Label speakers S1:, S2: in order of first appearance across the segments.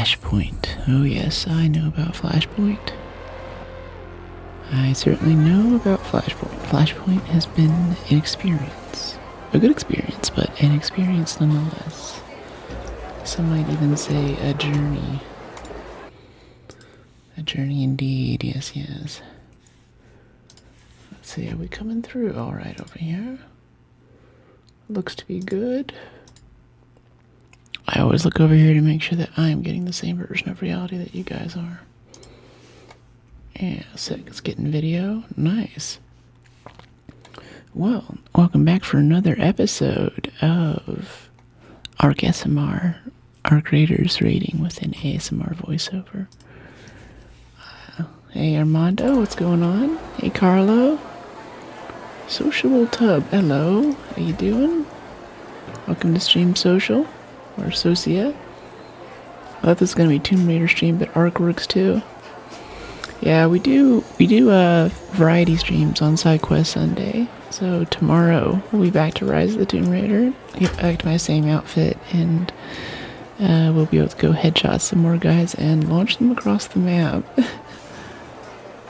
S1: Flashpoint. Oh yes, I know about Flashpoint. I certainly know about Flashpoint. Flashpoint has been an experience. A good experience, but an experience nonetheless. Some might even say a journey. A journey indeed, yes, yes. Let's see, are we coming through? Alright, over here. Looks to be good. I always look over here to make sure that I'm getting the same version of reality that you guys are. Yeah, sick. It's getting video. Nice. Well, welcome back for another episode of ArcSMR, our creators rating with an ASMR voiceover. Hey Armando, what's going on? Hey Carlo. Sociable Tub, hello. How you doing? Welcome to Stream Social. Or Socia. I thought this was gonna be Tomb Raider stream, but Arc works too. Yeah, we do variety streams on SideQuest Sunday. So tomorrow we'll be back to Rise of the Tomb Raider. Get back to my same outfit, and we'll be able to go headshot some more guys and launch them across the map.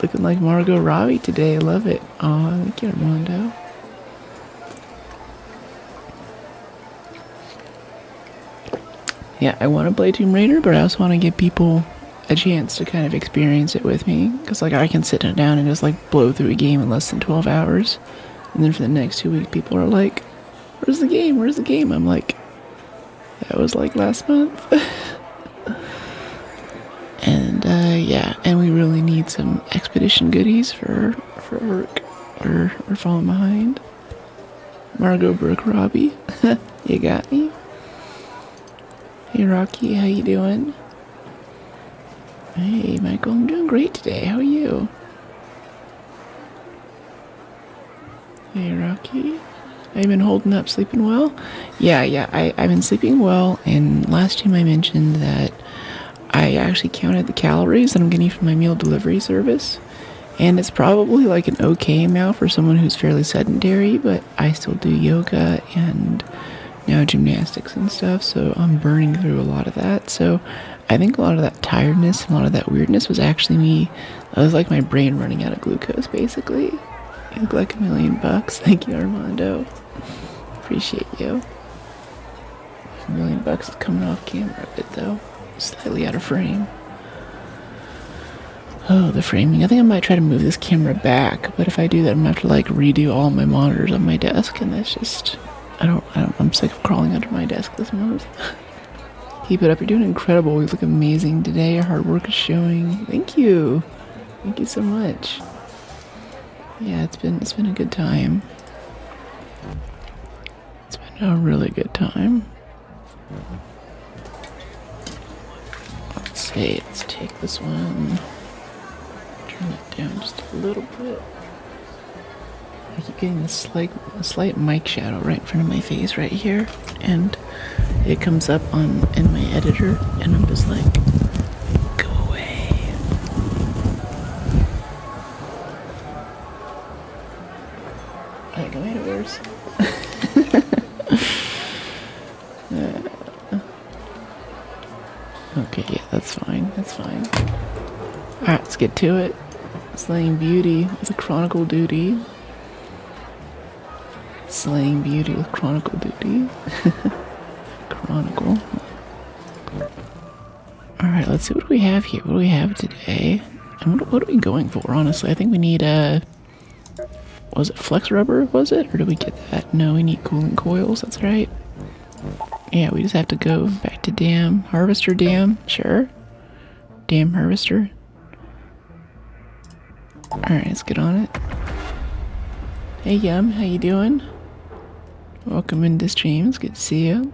S1: Looking like Margot Robbie today. Love it. Aw, thank you, Armando. Yeah, I want to play Tomb Raider, but I also want to give people a chance to kind of experience it with me. Because, like, I can sit down and just, like, blow through a game in less than 12 hours. And then for the next 2 weeks, people are like, where's the game? Where's the game? I'm like, that was, like, last month. And, yeah, and we really need some expedition goodies for work. We're falling behind. Margot Brooke Robbie, you got me? Hey Rocky, how you doing? Hey Michael, I'm doing great today. How are you? Hey Rocky, have you been holding up, sleeping well? Yeah, I've been sleeping well, and last time I mentioned that I actually counted the calories that I'm getting from my meal delivery service, and it's probably like an okay amount for someone who's fairly sedentary, but I still do yoga and now gymnastics and stuff, so I'm burning through a lot of that. So I think a lot of that tiredness and a lot of that weirdness was actually me. That was like my brain running out of glucose, basically. You look like $1,000,000. Thank you, Armando. Appreciate you. $1,000,000 is coming off camera a bit, though. Slightly out of frame. Oh, the framing. I think I might try to move this camera back, but if I do that, I'm gonna have to, like, redo all my monitors on my desk, and that's just... I'm sick of crawling under my desk this month. Keep it up. You're doing incredible. You look amazing today. Your hard work is showing. Thank you. Thank you so much. Yeah, it's been a good time. It's been a really good time. Let's see. Let's take this one. Turn it down just a little bit. I keep getting a slight mic shadow right in front of my face right here, and it comes up in my editor, and I'm just like, go away. I think I made it worse. Okay, yeah, that's fine. That's fine. Alright, let's get to it. Slaying Beauty with a Chronicle Duty. Slaying Beauty with Chronicle Duty. Chronicle. Alright, let's see what we have here. What do we have today? And what are we going for, honestly? I think we need was it flex rubber, was it? Or did we get that? No, we need cooling coils, that's right. Yeah, we just have to go back to dam. Harvester dam, sure. Dam harvester. Alright, let's get on it. Hey Yum, how you doing? Welcome into stream, it's good to see you.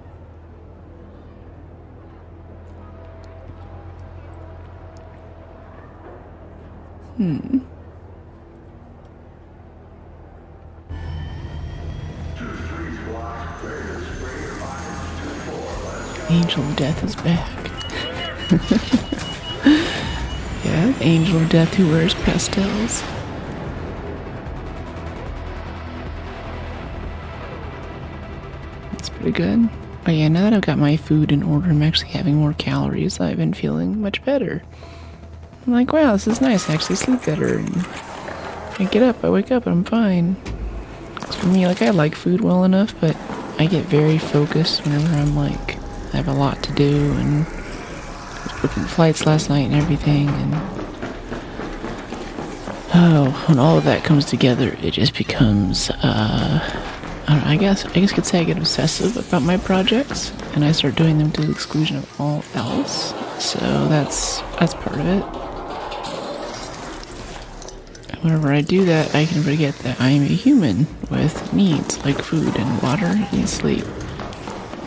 S1: Angel of Death is back. Yeah, Angel of Death who wears pastels. That's pretty good. But yeah, now that I've got my food in order, I'm actually having more calories. I've been feeling much better. I'm like, wow, this is nice. I actually sleep better. And I get up, I wake up, I'm fine. 'Cause for me, like, I like food well enough, but I get very focused whenever I'm like, I have a lot to do, and I was booking flights last night and everything, and oh, when all of that comes together, it just becomes, I don't know, I guess you could say I get obsessive about my projects, and I start doing them to the exclusion of all else. So that's part of it. And whenever I do that, I can forget that I am a human with needs like food and water and sleep.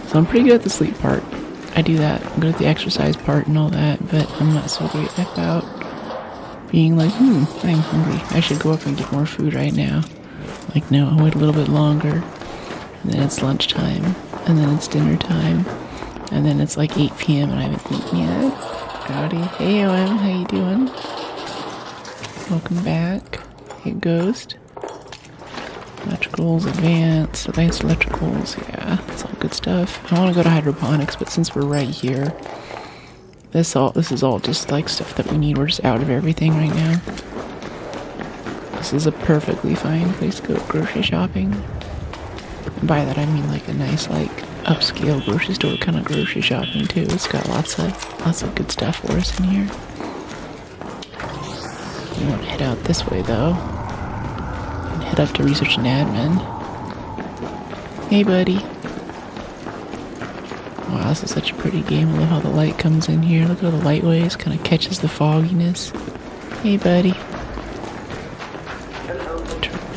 S1: So I'm pretty good at the sleep part. I do that. I'm good at the exercise part and all that, but I'm not so great about being like, I'm hungry. I should go up and get more food right now. Like, no, I'll wait a little bit longer. And then it's lunchtime. And then it's dinner time. And then it's like 8 p.m. and I haven't eaten yet. Howdy. Hey, OM. How you doing? Welcome back. Hey, Ghost. Electricals, advanced electricals. Yeah, that's all good stuff. I want to go to hydroponics, but since we're right here, this is all just like stuff that we need. We're just out of everything right now. This is a perfectly fine place to go grocery shopping. And by that I mean like a nice, like, upscale grocery store kind of grocery shopping too. It's got lots of good stuff for us in here. We want to head out this way though. And head up to research and admin. Hey buddy. Wow, this is such a pretty game. I love how the light comes in here. Look at all the light waves, kind of catches the fogginess. Hey buddy.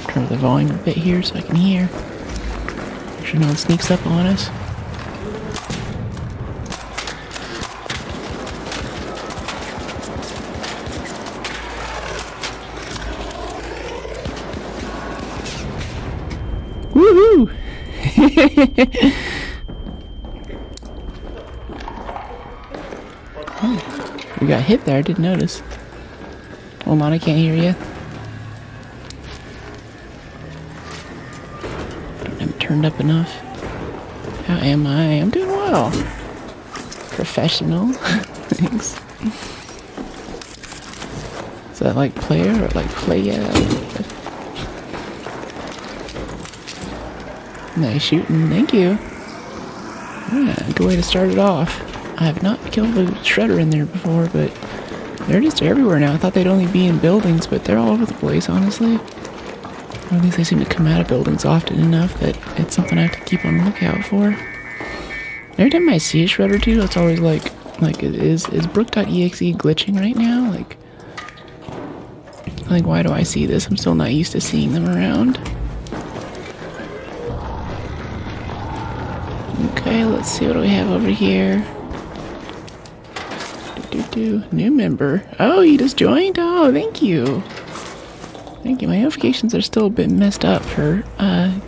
S1: Turn the volume a bit here so I can hear. Make sure no one sneaks up on us. Woohoo! Oh, we got hit there, I didn't notice. Hold on, I can't hear you. Turned up enough. How am I? I'm doing well. Professional. Thanks. Is that like player or like playa? Nice shooting. Thank you. Yeah, good way to start it off. I have not killed a shredder in there before, but they're just everywhere now. I thought they'd only be in buildings, but they're all over the place, honestly. Or at least they seem to come out of buildings often enough that it's something I have to keep on the lookout for. Every time I see a shredder too, it's always like is Brook.exe glitching right now? Like why do I see this? I'm still not used to seeing them around. Okay, let's see what we have over here. New member. Oh, you just joined? Oh, thank you. Thank you. My notifications are still a bit messed up for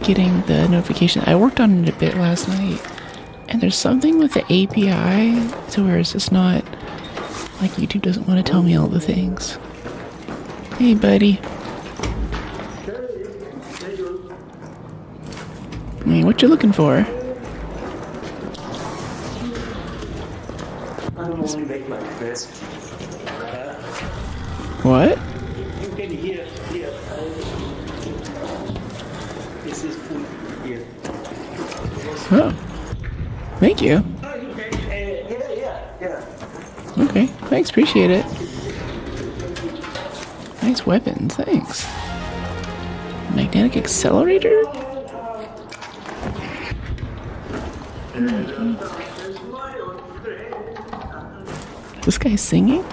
S1: getting the notification. I worked on it a bit last night, and there's something with the API to where it's just not like YouTube doesn't want to tell me all the things. Hey, buddy. I mean, what you looking for?
S2: I only make my best.
S1: What?
S2: You can hear. This is food here.
S1: Oh. Thank you.
S2: Oh, you can. Yeah.
S1: Okay. Thanks. Appreciate it. Nice weapons. Thanks. Magnetic accelerator? This guy's singing?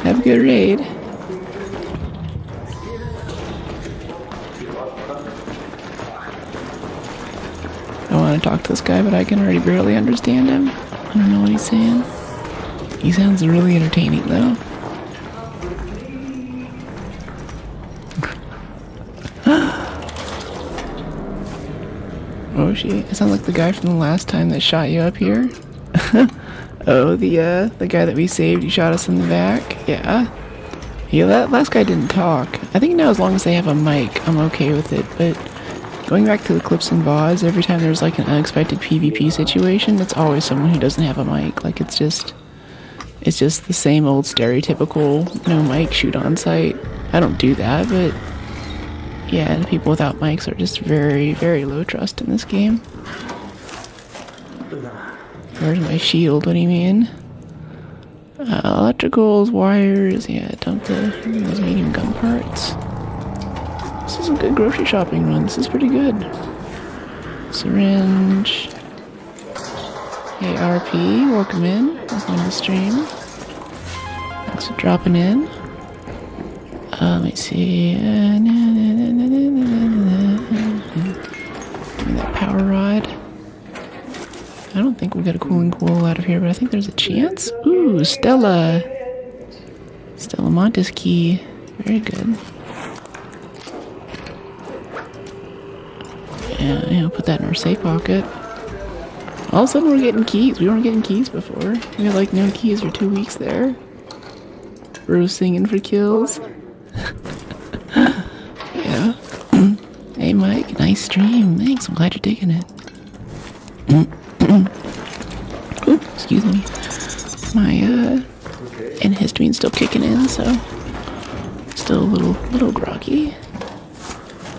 S1: Have a good raid. I want to talk to this guy, but I can already barely understand him. I don't know what he's saying. He sounds really entertaining, though. Oh, shit. It sounds like the guy from the last time that shot you up here. Oh, the guy that we saved, he shot us in the back. Yeah. Yeah, that last guy didn't talk. I think now as long as they have a mic, I'm okay with it, but going back to the clips and VODs, every time there's like an unexpected PvP situation, it's always someone who doesn't have a mic. Like it's just the same old stereotypical no mic shoot on sight. I don't do that, but yeah, the people without mics are just very, very low trust in this game. Where's my shield? What do you mean? Electricals, wires, yeah, dump those medium gun parts. This is a good grocery shopping run. This is pretty good. Syringe. Hey, RP, welcome in. Welcome to the stream. Thanks for dropping in. Let me see. Give me that power rod. I don't think we got a cooling coil out of here, but I think there's a chance. Ooh, Stella. Stella Montes key. Very good. Yeah, put that in our safe pocket. All of a sudden we're getting keys. We weren't getting keys before. We had like no keys for 2 weeks there. Rose singing for kills. Yeah. Hey Mike, nice stream. Thanks, I'm glad you're digging it. Ooh, excuse me. My antihistine's still kicking in, so still a little groggy.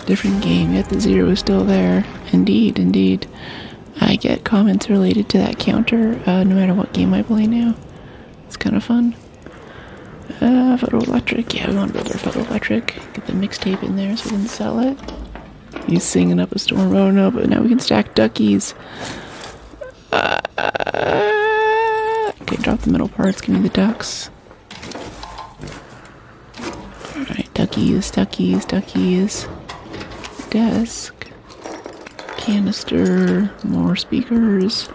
S1: Different game, yet the 0 is still there. Indeed. I get comments related to that counter no matter what game I play now. It's kind of fun. Photoelectric. Yeah, we want to build our photoelectric. Get the mixtape in there so we can sell it. He's singing up a storm. Oh no, but now we can stack duckies. Okay, drop the metal parts. Give me the ducks. Alright, duckies. Desk. Canister. More speakers.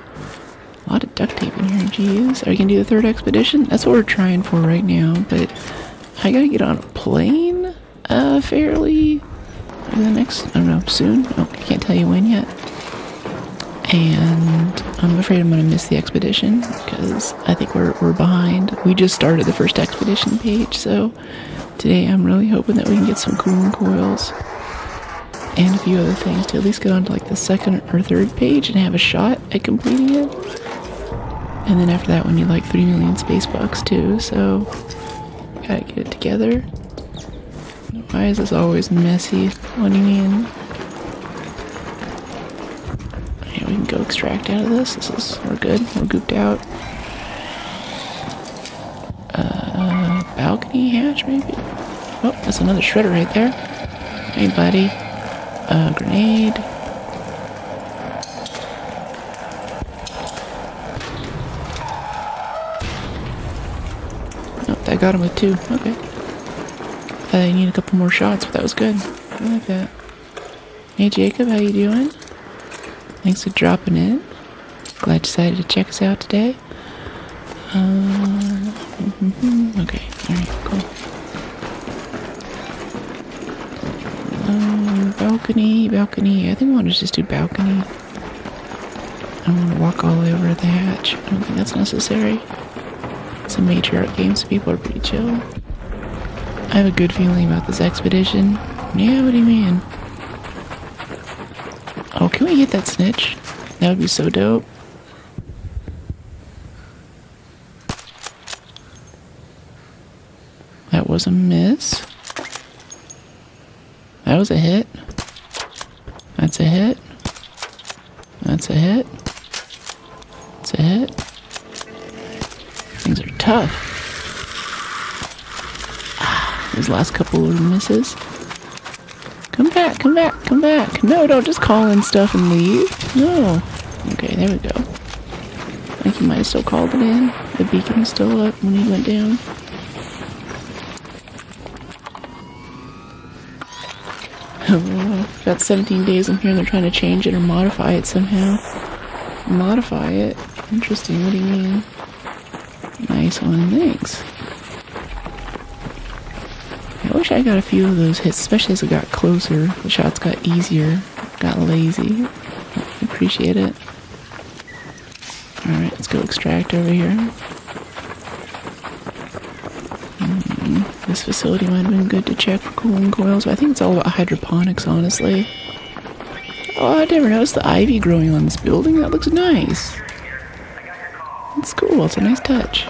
S1: A lot of duct tape in here, jeez. Are you gonna do the 3rd expedition? That's what we're trying for right now, but I gotta get on a plane, fairly, in the next, I don't know, soon? Oh, I can't tell you when yet. And I'm afraid I'm gonna miss the expedition, because I think we're behind. We just started the 1st expedition page, so today I'm really hoping that we can get some cooling coils and a few other things to at least get onto like the 2nd or 3rd page and have a shot at completing it. And then after that we need like 3 million space bucks too, so gotta get it together. Why is this always messy? What do you mean? Yeah, we can go extract out of this. We're good. We're gooped out. Balcony hatch maybe? Oh, that's another shredder right there. Hey buddy. Grenade. Nope, I got him with 2. Okay. I need a couple more shots, but that was good. I like that. Hey Jacob, how you doing? Thanks for dropping in. Glad you decided to check us out today. Okay, alright, cool. Balcony. I think I want to just do balcony. I don't want to walk all the way over to the hatch. I don't think that's necessary. It's a matriarch game, so people are pretty chill. I have a good feeling about this expedition. Yeah, what do you mean? Oh, can we get that snitch? That would be so dope. That was a miss. That was a hit. That's a hit. That's a hit. That's a hit. Things are tough. Those last couple of misses. Come back. No, don't just call in stuff and leave. No. Okay, there we go. I think he might have still called it in. The beacon was still up when he went down. Got 17 days in here. They're trying to change it or modify it somehow. Modify it? Interesting. What do you mean? Nice one. Thanks. I wish I got a few of those hits, especially as it got closer. The shots got easier. Got lazy. Appreciate it. Alright, let's go extract over here. this facility might have been good to check for cooling coils, but I think it's all about hydroponics, honestly. Oh, I never noticed the ivy growing on this building. That looks nice. It's cool. It's a nice touch.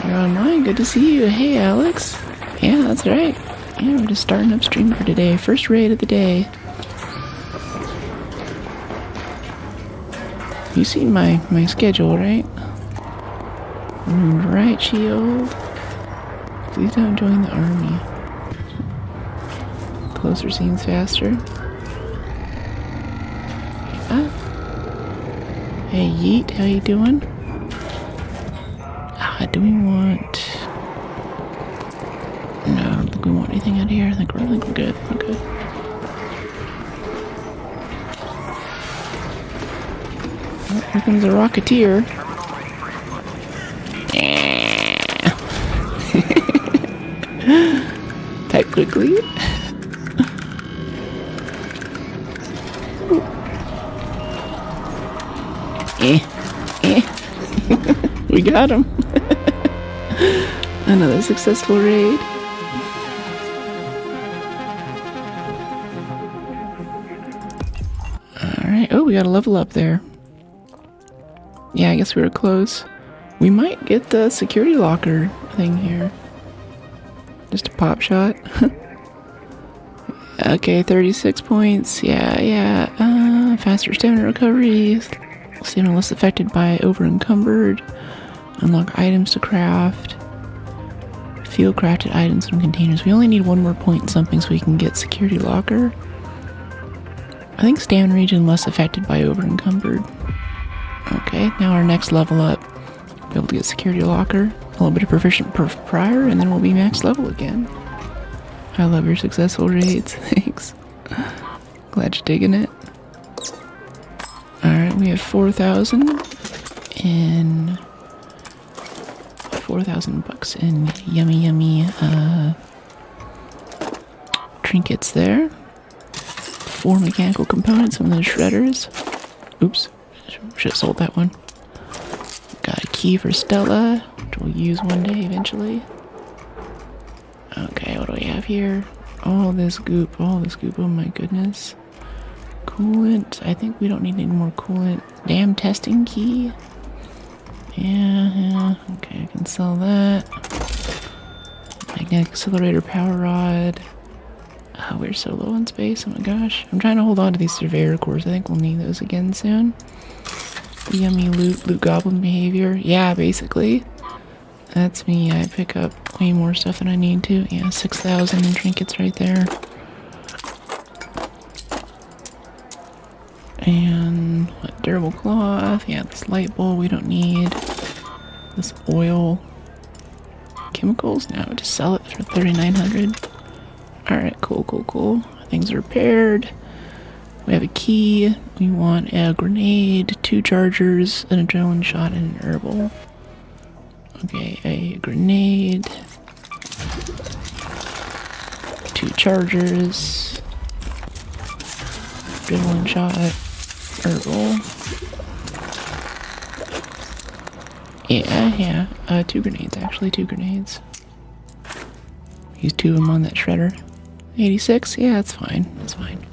S1: You're online. Good to see you. Hey, Alex. Yeah, that's right. Yeah, we're just starting upstream for today. First raid of the day. You seen my schedule, right? Right, shield. Please don't join the army. Closer seems faster. Yeah. Hey, Yeet, how you doing? Do we want... No, I don't think we want anything out here. I think we're good. We're good. Oh, here comes a Rocketeer. Type quickly. We got him. Another successful raid. Alright. Oh, we got a level up there. Yeah, I guess we were close. We might get the security locker thing here. Just a pop shot. Okay, 36 points. Yeah. Faster stamina recovery. Stamina less affected by over-encumbered. Unlock items to craft. Field crafted items from containers. We only need one more point something so we can get security locker. I think stamina region less affected by over-encumbered. Okay, now our next level up. Be able to get security locker. A little bit of proficient prior, and then we'll be max level again. I love your successful raids. Thanks. Glad you're digging it. Alright, we have 4,000 and 4,000 bucks in yummy trinkets there. 4 mechanical components, some of those shredders. Oops, should have sold that one. Got a key for Stella, which we'll use one day eventually. Okay, what do we have here? All this goop, oh my goodness. Coolant, I think we don't need any more coolant. Damn testing key. Yeah, okay, I can sell that. Magnetic accelerator power rod. Oh, we're so low on space, oh my gosh. I'm trying to hold on to these surveyor cores, I think we'll need those again soon. Yummy loot goblin behavior. Yeah, basically. That's me, I pick up way more stuff than I need to. Yeah, 6,000 in trinkets right there. And what, durable cloth. Yeah, this light bulb we don't need. This oil. Chemicals? No, just sell it for 3,900. Alright, cool. Things are repaired. We have a key. We want a grenade, 2 chargers, an adrenaline shot, and an herbal. Okay, a grenade. 2 chargers. Adrenaline shot. Herbal. Yeah. 2 grenades, actually. 2 grenades. Use 2 of them on that shredder. 86? Yeah, that's fine. That's fine.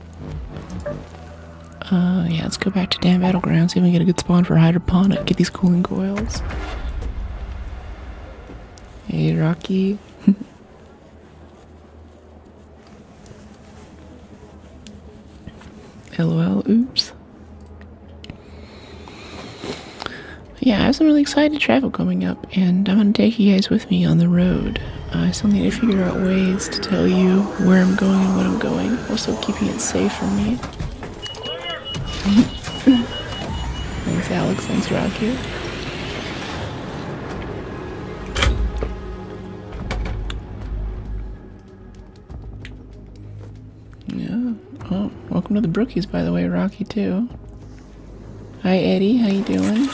S1: Yeah, let's go back to damn battleground, see if we can get a good spawn for hydroponic. Get these cooling coils. Hey, Rocky. LOL, oops. Yeah, I have some really exciting travel coming up, and I'm gonna take you guys with me on the road. I still need to figure out ways to tell you where I'm going and when I'm going, also keeping it safe from me. Thanks, Alex. Thanks, Rocky. Yeah. Oh, welcome to the Brookies, by the way, Rocky, too. Hi, Eddie. How you doing?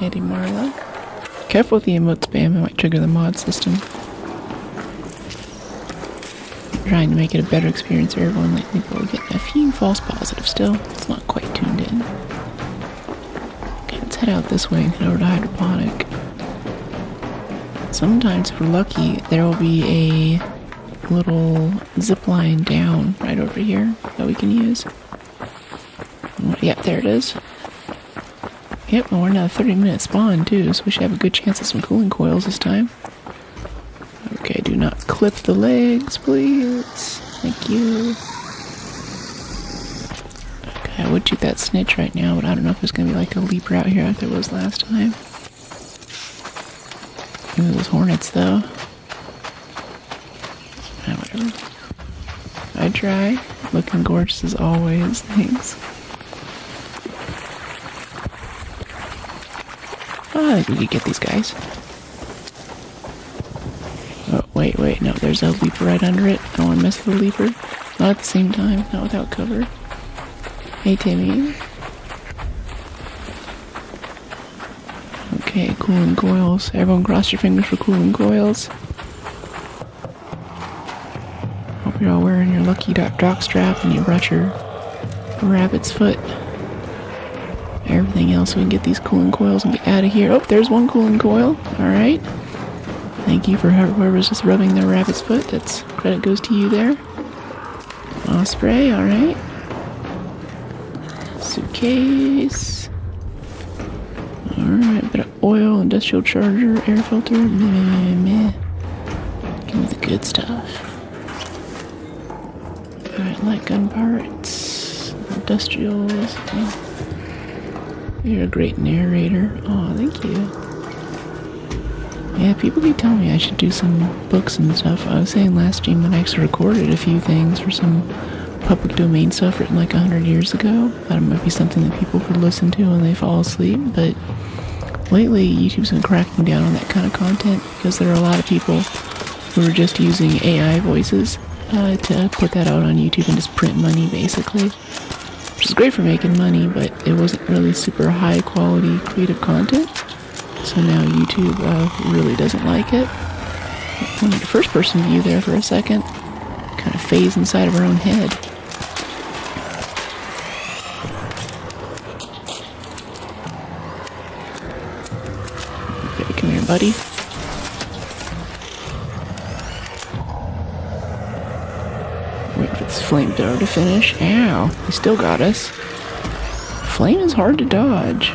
S1: Eddie Marla. Careful with the emote spam. It might trigger the mod system. I'm trying to make it a better experience for everyone lately, but we're getting a few false positives still. It's not quite tuned in. Okay, let's head out this way and head over to hydroponic. Sometimes, if we're lucky, there will be a little zip line down right over here that we can use. Yep, there it is. Yep, and we're now 30-minute spawn too, so we should have a good chance at some cooling coils this time. Okay, do not clip the legs, please. Thank you. Okay, I would shoot that snitch right now, but I don't know if there's gonna be like a leaper out here like there was last time. Ooh, those hornets though. Ah, whatever. I try. Looking gorgeous as always. Thanks. Oh, I think we could get these guys. Oh, wait, no, there's a leaper right under it. I don't want to mess with the leaper. Not at the same time, not without cover. Hey, Timmy. Okay, cooling coils. Everyone cross your fingers for cooling coils. Hope you're all wearing your lucky jock strap and you brought your rabbit's foot. Everything else, we can get these cooling coils and get out of here. Oh, there's one cooling coil. Alright. Thank you for whoever's just rubbing their rabbit's foot. That's credit goes to you there. Osprey, alright. Suitcase. Alright, bit of oil, industrial charger, air filter. Meh. Give me the good stuff. Alright, light gun parts. Industrials. You're a great narrator. Oh, thank you. Yeah, people keep telling me I should do some books and stuff. I was saying last stream that I actually recorded a few things for some public domain stuff written like 100 years ago. Thought it might be something that people could listen to when they fall asleep, but lately YouTube's been cracking down on that kind of content because there are a lot of people who are just using AI voices to put that out on YouTube and just print money basically. Which is great for making money, but it wasn't really super high quality creative content. So now YouTube really doesn't like it. Wanted a first person view there for a second. Kind of phase inside of our own head. Okay, come here, buddy. Wait for this flamethrower to finish. Ow, he still got us. Flame is hard to dodge.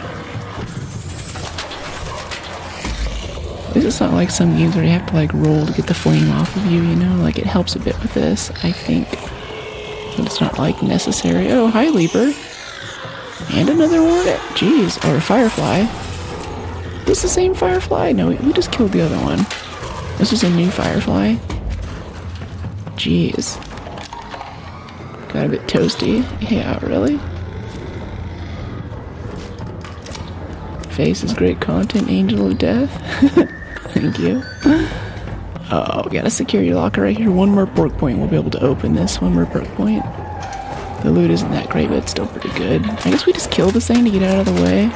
S1: At least it's not like some games where you have to like roll to get the flame off of you, you know? Like it helps a bit with this, I think. But it's not like necessary. Oh, hi, Leaper. And another hornet. Jeez, or a firefly. This is the same firefly? No, we just killed the other one. This is a new firefly. Jeez. Got a bit toasty. Yeah, really? Face is great content, Angel of Death. Thank you. Oh, we got a security locker right here. One more perk point. We'll be able to open this. One more perk point. The loot isn't that great, but it's still pretty good. I guess we just kill this thing to get out of the way.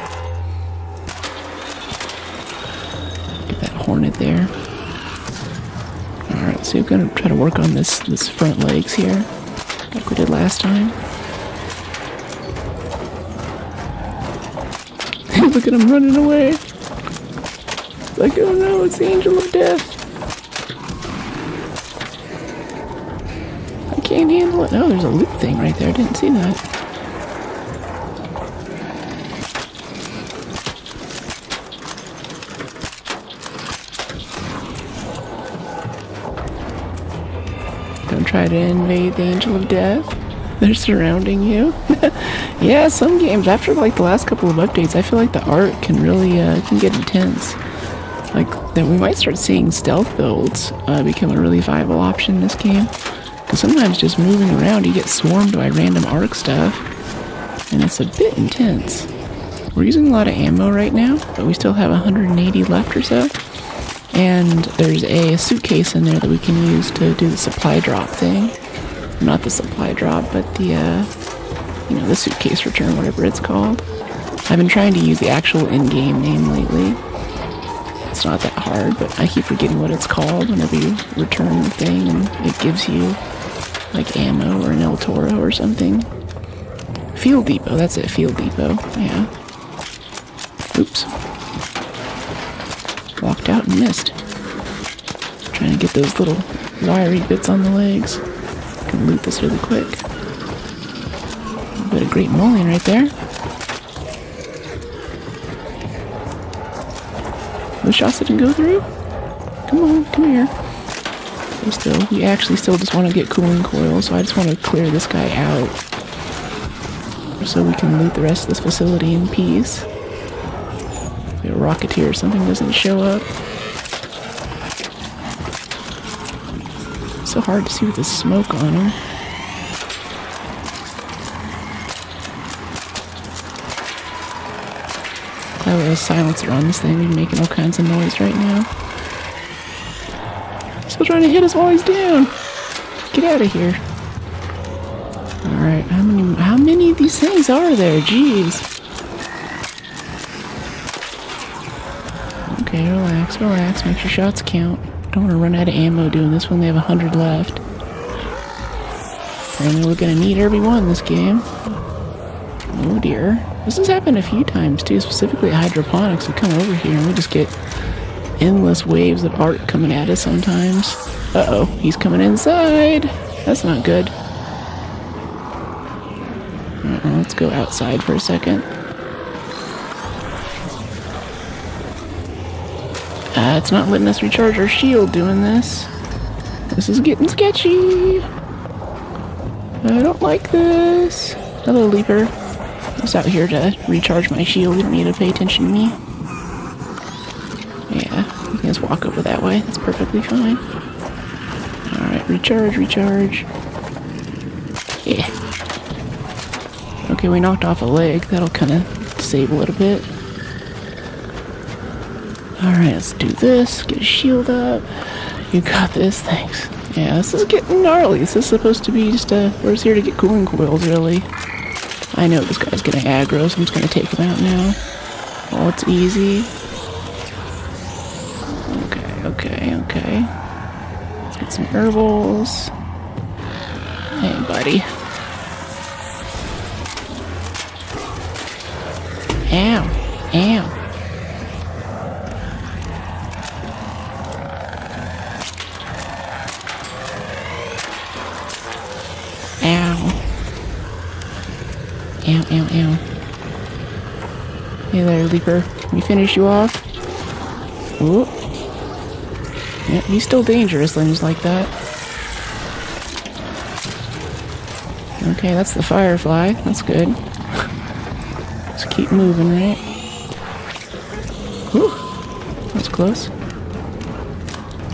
S1: Get that hornet there. Alright, so we're gonna try to work on this front legs here. Like we did last time. Look at him running away. Like, oh no, it's the Angel of Death. I can't handle it. Oh, there's a loot thing right there. I didn't see that. Don't try to invade the Angel of Death. They're surrounding you. Yeah, some games, after like the last couple of updates, I feel like the art can really can get intense. Like, that we might start seeing stealth builds become a really viable option in this game. Because sometimes just moving around, you get swarmed by random arc stuff. And it's a bit intense. We're using a lot of ammo right now, but we still have 180 left or so. And there's a suitcase in there that we can use to do the supply drop thing. Not the supply drop, but the, the suitcase return, whatever it's called. I've been trying to use the actual in-game name lately. It's not that hard, but I keep forgetting what it's called whenever you return the thing, and it gives you, like, ammo or an El Toro or something. Field Depot, that's it, Field Depot, yeah. Oops. Walked out and missed. Trying to get those little wiry bits on the legs. Can loot this really quick. A bit of great mullion right there. Those shots didn't go through? Come on, come here. We actually still just want to get cooling coils, so I just want to clear this guy out so we can loot the rest of this facility in peace. If a rocketeer or something doesn't show up. So hard to see with the smoke on him. Glad we have a silencer on this thing. We're making all kinds of noise right now. Still trying to hit us while he's down. Get out of here. Alright, how many of these things are there? Jeez. Okay, relax, relax. Make your shots count. Don't want to run out of ammo doing this when they have 100 left. And we're going to need every one this game. Oh dear. This has happened a few times too, specifically at hydroponics. We come over here and we just get endless waves of art coming at us sometimes. Uh-oh, he's coming inside. That's not good. Let's go outside for a second. It's not letting us recharge our shield doing this. This is getting sketchy. I don't like this. Hello, Leaper. I'm just out here to recharge my shield. You don't need to pay attention to me. Yeah, you can just walk over that way. That's perfectly fine. Alright, recharge, recharge. Yeah. Okay, we knocked off a leg. That'll kind of disable it a bit. Alright, let's do this. Get a shield up. You got this, thanks. Yeah, this is getting gnarly. This is supposed to be just we're just here to get cooling coils, really. I know this guy's gonna aggro, so I'm just gonna take him out now. Oh, it's easy. Okay. Let's get some herbals. Hey, buddy. Ow. Ow. Hey there, Leaper. Can we finish you off? Ooh. Yeah, he's still dangerous, things like that. Okay, that's the firefly. That's good. Let's keep moving, right? Ooh. That's close.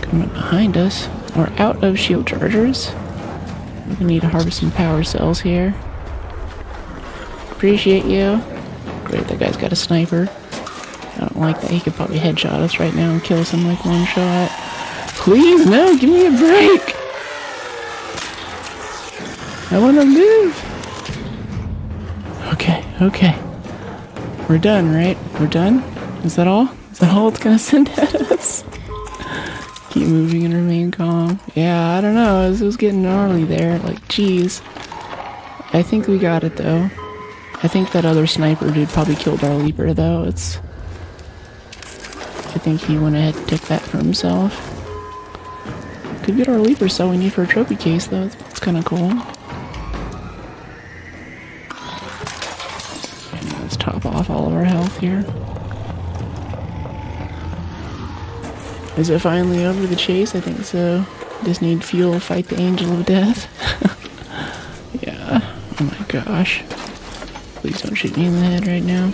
S1: Coming up behind us. We're out of shield chargers. We need to harvest some power cells here. Appreciate you. Great, that guy's got a sniper. I don't like that. He could probably headshot us right now and kill us in like one shot. Please, no, give me a break. I want to live. Okay. We're done, right? We're done? Is that all? Is that all it's gonna send at us? Keep moving and remain calm. Yeah, I don't know. It was getting gnarly there. Like, geez. I think we got it, though. I think that other sniper dude probably killed our Leaper, though. I think he went ahead and took that for himself. Could get our Leaper cell we need for a trophy case, though. It's kind of cool. And let's top off all of our health here. Is it finally over, the chase? I think so. Just need fuel to fight the angel of death. Yeah. Oh my gosh. Please don't shoot me in the head right now.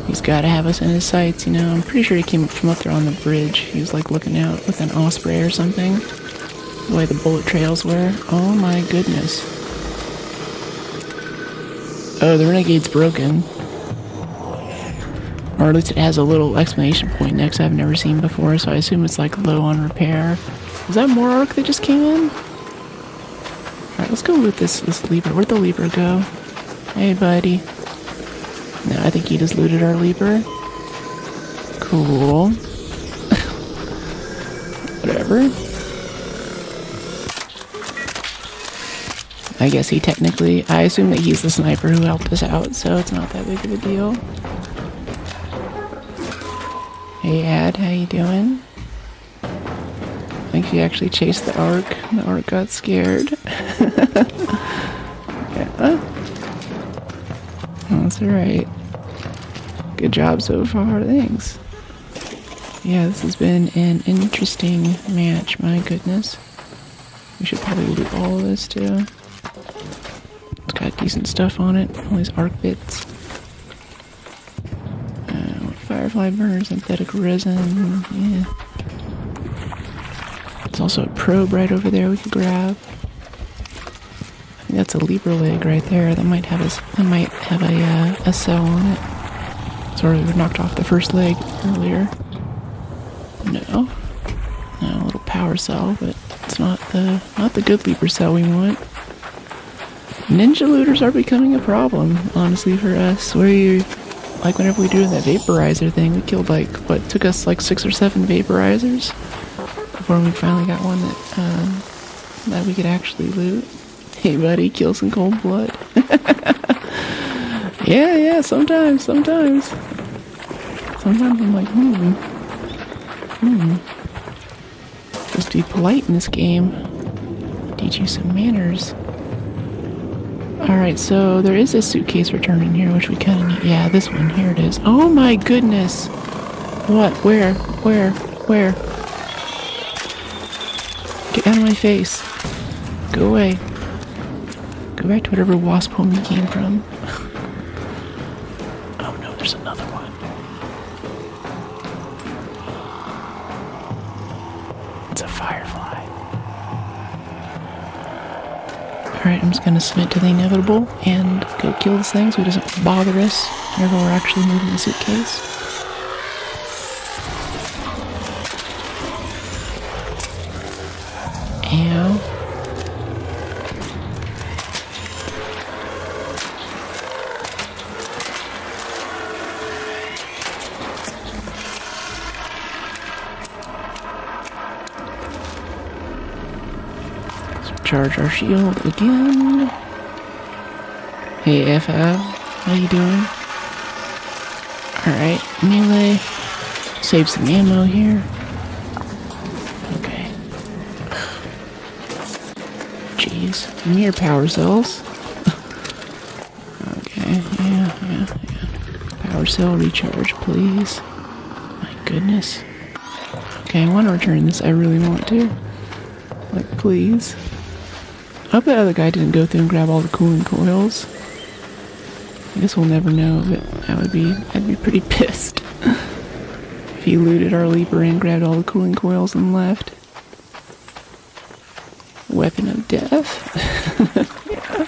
S1: He's gotta have us in his sights, you know. I'm pretty sure he came from up there on the bridge. He was like looking out with an osprey or something. The way the bullet trails were. Oh my goodness. Oh, the Renegade's broken. Or at least it has a little exclamation point next I've never seen before, so I assume it's like low on repair. Was that more Arc that just came in? Alright, let's go with this Leaper. Where'd the Leaper go? Hey, buddy. No, I think he just looted our Leaper. Cool. Whatever. I guess he technically... I assume that he's the sniper who helped us out, so it's not that big of a deal. Hey, Ad, how you doing? think she actually chased the Arc. The Arc got scared. Yeah. That's alright. Good job so far, thanks. Yeah, this has been an interesting match, my goodness. We should probably loot all of this too. It's got decent stuff on it. All these arc bits. Firefly burner, synthetic resin. Yeah. There's also a probe right over there we could grab. I think that's a Libra leg right there. That might have a cell on it. Sorry, we knocked off the first leg earlier. No, a little power cell, but it's not the good Libra cell we want. Ninja looters are becoming a problem, honestly, for us. Like whenever we do that vaporizer thing, we killed it took us 6 or 7 vaporizers before we finally got one that we could actually loot. Hey buddy, kill some cold blood. Yeah, sometimes. Sometimes I'm like, supposed to be polite in this game. Teach you some manners. Alright, so there is a suitcase return in here, which we kind of need. Yeah, this one. Here it is. Oh my goodness! What? Where? Get out of my face. Go away. Go back to whatever wasp home you came from. Oh no, there's another one. It's a firefly. Alright, I'm just gonna submit to the inevitable and go kill this thing so it doesn't bother us whenever we're actually moving the suitcase. Ow. Charge our shield again. Hey FF, how you doing? Alright, melee. Save some ammo here. Okay. Jeez, mere power cells. Okay, yeah. Power cell recharge, please. My goodness. Okay, I want to return this, I really want to. Please. I hope that other guy didn't go through and grab all the cooling coils. I guess we'll never know, but I'd be pretty pissed if he looted our Leaper and grabbed all the cooling coils and left. Weapon of death. Yeah.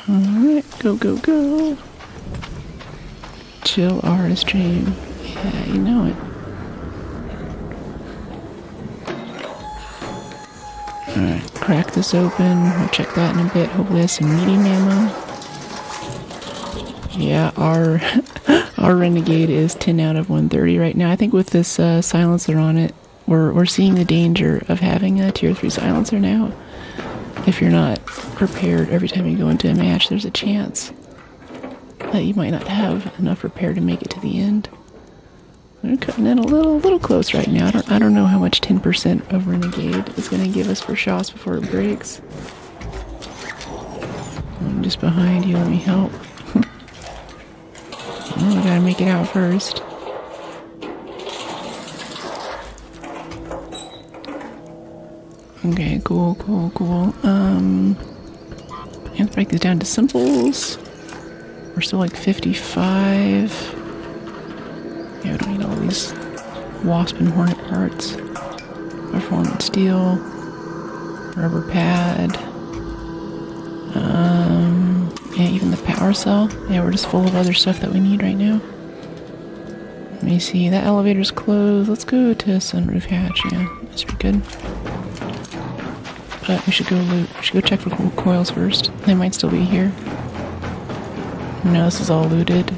S1: Alright, go. Chill RS stream. Yeah, you know it. Alright, crack this open. We'll check that in a bit. Hopefully that's some medium ammo. Yeah, our Renegade is 10 out of 130 right now. I think with this silencer on it, we're seeing the danger of having a tier 3 silencer now. If you're not prepared every time you go into a match, there's a chance that you might not have enough repair to make it to the end. We're cutting in a little close right now. I don't know how much 10% of Renegade is going to give us for shots before it breaks. I'm just behind you. Let me help. Oh, I gotta make it out first. Okay, cool. Let's break this down to simples. We're still 55. Yeah, we don't need all these wasp and hornet parts. Performance steel, rubber pad. Yeah, even the power cell. Yeah, we're just full of other stuff that we need right now. Let me see, that elevator's closed. Let's go to sunroof hatch. Yeah, that should be good. But we should go loot. We should go check for coils first. They might still be here. No, this is all looted.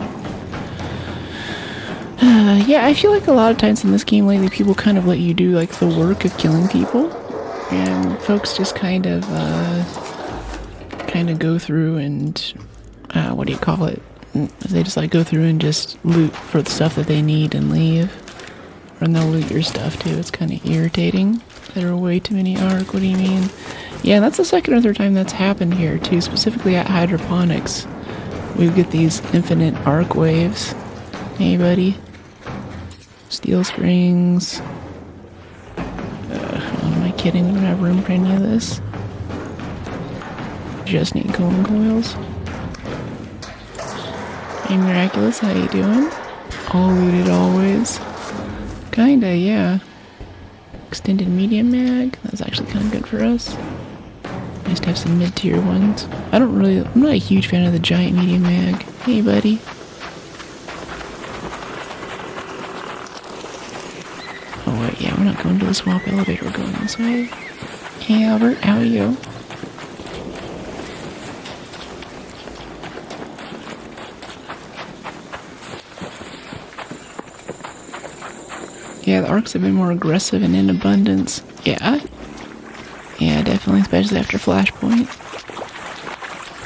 S1: Yeah, I feel like a lot of times in this game lately, people kind of let you do the work of killing people, and folks just kind of go through and They just like go through and just loot for the stuff that they need and leave. And they'll loot your stuff too. It's kind of irritating. There are way too many ARC. What do you mean? Yeah, that's the second or third time that's happened here too, specifically at hydroponics. We get these infinite ARC waves. Hey buddy. Steel springs. Am I kidding? We don't have room for any of this. Just need cooling coils. Hey Miraculous, how you doing? All looted always. Kinda, yeah. Extended medium mag. That's actually kind of good for us. Nice to have some mid-tier ones. I'm not a huge fan of the giant medium mag. Hey, buddy. Oh, wait, yeah, we're not going to the swamp elevator. We're going this way. Hey, Albert, how are you? Yeah, the ARCs have been more aggressive and in abundance. Yeah. Yeah, definitely, especially after Flashpoint.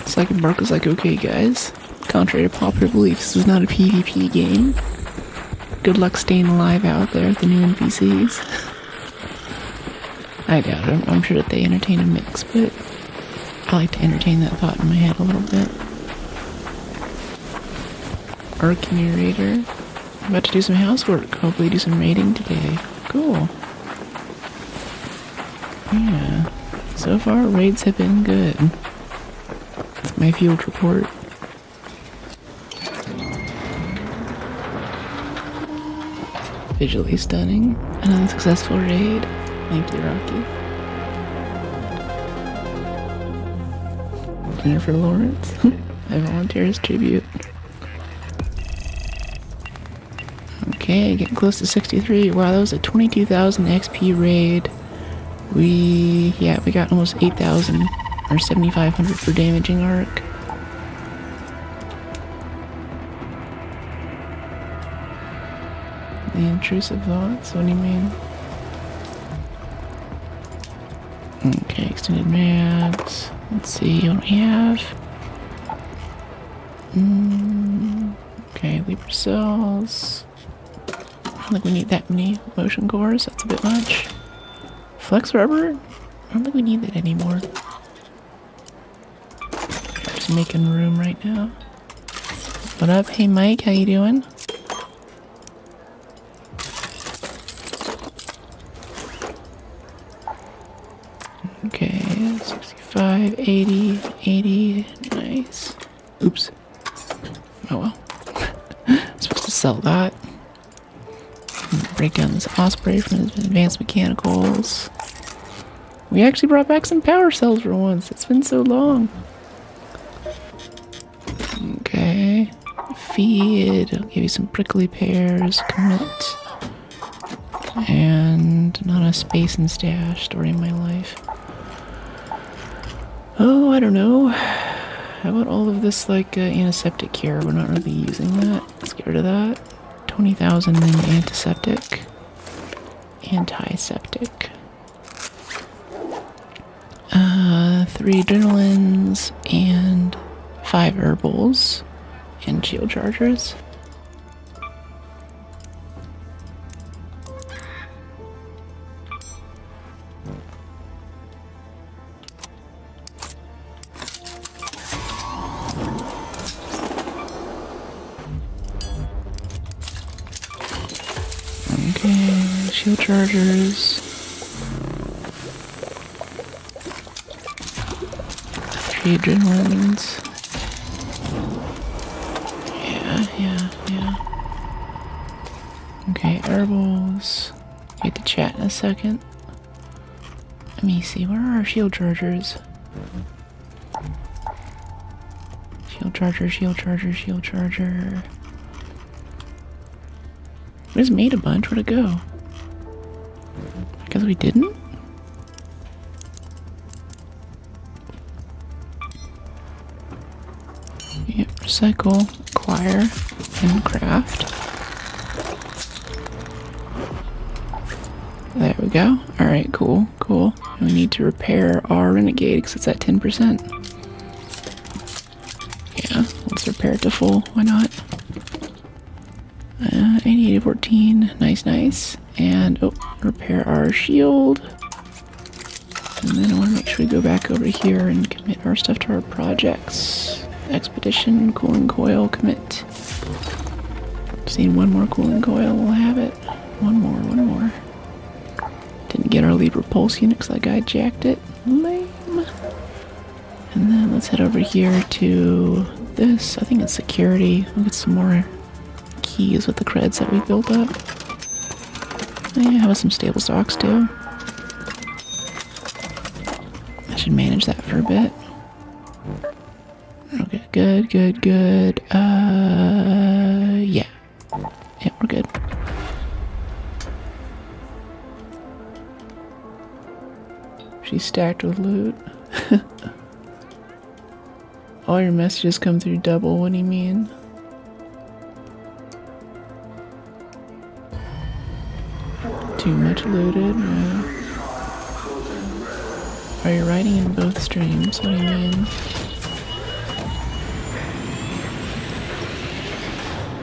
S1: It's like Mark was like, okay guys, contrary to popular belief, this is not a PvP game. Good luck staying alive out there with the new NPCs. I doubt it. I'm sure that they entertain a mix, but I like to entertain that thought in my head a little bit. ARC narrator. I'm about to do some housework. Hopefully do some raiding today. Cool. Yeah. So far, raids have been good. That's my field report. Visually stunning. Another successful raid. Thank you, Rocky. Jennifer Lawrence. I volunteer as tribute. Okay, getting close to 63. Wow, that was a 22,000 XP raid. We got almost 8,000 or 7,500 for damaging ARC. The intrusive thoughts, what do you mean? Okay, extended mags. Let's see what we have. Okay, Libra cells. I don't think we need that many motion cores, that's a bit much. Flex rubber? I don't think we need that anymore. Just making room right now. What up? Hey Mike, how you doing? Okay, 65, 80, 80, nice. Oops. Oh well. I'm supposed to sell that. Break down this Osprey from his advanced mechanicals. We actually brought back some power cells for once. It's been so long. Okay. Feed. I'll give you some prickly pears. Commit. And not a space and stash. Story of my life. Oh, I don't know. How about all of this like antiseptic care? We're not really using that. Let's get rid of that. 20,000 in antiseptic. Antiseptic. 3 adrenalines and 5 herbals and shield chargers. Okay, shield chargers. 3 adrenalines. Yeah. Okay, herbals. Get to chat in a second. Let me see, where are our shield chargers? Shield charger. We just made a bunch. Where'd it go? I guess we didn't? Yep, recycle, acquire, and craft. There we go. Alright, cool. And we need to repair our Renegade because it's at 10%. Yeah, let's repair repair it to full. Why not? 88 to 14. Nice, nice. And, oh, repair our shield. And then I want to make sure we go back over here and commit our stuff to our projects. Expedition, cooling coil, commit. Just need one more cooling coil, we'll have it. One more. Didn't get our lead repulse unit because that guy jacked it. Lame. And then let's head over here to this. I think it's security. We'll get some more keys with the creds that we built up. Yeah, how about some stable stocks too? I should manage that for a bit. Okay, good. Yeah. Yeah, we're good. She's stacked with loot. All your messages come through double, what do you mean? Too much looted? Yeah. Are you writing in both streams? What do you mean?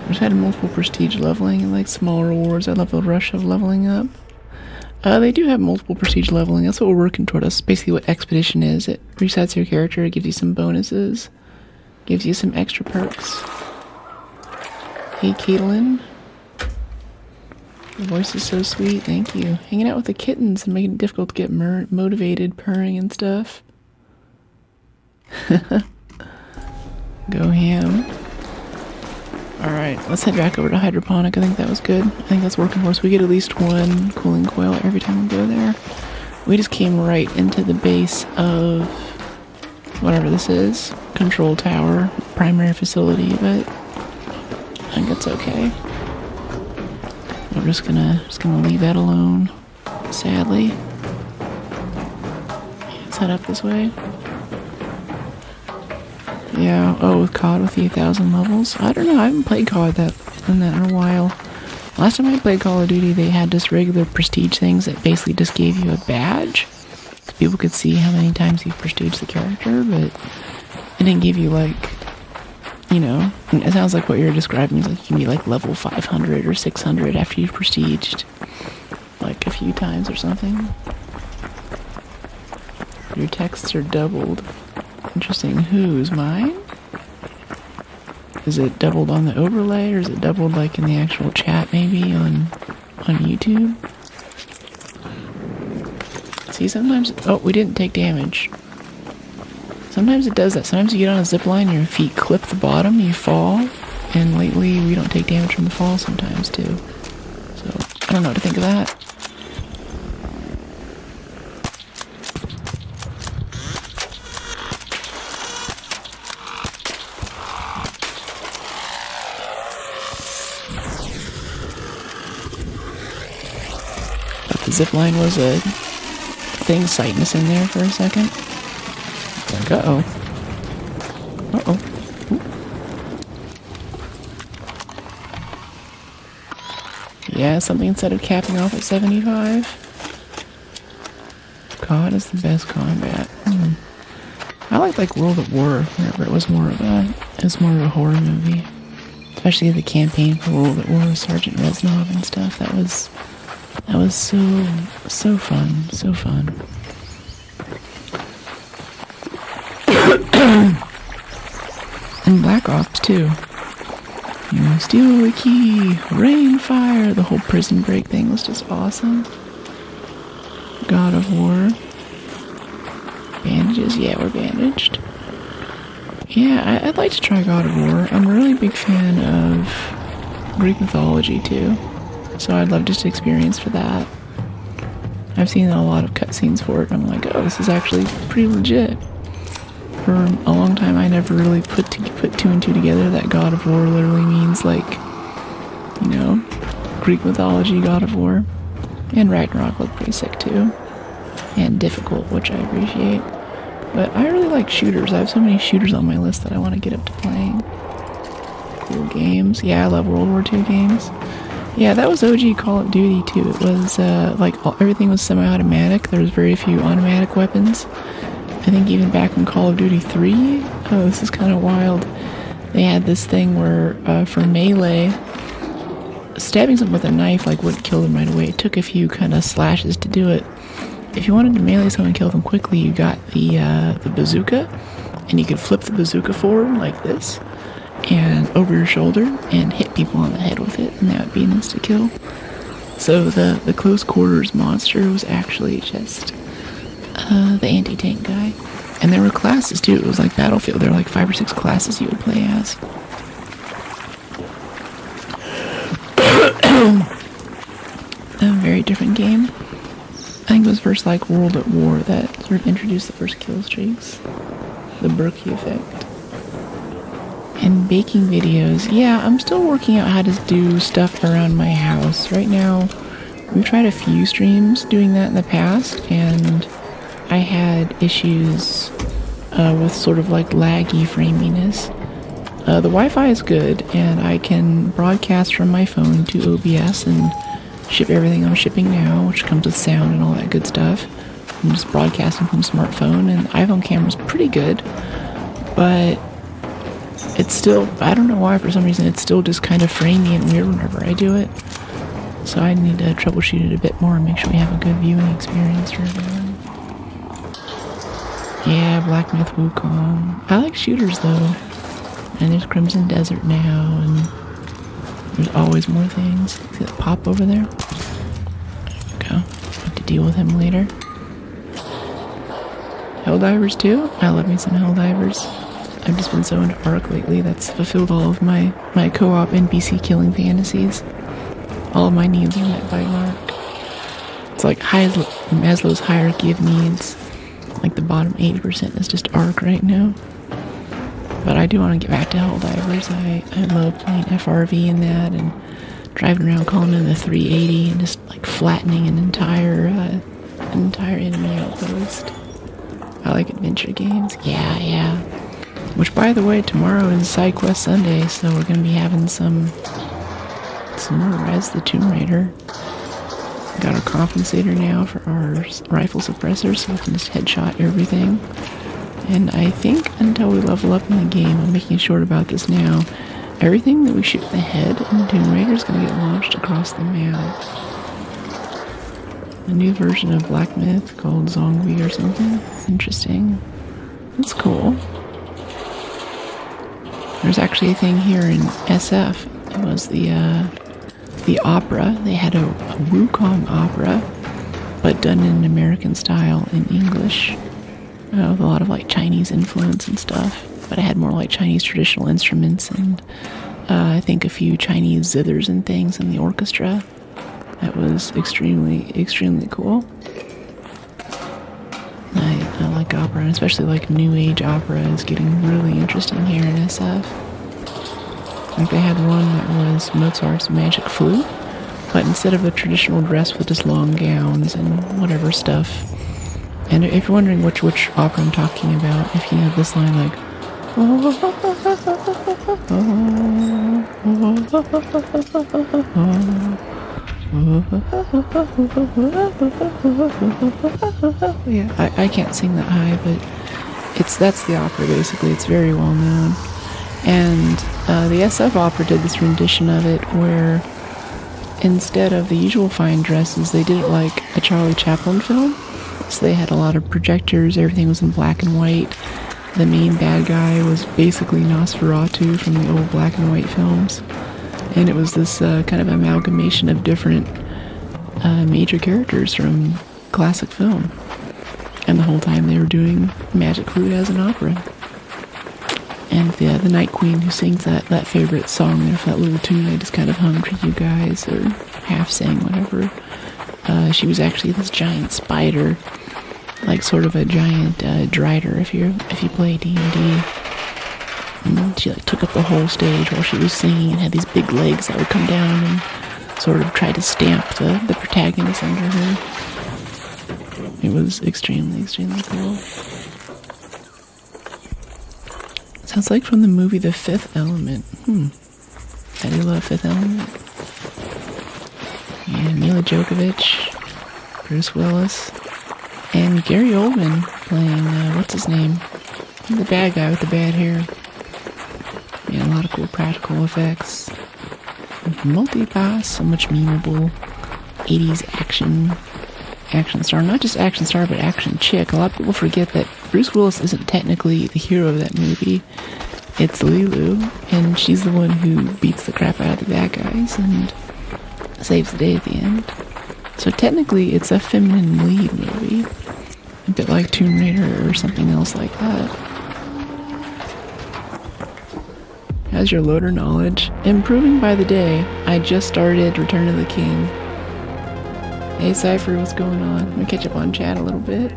S1: I just had multiple prestige leveling and like small rewards. I love the rush of leveling up. They do have multiple prestige leveling. That's what we're working toward. That's basically what Expedition is. It resets your character, it gives you some bonuses, gives you some extra perks. Hey, Caitlin. Your voice is so sweet, thank you. Hanging out with the kittens and making it difficult to get motivated, purring and stuff. Go ham. Alright, let's head back over to Hydroponic. I think that was good. I think that's working for us. We get at least one cooling coil every time we go there. We just came right into the base of whatever this is. Control tower, primary facility, but I think it's okay. We're just gonna leave that alone, sadly. Let's head up this way. Yeah, oh, with COD with the 1,000 levels. I don't know, I haven't played COD in a while. Last time I played Call of Duty, they had just regular prestige things that basically just gave you a badge. So people could see how many times you've prestiged the character, but it didn't give you, like, you know, it sounds like what you're describing is like you can be like level 500 or 600 after you've prestiged like a few times or something. Your texts are doubled. Interesting. Whose? Mine? Is it doubled on the overlay, or is it doubled like in the actual chat maybe on YouTube? See, sometimes... Oh, we didn't take damage. Sometimes it does that. Sometimes you get on a zip line, your feet clip the bottom, you fall, and lately we don't take damage from the fall sometimes too. So, I don't know what to think of that. The zip line was a thing sighting us in there for a second. Like, uh-oh. Uh-oh. Ooh. Yeah, something instead of capping off at 75. COD is the best combat. I like World at War, whenever it was more of a horror movie. Especially the campaign for World at War with Sergeant Reznov and stuff. That was so fun, so fun. And Black Ops too. You know, steal the key, rain fire. The whole prison break thing was just awesome. God of War. Bandages, yeah, we're bandaged. Yeah, I'd like to try God of War. I'm a really big fan of Greek mythology too. So I'd love just to experience for that. I've seen a lot of cutscenes for it. I'm like, oh, this is actually pretty legit. For a long time, I never really put two and two together that God of War literally means, like, you know, Greek mythology God of War. And Ragnarok looked pretty sick too. And difficult, which I appreciate. But I really like shooters. I have so many shooters on my list that I want to get up to playing. Cool games. Yeah, I love World War II games. Yeah, that was OG Call of Duty too. It was everything was semi-automatic. There was very few automatic weapons. I think even back in Call of Duty 3, oh, this is kind of wild. they had this thing where for melee, stabbing someone with a knife like wouldn't kill them right away. It took a few kind of slashes to do it. If you wanted to melee someone and kill them quickly, you got the bazooka, and you could flip the bazooka forward like this and over your shoulder and hit people on the head with it, and that would be an insta kill. So the close quarters monster was actually just the anti-tank guy. And there were classes too. It was like Battlefield. There were like 5 or 6 classes you would play as. A very different game. I think it was first like World at War that sort of introduced the first kill streaks. The Berkey effect. And baking videos. Yeah, I'm still working out how to do stuff around my house. Right now, we've tried a few streams doing that in the past, and I had issues with sort of like laggy framiness. The Wi-Fi is good, and I can broadcast from my phone to OBS and ship everything I'm shipping now, which comes with sound and all that good stuff. I'm just broadcasting from a smartphone, and the iPhone camera's pretty good, but it's still, I don't know why, for some reason, it's still just kind of framey and weird whenever I do it. So I need to troubleshoot it a bit more and make sure we have a good viewing experience for everyone. Yeah, Black Myth Wukong. I like shooters though. And there's Crimson Desert now, and there's always more things. See that pop over there? There we go. Have to deal with him later. Helldivers too? I love me some Helldivers. I've just been so into Arc lately. That's fulfilled all of my co-op NPC killing fantasies. All of my needs are met by Arc. It's like Maslow's hierarchy of needs. Like the bottom 80% is just Arc right now. But I do want to get back to Helldivers. I love playing FRV in that and driving around calling in the 380 and just like flattening an entire enemy outpost. I like adventure games. Yeah. Which, by the way, tomorrow is SideQuest Sunday, so we're going to be having some more Res the Tomb Raider. We got our compensator now for our rifle suppressor, so we can just headshot everything. And I think until we level up in the game, I'm making short about this now, everything that we shoot in the head in the Tomb Raider is going to get launched across the map. A new version of Black Myth called Zongbi or something. Interesting. That's cool. There's actually a thing here in SF. It was the opera. They had a Wukong opera, but done in an American style in English, with a lot of like Chinese influence and stuff. But it had more like Chinese traditional instruments and I think a few Chinese zithers and things in the orchestra. That was extremely, extremely cool. I like opera, and especially like New Age opera is getting really interesting here in SF. Like they had one that was Mozart's Magic Flute, but instead of a traditional dress with just long gowns and whatever stuff. And if you're wondering which opera I'm talking about, if you know this line like yeah, I can't sing that high, but that's the opera basically. It's very well known. And the SF opera did this rendition of it where instead of the usual fine dresses, they did it like a Charlie Chaplin film. So they had a lot of projectors, everything was in black and white. The main bad guy was basically Nosferatu from the old black and white films. And it was this kind of amalgamation of different major characters from classic film. And the whole time they were doing Magic Flute as an opera. And the Night Queen who sings that favorite song there for that little tune I just kind of hummed for you guys, or half sang, whatever. She was actually this giant spider, like sort of a giant drider if you play D&D. And she like took up the whole stage while she was singing and had these big legs that would come down and sort of try to stamp the protagonist under her. It was extremely, extremely cool. Sounds like from the movie The Fifth Element. I do love Fifth Element. Yeah, Mila Djokovic, Bruce Willis, and Gary Oldman playing, what's his name? The bad guy with the bad hair. Yeah, a lot of cool practical effects. Multi-pass, so much memeable 80s action star. Not just action star, but action chick. A lot of people forget that Bruce Willis isn't technically the hero of that movie. It's Lilu, and she's the one who beats the crap out of the bad guys and saves the day at the end. So technically, it's a feminine lead movie. A bit like Tomb Raider or something else like that. How's your loader knowledge? Improving by the day. I just started Return of the King. Hey Cypher, what's going on? I'm gonna catch up on chat a little bit.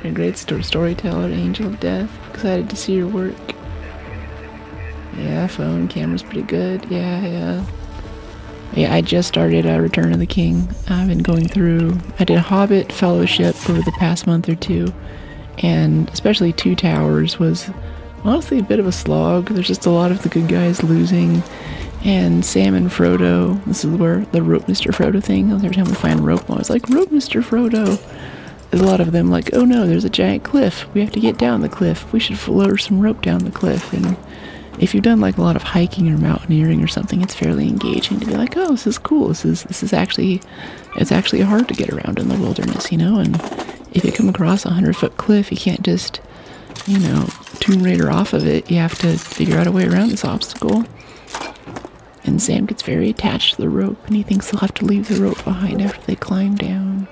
S1: You're a great storyteller, Angel of Death. Excited to see your work. Yeah, phone camera's pretty good. Yeah, I just started Return of the King. I've been going through... I did Hobbit Fellowship over the past month or two. And especially Two Towers was honestly a bit of a slog. There's just a lot of the good guys losing. And Sam and Frodo, this is where the Rope Mr. Frodo thing, every time we find rope, I was like, Rope Mr. Frodo. There's a lot of them like, oh no, there's a giant cliff. We have to get down the cliff. We should lower some rope down the cliff. And if you've done like a lot of hiking or mountaineering or something, it's fairly engaging to be like, oh, this is cool. This is actually, it's actually hard to get around in the wilderness, you know? And if you come across a 100-foot cliff, you can't just, you know, Tomb Raider off of it. You have to figure out a way around this obstacle. And Sam gets very attached to the rope, and he thinks he'll have to leave the rope behind after they climb down.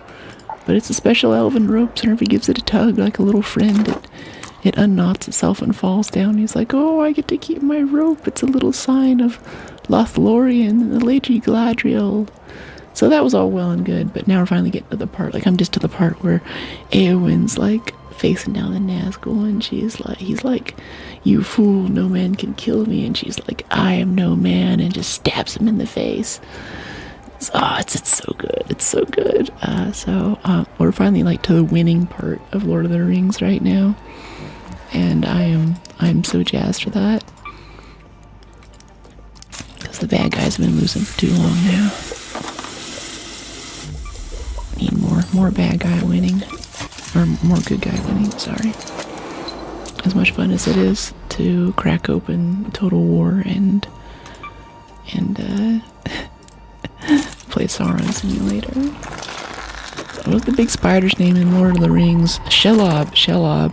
S1: But it's a special elven rope, so whenever he gives it a tug like a little friend, it unknots itself and falls down. He's like, oh, I get to keep my rope. It's a little sign of Lothlorien and the Lady Galadriel. So that was all well and good, but now we're finally getting to the part, like I'm just to the part where Eowyn's like facing down the Nazgul, and he's like, you fool, no man can kill me, and she's like, I am no man, and just stabs him in the face. It's so good. It's so good. We're finally like to the winning part of Lord of the Rings right now, and I'm so jazzed for that because the bad guys have been losing for too long now. Need more bad guy winning, or more good guy winning. Sorry. As much fun as it is to crack open Total War and play Sauron Simulator. What was the big spider's name in Lord of the Rings? Shelob.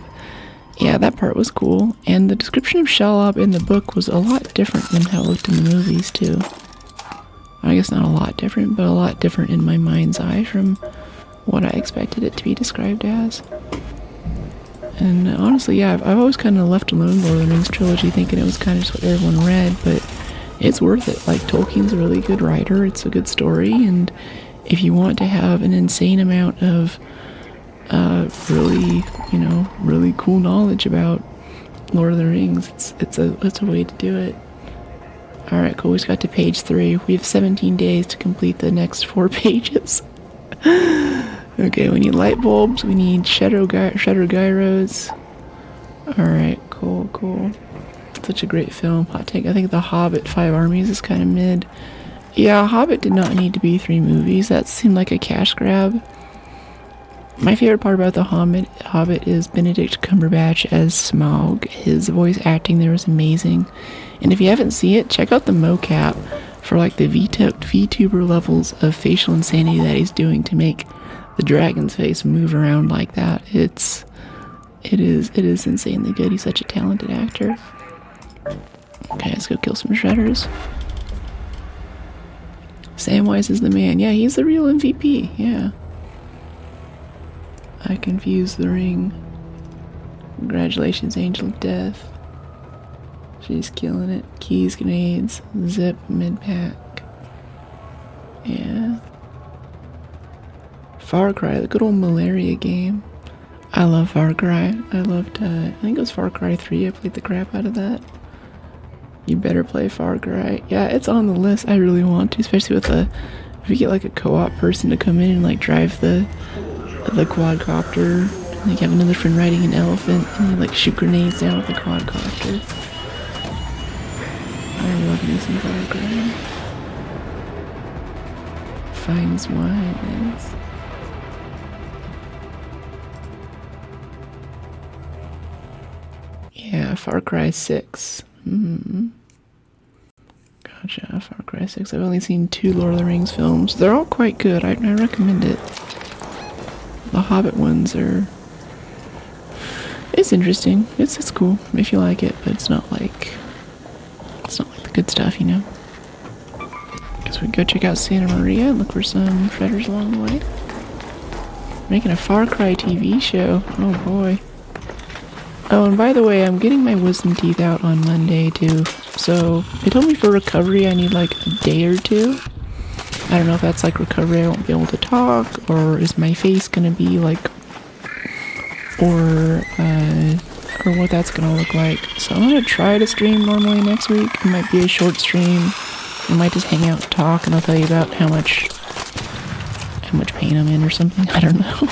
S1: Yeah, that part was cool. And the description of Shelob in the book was a lot different than how it looked in the movies, too. I guess not a lot different, but a lot different in my mind's eye from what I expected it to be described as. And honestly, yeah, I've always kind of left alone Lord of the Rings trilogy thinking it was kind of just what everyone read, but it's worth it. Like, Tolkien's a really good writer, it's a good story, and if you want to have an insane amount of really cool knowledge about Lord of the Rings, it's a way to do it. Alright, cool, we just got to page 3. We have 17 days to complete the next 4 pages. Okay, we need light bulbs, we need shutter gyros. Alright, cool. Such a great film. Hot take. I think The Hobbit, 5 Armies is kind of mid. Yeah, Hobbit did not need to be 3 movies. That seemed like a cash grab. My favorite part about The Hobbit is Benedict Cumberbatch as Smaug. His voice acting there was amazing. And if you haven't seen it, check out the mocap for like the VTuber levels of facial insanity that he's doing to make the dragon's face move around like that. It is insanely good. He's such a talented actor. Okay, let's go kill some shredders. Samwise is the man. Yeah, he's the real MVP. Yeah. I confused the ring. Congratulations, Angel of Death. She's killing it. Keys, grenades, zip, mid-pack. Yeah. Far Cry, the good old malaria game. I love Far Cry. I loved, I think it was Far Cry 3. I played the crap out of that. You better play Far Cry. Yeah, it's on the list. I really want to, especially with if you get like a co-op person to come in and like drive the quadcopter. Like, you have another friend riding an elephant, and you like shoot grenades down with the quadcopter. I love me some Far Cry. Fine as wine is. Yeah, Far Cry 6. Gotcha. Far Cry 6. I've only seen 2 Lord of the Rings films. They're all quite good. I recommend it. The Hobbit ones are... It's interesting. It's cool if you like it, but it's not like the good stuff, you know? Guess we can go check out Santa Maria and look for some shredders along the way. Making a Far Cry TV show. Oh boy. Oh, and by the way, I'm getting my wisdom teeth out on Monday too. So they told me for recovery I need like a day or 2. I don't know if that's like recovery I won't be able to talk, or is my face gonna be like, or what that's gonna look like. So I'm gonna try to stream normally next week. It might be a short stream. I might just hang out and talk, and I'll tell you about how much pain I'm in or something. I don't know.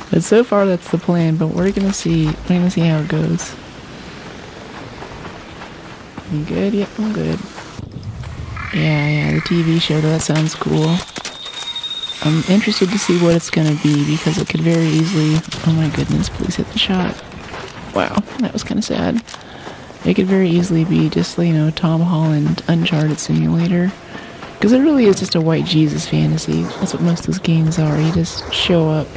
S1: But so far that's the plan, but we're gonna see how it goes. You good? Yep, I'm good. Yeah, the TV show, that sounds cool. I'm interested to see what it's gonna be, because it could very easily... Oh my goodness, please hit the shot. Wow, that was kind of sad. It could very easily be just, you know, Tom Holland Uncharted Simulator. Because it really is just a white Jesus fantasy. That's what most of those games are. You just show up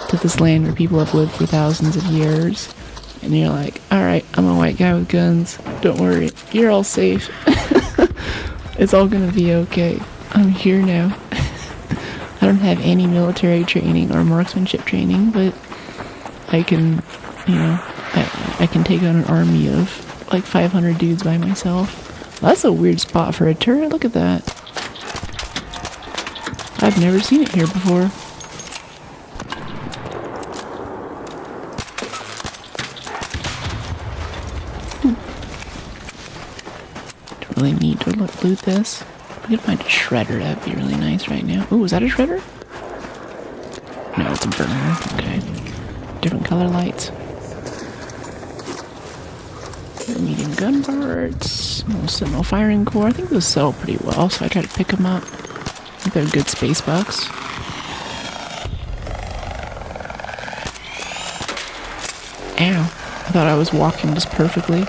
S1: to this land where people have lived for thousands of years, and you're like, alright, I'm a white guy with guns. Don't worry, you're all safe. It's all gonna be okay. I'm here now. I don't have any military training or marksmanship training, but I can, you know, I can take on an army of like 500 dudes by myself. Well, that's a weird spot for a turret. Look at that. I've never seen it here before. Don't really need to loot this. We could find a shredder. That'd be really nice right now. Ooh, is that a shredder? No, it's a burner. Okay. Different color lights. Medium gun parts. Sentinel firing core. I think those sell pretty well, so I try to pick them up. I think they're good space bucks. Ow. I thought I was walking just perfectly.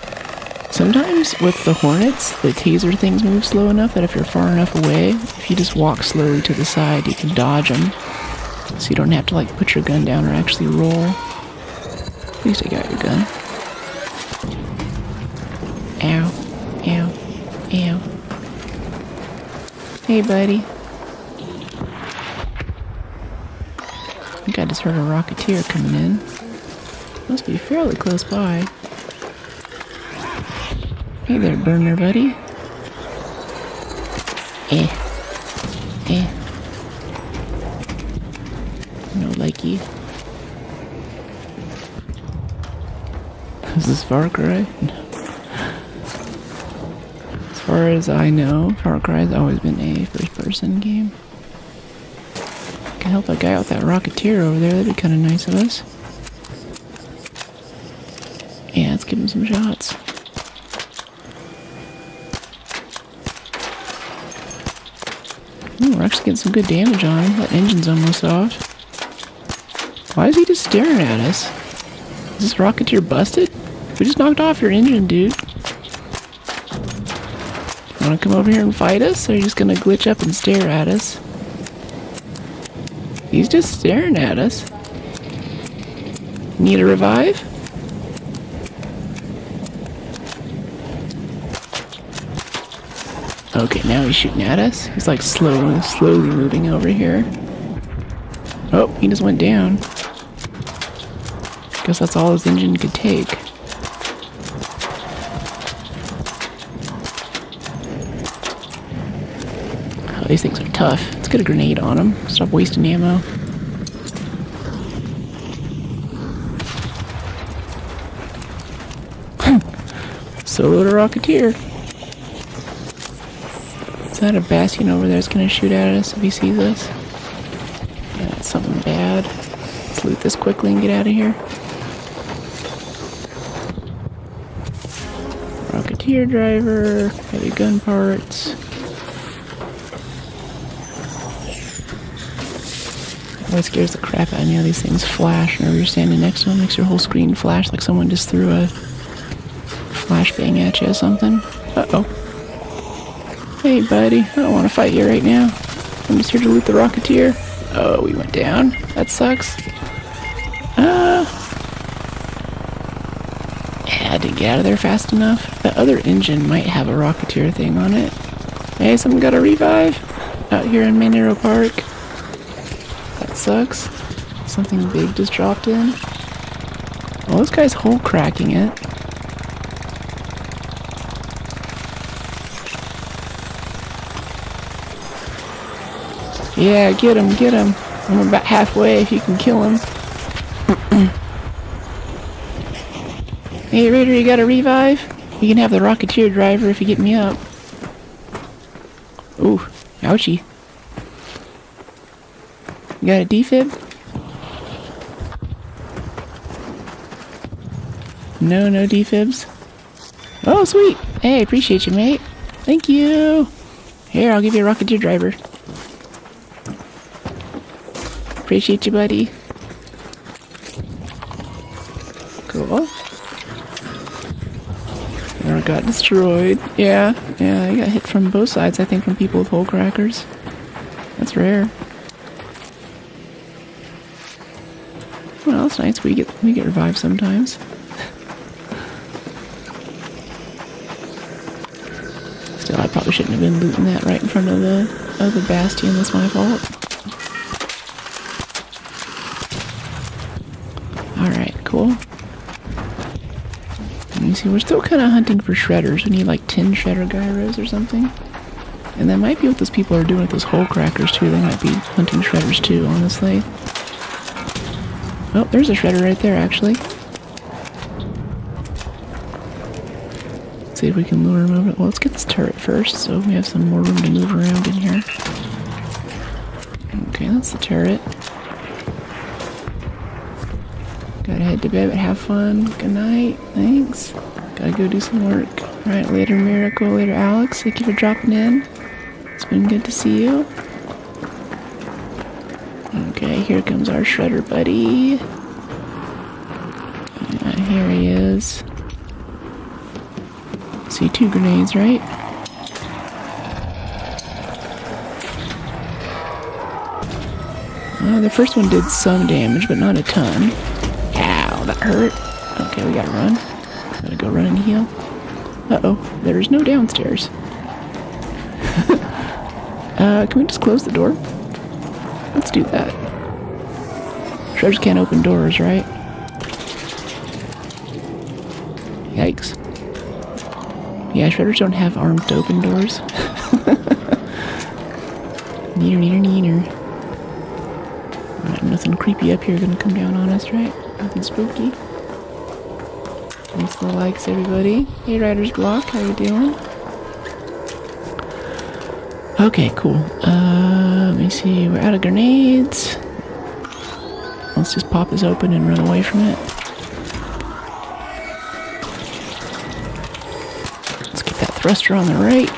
S1: Sometimes with the Hornets, the taser things move slow enough that if you're far enough away, if you just walk slowly to the side, you can dodge them. So you don't have to like put your gun down or actually roll. At least I got your gun. Ow. Ow. Ow. Hey, buddy. I think I just heard a Rocketeer coming in. Must be fairly close by. Hey there, burner buddy. No likey. Is this Far Cry? No. As far as I know, Far Cry has always been a first-person game. Can help that guy out with that Rocketeer over there. That'd be kind of nice of us. Yeah, let's give him some shots. Ooh, we're actually getting some good damage on him. That engine's almost off. Why is he just staring at us? Is this Rocketeer busted? We just knocked off your engine, dude. Wanna come over here and fight us? Or are you just gonna glitch up and stare at us? He's just staring at us. Need a revive? Okay, now he's shooting at us. He's like slowly moving over here. Oh, he just went down. Guess that's all his engine could take. Oh, these things are tough. Let's get a grenade on them. Stop wasting ammo. Solo to Rocketeer. Is that a Bastion over there that's gonna shoot at us if he sees us? Yeah, that's something bad. Let's loot this quickly and get out of here. Rocketeer driver, heavy gun parts. Always scares the crap out of me how these things flash whenever you're standing next to them. Makes your whole screen flash like someone just threw a flashbang at you or something. Uh-oh. Hey, buddy. I don't want to fight you right now. I'm just here to loot the Rocketeer. Oh, we went down. That sucks. Yeah, I didn't get out of there fast enough. The other engine might have a Rocketeer thing on it. Hey, someone got a revive out here in Maynero Park. That sucks. Something big just dropped in. Well, this guy's hole cracking it. Yeah, get him, get him. I'm about halfway if you can kill him. Hey, Raider, you got a revive? You can have the Rocketeer driver if you get me up. Ooh, ouchie. You got a defib? No, no defibs. Oh, sweet. Hey, appreciate you, mate. Thank you. Here, I'll give you a Rocketeer driver. Appreciate you, buddy. Cool. Or got destroyed. Yeah, I got hit from both sides, I think, from people with hole crackers. That's rare. Well, that's nice. We get revived sometimes. Still, I probably shouldn't have been looting that right in front of the bastion. That's my fault. Alright, cool. Let me see, we're still kind of hunting for shredders. We need like 10 shredder gyros or something. And that might be what those people are doing with those hole crackers too. They might be hunting shredders too, honestly. Oh, there's a shredder right there, actually. Let's see if we can lure him over. Well, let's get this turret first, so we have some more room to move around in here. Okay, that's the turret. Gotta head to bed, but have fun. Good night. Thanks. Gotta go do some work. Alright, later Miracle, later Alex. Thank you for dropping in. It's been good to see you. Okay, here comes our shredder buddy. Here he is. See, 2 grenades, right? The first one did some damage, but not a ton. Ow, that hurt. Okay, we gotta run. Gotta go run and heal. Uh-oh, there's no downstairs. Can we just close the door? Let's do that. Shredders can't open doors, right? Yikes. Yeah, shredders don't have arms to open doors. Neener. Alright, nothing creepy up here gonna come down on us, right? Nothing spooky. Thanks for the likes, everybody. Hey, Rider's Block, how you doing? Okay, cool. Let me see, we're out of grenades. Let's just pop this open and run away from it. Let's get that thruster on the right.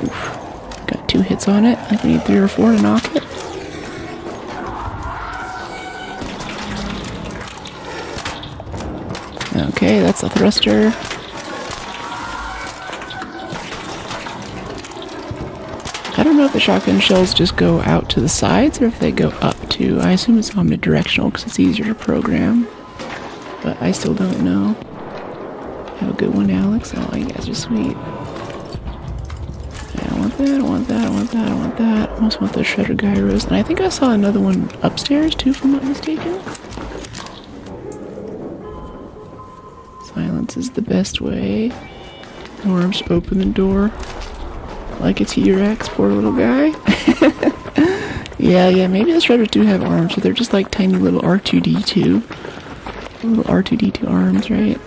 S1: Oof. Got 2 hits on it. I think we need 3 or 4 to knock it. Okay, that's the thruster. I don't know if the shotgun shells just go out to the sides or if they go up too. I assume it's omnidirectional because it's easier to program. But I still don't know. Have a good one, Alex. Oh, you guys are sweet. Yeah, I want that, I want that, I want that, I want that. I almost want those shredder gyros. And I think I saw another one upstairs too, if I'm not mistaken. Silence is the best way. Arms, open the door. Like a T-Rex, poor little guy. yeah, maybe the shredders do have arms, but they're just like tiny little R2-D2. Little R2-D2 arms, right?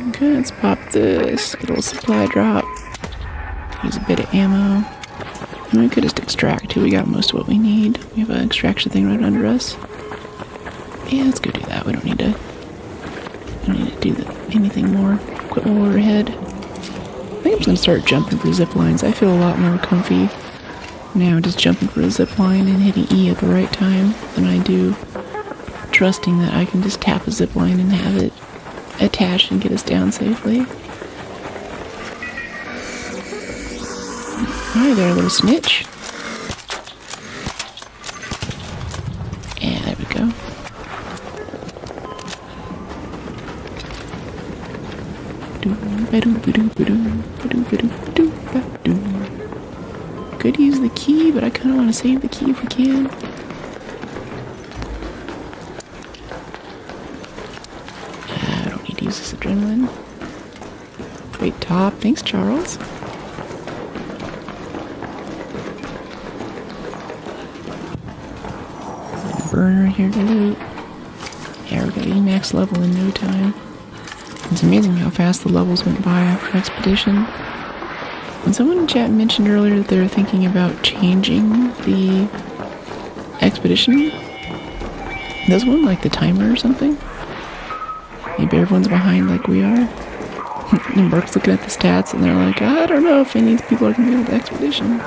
S1: Okay, let's pop this. Get a little supply drop. Use a bit of ammo. And we could just extract too. We got most of what we need. We have an extraction thing right under us. Yeah, let's go do that. We don't need to do anything more. Equip while we're ahead. I think I'm just gonna start jumping for zip lines. I feel a lot more comfy now just jumping for a zip line and hitting E at the right time than I do trusting that I can just tap a zip line and have it attach and get us down safely. Hi there, little snitch. Yeah, there we go. Could use the key, but I kind of want to save the key if we can. I don't need to use this adrenaline. Great top. Thanks, Charles. Burner here to loot. Yeah, we're gonna be max level in no time. It's amazing how fast the levels went by after Expedition. And someone in chat mentioned earlier that they were thinking about changing the Expedition. Does one like the timer or something? Maybe everyone's behind like we are. And Burke's looking at the stats and they're like, I don't know if any of these people are going to be with the Expedition.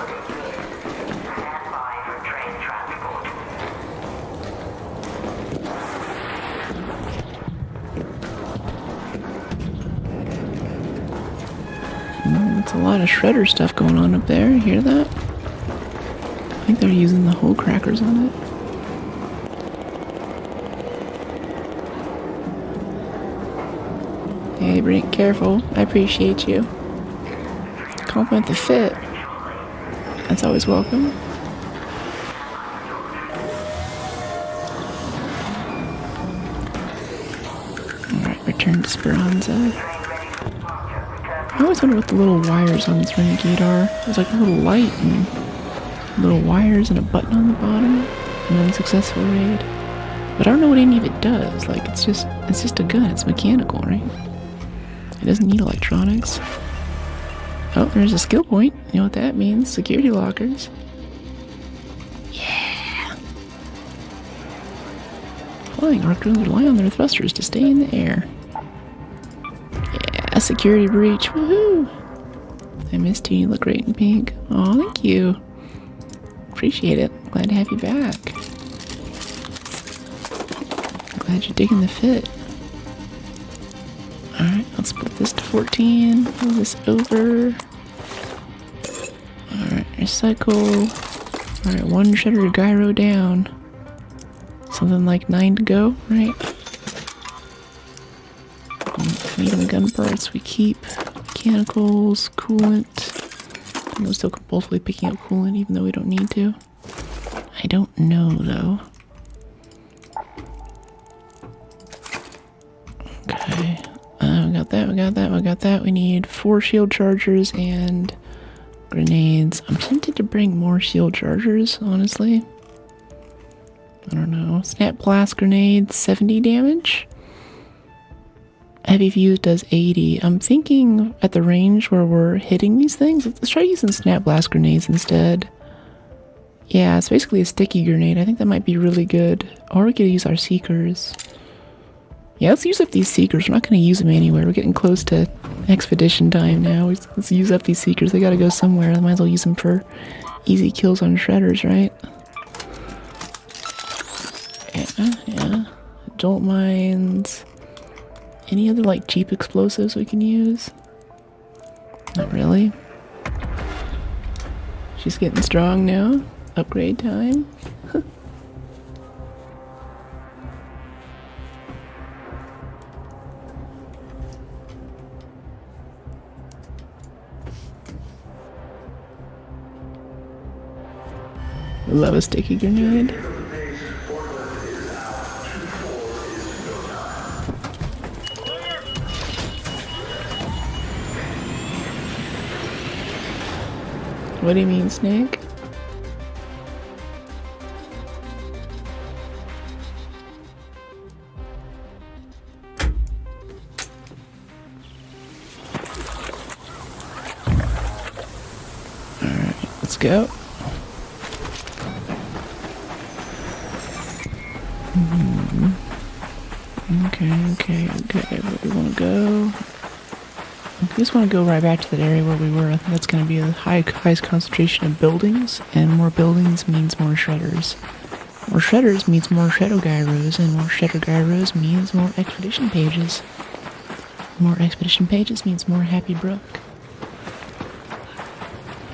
S1: It's a lot of shredder stuff going on up there. You hear that? I think they're using the whole crackers on it. Hey, Brink, careful. I appreciate you. Compliment the fit. That's always welcome. Alright, return to Speranza. I always wonder what the little wires on this renegade are. There's like a little light and little wires and a button on the bottom. An unsuccessful raid. But I don't know what any of it does. Like, it's just a gun. It's mechanical, right? It doesn't need electronics. Oh, there's a skill point. You know what that means? Security lockers. Yeah. Flying arc drones rely on their thrusters to stay in the air. Yeah, security breach. Woohoo! I missed you. You look great in pink. Oh, thank you. Appreciate it. Glad to have you back. Glad you're digging the fit. Alright, let's put this to 14. Move this over. Alright, recycle. Alright, one shredder gyro down. Something like 9 to go, right? Medium gun parts we keep. Mechanicals, coolant. I'm still compulsively picking up coolant even though we don't need to. I don't know though. Okay. We got that, we got that, we got that. We need 4 shield chargers and grenades. I'm tempted to bring more shield chargers, honestly. I don't know. Snap blast grenade, 70 damage. Heavy fuse does 80. I'm thinking at the range where we're hitting these things, let's try using snap blast grenades instead. Yeah, it's basically a sticky grenade. I think that might be really good. Or we could use our seekers. Yeah, let's use up these seekers. We're not going to use them anywhere. We're getting close to expedition time now. Let's use up these seekers. They got to go somewhere. I might as well use them for easy kills on shredders, right? Yeah. Jolt mines. Any other like cheap explosives we can use? Not really. She's getting strong now. Upgrade time. Love a sticky grenade. What do you mean, Snake? Alright, let's go. Okay. Where do we want to go? I just want to go right back to that area where we were. I think that's going to be the highest concentration of buildings, and more buildings means more shredders. More shredders means more shadow gyros, and more shadow gyros means more expedition pages. More expedition pages means more Happy Brook.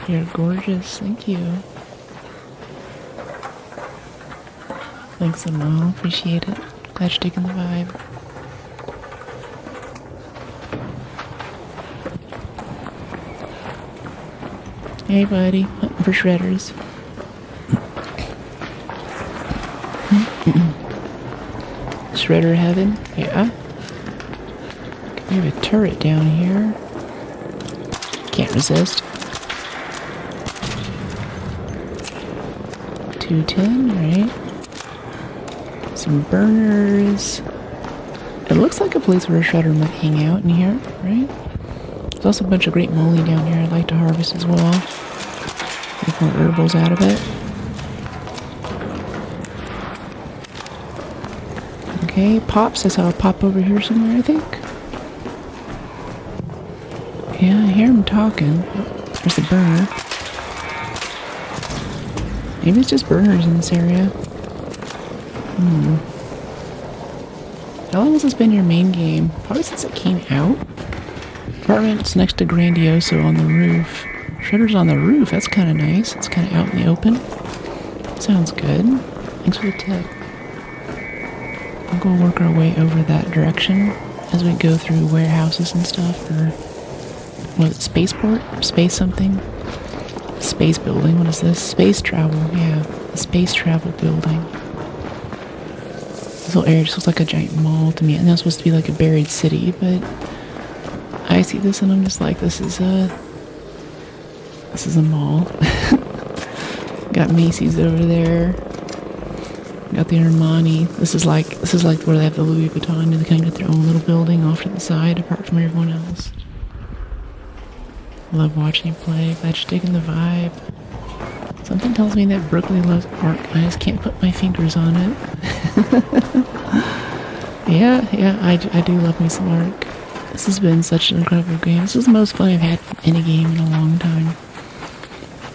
S1: You're gorgeous. Thank you. Thanks, Amal. Appreciate it. Glad you're taking the vibe. Hey, buddy. Hunting for shredders. Shredder heaven? Yeah. We have a turret down here. Can't resist. 210, right? Some burners. It looks like a place where a shredder might hang out in here, right? There's also a bunch of great moly down here I'd like to harvest as well. Make more herbals out of it. Okay, pops. I saw a pop over here somewhere, I think. Yeah, I hear him talking. Oh, there's a burner. Maybe it's just burners in this area. How long has this been your main game? Probably since it came out. Apartment's next to Grandioso on the roof. Shredder's on the roof. That's kind of nice. It's kind of out in the open. Sounds good. Thanks for the tip. We'll go work our way over that direction as we go through warehouses and stuff. Or what is it? Spaceport? Space something? Space building. What is this? Space travel. Yeah. The space travel building. This whole area just looks like a giant mall to me. And that's supposed to be like a buried city, but I see this and I'm just like, this is a mall. Got Macy's over there. Got the Armani. This is like where they have the Louis Vuitton and they kind of get their own little building off to the side apart from everyone else. Love watching you play. Glad you're digging the vibe. Something tells me that Brooklyn loves Ark. I just can't put my fingers on it. yeah, I do love me some Ark. This has been such an incredible game. This is the most fun I've had in a game in a long time.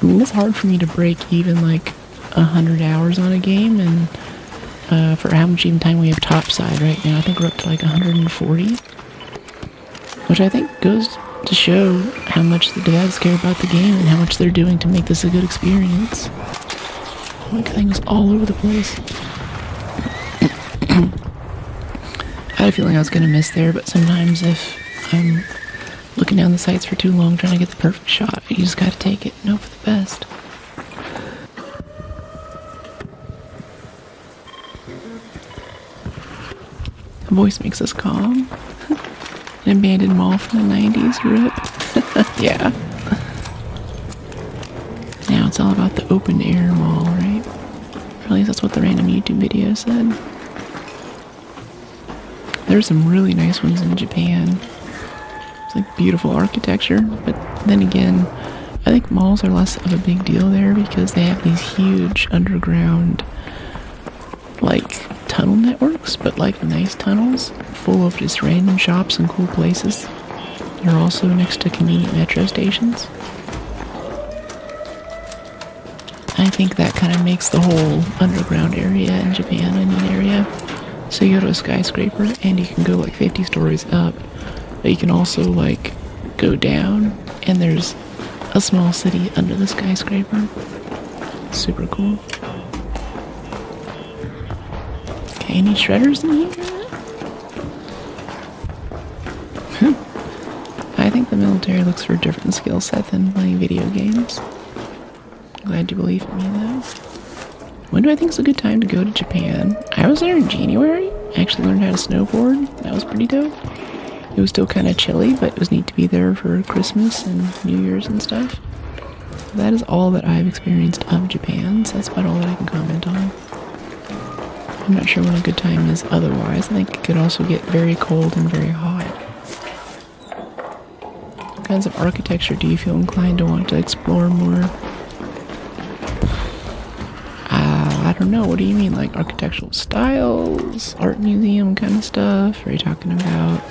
S1: I mean, it's hard for me to break even like 100 hours on a game, and for how much even time we have topside right now, I think we're up to like 140, which I think goes to show how much the devs care about the game and how much they're doing to make this a good experience. Like things all over the place. I had a feeling I was going to miss there, but sometimes if I'm looking down the sights for too long trying to get the perfect shot, you just got to take it and hope for the best. The voice makes us calm. An abandoned mall from the 90s, rip. Yeah. Now it's all about the open air mall, right? Or at least that's what the random YouTube video said. There's some really nice ones in Japan. It's like beautiful architecture, but then again, I think malls are less of a big deal there because they have these huge underground, like, tunnel networks, but like nice tunnels full of just random shops and cool places. They're also next to convenient metro stations. I think that kind of makes the whole underground area in Japan a neat area. So you go to a skyscraper and you can go like 50 stories up, but you can also like go down and there's a small city under the skyscraper. Super cool. Okay, any shredders in here? I think the military looks for a different skill set than playing video games. Glad you believe in me though. When do I think is a good time to go to Japan? I was there in January. I actually learned how to snowboard. That was pretty dope. It was still kind of chilly, but it was neat to be there for Christmas and New Year's and stuff. That is all that I've experienced of Japan, so that's about all that I can comment on. I'm not sure when a good time is otherwise. I think it could also get very cold and very hot. What kinds of architecture do you feel inclined to want to explore more? I don't know. What do you mean? Like architectural styles, art museum kind of stuff? Are you talking about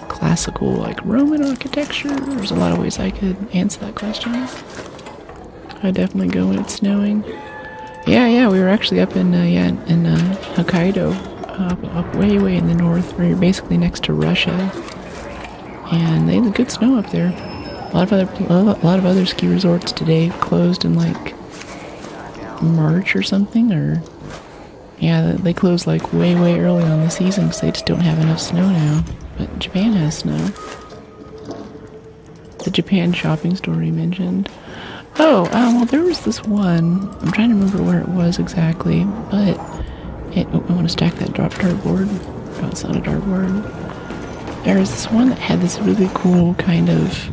S1: classical, like Roman architecture? There's a lot of ways I could answer that question. I'd definitely go when it's snowing. Yeah, we were actually up in Hokkaido, up way in the north, where you're basically next to Russia. and they had good snow up there. A lot of other ski resorts today closed in like March or something, or yeah, they close like way early on the season because they just don't have enough snow now. But Japan has snow. The Japan shopping store you mentioned. Oh, well, there was this one. I'm trying to remember where it was exactly, but I want to stack that dartboard. Oh, it's not a dartboard. There was this one that had this really cool kind of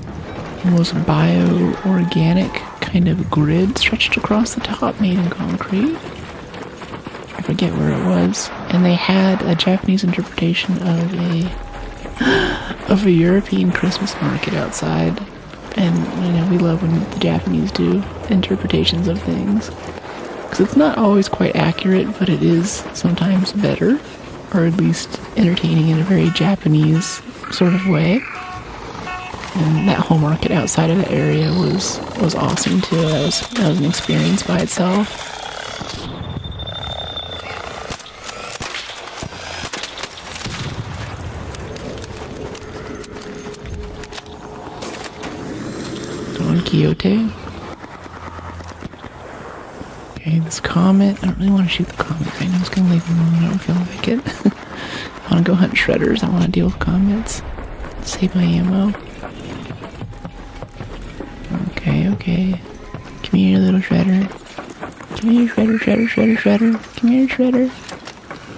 S1: almost bio-organic kind of grid stretched across the top made in concrete. I forget where it was. And they had a Japanese interpretation of a European Christmas market outside. And, we love when the Japanese do interpretations of things. Because it's not always quite accurate, but it is sometimes better. Or at least entertaining in a very Japanese sort of way. And that whole market outside of the area was awesome too. That was an experience by itself. Don Quixote. Okay, this comet. I don't really want to shoot the comet right now. I was going to leave it alone. I don't feel like it. I want to go hunt shredders. I want to deal with comets. Save my ammo. Okay. Come here, little shredder. Come here, shredder. Come here, shredder.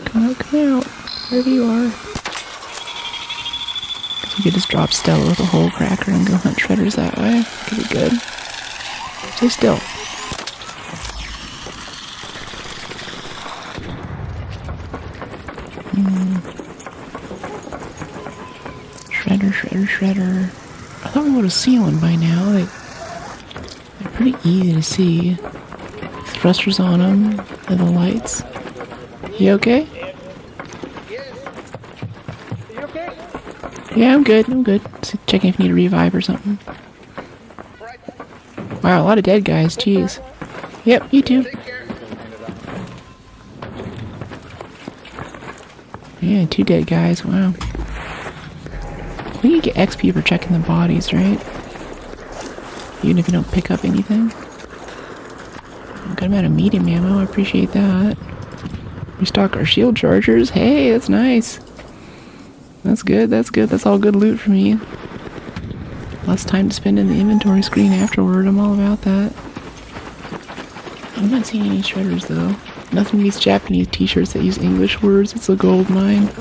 S1: Come out. Wherever you are. We could just drop Stella with a hole cracker and go hunt shredders that way. Could be good. Stay still. Shredder. I thought we would have seen one by now. They're pretty easy to see. Thrusters on them, and the lights. You okay?
S3: You okay?
S1: Yeah, I'm good. Just checking if you need a revive or something. Wow, a lot of dead guys. Jeez. Yep, you too. Yeah, 2 dead guys. Wow. You get XP for checking the bodies, right? Even if you don't pick up anything. Good amount of medium ammo, I appreciate that. Restock our shield chargers. Hey, that's nice. That's good. That's all good loot for me. Less time to spend in the inventory screen afterward. I'm all about that. I'm not seeing any shredders though. Nothing beats Japanese t-shirts that use English words. It's a gold mine.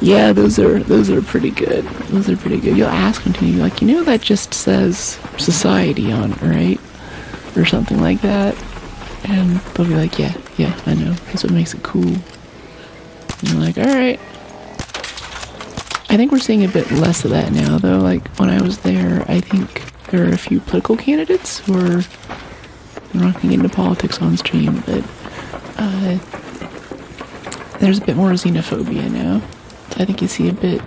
S1: Yeah, those are pretty good. You'll ask them to me, like, that just says society on it, right? Or something like that. And they'll be like, yeah, I know. That's what makes it cool. And you're like, alright. I think we're seeing a bit less of that now, though. Like, when I was there, I think there are a few political candidates who are... I'm not going to get into politics on stream, but... there's a bit more xenophobia now. I think you see a bit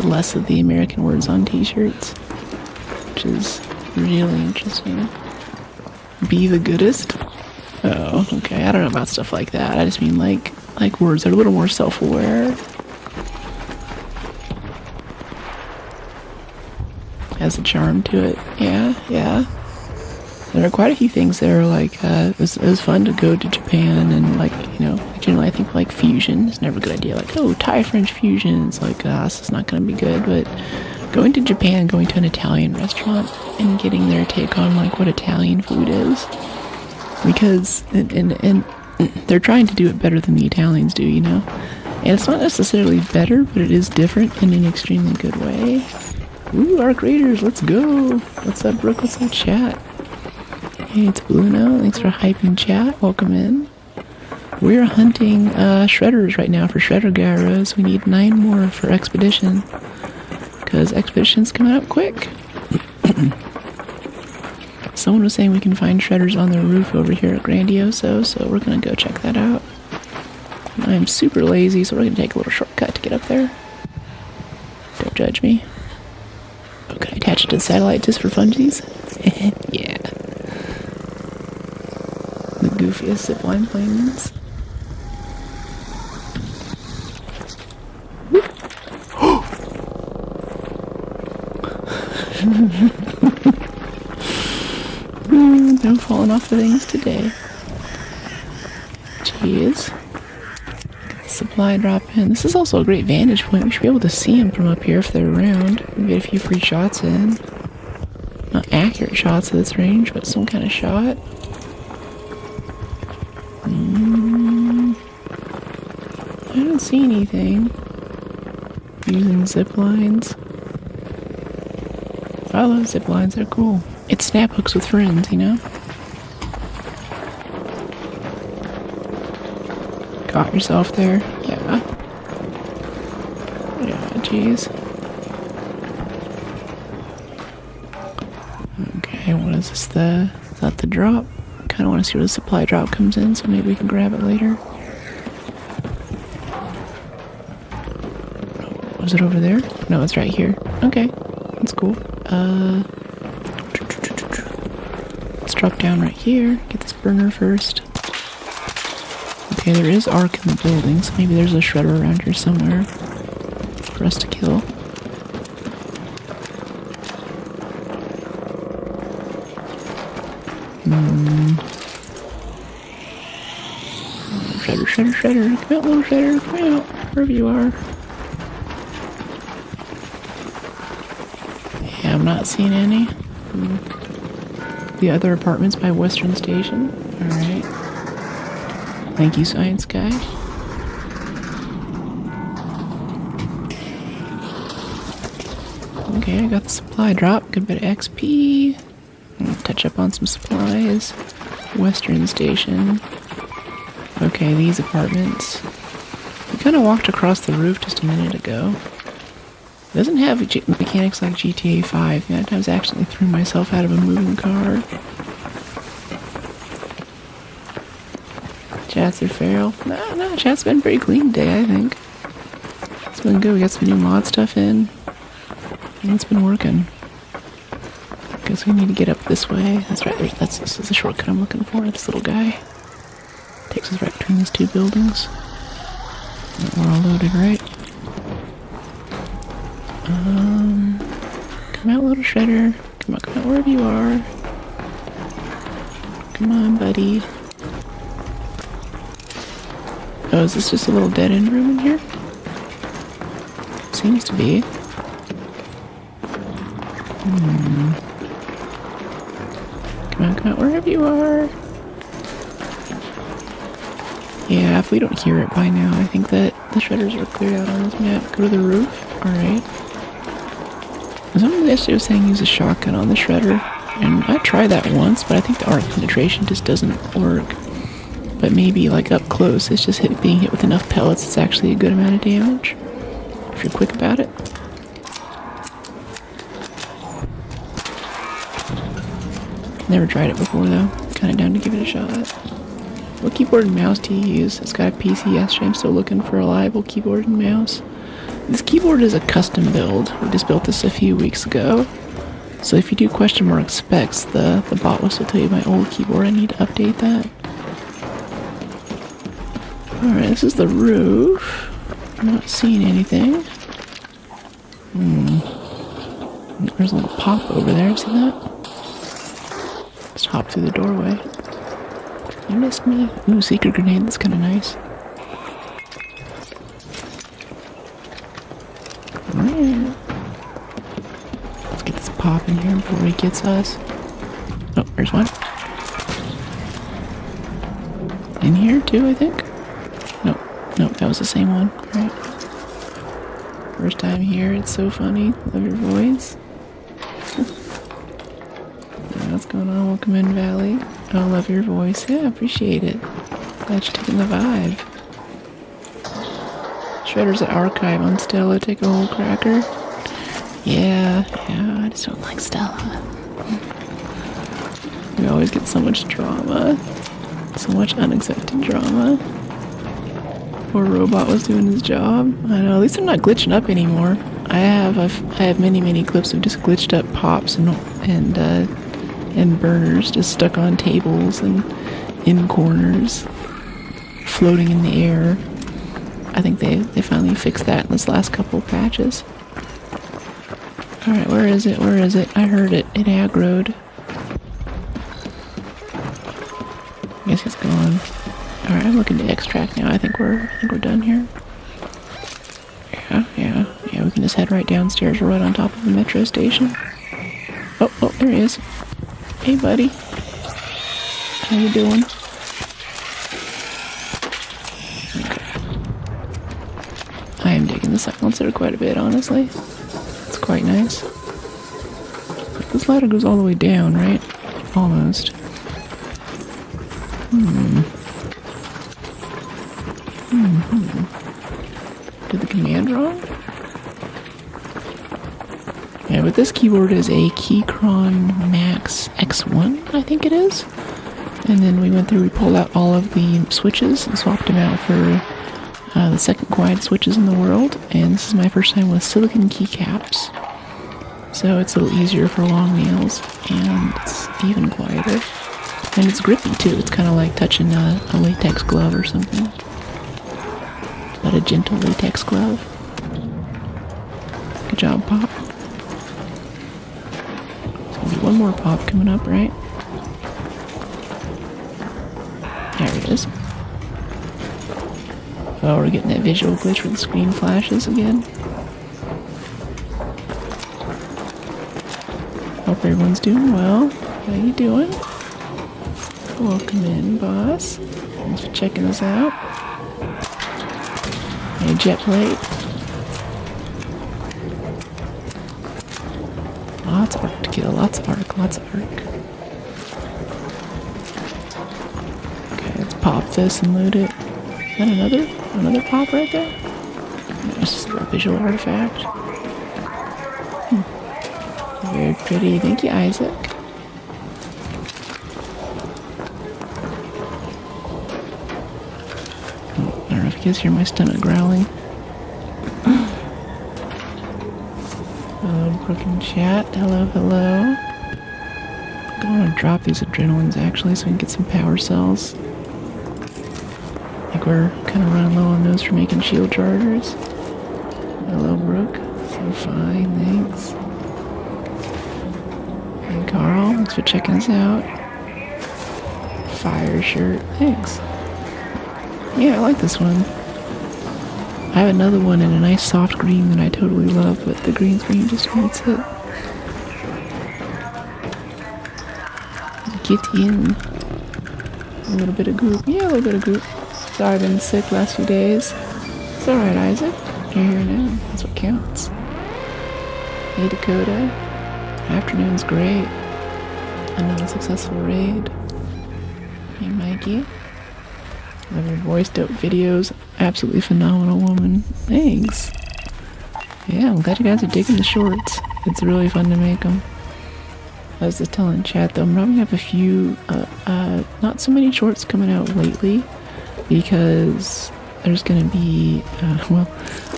S1: less of the American words on t-shirts, which is really interesting. Be the goodest? Oh, okay. I don't know about stuff like that. I just mean like words that are a little more self-aware. Has a charm to it. Yeah. There are quite a few things there. Like, it was fun to go to Japan and generally I think like fusion is never a good idea. Like, oh, Thai-French fusion. It's like, this is not going to be good. But going to Japan, going to an Italian restaurant and getting their take on like what Italian food is. Because, and they're trying to do it better than the Italians do, And it's not necessarily better, but it is different in an extremely good way. Ooh, Arc Raiders, let's go. What's up, Brooke? What's up, chat? Hey, it's Bluno. Thanks for hyping chat. Welcome in. We're hunting shredders right now for shredder gyros. We need 9 more for expedition. Because expedition's coming up quick. Someone was saying we can find shredders on their roof over here at Grandioso, so we're going to go check that out. I'm super lazy, so we're going to take a little shortcut to get up there. Don't judge me. Oh, can I attach it to the satellite just for funsies? Yeah. The goofiest zipline planes. No falling off the things today. Jeez. Supply drop in. This is also a great vantage point. We should be able to see them from up here if they're around. We get a few free shots in. Not accurate shots at this range, but some kind of shot. I don't see anything. Using zip lines. I love zip lines, they're cool. It's snap hooks with friends, you know? Caught yourself there? Yeah. Yeah, jeez. Okay, what is this? Is that the drop? Kinda wanna see where the supply drop comes in, so maybe we can grab it later. Was it over there? No, it's right here. Okay, that's cool. Let's drop down right here. Get this burner first. Okay, there is arc in the building, so maybe there's a shredder around here somewhere for us to kill. Shredder. Come out, little shredder. Come out, wherever you are. Yeah, I'm not seeing any. The other apartments by Western Station. Alright. Thank you, science guy. Okay, I got the supply drop. Good bit of XP. Touch up on some supplies. Western Station. Okay, these apartments. We kind of walked across the roof just a minute ago. It doesn't have mechanics like GTA 5. That times I actually threw myself out of a moving car. Chats are feral. No, chat's been pretty clean today, I think. It's been good. We got some new mod stuff in. And it's been working. Guess we need to get up this way. That's right. This is the shortcut I'm looking for. This little guy. Takes us right between these two buildings. We're all loaded, right? Come out, little shredder. Come out wherever you are. Come on, buddy. Oh, is this just a little dead-end room in here? Seems to be. Come out wherever you are. Yeah, if we don't hear it by now, I think that the shredders are cleared out on this map. Go to the roof. Alright. Someone yesterday was saying use a shotgun on the shredder. And I tried that once, but I think the arc penetration just doesn't work. But maybe like up close, it's just being hit with enough pellets, it's actually a good amount of damage. If you're quick about it. Never tried it before though. Kinda down to give it a shot. What keyboard and mouse do you use? It's got a PC yesterday. I'm still looking for a reliable keyboard and mouse. This keyboard is a custom build. We just built this a few weeks ago. So if you do ! specs, the bot will still tell you my old keyboard. I need to update that. Alright, this is the roof. I'm not seeing anything. There's a little pop over there. See that? Let's hop through the doorway. You missed me. Ooh, secret grenade. That's kind of nice. Let's get this pop in here before he gets us. Oh, there's one. In here too, I think. Nope, that was the same one. Right. First time here. It's so funny. Love your voice. What's going on? Welcome in, Valley. I love your voice. Yeah, appreciate it. Glad you're taking the vibe. Shredder's at archive on Stella. Take a whole cracker. Yeah, I just don't like Stella. We always get so much drama. So much unexpected drama. Poor robot was doing his job. I know, at least I'm not glitching up anymore. I have many clips of just glitched up pops and burners just stuck on tables and in corners, floating in the air. I think they finally fixed that in this last couple of patches. Alright, where is it? I heard it. It aggroed. guess he's gone. Alright, I'm looking to extract now. I think we're done here. Yeah, we can just head right downstairs. We're right on top of the metro station. Oh, there he is. Hey, buddy. How you doing? I am digging the silencer quite a bit, honestly. It's quite nice. This ladder goes all the way down, right? Almost. Did the command wrong? Yeah, but this keyboard is a Keychron Max X1, I think it is. And then we went through, we pulled out all of the switches and swapped them out for the second quiet switches in the world. And this is my first time with silicon keycaps. So it's a little easier for long nails, and it's even quieter. And it's grippy too, it's kind of like touching a latex glove or something. But a gentle latex glove. Good job, Pop. There's gonna be one more Pop coming up, right? There it is. Oh, we're getting that visual glitch where the screen flashes again. Hope everyone's doing well. How you doing? Welcome in, boss. Thanks for checking us out. Hey, jet plate. Lots of arc to kill. Lots of arc. Okay, let's pop this and loot it. Is that another pop right there? No, it's just a visual artifact. Very pretty. Thank you, Isaac. I don't know if you guys hear my stomach growling. Hello, broken chat. Hello. I'm going to drop these adrenalines actually so we can get some power cells. I think we're kind of running low on those for making shield chargers. Hello, Brooke. So fine, thanks. Hey, Carl. Thanks for checking us out. Fire shirt. Thanks. Yeah, I like this one. I have another one in a nice soft green that I totally love, but the green screen just beats it. Get in. A little bit of goop. Yeah, a little bit of goop. Sorry, I've been sick last few days. It's alright, Isaac. You're here now. That's what counts. Hey, Dakota. Afternoon's great. Another successful raid. Hey, Mikey. Love your voice, dope videos. Absolutely phenomenal woman. Thanks. Yeah, I'm glad you guys are digging the shorts. It's really fun to make them. I was just telling chat though, I'm probably gonna have a few, not so many shorts coming out lately because there's gonna be, well,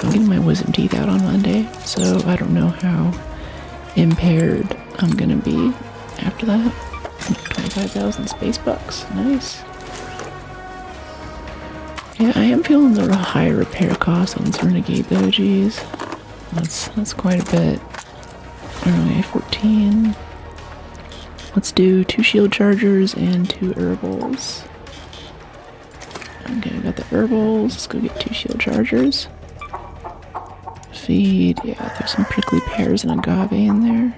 S1: I'm getting my wisdom teeth out on Monday, so I don't know how impaired I'm gonna be after that. 25,000 space bucks. Nice. Yeah, I am feeling the high repair cost on this Renegade though, geez. That's quite a bit. Alright, 14. Let's do 2 shield chargers and 2 herbals. Okay, I got the herbals. Let's go get 2 shield chargers. Feed. Yeah, there's some prickly pears and agave in there.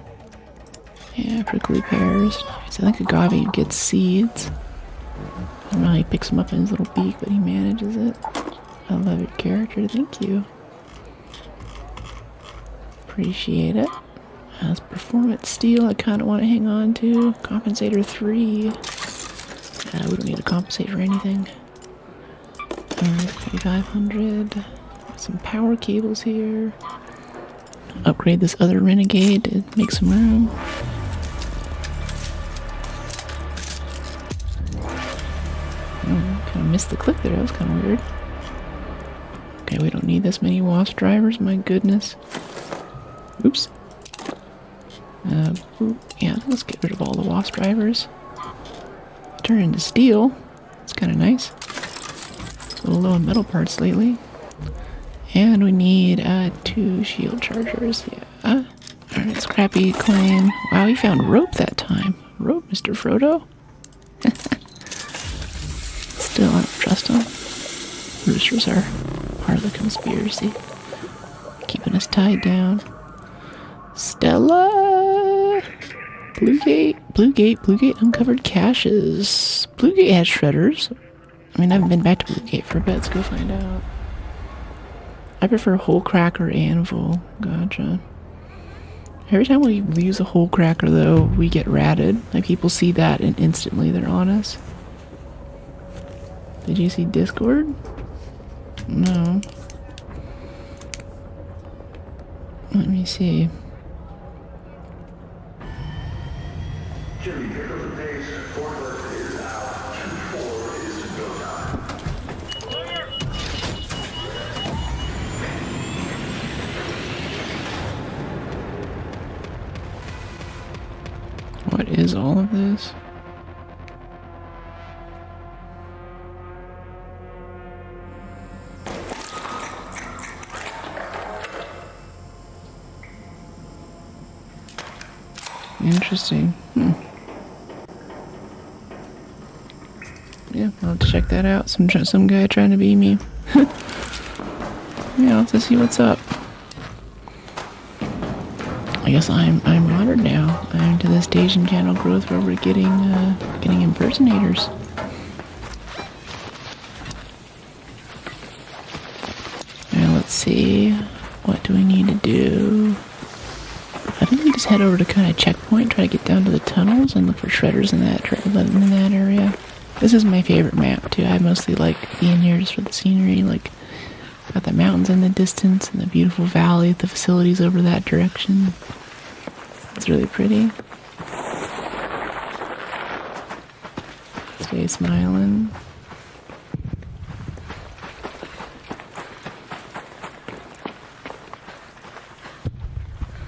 S1: Yeah, prickly pears. Nice. I think agave gets seeds. I don't know how he picks them up in his little beak, but he manages it. I love your character. Thank you. Appreciate it. That's performance steel I kind of want to hang on to. Compensator 3. We don't need to compensate for anything. Alright, 3,500. Some power cables here. Upgrade this other Renegade to make some room. Kind of missed the click there. That was kind of weird. Okay, we don't need this many wasp drivers. My goodness. Oops. Yeah, let's get rid of all the wasp drivers. Turn into steel. It's kind of nice. A little low on metal parts lately. And we need 2 shield chargers. Yeah. Alright, scrappy claim. Wow, he found rope that time. Rope, Mr. Frodo. lost them. Roosters are part of the conspiracy. Keeping us tied down. Stella! Bluegate uncovered caches. Bluegate has shredders. I mean, I haven't been back to Bluegate for a bit. Let's go find out. I prefer whole cracker anvil. Gotcha. Every time we use a whole cracker, though, we get ratted. Like, people see that and instantly they're on us. Did you see Discord? No. Let me see.
S3: Jimmy, pick up the pace. Forklift is out. 2-4 is go time.
S1: What is all of this? Interesting. Yeah, I'll have to check that out. Some guy trying to be me. Yeah, I'll have to see what's up. I guess I'm modern now. I'm to the stage in channel growth where we're getting impersonators. Now let's see. What do we need to do? I think we just head over to kind of checkpoint, try to get down to the tunnels and look for shredders in that area. This is my favorite map too. I mostly like being here just for the scenery. Like, got the mountains in the distance and the beautiful valley, the facilities over that direction. It's really pretty. Stay smiling.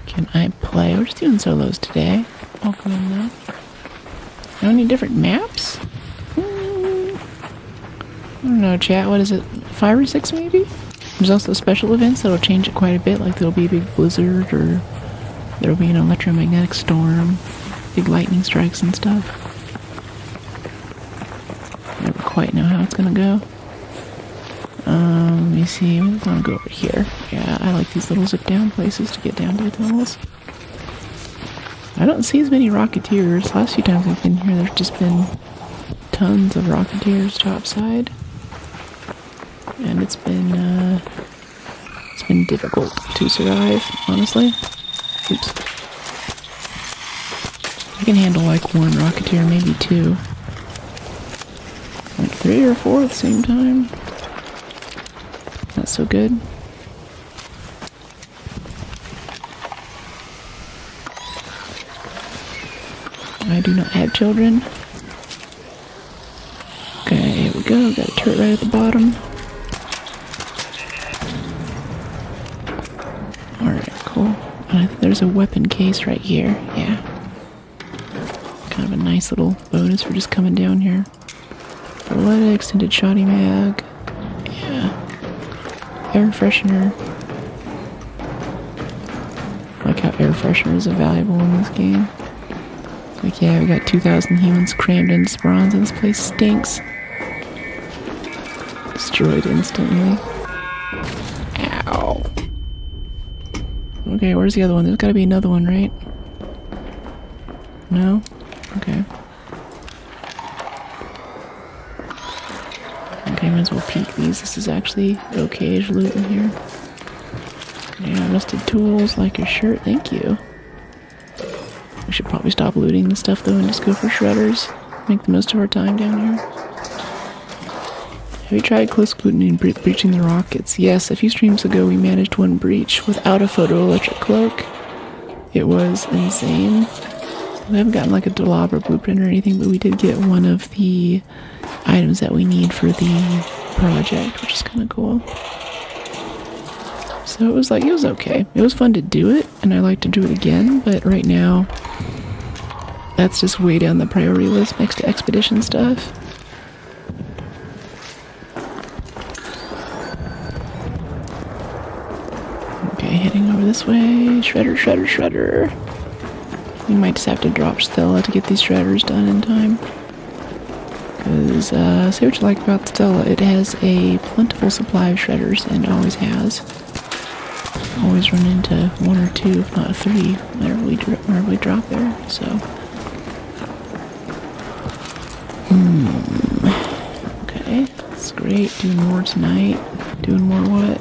S1: Can I play? We're just doing solos today. Welcome in though. Any different maps? I don't know, chat. What is it? 5 or 6 maybe? There's also special events that'll change it quite a bit. Like there'll be a big blizzard or there'll be an electromagnetic storm, big lightning strikes and stuff. I never quite know how it's gonna go. Let me see. I'm gonna go over here. Yeah, I like these little zip down places to get down to the tunnels. I don't see as many Rocketeers. Last few times I've been here, there's just been tons of Rocketeers topside. And it's been difficult to survive, honestly. Oops. I can handle like 1 Rocketeer, maybe 2. Like 3 or 4 at the same time. Not so good. I do not have children. Okay, here we go. Got a turret right at the bottom. Alright, cool. And I think there's a weapon case right here. Yeah. Kind of a nice little bonus for just coming down here. Beretta, extended shotty mag. Yeah. Air freshener. I like how air fresheners are valuable in this game. Like, yeah, we got 2,000 humans crammed into spawns and this place stinks. Destroyed instantly. Ow. Okay, where's the other one? There's gotta be another one, right? No? Okay. Okay, might as well peek these. This is actually okay-ish loot in here. Yeah, rusted tools, like your shirt, thank you. We should probably stop looting the stuff though and just go for shredders. Make the most of our time down here. Have you tried close scrutiny and breaching the rockets? Yes, a few streams ago we managed one breach without a photoelectric cloak. It was insane. We haven't gotten like a Delabra blueprint or anything, but we did get one of the items that we need for the project, which is kind of cool. So it was okay. It was fun to do it, and I like to do it again, but right now, that's just way down the priority list next to expedition stuff. Okay, heading over this way. Shredder. We might just have to drop Stella to get these shredders done in time. Because, say what you like about Stella, it has a plentiful supply of shredders, and always has. Always run into 1 or 2, if not 3, whenever we drop there, so. Okay, that's great. Doing more tonight. Doing more what?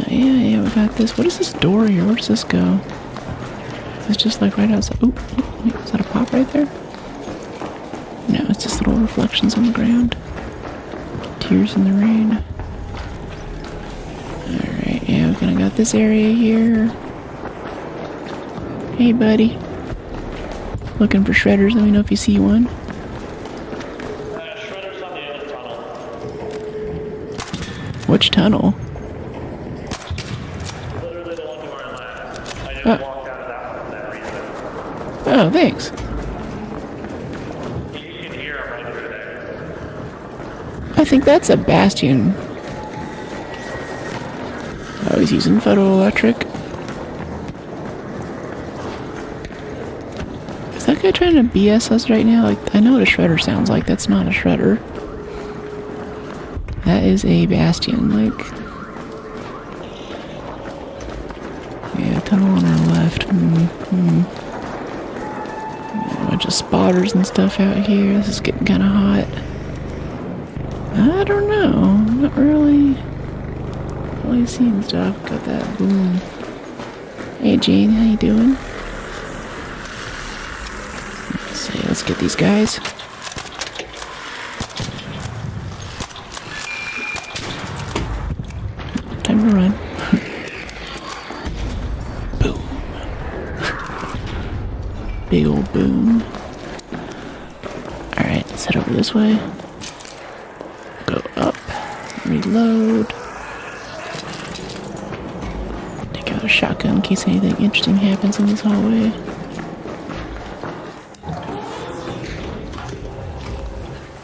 S1: Yeah, we got this. What is this door here? Where does this go? Is this just like right outside? Oop, wait, is that a pop right there? No, it's just little reflections on the ground. Tears in the rain. Alright, yeah, we kinda got this area here. Hey, buddy. Looking for shredders, let me know if you see one.
S3: Shredder's on the other tunnel.
S1: Which tunnel?
S3: Literally the one to our left. I just
S1: Oh.
S3: walked out of that one for that reason.
S1: Oh, thanks.
S3: You can hear him right through there.
S1: I think that's a bastion. Oh, he's using photoelectric. Is that guy trying to BS us right now? Like, I know what a shredder sounds like. That's not a shredder. That is a bastion, like. Yeah, tunnel on our left. A bunch of spotters and stuff out here. This is getting kind of hot. I don't know. Not really seeing stuff. Got that boom. Hey Jane, how you doing? Let's see, let's get these guys. Time to run. Boom. Big old boom. Alright, let's head over this way. Go up. Reload. Take out a shotgun in case anything interesting happens in this hallway.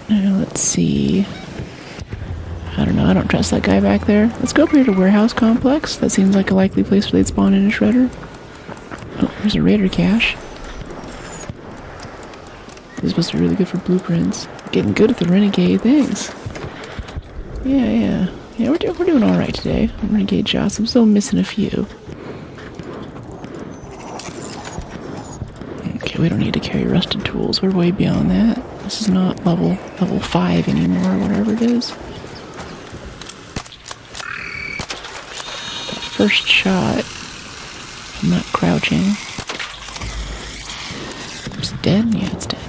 S1: Now let's see. I don't know, I don't trust that guy back there. Let's go over here to Warehouse Complex. That seems like a likely place where they'd spawn in a shredder. Oh, there's a Raider cache. This is supposed to be really good for blueprints. Getting good at the Renegade, thanks. Yeah, we're doing alright today. Renegade shots, I'm still missing a few. Okay, we don't need to carry rusted tools. We're way beyond that. This is not level 5 anymore, whatever it is. That first shot, I'm not crouching. It's dead? Yeah, it's dead.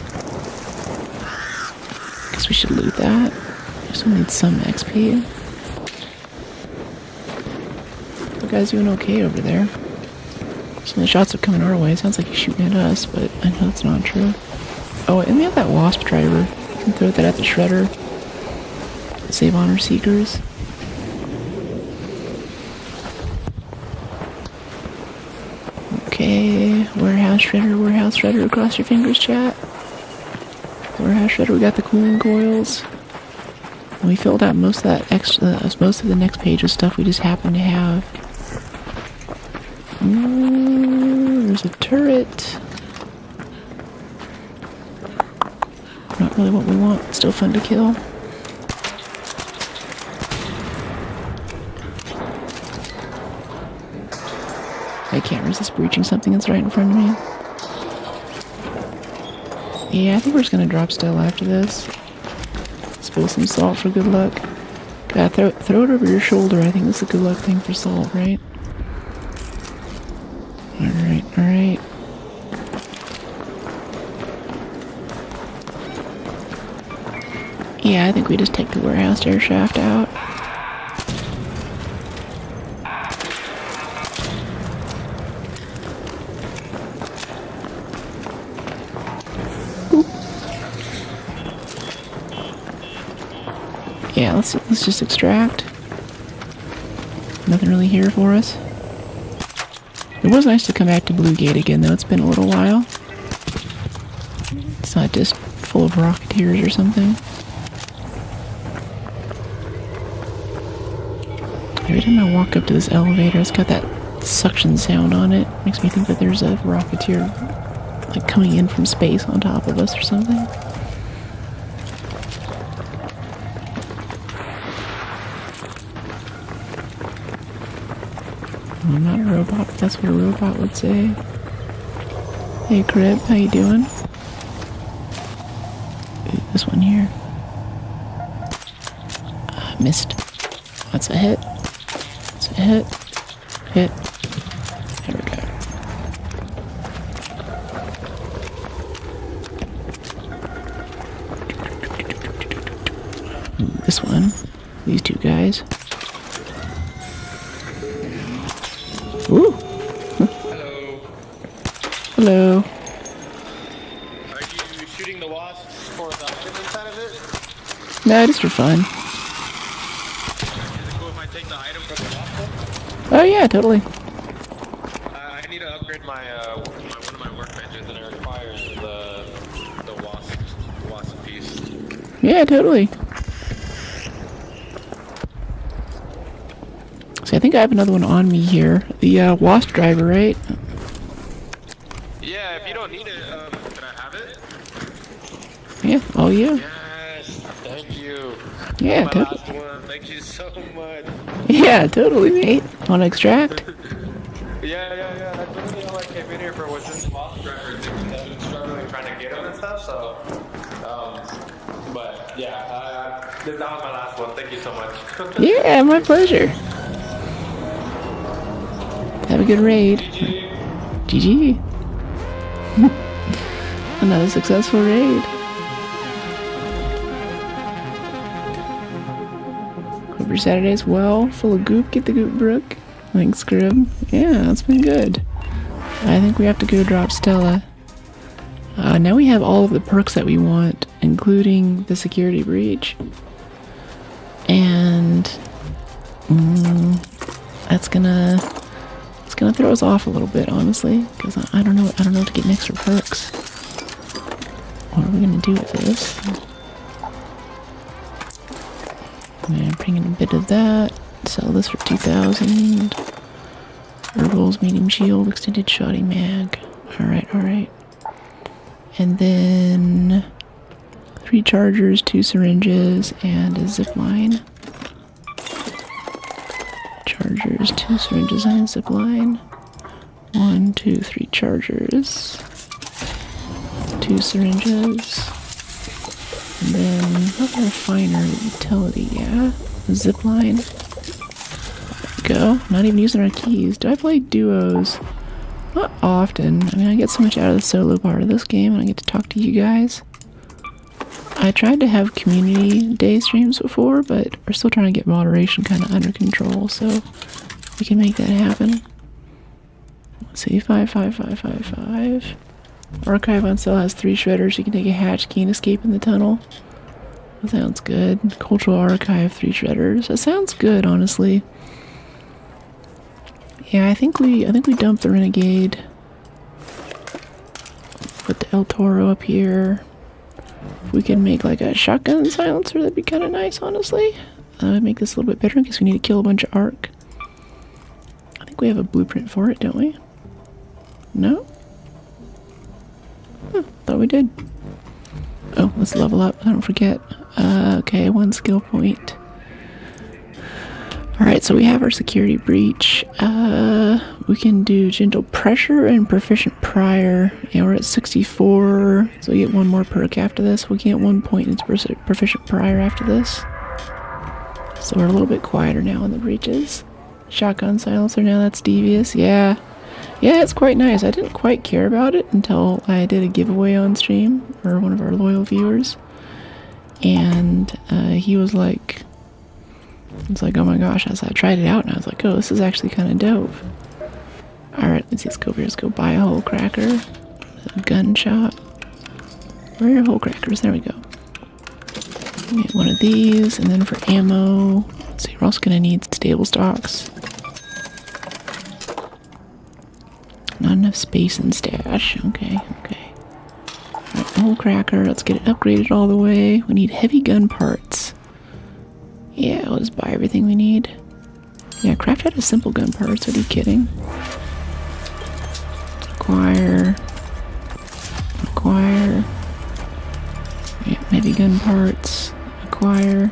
S1: Guess we should loot that. Still need some XP. The guy's doing okay over there. Some of the shots are coming our way. Sounds like he's shooting at us, but I know that's not true. Oh, and we have that wasp driver. You can throw that at the shredder. Save honor seekers. Okay, warehouse shredder, cross your fingers, chat. Warehouse shredder, we got the cooling coils. And we filled out most of that most of the next page of stuff we just happen to have. There's a turret. Not really what we want, still fun to kill. I can't resist breaching something that's right in front of me. Yeah, I think we're just gonna drop Stella after this. Spill some salt for good luck. Gotta throw it over your shoulder. I think that's a good luck thing for salt, right? Alright. Yeah, I think we just take the warehouse air shaft out. Yeah, let's just extract. Nothing really here for us. It was nice to come back to Blue Gate again, though. It's been a little while. It's not just full of rocketeers or something. Every time I walk up to this elevator, it's got that suction sound on it. Makes me think that there's a rocketeer like coming in from space on top of us or something. I'm not a robot, but that's what a robot would say. Hey Crib, how you doing? Ooh, this one here. Missed. That's a hit. That's a hit. Hit. There we go. Ooh, this one. These two guys. Ooh.
S4: Hello.
S1: Hello.
S4: Are you shooting the wasps for the item inside of it?
S1: No, just for fun.
S4: Is it cool if I take the item from the wasp?
S1: Oh yeah, totally.
S4: I need to upgrade my one of my workbenches, and it requires the wasp piece.
S1: Yeah, totally. So I think I have another one on me here. The wasp driver, right?
S4: Yeah, if you don't need it, can I have it?
S1: Yeah, all you.
S4: Yes, thank you.
S1: Yeah,
S4: My
S1: totally.
S4: last one. Thank you so much.
S1: Yeah, totally, mate. Want to extract?
S4: Yeah. That's literally all I came in here for was this wasp driver thing. I've been struggling trying to get them and stuff. So, but yeah, that was my last one. Thank you so much.
S1: Yeah, my pleasure. Have a good raid. GG. Another successful raid. Hope your Saturday's well, full of goop. Get the goop, Brooke. Thanks, Scrib. Yeah, that's been good. I think we have to go drop Stella. Now we have all of the perks that we want, including the security breach. And that's gonna throw us off a little bit, honestly, because I don't know what to get next for perks. What are we gonna do with this? I'm gonna bring in a bit of that. Sell this for 2,000. Herbals, medium shield, extended shoddy mag. Alright. And then 3 chargers, 2 syringes, and a zip line. Chargers, 2 syringes, and a zip line. 1, 2, 3 chargers. 2 syringes. And then another refiner utility, yeah. Zip line. Go. Not even using our keys. Do I play duos? Not often. I mean, I get so much out of the solo part of this game, and I get to talk to you guys. I tried to have community day streams before, but we're still trying to get moderation kind of under control, so we can make that happen. Let's see, 5. Archive on cell has 3 shredders. You can take a hatch key and escape in the tunnel. That sounds good. Cultural archive, 3 shredders. That sounds good, honestly. Yeah, I think we dumped the Renegade. Put the El Toro up here. If we can make like a shotgun silencer, that'd be kind of nice, honestly. Make this a little bit better in case we need to kill a bunch of Arc. I think we have a blueprint for it, don't we? No? Huh, thought we did. Oh, let's level up. I don't forget. Okay, 1 skill point. Alright, so we have our security breach. We can do gentle pressure and proficient prior. Yeah, we're at 64, so we get 1 more perk after this. We get 1 point into proficient prior after this. So we're a little bit quieter now in the breaches. Shotgun silencer, now that's devious. Yeah, it's quite nice. I didn't quite care about it until I did a giveaway on stream for one of our loyal viewers. And he was like, it's like, oh my gosh, as I tried it out and I was like, oh, this is actually kind of dope. Alright, let's go over here. Let's go buy a hole cracker. A gun shop. Where are your hole crackers? There we go. Get 1 of these, and then for ammo, let's see, we're also going to need stable stocks. Not enough space in stash. Okay. Alright, hole cracker. Let's get it upgraded all the way. We need heavy gun parts. Yeah, I'll just buy everything we need. Yeah, craft out of simple gun parts. Are you kidding? Acquire. Acquire. Yeah, maybe gun parts. Acquire.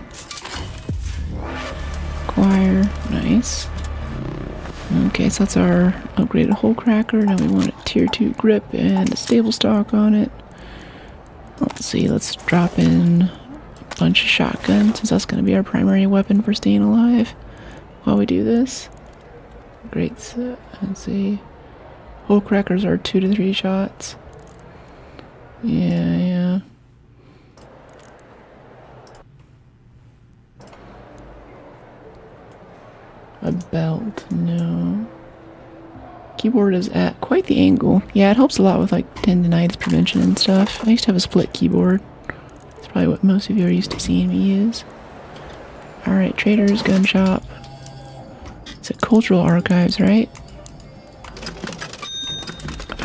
S1: Acquire. Nice. Okay, so that's our upgraded hole cracker. Now we want a tier 2 grip and a stable stock on it. Let's see, let's drop in a bunch of shotguns since that's going to be our primary weapon for staying alive while we do this. Great set. Let's see. Hole crackers are 2 to 3 shots. Yeah. A belt, no. Keyboard is at quite the angle. Yeah, it helps a lot with like tendinitis prevention and stuff. I used to have a split keyboard. That's probably what most of you are used to seeing me use. Alright, Trader's Gun Shop. It's at Cultural Archives, right?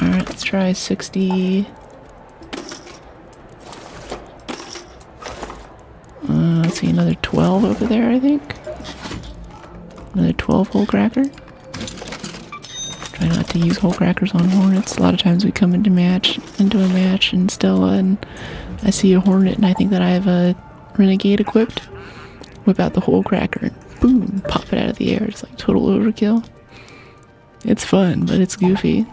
S1: Alright, let's try 60. Let's see, another 12 over there, I think. Another 12 hole cracker. Try not to use hole crackers on hornets. A lot of times we come into a match in Stella, and I see a hornet and I think that I have a renegade equipped. Whip out the hole cracker and boom, pop it out of the air. It's like total overkill. It's fun, but it's goofy.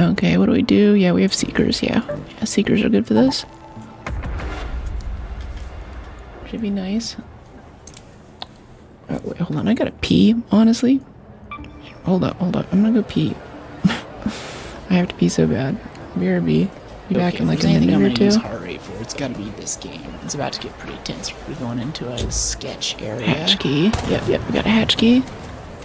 S1: Okay, what do we do? Yeah, we have seekers, yeah. Seekers are good for this. Should be nice. Oh, wait, hold on, I gotta pee, honestly. Hold up, I'm gonna go pee. I have to pee so bad. BRB. Be back in like a minute or two.
S5: Heart rate for it's gotta be this game. It's about to get pretty tense. We're going into a sketch area.
S1: Hatch key. Yep, we got a hatch key.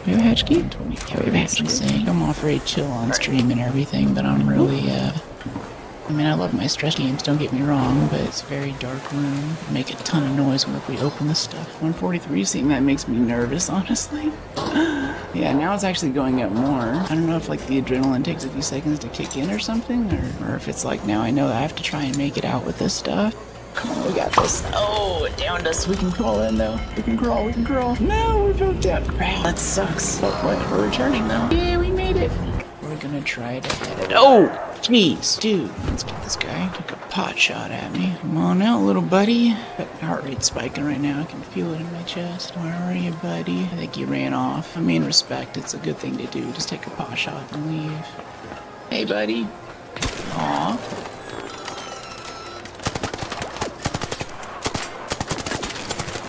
S1: We have a hatch key? Yeah, we have a hatch key.
S5: I'm all afraid chill on stream and everything, but I'm really, I mean, I love my stress games, don't get me wrong, but it's a very dark room. Make a ton of noise if we open this stuff. 143 seeing that makes me nervous, honestly. Yeah, now it's actually going up more. I don't know if like the adrenaline takes a few seconds to kick in or something, or if it's like now I know that I have to try and make it out with this stuff. Come on, we got this. Oh, it downed us. We can crawl in though. We can crawl. No, we fell down. Crap, that sucks. But what? We're returning though. Yeah, we made it. We're gonna try to head it. Oh, jeez, dude. Let's get this guy. Took a pot shot at me. Come on out, little buddy. But my heart rate's spiking right now. I can feel it in my chest. Where are you, buddy? I think you ran off. I mean, respect. It's a good thing to do. Just take a pot shot and leave. Hey, buddy. Aw.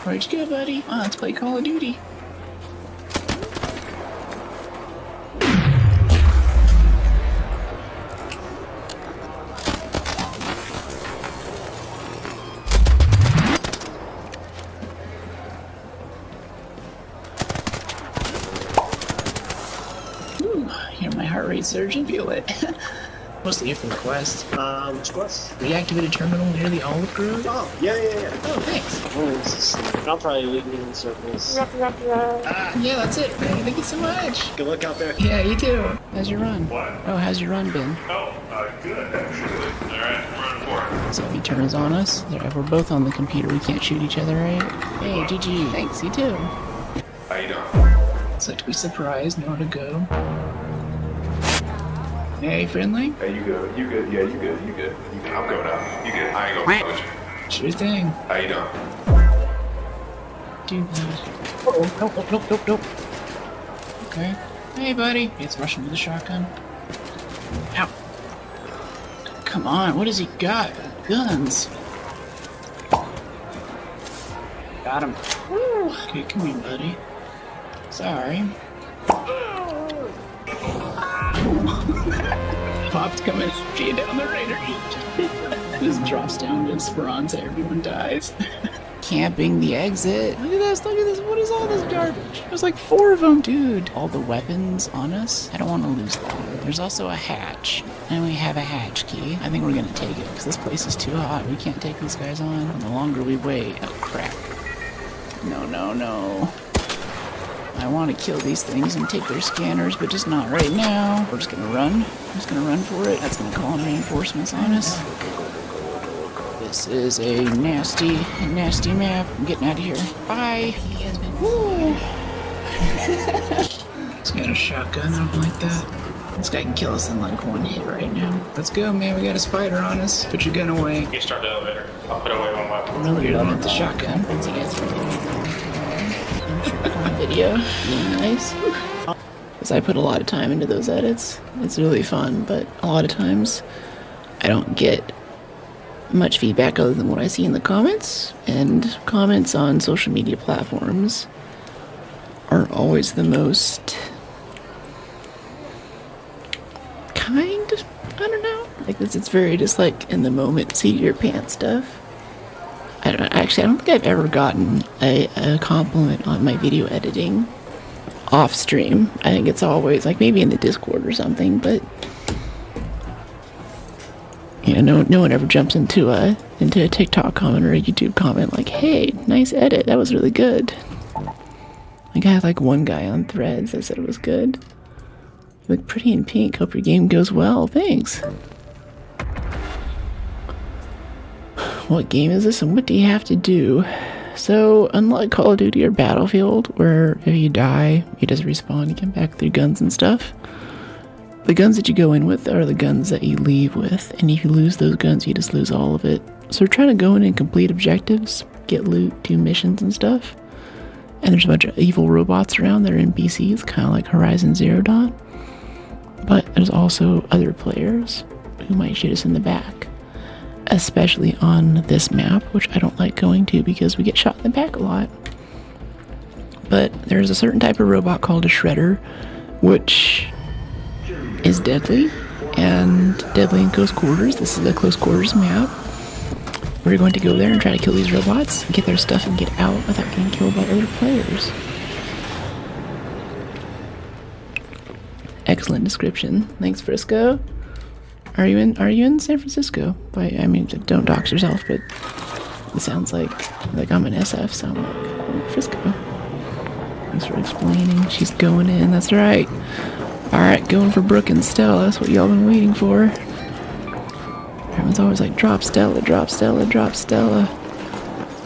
S5: Where'd you go, buddy? Oh, let's play Call of Duty. Ooh, hear my heart rate surge and feel it. Mostly for the quest.
S2: Which quest?
S5: Reactivated terminal near the olive grove.
S2: Oh, yeah.
S5: Oh, thanks.
S2: I'll probably leave me in circles.
S5: Yeah, that's it. Thank you so much.
S2: Good luck out there.
S5: Yeah, you too. How's your run?
S3: What?
S5: Oh, how's your run been?
S3: Oh, good, actually. Alright, run for it.
S5: So if he turns on us, we're both on the computer. We can't shoot each other, right? Hey, GG. Thanks, you too.
S3: How you doing?
S5: So to be surprised, know where to go. Hey, friendly?
S3: Hey, you good? You good? Yeah, you good. I'm going out. You good? I ain't gonna push you.
S5: Sure thing.
S3: How you doing?
S5: Do that. Oh, nope. Okay. Hey, buddy. It's rushing with the shotgun. Ow. Come on, what has he got? Guns. Got him. Woo. Okay, come here, buddy. Sorry. Pop's coming straight down the radar. Just drops down to Esperanza, everyone dies. Camping the exit. Look at this, what is all this garbage? There's like 4 of them, dude. All the weapons on us. I don't want to lose that. There's also a hatch, and we have a hatch key. I think we're gonna take it, because this place is too hot. We can't take these guys on. And the longer we wait, oh crap. No. I want to kill these things and take their scanners, but just not right now. We're just gonna run. I'm just gonna run for it. That's gonna call in reinforcements on us. This is a nasty map. I'm getting out of here. Bye. Woo. He's got a shotgun. I don't like that. This guy can kill us in like one hit right now. Let's go, man. We got a spider on us. Put your gun away.
S4: You start the elevator. I'll put away one weapon.
S5: Really don't have the shotgun. So you guys can fun video. Nice. Because I put a lot of time into those edits. It's really fun, but a lot of times I don't get much feedback other than what I see in the comments. And comments on social media platforms aren't always the most kind. I don't know. Like it's very just like in the moment, seat of your pants stuff. I don't think I've ever gotten a compliment on my video editing off stream. I think it's always like maybe in the Discord or something, but yeah, no one ever jumps into a TikTok comment or a YouTube comment like, "Hey, nice edit. That was really good." Like I had like one guy on Threads that said it was good. You look pretty in pink. Hope your game goes well. Thanks. What game is this and what do you have to do? So, unlike Call of Duty or Battlefield, where if you die, you just respawn, you come back with your guns and stuff. The guns that you go in with are the guns that you leave with, and if you lose those guns, you just lose all of it. So we're trying to go in and complete objectives, get loot, do missions and stuff. And there's a bunch of evil robots around that are NPCs, kind of like Horizon Zero Dawn. But there's also other players who might shoot us in the back. Especially on this map, which I don't like going to because we get shot in the back a lot. But there's a certain type of robot called a shredder, which is deadly, and deadly in close quarters. This is a close quarters map. We're going to go there and try to kill these robots, get their stuff, and get out without getting killed by other players. Excellent description. Thanks, Frisco. Are you in San Francisco? I mean, don't dox yourself, but it sounds like I'm an SF, so I'm like, oh, Frisco. Thanks for explaining. She's going in, that's right. Alright, going for Brooke and Stella, that's what y'all been waiting for. Everyone's always like, drop Stella, drop Stella, drop Stella.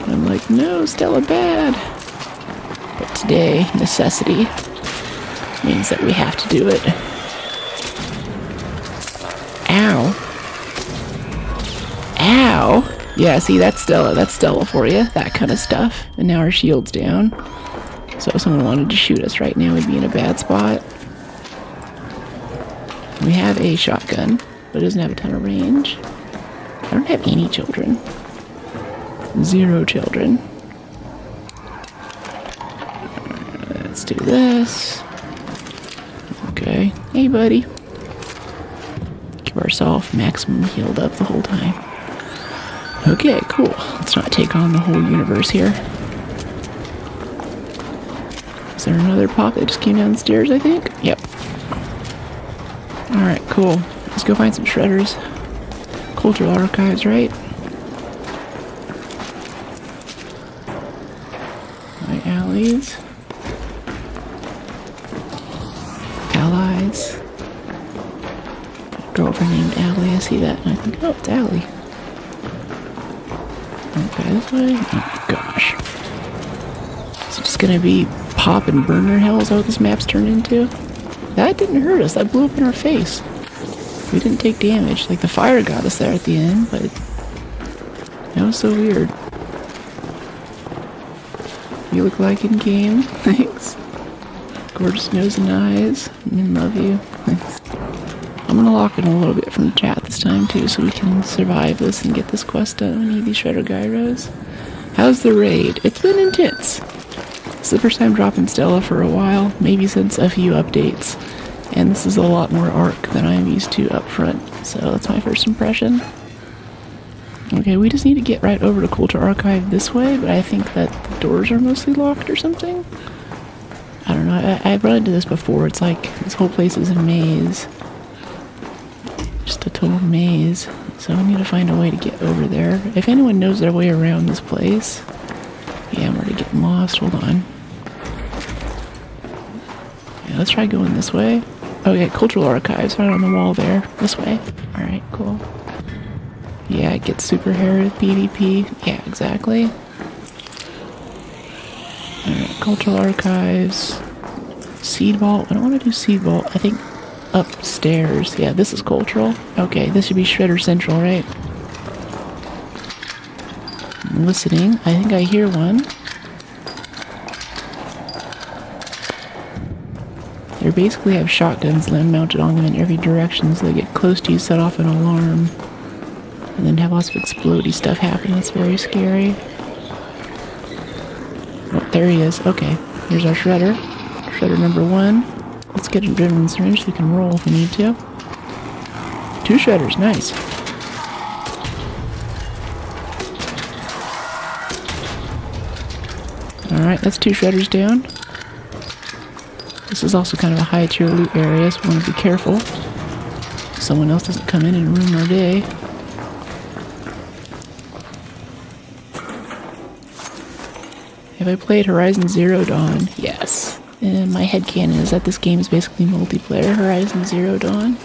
S5: And I'm like, no, Stella bad. But today, necessity means that we have to do it. Ow. Ow. Yeah, see, that's Stella for you. That kind of stuff. And now our shield's down. So if someone wanted to shoot us right now, we'd be in a bad spot. We have a shotgun, but it doesn't have a ton of range. I don't have any children. 0 children. Let's do this. Okay. Hey, buddy. Keep ourselves maximum healed up the whole time. Okay, cool. Let's not take on the whole universe here. Is there another pop that just came down the stairs, I think? Yep. Alright, cool. Let's go find some shredders. Cultural archives, right? My allies. Allies. Girlfriend named Allie, I see that and I think, oh, it's Allie. Okay, this way. Oh gosh. Is it just gonna be pop and burner hell? Is that what this map's turned into? That didn't hurt us, that blew up in our face. We didn't take damage. Like the fire got us there at the end, but that was so weird. You look like in game. Thanks. Gorgeous nose and eyes. I love you. Thanks. I'm gonna lock in a little bit from the chat this time too, so we can survive this and get this quest done. We need these shredder gyros. How's the raid? It's been intense. It's the first time dropping Stella for a while, maybe since a few updates. And this is a lot more Arc than I'm used to up front, so that's my first impression. Okay, we just need to get right over to Culture Archive this way, but I think that the doors are mostly locked or something. I don't know, I've run into this before. It's like this whole place is a maze. Just a total maze. So I need to find a way to get over there. If anyone knows their way around this place. Yeah, I'm already getting lost. Hold on. Yeah, let's try going this way. Oh yeah, Cultural Archives right on the wall there. This way. Alright, cool. Yeah, it gets super hairy with PvP. Yeah, exactly. Alright, Cultural Archives. Seed Vault. I don't want to do Seed Vault. I think
S1: upstairs. Yeah, this is cultural. Okay, this should be Shredder Central, right? I'm listening. I think I hear one. They basically have shotguns mounted on them in every direction, so they get close to you, set off an alarm, and then have lots of explodey stuff happen. It's very scary. Oh, there he is. Okay, here's our Shredder. Shredder number 1. Let's get an adrenaline syringe so we can roll if we need to. 2 Shredders, nice. Alright, that's 2 Shredders down. This is also kind of a high tier loot area, so we want to be careful. Someone else doesn't come in and ruin our day. Have I played Horizon Zero Dawn? Yes. And my headcanon is that this game is basically multiplayer Horizon Zero Dawn.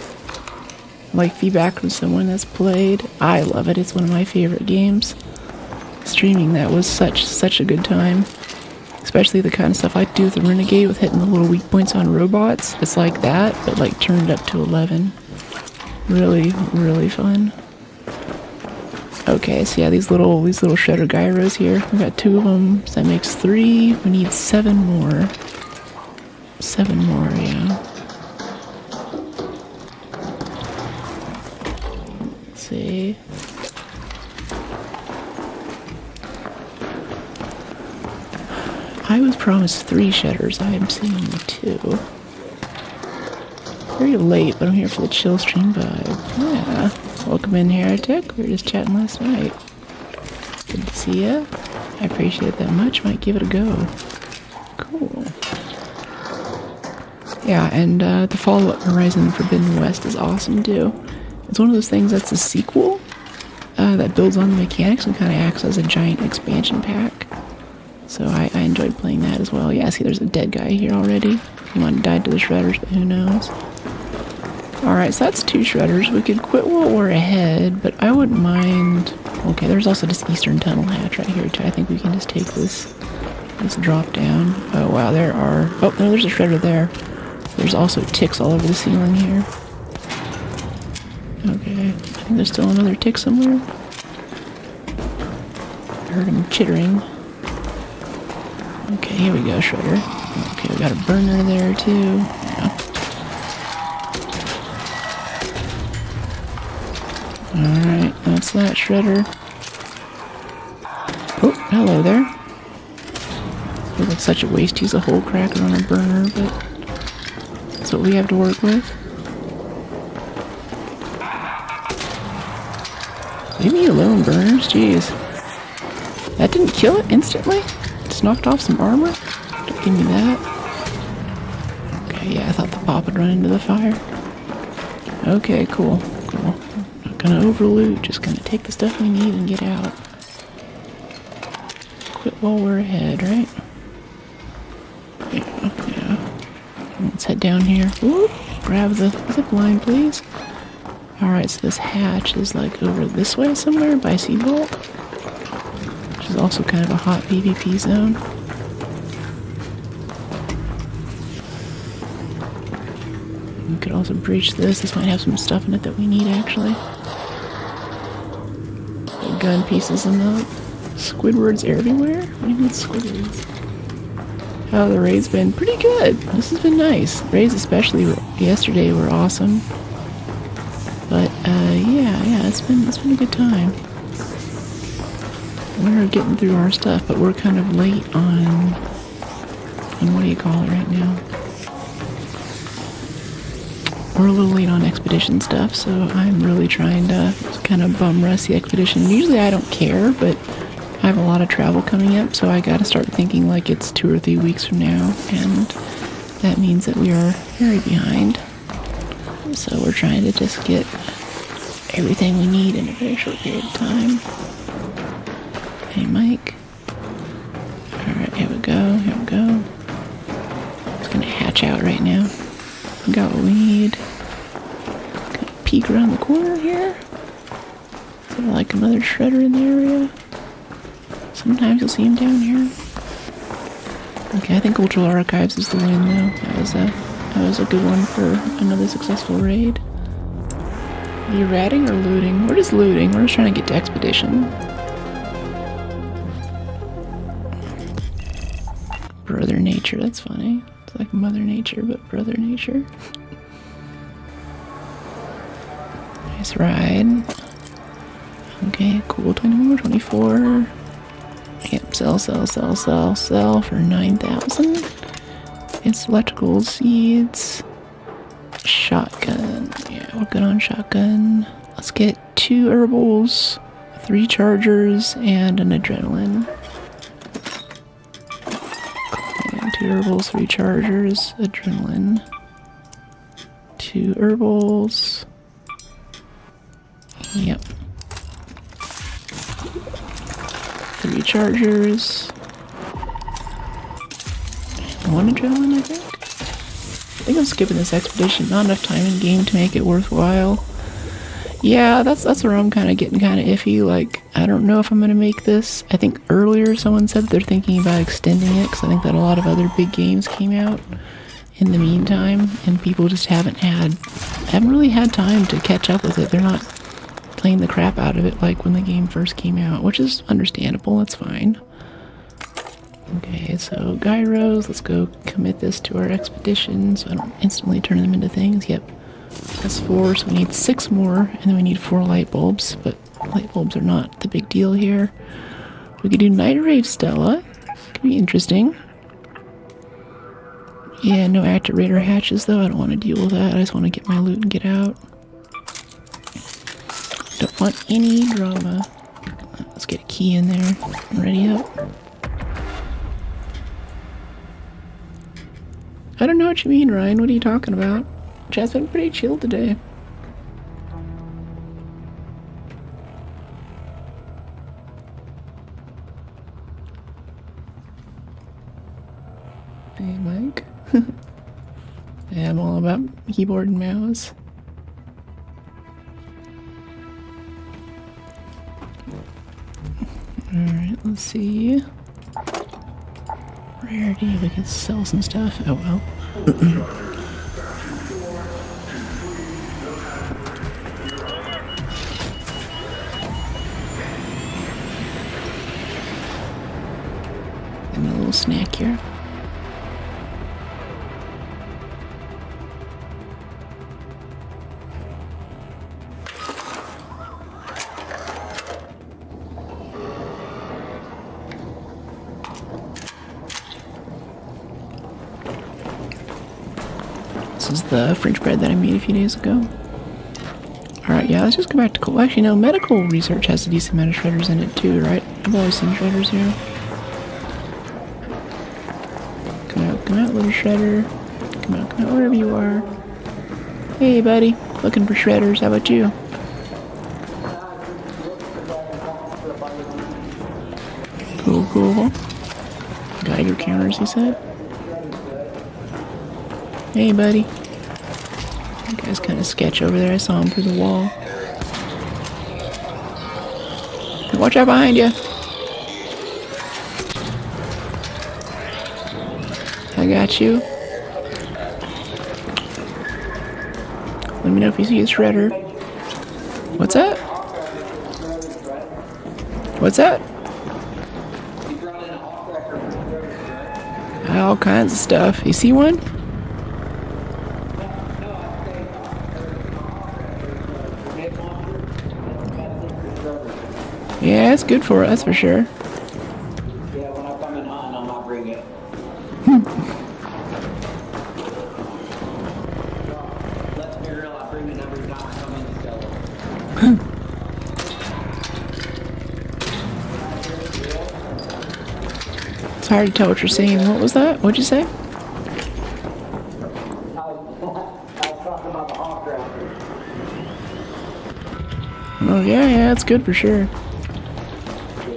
S1: Like feedback from someone that's played. I love it. It's one of my favorite games. Streaming that was such a good time. Especially the kind of stuff I do with the Renegade with hitting the little weak points on robots. It's like that, but like turned up to 11. Really, really fun. Okay, so yeah, these little Shredder gyros here. We got 2 of them, so that makes 3. We need 7 more. 7 more, yeah. Let's see. I was promised 3 Shredders. I am seeing 2. Very late, but I'm here for the chill stream vibe. Yeah. Welcome in, Heretic. We were just chatting last night. Good to see ya. I appreciate it that much. Might give it a go. Cool. Yeah, and the follow-up Horizon Forbidden West is awesome too. It's one of those things that's a sequel that builds on the mechanics and kind of acts as a giant expansion pack. So I enjoyed playing that as well. Yeah, see, there's a dead guy here already. He might have died to the Shredders, but who knows. Alright, so that's 2 Shredders. We could quit while we're ahead, but I wouldn't mind... Okay, there's also this eastern tunnel hatch right here, too. I think we can just take this drop down. Oh, wow, there are... Oh, no, there's a Shredder there. There's also ticks all over the ceiling here. Okay, I think there's still another tick somewhere. I heard him chittering. Okay, here we go, Shredder. Okay, we got a burner there, too. Yeah. Alright, that's that Shredder. Oh, hello there. Feels like such a waste to use a hole cracker on a burner, but that's what we have to work with. Leave me alone, burners. Jeez. That didn't kill it instantly? Just knocked off some armor? Don't give me that. Okay, yeah, I thought the pop would run into the fire. Okay, cool. Cool. Not gonna overloot, just gonna take the stuff we need and get out. Quit while we're ahead, right? Yeah. Let's head down here. Whoop! Grab the zip line, please. Alright, so this hatch is like over this way somewhere by Seabolt. Which is also kind of a hot PvP zone. We could also breach this. This might have some stuff in it that we need, actually. The gun pieces in the Squidward's everywhere? What do you mean Squidwards? Oh, the raid's been pretty good. This has been nice. Raids, especially yesterday, were awesome. But yeah, it's been a good time. We're getting through our stuff, but we're kind of late on what do you call it right now? We're a little late on expedition stuff, so I'm really trying to kind of bum rush the expedition. Usually I don't care, but I have a lot of travel coming up, so I gotta start thinking like it's 2 or 3 weeks from now, and that means that we are very behind. So we're trying to just get everything we need in a very short period of time. Hey, Mike. Alright, here we go, here we go. It's gonna hatch out right now. We got what we need. Gonna peek around the corner here. Is there like another Shredder in the area? Sometimes you'll see him down here. Okay, I think Cultural Archives is the win though. That That was a good one for another successful raid. Are you ratting or looting? We're just looting. We're just trying to get to expedition. Brother Nature, that's funny. It's like Mother Nature, but Brother Nature. Nice ride. Okay, cool. 24, 24. Yep, sell for 9,000. It's electrical seeds. Shotgun. Yeah, we're good on shotgun. Let's get 2 herbals, 3 chargers, and an adrenaline. Okay, 2 herbals, 3 chargers, adrenaline. 2 herbals. Yep. 3 chargers. 1 adrenaline, I think. I think I'm skipping this expedition. Not enough time in game to make it worthwhile. Yeah, that's where I'm kind of getting kind of iffy. Like, I don't know if I'm going to make this. I think earlier someone said they're thinking about extending it because I think that a lot of other big games came out in the meantime, and people just haven't really had time to catch up with it. They're not playing the crap out of it like when the game first came out, which is understandable. That's fine. Okay, so gyros, let's go commit this to our expedition so I don't instantly turn them into things. Yep, that's 4, so we need 6 more, and then we need 4 light bulbs, but light bulbs are not the big deal here. We could do Night Rave Stella, could be interesting. Yeah, no activator hatches though, I don't want to deal with that, I just want to get my loot and get out. Don't want any drama. Let's get a key in there, ready up. I don't know what you mean, Ryan. What are you talking about? Chat's been pretty chill today. Hey, Mike. Yeah, I'm all about keyboard and mouse. Alright, let's see. Rarity, we can sell some stuff. Oh well. And a little snack here. This is the French bread that I made a few days ago. Alright, yeah, let's just go back to cool. Actually, no, medical research has a decent amount of shredders in it too, right? I've always seen shredders here. Come out, little shredder. Come out, wherever you are. Hey, buddy, looking for shredders. How about you? Cool. Geiger counters, he said. Hey, buddy. That guy's kind of sketch over there. I saw him through the wall. Hey, watch out behind you. I got you. Let me know if you see a shredder. What's that? What's that? All kinds of stuff. You see one? Yeah, it's good for it, that's for sure.
S6: Yeah, when I come in hunting, I might bring it. Let's be real, I bring it every time I come in to sell it.
S1: It's hard to tell what you're saying. What was that? What'd you say?
S6: I was talking about the hawk raptor.
S1: Oh, yeah, it's good for sure.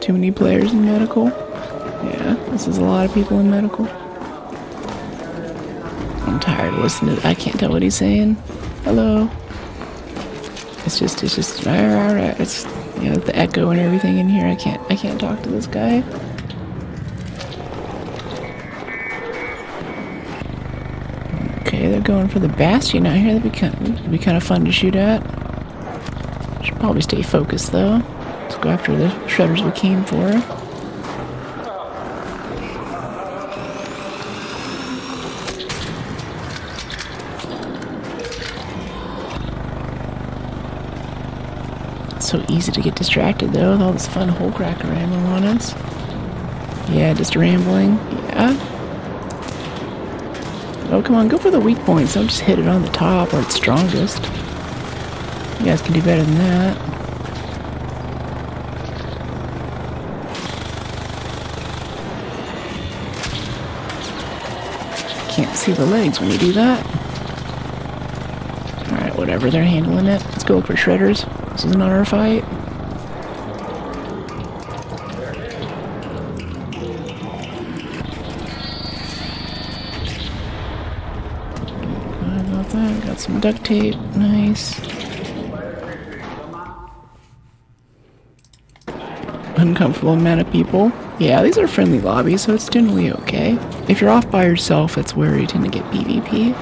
S1: Too many players in medical. Yeah, this is a lot of people in medical. I'm tired of listening to I can't tell what he's saying. Hello. It's just alright. It's, you know, the echo and everything in here. I can't talk to this guy. Okay, they're going for the bastion out here. That'd be kind of fun to shoot at. Should probably stay focused though. Let's go after the shredders we came for. So easy to get distracted though with all this fun hole cracker ammo on us. Yeah, just rambling. Yeah. Oh, come on, go for the weak points. Don't just hit it on the top where it's strongest. You guys can do better than that. Can't see the legs when you do that. Alright, whatever, they're handling it. Let's go look for shredders. This is not our fight. About that, got some duct tape. Nice. Uncomfortable amount of people. Yeah, these are friendly lobbies, so it's generally okay. If you're off by yourself, that's where you tend to get PvP.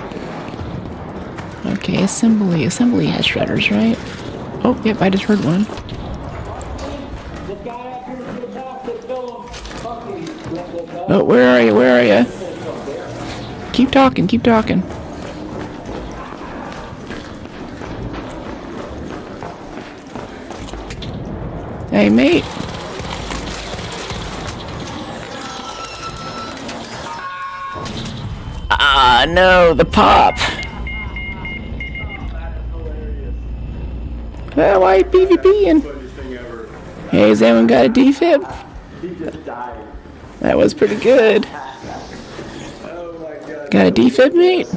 S1: Okay, assembly. Assembly has shredders, right? Oh, yep, I just heard one. Oh, where are you? Where are you? Keep talking, keep talking. Hey, mate. Ah, no, the pop. Well, why PvPing? Hey, has anyone got a defib?
S3: He just died.
S1: That was pretty good.
S3: Oh my god.
S1: Got a defib, mate?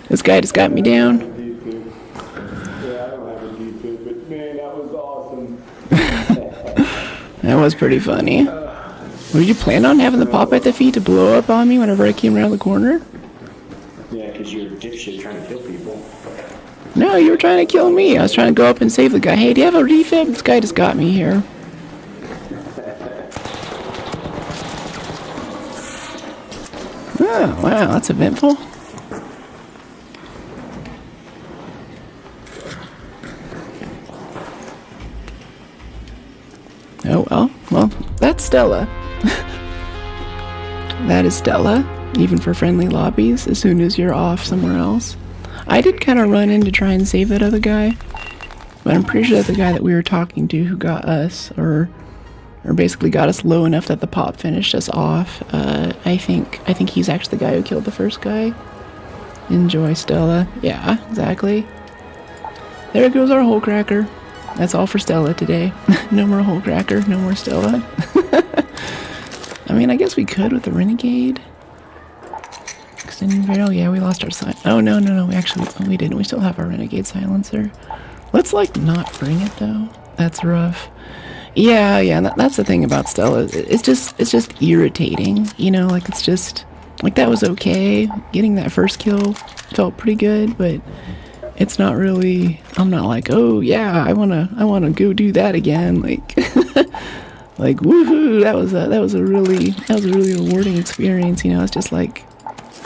S1: This guy just got me down.
S3: Yeah, I don't have a defib, but man, that was awesome.
S1: That was pretty funny. Were you plan on having the pop at the feet to blow up on me whenever I came around the corner?
S3: Yeah, because you're a dipshit trying to kill people.
S1: No, you were trying to kill me. I was trying to go up and save the guy. Hey, do you have a defib? This guy just got me here. Oh, wow, that's eventful. Oh, well, that's Stella. That is Stella, even for friendly lobbies, as soon as you're off somewhere else. I did kind of run in to try and save that other guy, but I'm pretty sure that the guy that we were talking to who got us, or basically got us low enough that the pop finished us off, I think he's actually the guy who killed the first guy. Enjoy, Stella. Yeah, exactly. There goes our hole cracker. That's all for Stella today. No more hole cracker, no more Stella. I mean, I guess we could with the renegade. Extending barrel, yeah, we lost our oh, no, we didn't. We still have our renegade silencer. Let's, like, not bring it, though. That's rough. Yeah, that's the thing about Stella. It's just irritating, you know, like, it's just, like, that was okay. Getting that first kill felt pretty good, but it's not really, I'm not like, oh, yeah, I wanna go do that again, like, like, woohoo, that was a really rewarding experience, you know. It's just like,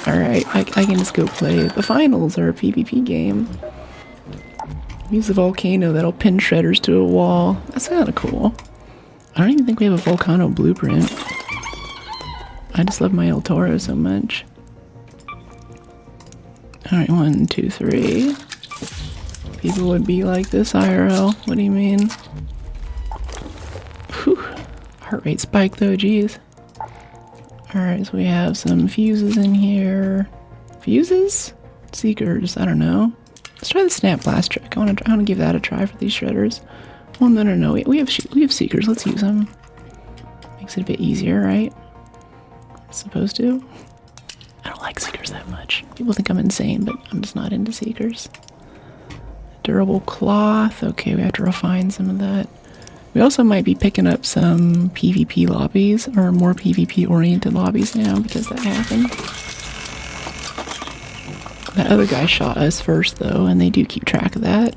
S1: alright, I can just go play the finals or a PvP game. Use a volcano that'll pin shredders to a wall. That's kind of cool. I don't even think we have a volcano blueprint. I just love my El Toro so much. Alright, 1, 2, 3. People would be like this IRL. What do you mean? Whew. Heart rate spike though, geez. Alright, so we have some fuses in here. Fuses? Seekers, I don't know. Let's try the snap blast trick. I want to give that a try for these shredders. Well, no. We have seekers. Let's use them. Makes it a bit easier, right? Supposed to. I don't like seekers that much. People think I'm insane, but I'm just not into seekers. Durable cloth. Okay, we have to refine some of that. We also might be picking up some PvP lobbies, or more PvP oriented lobbies now, because that happened. That other guy shot us first, though, and they do keep track of that.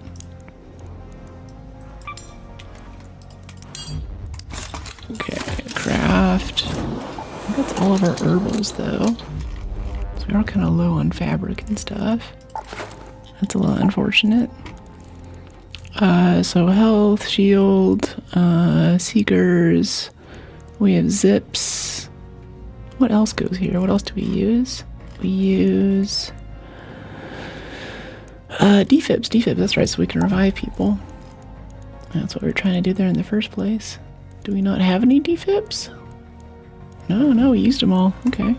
S1: Okay, craft. I think that's all of our herbals, though. So we are kind of low on fabric and stuff. That's a little unfortunate. So health, shield, seekers. We have zips. What else goes here? What else do we use? We use defibs. Defibs, that's right, so we can revive people. That's what we were trying to do there in the first place. Do we not have any defibs? No, we used them all. Okay.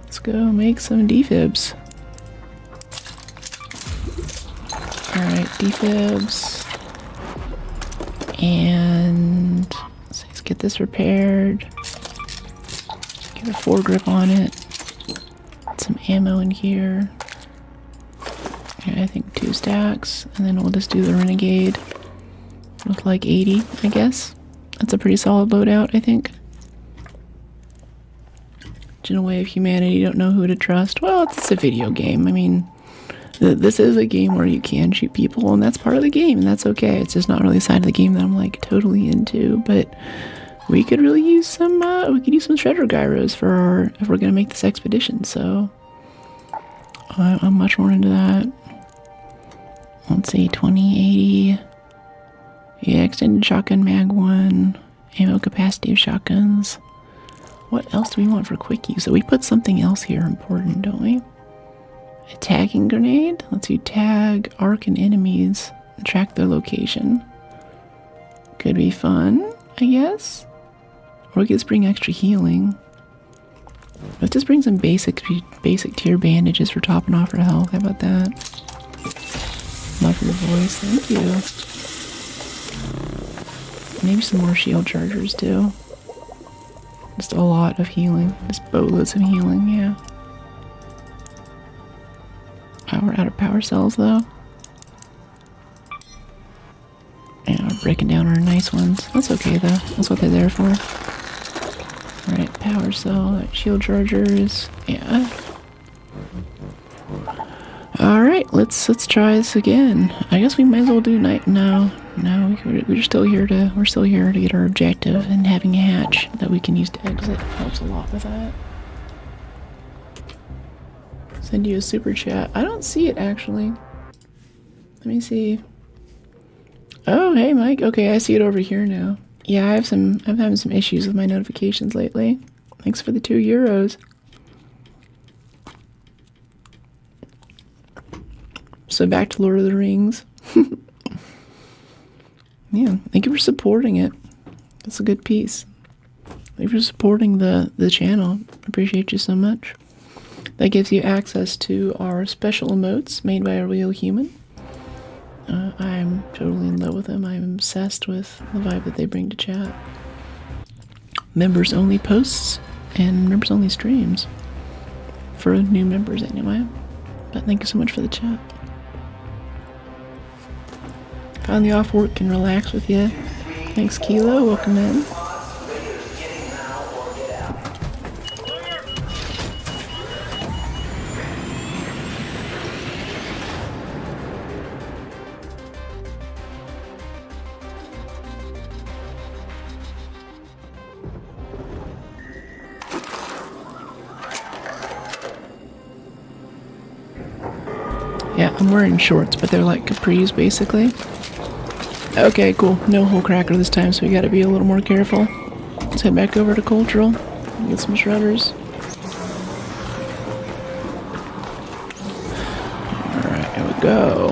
S1: Let's go make some defibs. Alright, defibs. And let's get this repaired. Get a foregrip on it. Put some ammo in here. Okay, I think 2 stacks. And then we'll just do the renegade with like 80, I guess. That's a pretty solid loadout, I think. Way of humanity, you don't know who to trust. Well, it's a video game. I mean, this is a game where you can shoot people, and that's part of the game, and that's okay. It's just not really a side of the game that I'm like totally into. But we could really use some. We could use some shredder gyros for our if we're gonna make this expedition. So I'm much more into that. Let's see, 2080. Yeah, extended shotgun mag 1, ammo capacity of shotguns. What else do we want for quick use? So we put something else here important, don't we? A tagging grenade? Lets you tag arc and enemies and track their location. Could be fun, I guess. Or we could just bring extra healing. Let's just bring some basic tier bandages for topping off our health. How about that? Love for the voice, thank you. Maybe some more shield chargers too. Just a lot of healing. Just boatloads of healing, yeah. Oh, we're out of power cells though. Yeah, we're breaking down our nice ones. That's okay though. That's what they're there for. Alright, power cell, shield chargers. Yeah. Alright, let's try this again. I guess we might as well do night now. No, we're still here to get our objective, and having a hatch that we can use to exit helps a lot with that. Send you a super chat. I don't see it actually. Let me see. Oh, hey Mike. Okay, I see it over here now. Yeah, I'm having some issues with my notifications lately. Thanks for the €2. So back to Lord of the Rings. Yeah, thank you for supporting it. That's a good piece. Thank you for supporting the channel. I appreciate you so much. That gives you access to our special emotes made by a real human. I'm totally in love with them. I'm obsessed with the vibe that they bring to chat. Members only posts and members only streams. For new members anyway. But thank you so much for the chat. Finally off work, can relax with you. Thanks, Kilo. Welcome in. Yeah, I'm wearing shorts, but they're like capris, basically. Okay, cool. No hole cracker this time, so we gotta be a little more careful. Let's head back over to Cultural and get some shredders. Alright, here we go.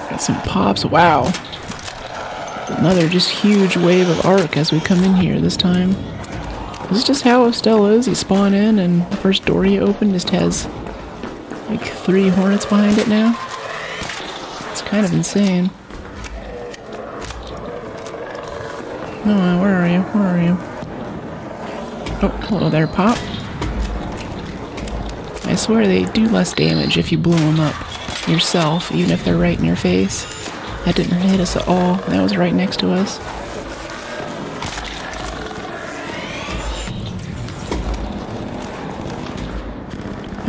S1: Got some pops. Wow. Another just huge wave of arc as we come in here this time. This is just how Estelle is. You spawn in, and the first door you open just has like 3 hornets behind it now. It's kind of insane. Oh, where are you? Where are you? Oh, hello there, Pop. I swear they do less damage if you blow them up yourself, even if they're right in your face. That didn't hit us at all. That was right next to us.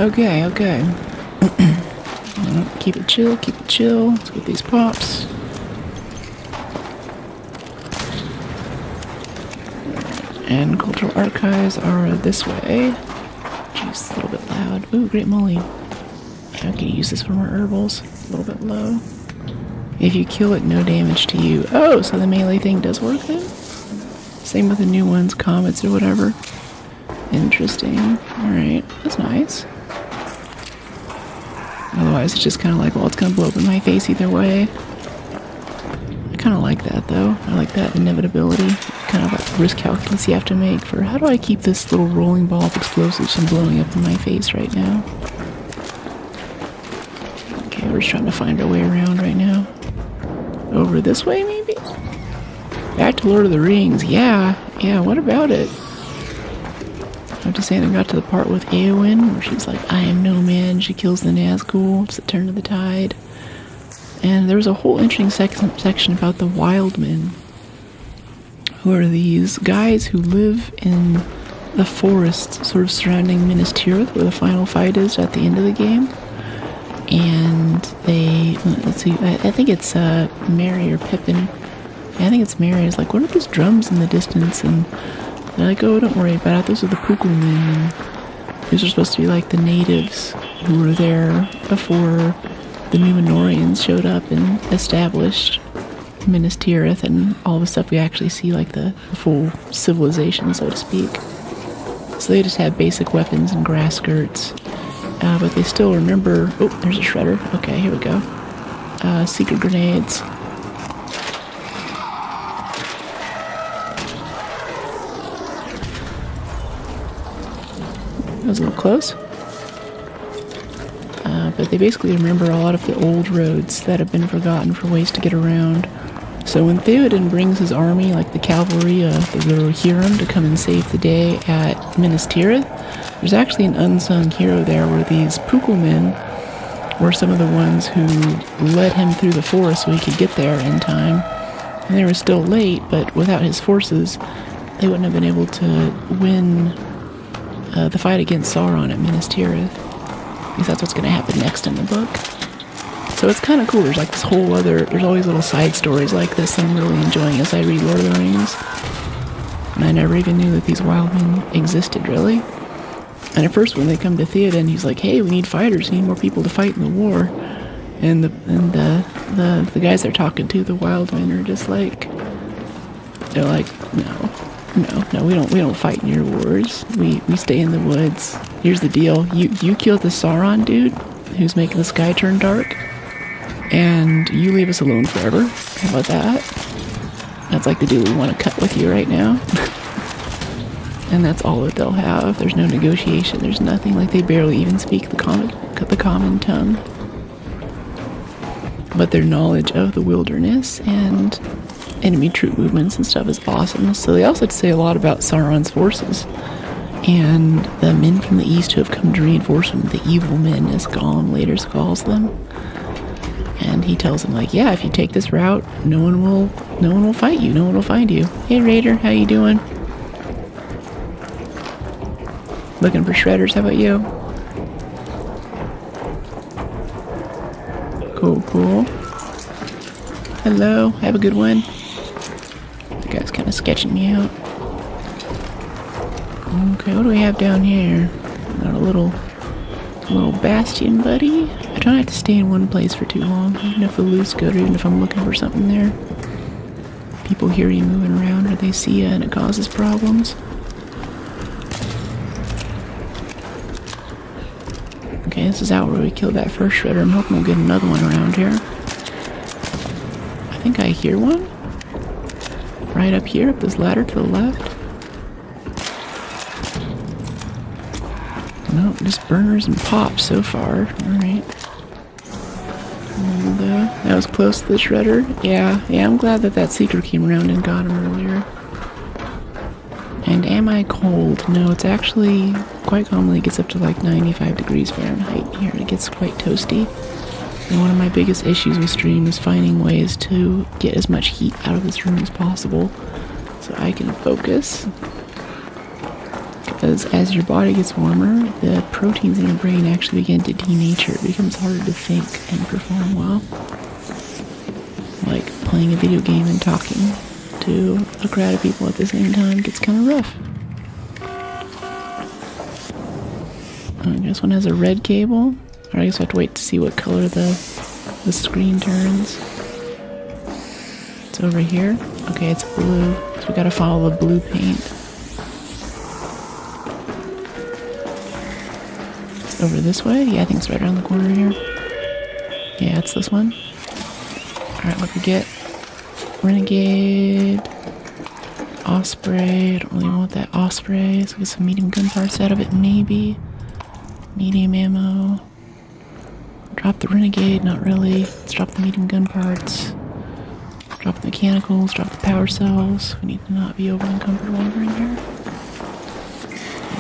S1: Okay, okay. Keep it chill, keep it chill. Let's get these pops. And cultural archives are this way. Jeez, a little bit loud. Ooh, great moly. I can use this for more herbals. A little bit low. If you kill it, no damage to you. Oh, so the melee thing does work then? Same with the new ones, comets or whatever. Interesting. Alright, that's nice. Otherwise, it's just kind of like, well, it's going to blow up in my face either way. I kind of like that, though. I like that inevitability. Kind of like risk calculus you have to make for how do I keep this little rolling ball of explosives from blowing up in my face right now. Okay, we're just trying to find our way around right now. Over this way, maybe? Back to Lord of the Rings. Yeah, what about it? I'm just saying I got to the part with Eowyn where she's like, I am no man. She kills the Nazgul. It's the turn of the tide. And there was a whole interesting section about the Wildmen, who are these guys who live in the forest sort of surrounding Minas Tirith, where the final fight is at the end of the game. And they, let's see, I think it's Merry or Pippin. I think it's Merry. It's like, what are those drums in the distance? And they're like, oh, don't worry about it. Those are the Pukelmen. And these are supposed to be like the natives who were there before the Numenorians showed up and established Minas Tirith and all the stuff we actually see, like the full civilization, so to speak. So they just had basic weapons and grass skirts. But they still remember... Oh, there's a shredder. Okay, here we go. Secret grenades. That was a little close. But they basically remember a lot of the old roads that have been forgotten for ways to get around. So when Theoden brings his army, like the cavalry, the Rohirrim, to come and save the day at Minas Tirith, there's actually an unsung hero there where these Pukelmen were some of the ones who led him through the forest so he could get there in time. And they were still late, but without his forces, they wouldn't have been able to win the fight against Sauron at Minas Tirith. Because that's what's going to happen next in the book. So it's kind of cool. There's like this whole other... There's always little side stories like this that I'm really enjoying as I read Lord of the Rings. And I never even knew that these Wildmen existed, really. And at first when they come to Theoden, he's like, hey, we need fighters. We need more people to fight in the war. And the guys they're talking to, the Wildmen, are just like... They're like, no, we don't fight in your wars. We stay in the woods. Here's the deal. You killed the Sauron dude who's making the sky turn dark, and you leave us alone forever. How about that? That's like the dude we want to cut with you right now. And that's all that they'll have. There's no negotiation. There's nothing. Like, they barely even speak the common tongue. But their knowledge of the wilderness and enemy troop movements and stuff is awesome. So they also say a lot about Sauron's forces and the men from the east who have come to reinforce them, the evil men, as Gollum later calls them. And he tells them, like, yeah, if you take this route, no one will fight you, no one will find you. Hey Raider, how you doing? Looking for shredders, how about you? Cool. Hello, have a good one. The guy's kind of sketching me out. Okay, what do we have down here? Got a little bastion, buddy. I try not to stay in one place for too long, even if the loot's good, or even if I'm looking for something there. People hear you moving around, or they see you, and it causes problems. Okay, this is out where we killed that first shredder. I'm hoping we'll get another one around here. I think I hear one. Right up here, up this ladder to the left. No, just burners and pops so far. Alright. And that was close to the shredder. Yeah, I'm glad that seeker came around and got him earlier. And am I cold? No, it's actually quite commonly gets up to like 95 degrees Fahrenheit here, and it gets quite toasty. And one of my biggest issues with stream is finding ways to get as much heat out of this room as possible so I can focus. Because as your body gets warmer, the proteins in your brain actually begin to denature. It becomes harder to think and perform well. Like playing a video game and talking to a crowd of people at the same time gets kind of rough. This one has a red cable. Or I guess I have to wait to see what color the screen turns. It's over here. Okay, it's blue. So we gotta follow the blue paint. It's over this way? Yeah, I think it's right around the corner here. Yeah, it's this one. Alright, what do we get? Renegade. Osprey. I don't really want that Osprey. So get some medium gun parts out of it, maybe. Medium ammo. Drop the Renegade, not really. Let's drop the medium gun parts. Drop the mechanicals, drop the power cells. We need to not be over encumbered while we're in here.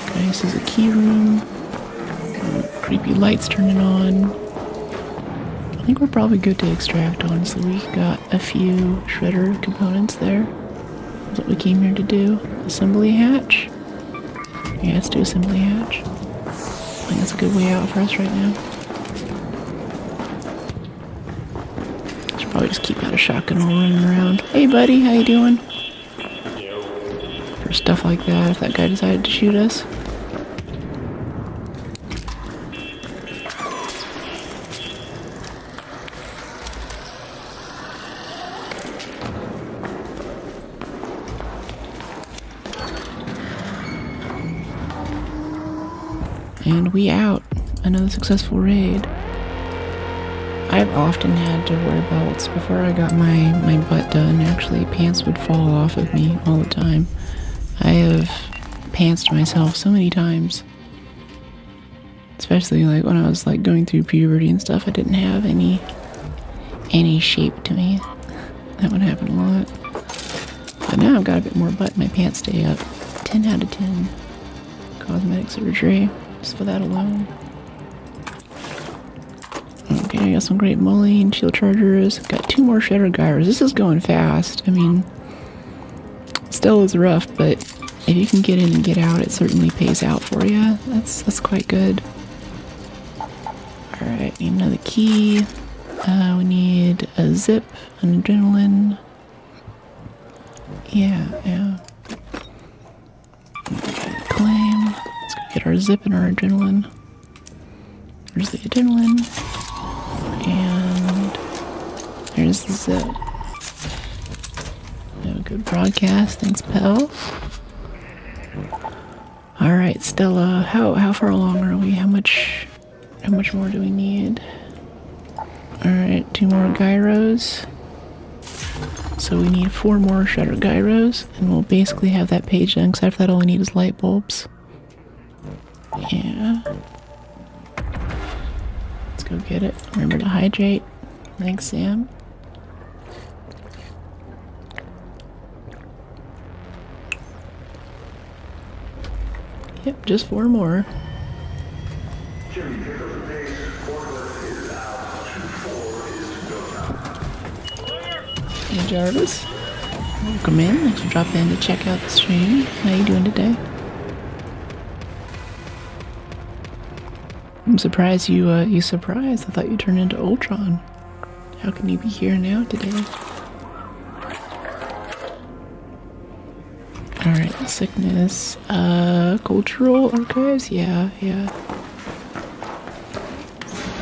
S1: Okay, this is a key room. Creepy lights turning on. I think we're probably good to extract, honestly. We got a few shredder components there. That's what we came here to do. Assembly hatch. Yeah, let's do assembly hatch. I think that's a good way out for us right now. Should probably just keep out a shotgun while running around. Hey buddy, how you doing? For stuff like that, if that guy decided to shoot us. And we out. Another successful raid. I've often had to wear belts. Before I got my butt done, actually, pants would fall off of me all the time. I have pantsed myself so many times. Especially like when I was like going through puberty and stuff, I didn't have any shape to me. That would happen a lot. But now I've got a bit more butt, my pants stay up. 10 out of 10. Cosmetic surgery. Just for that alone. Okay, I got some great mulling, shield chargers. Got 2 more shredder gyros. This is going fast. I mean, still is rough, but if you can get in and get out, it certainly pays out for you. That's quite good. Alright, need another key. We need a zip, an adrenaline. Yeah. Claim. Let's go get our zip and our adrenaline. There's the adrenaline. And there's the zip. Have a good broadcast. Thanks, pal. Alright, Stella, how far along are we? How much more do we need? Alright, 2 more gyros. So we need 4 more shredder gyros, and we'll basically have that page done, because after that all we need is light bulbs. Yeah. Let's go get it. Remember to hydrate. Thanks, Sam. Yep, just 4 more.
S3: Jimmy, pick up the pace. Forklift is out. 2-4 is go time.
S1: Hey Jarvis. Welcome in. Thanks for dropping in to check out the stream. How you doing today? I'm surprised you surprised. I thought you turned into Ultron. How can you be here now today? Alright, sickness. Cultural archives? Yeah.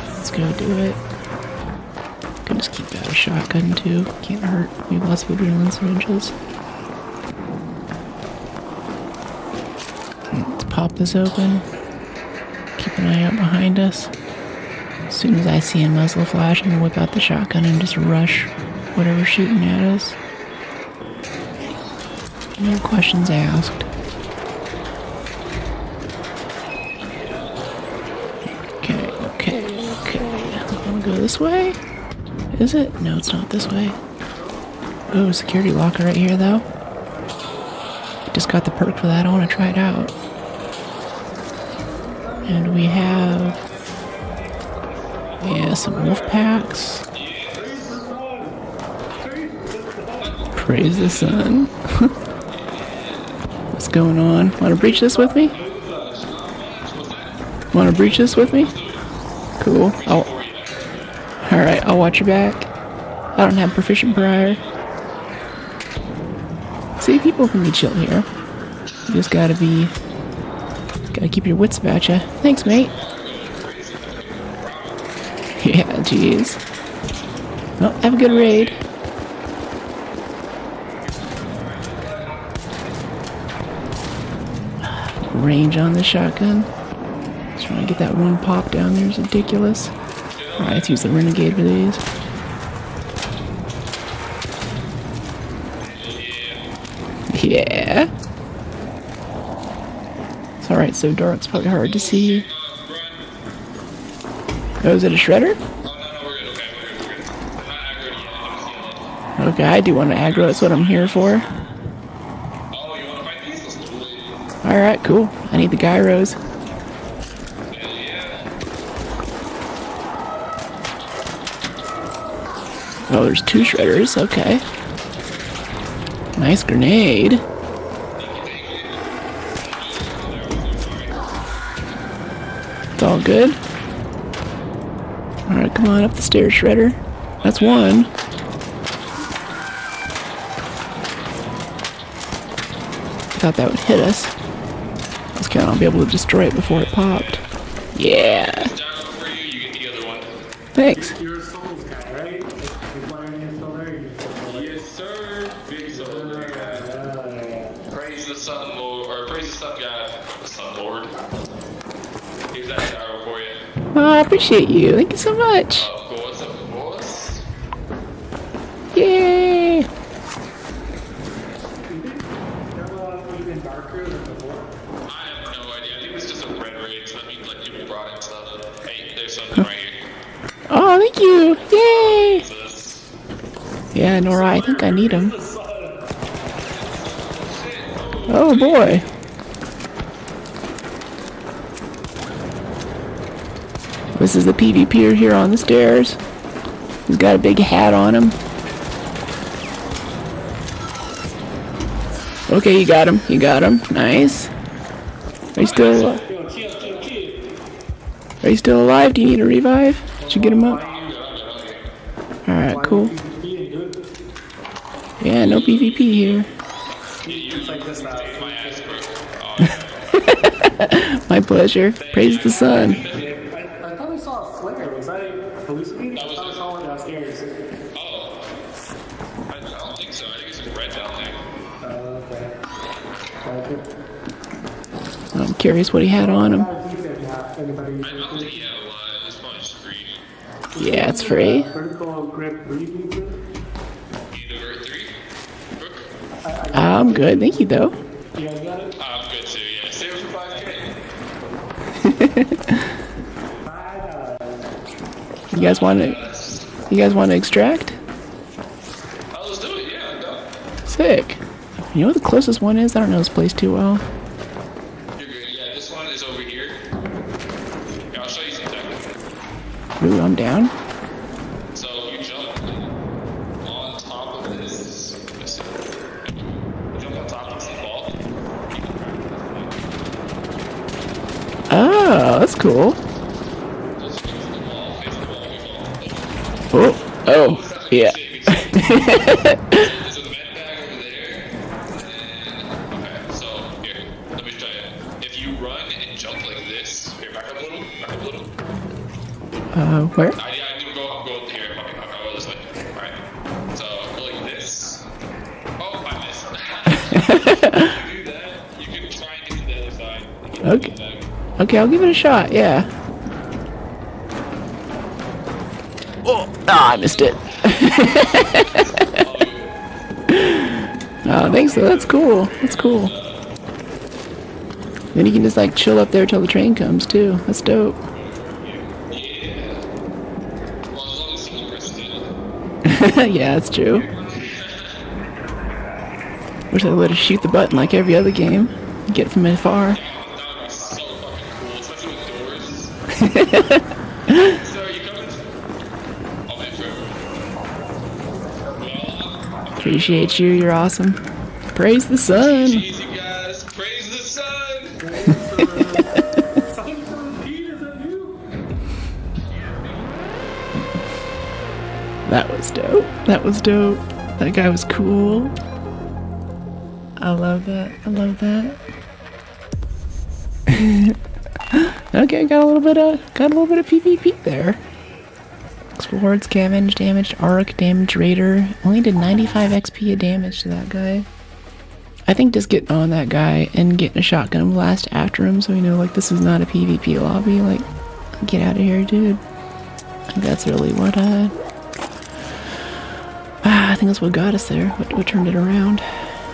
S1: Let's go do it. Could just keep out a shotgun too. Can't hurt. We have lots of adrenaline syringes. Let's pop this open. Keep an eye out behind us. As soon as I see a muzzle flash, I'm gonna whip out the shotgun and just rush whatever's shooting at us. No questions asked. Okay. I'm gonna go this way. Is it? No, it's not this way. Oh, security locker right here, though. Just got the perk for that. I want to try it out. And we have... yeah, some wolf packs. Praise the sun. What's going on? Want to breach this with me? Want to breach this with me? Cool. Alright, I'll watch your back. I don't have proficient prior. See, people can be chill here. You just gotta be Gotta keep your wits about you. Thanks, mate. Yeah, jeez. Well, have a good raid. Range on the shotgun. Just trying to get that one pop down there is ridiculous. Alright, let's use the renegade for these. Yeah. It's alright, so dark, it's probably hard to see. Oh, is it a shredder? Okay, I do want to aggro, that's what I'm here for. Alright, cool. I need the gyros. Oh, there's 2 shredders, okay. Nice grenade. It's all good. Alright, come on up the stairs, shredder. That's one. Thought that would hit us. I was counting on being able to destroy it before it popped. Yeah. Thanks.
S3: You're a Souls guy, right? You're playing in Soul there?
S4: Yes, sir. Big soul guy. Praise the Sun Lord, or praise the Sun God, the Sun Lord. Here's that tower for you.
S1: Oh, I appreciate you. Thank you so much.
S4: Of course.
S1: Yay!
S3: Even darker than before?
S4: I have no idea. I think it's just a red raid, so that means like people brought in stuff. Hey, there's something right here.
S1: Oh, thank you! Yay!
S4: This.
S1: Yeah, Nora, I think I need them. Oh boy. This is the PvPer here on the stairs. He's got a big hat on him. Okay, you got him. You got him. Nice. Are you still alive? Are you still alive? Do you need a revive? Did you get him up? Alright, cool. Yeah, no PvP here.
S3: It's like this now.
S1: My pleasure. Praise the sun.
S3: I thought I saw a flare. Was I hallucinating? I thought I saw one downstairs.
S4: Oh. I don't think so. I think it's just red down there.
S3: Okay.
S1: I'm curious what he had on him.
S4: I don't think he had a lot. It's probably just free.
S1: Yeah, it's free.
S3: Vertical grip breathing.
S4: Need over 3? Hook?
S1: I'm good. Thank you, though.
S3: Yeah, I got it.
S4: I'm good too, yeah. Save it for 5K.
S1: You guys want to? You guys want to extract?
S4: Oh, let's do it, yeah, I'm done.
S1: Sick. You know what the closest one is? I don't know this place too well.
S4: You're good, yeah. This one is over here. Yeah, I'll show you some tech.
S1: Ooh, I'm down.
S4: So you jump on top of this. You jump on top of this ball.
S1: Oh, that's cool.
S4: Just face the wall, we fall.
S1: Oh, yeah.
S4: There's a med bag over there. And, okay, so here, let me show you. If you run and jump like this, here, back up a little,
S1: Where?
S4: I didn't go here, okay, I'll go this way. Alright, so go like this. Oh, I missed. If you do that, you can try and get to the other side. And get
S1: Okay.
S4: the bag.
S1: Okay, I'll give it a shot. Yeah. Oh, I missed it. Oh, thanks though. That's cool. That's cool. Then you can just like chill up there till the train comes too. That's dope.
S4: Yeah. Well, as long as single person did it.
S1: Yeah, that's true. Wish I would have shoot the button like every other game. Get from afar.
S4: That would be so fucking cool, especially with doors. So, you coming? I'll wait for it.
S1: Appreciate you. You're awesome. Praise the sun.
S4: Easy, guys. Praise the sun.
S1: That was dope. That was dope. That guy was cool. I love that. I love that. Okay, got a little bit of PvP there. Explored, scavenged, damaged, arc, damage raider. Only did 95 XP of damage to that guy. I think just getting on that guy and getting a shotgun blast after him so we know like this is not a PvP lobby, like get out of here, dude. I think that's really what I think that's what got us there, what turned it around.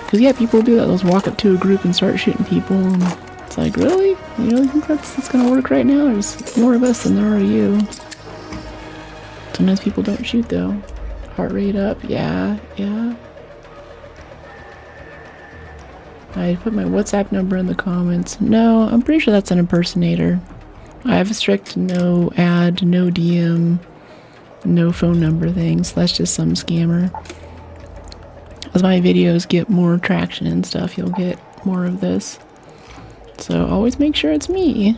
S1: Because yeah, people do that, they'll just walk up to a group and start shooting people and it's like, really? You really think that's gonna work right now? There's more of us than there are you. Sometimes people don't shoot though. Heart rate up, yeah. I put my WhatsApp number in the comments. No, I'm pretty sure that's an impersonator. I have a strict no ad, no DM, no phone number things. That's just some scammer. As my videos get more traction and stuff, you'll get more of this. So always make sure it's me.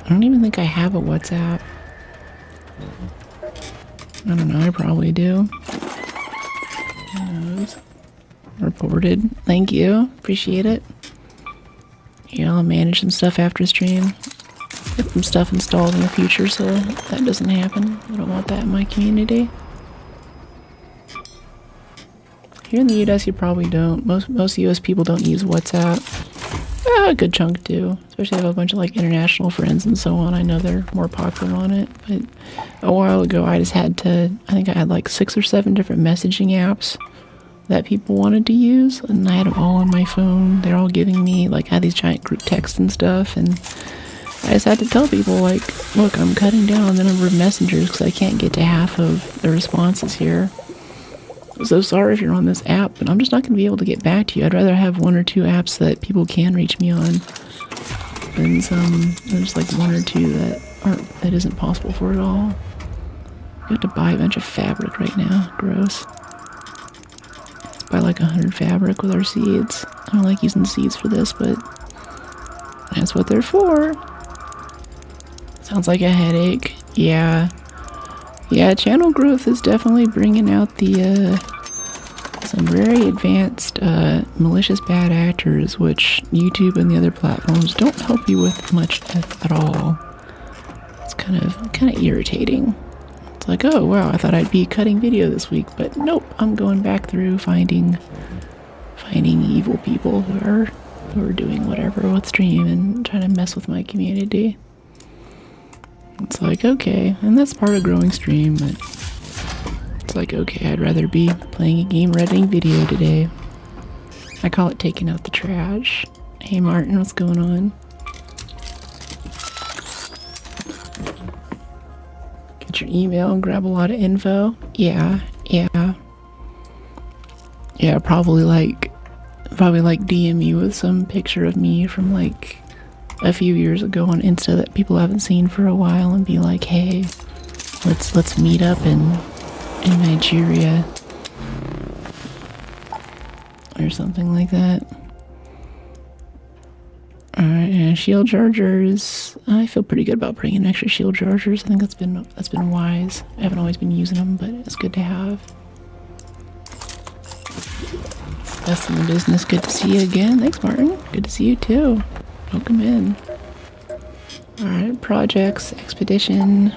S1: I don't even think I have a WhatsApp. I don't know, I probably do. Who knows? Reported. Thank you. Appreciate it. Yeah, I'll manage some stuff after stream. Get some stuff installed in the future so that doesn't happen. I don't want that in my community. Here in the US, you probably don't. Most US people don't use WhatsApp. A good chunk do. Especially if I have a bunch of like international friends and so on. I know they're more popular on it. But a while ago, I just had to, I think I had like 6 or 7 different messaging apps that people wanted to use, and I had them all on my phone. They're all giving me, like, I had these giant group texts and stuff, and I just had to tell people, like, look, I'm cutting down on the number of messengers because I can't get to half of the responses here. I'm so sorry if you're on this app, but I'm just not going to be able to get back to you. I'd rather have 1 or 2 apps that people can reach me on than there's like 1 or 2 that isn't possible for it all. I have to buy a bunch of fabric right now. Gross. Buy like 100 fabric with our seeds. I don't like using seeds for this, but that's what they're for. Sounds like a headache. Yeah, channel growth is definitely bringing out the some very advanced malicious bad actors, which YouTube and the other platforms don't help you with much at all. It's kind of irritating. It's like, oh wow, I thought I'd be cutting video this week, but nope, I'm going back through finding evil people who are doing whatever with stream and trying to mess with my community. It's like, okay, and that's part of growing stream, but it's like, okay, I'd rather be playing a game or editing video today. I call it taking out the trash. Hey Martin, what's going on? Get your email and grab a lot of info. Yeah, probably like DM you with some picture of me from like a few years ago on Insta that people haven't seen for a while and be like, hey, let's meet up in Nigeria or something like that. Alright, yeah, shield chargers. I feel pretty good about bringing extra shield chargers. I think that's been wise. I haven't always been using them, but it's good to have. Best in the business. Good to see you again. Thanks, Martin. Good to see you too. Welcome in. Alright, projects, expedition,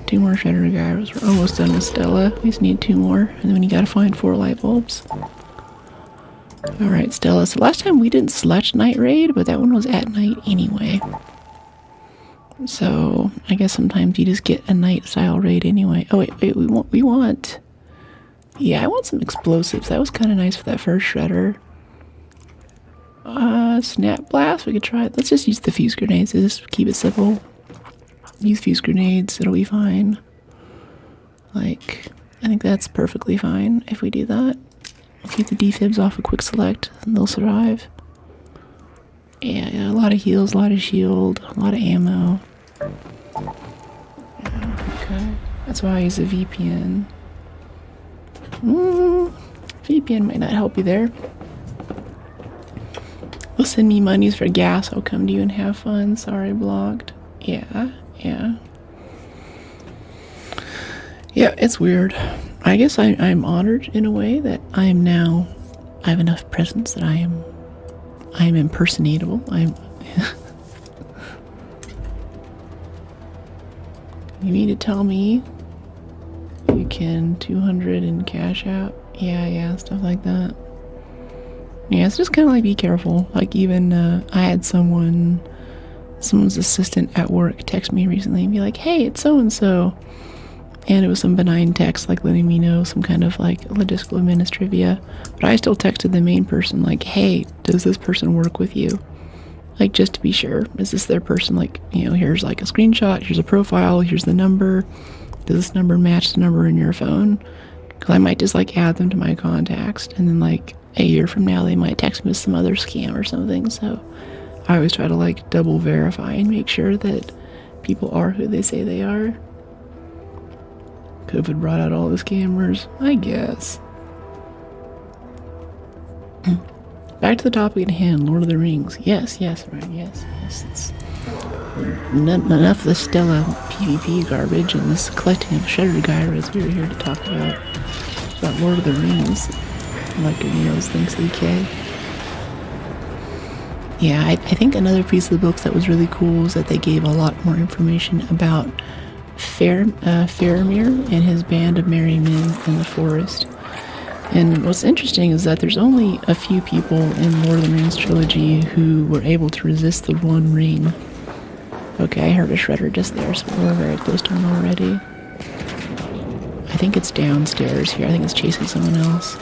S1: 2 more shredder gyros. We're almost done with Stella. We just need 2 more, and then you gotta find 4 light bulbs. Alright, Stella. So last time we didn't Sledge Night raid, but that one was at night anyway. So I guess sometimes you just get a night style raid anyway. Oh wait, we want. Yeah, I want some explosives. That was kind of nice for that first shredder. Snap blast, we could try it. Let's just use the fuse grenades. Just keep it simple. Use fuse grenades, it'll be fine. Like, I think that's perfectly fine if we do that. We'll keep the defibs off of quick select and they'll survive. Yeah, a lot of heals, a lot of shield, a lot of ammo. Yeah, okay. That's why I use a VPN. VPN might not help you there. Well, send me monies for gas. I'll come to you and have fun. Sorry, blocked. Yeah. Yeah, it's weird. I guess I'm honored in a way that I have enough presence that I am impersonatable. You mean to tell me you can 200 in cash out? Yeah, stuff like that. Yeah, it's just kind of like be careful. Like even I had someone's assistant at work text me recently and be like, hey, it's so-and-so. And it was some benign text like letting me know some kind of like logistical administrivia. But I still texted the main person like, hey, does this person work with you? Like just to be sure. Is this their person? Like, here's like a screenshot, here's a profile, here's the number. Does this number match the number in your phone? Because I might just like add them to my contacts, and then like a year from now they might text me with some other scam or something. So I always try to like double verify and make sure that people are who they say they are. COVID brought out all the scammers, I guess. Back to the topic at hand, Lord of the Rings. Yes, right, yes. It's enough of the Stella PvP garbage and this collecting of shredder gyros. We were here to talk about Lord of the Rings. Like those things, EK. Yeah, I think another piece of the books that was really cool is that they gave a lot more information about Faramir and his band of merry men in the forest. And what's interesting is that there's only a few people in Lord of the Rings trilogy who were able to resist the One Ring. Okay, I heard a shredder just there, so we're very close to him already. I think it's downstairs here. I think it's chasing someone else.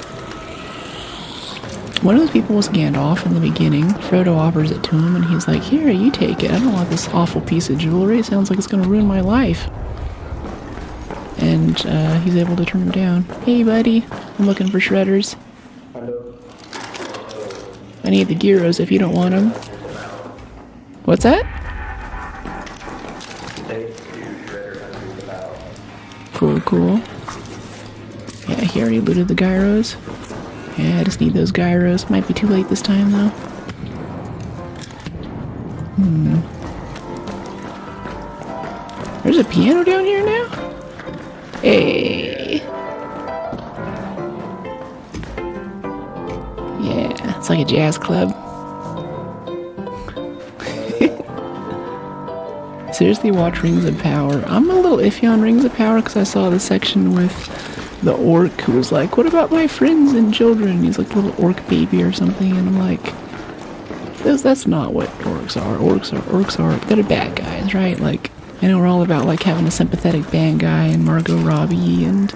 S1: One of those people was Gandalf in the beginning. Frodo offers it to him, and he's like, here, you take it. I don't want this awful piece of jewelry. It sounds like it's going to ruin my life. And he's able to turn him down. Hey, buddy. I'm looking for shredders. I need the gyros if you don't want them. What's that? Cool. Yeah, he already looted the gyros. Yeah, I just need those gyros. Might be too late this time, though. There's a piano down here now? Hey. Yeah, it's like a jazz club. Seriously, watch Rings of Power. I'm a little iffy on Rings of Power because I saw the section with the orc who was like, what about my friends and children? He's like a little orc baby or something, and I'm like, that's not what orcs are. Orcs are, they're bad guys, right? Like, I know we're all about like having a sympathetic bad guy and Margot Robbie and,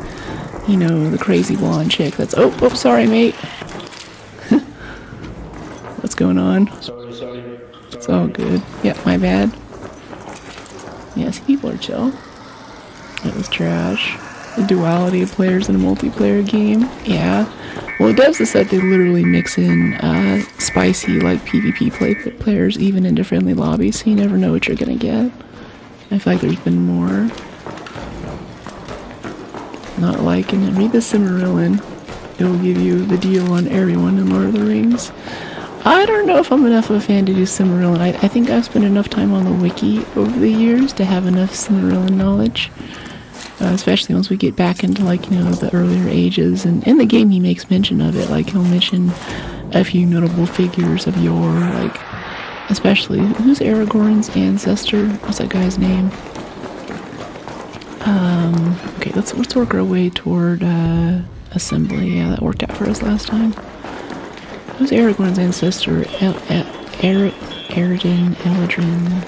S1: the crazy blonde chick that's, oh, sorry, mate. What's going on?
S2: Sorry.
S1: It's all good. Yeah, my bad. Yeah, see, people are chill. That was trash. The duality of players in a multiplayer game. Yeah. Well, devs have said they literally mix in spicy, like, PvP players even into friendly lobbies, so you never know what you're gonna get. I feel like there's been more. Not liking it. Read the Cimmerillion. It'll give you the deal on everyone in Lord of the Rings. I don't know if I'm enough of a fan to do Cimmerillion. I think I've spent enough time on the wiki over the years to have enough Cimmerillion knowledge. Especially once we get back into, like, the earlier ages. And in the game he makes mention of it. Like, he'll mention a few notable figures of yore, like, especially, who's Aragorn's ancestor? What's that guy's name? Okay, let's work our way toward, Assembly. Yeah, that worked out for us last time. Who's Aragorn's ancestor? Eredin, Eladrin.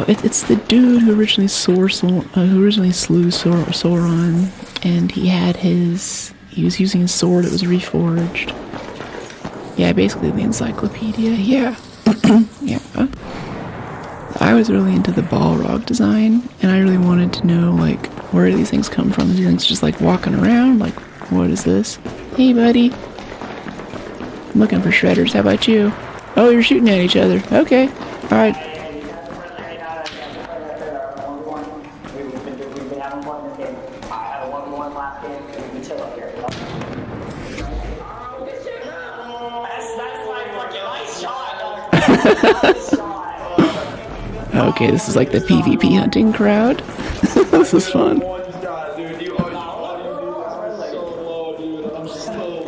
S1: It's the dude who originally slew Sauron, and he was using his sword that was reforged. Yeah, basically the encyclopedia. Yeah. Yeah. I was really into the Balrog design, and I really wanted to know, like, where do these things come from? Are these things just, like, walking around? Like, what is this? Hey, buddy. I'm looking for shredders. How about you? Oh, you're shooting at each other. Okay. Alright.
S6: We've been having fun in this game. I had a 1-1 last game. We've been chill up here. That's my fucking nice shot, Nice shot.
S1: Okay, this is like the PvP hunting crowd. This is fun.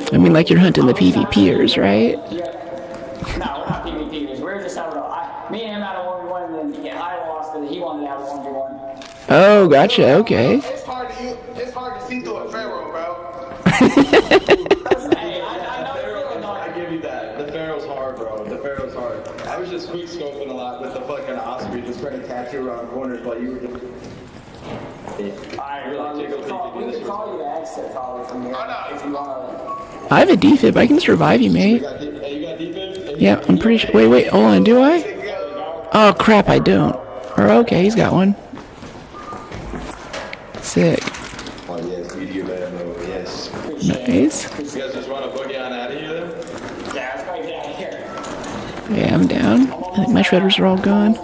S1: I mean, like, you're hunting the PvPers, right?
S6: No, we're not PvPers. We're just having me and him had a 1v1, and then I lost, and he won
S1: Oh, gotcha. Okay.
S3: It's hard to see through a pharaoh, bro.
S6: Hey, I know you're feeling
S7: I give you that. The Pharaoh's hard, bro. The Pharaoh's hard. I was just quick scoping a lot with the fucking Osprey, just trying to catch you around corners while you were just.
S6: Alright, we can call you the exit probably from here if you want.
S1: I have a defib. I can just revive you, mate.
S7: You got defib?
S1: Yeah, I'm pretty sure. Wait, hold on. Do I? Oh, crap, I don't. Or, okay, he's got one. Sick.
S7: Oh, yes, media man, yes.
S1: Nice.
S7: You guys just want to boogie on out of here then?
S6: Yeah, let's go get out of here.
S1: Yeah, I'm down. I think my shredders are all gone.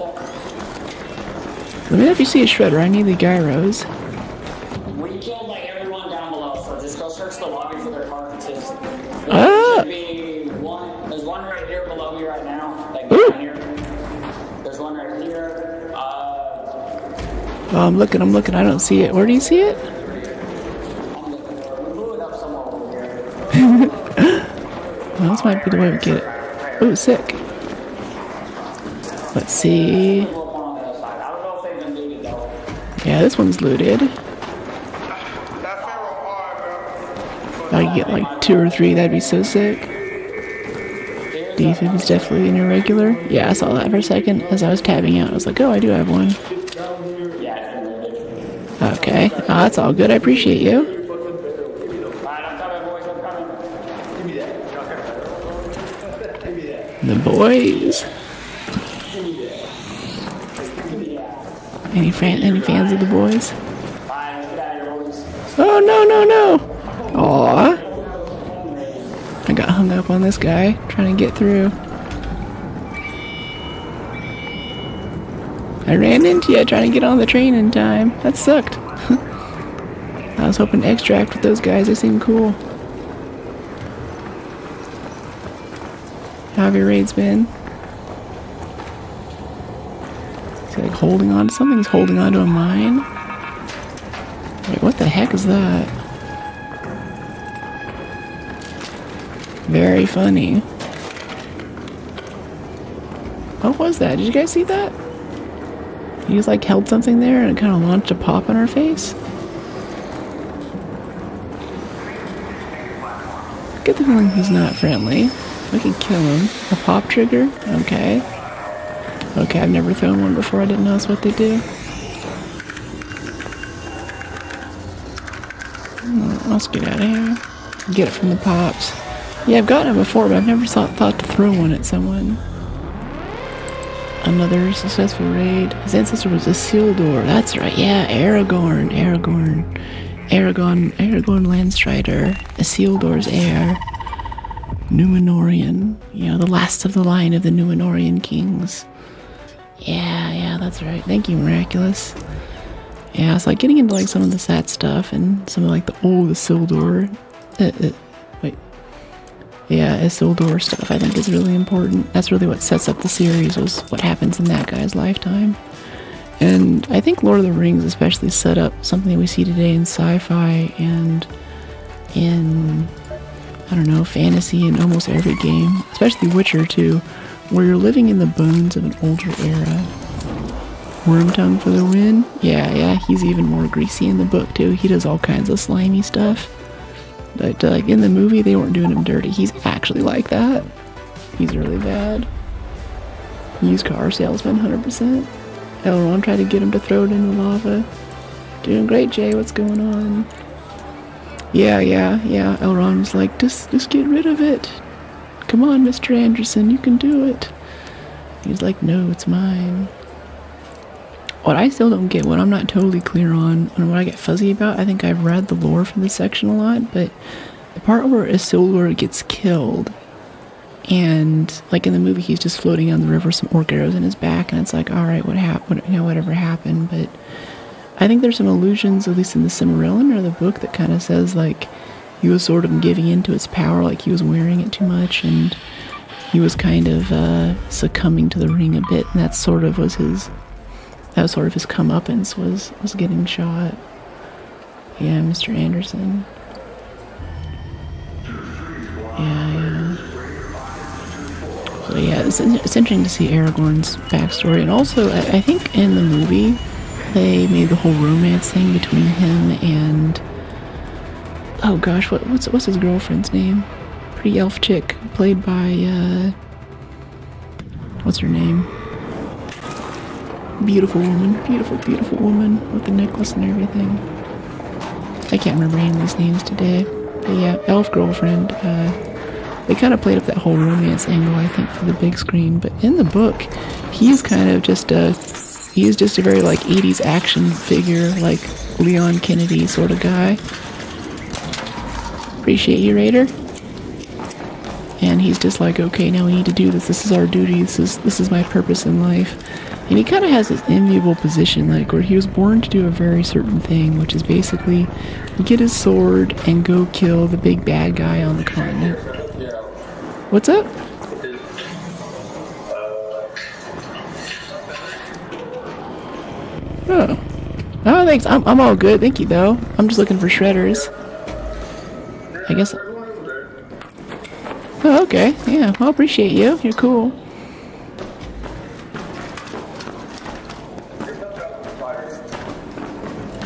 S1: Let me know if you see a shredder. I need the gyros.
S6: We killed like everyone down below, so just go search the lobby for their carcasses.
S1: Ah!
S6: There's one right here below me right now. Like
S1: Ooh.
S6: down here. There's one right here.
S1: Oh, I'm looking. I don't see it. Where do you see it?
S6: I'm looking for it. We blew it up somewhere over here.
S1: Well, this might be the way we get it. Ooh, sick. Let's see.
S6: Blew up one on the other side. I don't know if they've been looted though.
S1: Yeah, this one's looted.
S3: That pharaoh hard, bro.
S1: If I could get like 2 or 3, that'd be so sick. Defib is definitely an irregular. Yeah, I saw that for a second as I was tabbing out. I was like, oh, I do have one.
S6: Yeah, it's been looted.
S1: Okay. Oh, that's all good. I appreciate you.
S6: Alright, I'm coming, boys. I'm coming.
S1: The boys. Any fans of the boys?
S6: Alright, let's get out of here, boys.
S1: Oh, no. Aw. I got hung up on this guy trying to get through. I ran into you trying to get on the train in time. That sucked. I was hoping to extract with those guys. They seem cool. How have your raids been? Is he like holding on to something? He's holding on to a mine? Wait, what the heck is that? Very funny. What was that? Did you guys see that? He just like held something there and it kind of launched a pop in our face. I get the feeling he's not friendly. We can kill him. A pop trigger? Okay. Okay, I've never thrown one before. I didn't know that's what they do. Let's get out of here. Get it from the pops. Yeah, I've gotten it before, but I've never thought to throw one at someone. Another successful raid. His ancestor was Isildur. That's right. Yeah, Aragorn Landstrider. Isildur's heir. Numenorian. You know, the last of the line of the Numenorian kings. Yeah, that's right. Thank you, Miraculous. Yeah, it's like getting into like some of the sad stuff and some of like the old Isildur. Isildur stuff I think is really important. That's really what sets up the series, was what happens in that guy's lifetime. And I think Lord of the Rings especially set up something we see today in sci-fi and in, I don't know, fantasy in almost every game, especially Witcher 2, where you're living in the bones of an older era. Wormtongue for the win? Yeah, he's even more greasy in the book too. He does all kinds of slimy stuff. But like in the movie, they weren't doing him dirty. He's actually like that. He's really bad. Used car salesman, 100%. Elrond tried to get him to throw it in the lava. Doing great, Jay. What's going on? Yeah. Elrond was like, just get rid of it. Come on, Mr. Anderson, you can do it. He's like, no, it's mine. What I still don't get, what I'm not totally clear on, and what I get fuzzy about, I think I've read the lore for this section a lot, but the part where Isildur gets killed, and like in the movie he's just floating down the river, some orc arrows in his back, and it's like, alright, what happened, whatever happened, but I think there's some allusions, at least in the Silmarillion or the book, that kind of says like he was sort of giving into its power, like he was wearing it too much, and he was kind of succumbing to the ring a bit, and that was sort of his comeuppance, was getting shot. Yeah, Mr. Anderson. Yeah. So yeah, it's interesting to see Aragorn's backstory, and also I think in the movie play maybe the whole romance thing between him and, oh gosh, what's his girlfriend's name? Pretty elf chick, played by what's her name? Beautiful woman with the necklace and everything. I can't remember any of these names today. But yeah, elf girlfriend. They kind of played up that whole romance angle, I think, for the big screen. But in the book, he's kind of just a very like 80s action figure, like Leon Kennedy sort of guy. Appreciate you, Raider. And he's just like, okay, now we need to do this. This is our duty. This is my purpose in life. And he kind of has this enviable position, like where he was born to do a very certain thing, which is basically get his sword and go kill the big bad guy on the continent. What's up? Oh, thanks. I'm all good. Thank you, though. I'm just looking for shredders. I guess. Oh, okay. Yeah, I'll appreciate you. You're cool.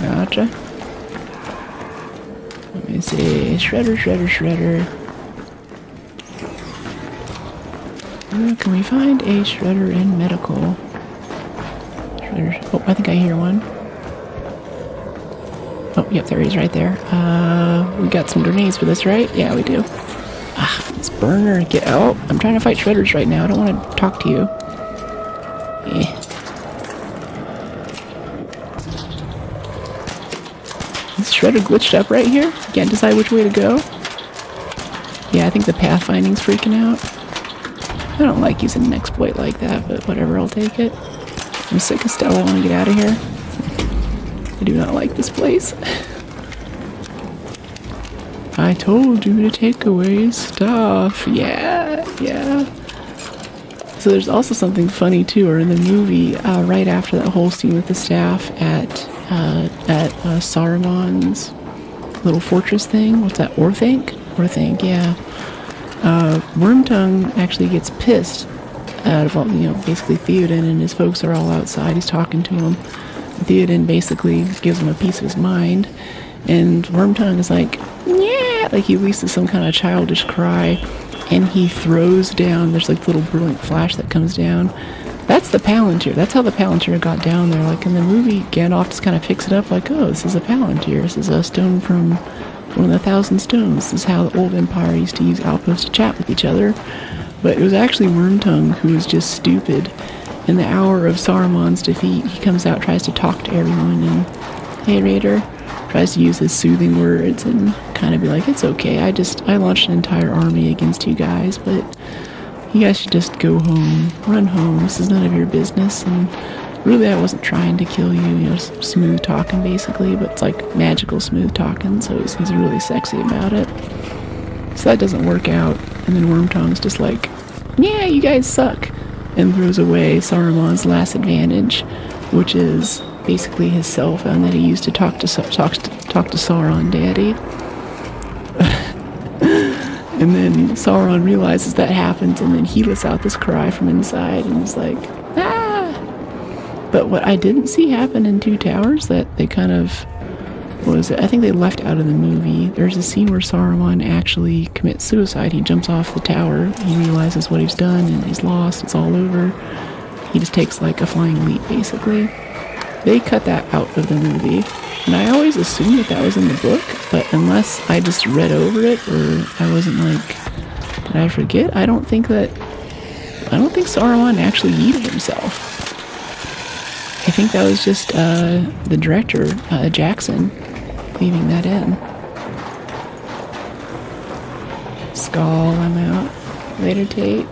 S1: Gotcha. Let me see. Shredder. Where can we find a shredder in medical? Shredder. Oh, I think I hear one. Oh, yep, there he is right there. We got some grenades for this, right? Yeah, we do. Ah, this burner, get out. I'm trying to fight shredders right now. I don't want to talk to you. Yeah. Is shredder glitched up right here? Can't decide which way to go. Yeah, I think the pathfinding's freaking out. I don't like using an exploit like that, but whatever, I'll take it. I'm sick of Stella. I want to get out of here. I do not like this place. I told you to take away stuff. Yeah. So there's also something funny too, or in the movie, right after that whole scene with the staff at Saruman's little fortress thing. What's that? Orthanc, yeah. Wormtongue actually gets pissed out of all, basically Theoden and his folks are all outside. He's talking to him. Theoden basically gives him a piece of his mind, and Wormtongue is like, yeah, like he releases some kind of childish cry, and he throws down, there's like a little brilliant flash that comes down. That's the Palantir. That's how the Palantir got down there. Like in the movie, Gandalf just kind of picks it up like, oh, this is a Palantir. This is a stone from one of the 1,000 stones. This is how the old Empire used to use outposts to chat with each other. But it was actually Wormtongue who was just stupid. In the hour of Saruman's defeat, he comes out, tries to talk to everyone, and hey, Raider, tries to use his soothing words and kind of be like, it's okay, I launched an entire army against you guys, but you guys should just go home, run home, this is none of your business. And really, I wasn't trying to kill you, just smooth talking basically, but it's like magical smooth talking, so he's really sexy about it. So that doesn't work out, and then Wormtongue's just like, yeah, you guys suck, and throws away Saruman's last advantage, which is basically his cell phone that he used to talk to Sauron Daddy. And then Sauron realizes that happens, and then he lets out this cry from inside, and he's like, ah! But what I didn't see happen in Two Towers, that they kind of, I think they left out of the movie. There's a scene where Saruman actually commits suicide. He jumps off the tower, he realizes what he's done, and he's lost, it's all over. He just takes like a flying leap, basically. They cut that out of the movie, and I always assumed that was in the book, but unless I just read over it, or I wasn't like, did I forget? I don't think Saruman actually yeeted himself. I think that was just the director, Jackson, leaving that in. Skull, I'm out. Later, Tate.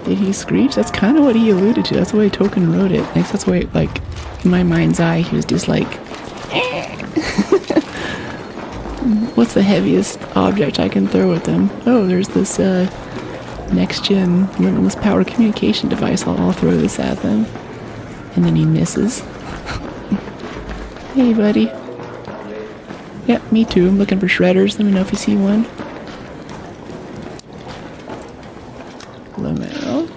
S1: Did he screech? That's kind of what he alluded to. That's the way Tolkien wrote it. Like, that's the way, like, in my mind's eye, he was just like, what's the heaviest object I can throw at them? Oh, there's this next-gen limitless power communication device. I'll throw this at them. And then he misses. Hey, buddy. Yep, me too. I'm looking for shredders. Let me know if you see one. Lamel.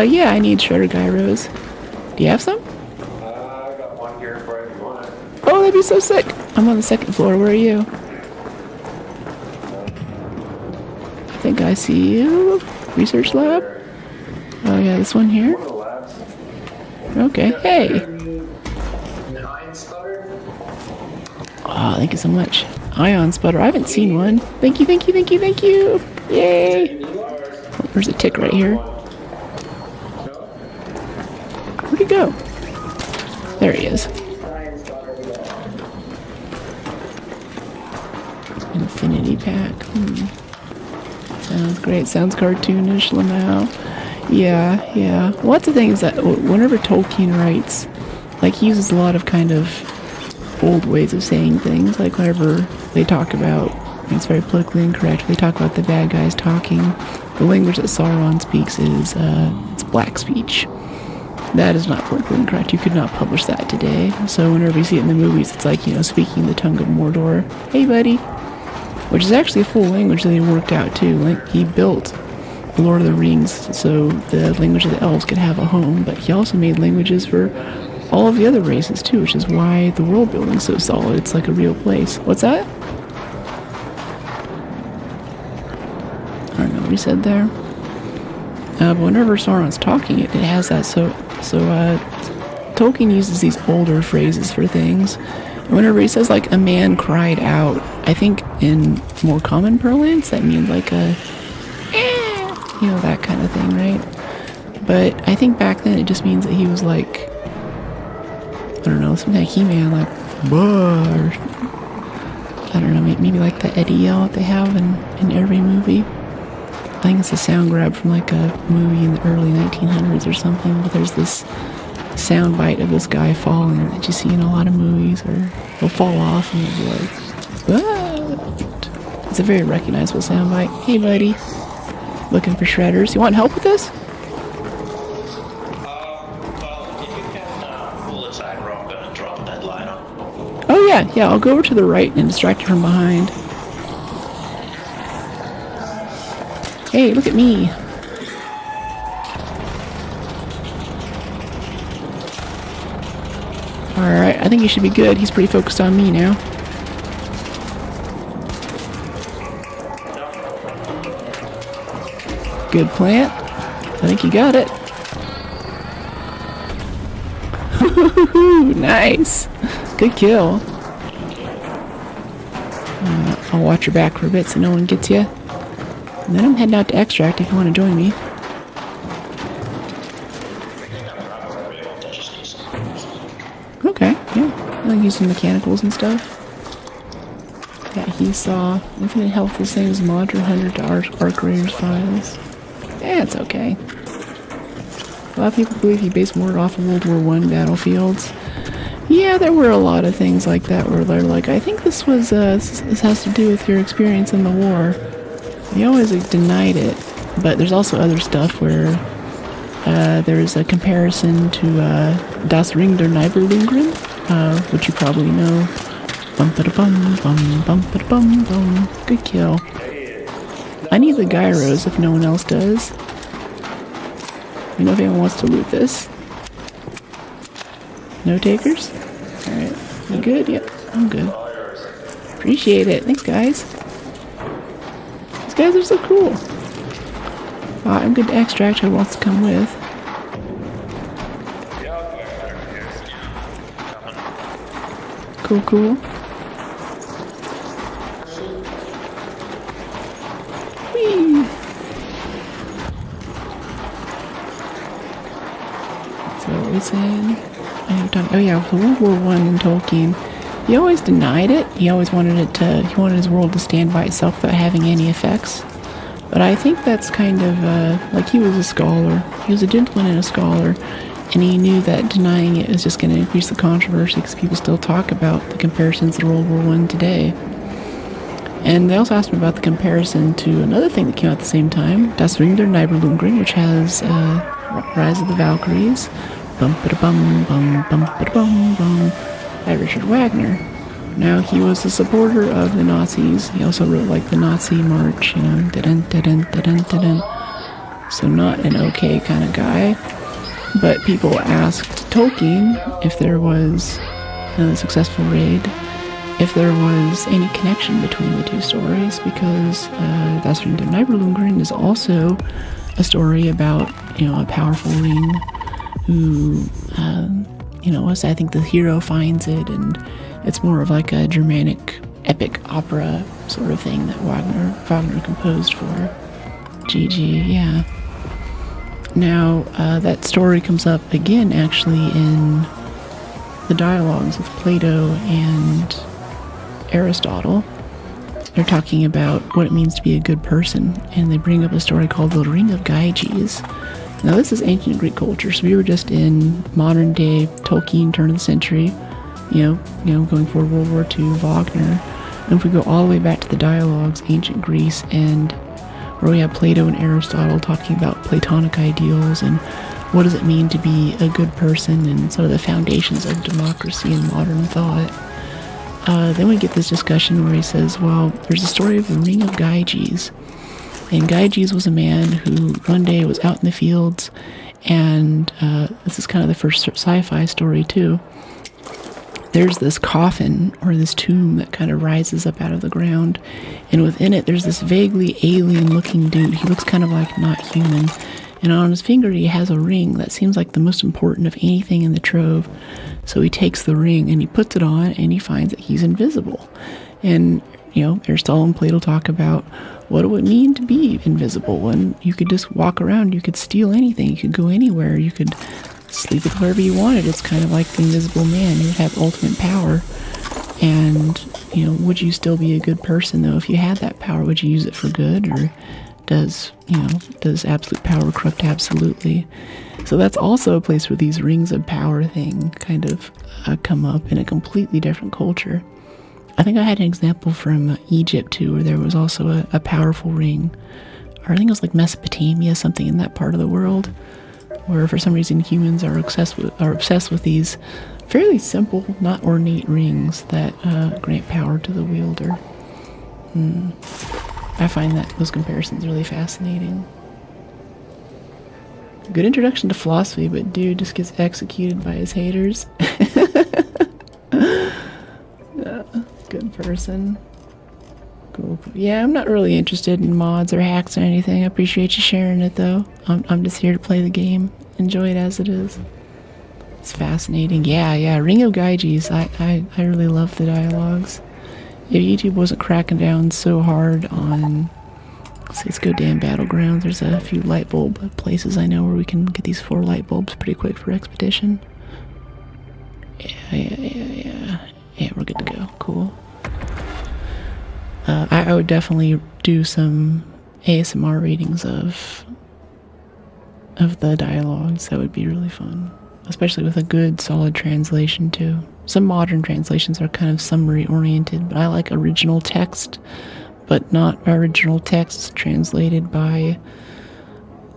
S1: Yeah, I need shredder gyros. Do you have some?
S3: I got one here for if you want it.
S1: Oh, that'd be so sick. I'm on the second floor. Where are you? I think I see you. Research lab? Oh yeah, this one here?
S3: One of the labs.
S1: Okay, hey.
S2: An iron sputter?
S1: Oh, thank you so much. Ion sputter. I haven't seen one. Thank you, thank you, thank you, thank you. Yay. Oh, there's a tick right here. Where'd he go? There he is. Infinity pack. Sounds great. Sounds cartoonish, Lamau. Yeah, yeah. Well, that's the thing is that whenever Tolkien writes, like, he uses a lot of kind of old ways of saying things. Like, whenever they talk about, it's very politically incorrect, they talk about the bad guys talking. The language that Sauron speaks is, it's black speech. That is not politically incorrect. You could not publish that today. So whenever you see it in the movies, it's like, speaking the tongue of Mordor. Hey, buddy. Which is actually a full language that he worked out, too. Like, he built the Lord of the Rings so the language of the elves could have a home, but he also made languages for all of the other races, too, which is why the world building's so solid. It's like a real place. What's that? I don't know what he said there. But whenever Sauron's talking, it has that, so Tolkien uses these older phrases for things. And whenever he says, like, a man cried out, I think in more common parlance, that means like a, that kind of thing, right? But I think back then it just means that he was like, I don't know, something like He-Man, like, whoa, or, I don't know, maybe like the Eddie yell that they have in every movie. I think it's a sound grab from like a movie in the early 1900s or something, but there's this sound bite of this guy falling that you see in a lot of movies, or he'll fall off and he'll be like, what? It's a very recognizable sound bite. Hey, buddy. Looking for shredders. You want help with this?
S3: Well, if you can pull it side row, I'm gonna drop that line on.
S1: Oh, yeah. I'll go over to the right and distract you from behind. Hey, look at me. Alright, I think he should be good. He's pretty focused on me now. Good plant. I think you got it. Nice. Good kill. I'll watch your back for a bit so no one gets you. And then I'm heading out to extract if you want to join me. Okay, yeah. I like using mechanicals and stuff. Yeah, he saw infinite health the same as Module 100 to Arc Raiders files. Yeah, it's okay. A lot of people believe he based more off of World War I battlefields. Yeah, there were a lot of things like that where they're like, I think this was, this has to do with your experience in the war. He always denied it, but there's also other stuff where there is a comparison to Das Ring der Nibelungen, which you probably know. Bum-ba-da-bum, bum, bum-ba-da-bum, bum. Good kill. I need the gyros if no one else does. You know if anyone wants to loot this? No takers? Alright. You good? Yep, I'm good. Appreciate it. Thanks, guys. These guys are so cool. I'm good to extract. Who wants to come with? Cool. Whee! So what we saying? Oh yeah, for World War I in Tolkien, he always denied it. He always wanted he wanted his world to stand by itself without having any effects. But I think that's kind of, like, he was a scholar. He was a gentleman and a scholar, and he knew that denying it was just going to increase the controversy because people still talk about the comparisons to World War I today. And they also asked me about the comparison to another thing that came out at the same time, Das Ring der Nibelungen, which has Rise of the Valkyries, bum-ba-da-bum-bum-bum-ba-da-bum-bum, by Richard Wagner. Now, he was a supporter of the Nazis. He also wrote, like, the Nazi march, da-dun, da-dun, da-dun, da-dun, da-dun. So not an okay kind of guy. But people asked Tolkien if there was a successful raid, if there was any connection between the two stories, because Das Ring der Nibelungen is also a story about, a powerful ring who, I think the hero finds it, and it's more of like a Germanic epic opera sort of thing that Wagner composed for GG, yeah. Now, that story comes up again, actually, in the dialogues with Plato and Aristotle. They're talking about what it means to be a good person, and they bring up a story called the Ring of Gyges. Now, this is ancient Greek culture, so we were just in modern day Tolkien, turn of the century, going forward, World War II, Wagner. And if we go all the way back to the dialogues, ancient Greece, and where we have Plato and Aristotle talking about Platonic ideals and what does it mean to be a good person and sort of the foundations of democracy and modern thought. Then we get this discussion where he says, well, there's a story of the Ring of Gyges. And Gyges was a man who one day was out in the fields, and this is kind of the first sci-fi story too. There's this coffin or this tomb that kind of rises up out of the ground, and within it there's this vaguely alien-looking dude. He looks kind of like not human, and on his finger he has a ring that seems like the most important of anything in the trove. So he takes the ring and he puts it on, and he finds that he's invisible. And Aristotle and Plato talk about what it would mean to be invisible when you could just walk around, you could steal anything, you could go anywhere, you could sleep with whoever you wanted. It's kind of like the Invisible Man. You would have ultimate power. And, would you still be a good person, though, if you had that power? Would you use it for good, or does absolute power corrupt absolutely? So that's also a place where these rings of power thing kind of come up in a completely different culture. I think I had an example from Egypt, too, where there was also a powerful ring. Or I think it was like Mesopotamia, something in that part of the world, where for some reason humans are obsessed with these fairly simple, not ornate rings that grant power to the wielder. I find that those comparisons really fascinating. Good introduction to philosophy, but dude just gets executed by his haters. Good person. Cool. Yeah, I'm not really interested in mods or hacks or anything. I appreciate you sharing it, though. I'm just here to play the game. Enjoy it as it is. It's fascinating. Yeah. Ring of Gyges. I really love the dialogues. If YouTube wasn't cracking down so hard on, let's go damn Battlegrounds. There's a few light bulb places I know where we can get these 4 light bulbs pretty quick for Expedition. Yeah, we're good to go. Cool. I would definitely do some ASMR readings of the dialogues. That would be really fun, especially with a good solid translation too. Some modern translations are kind of summary oriented, but I like original text, but not original text translated by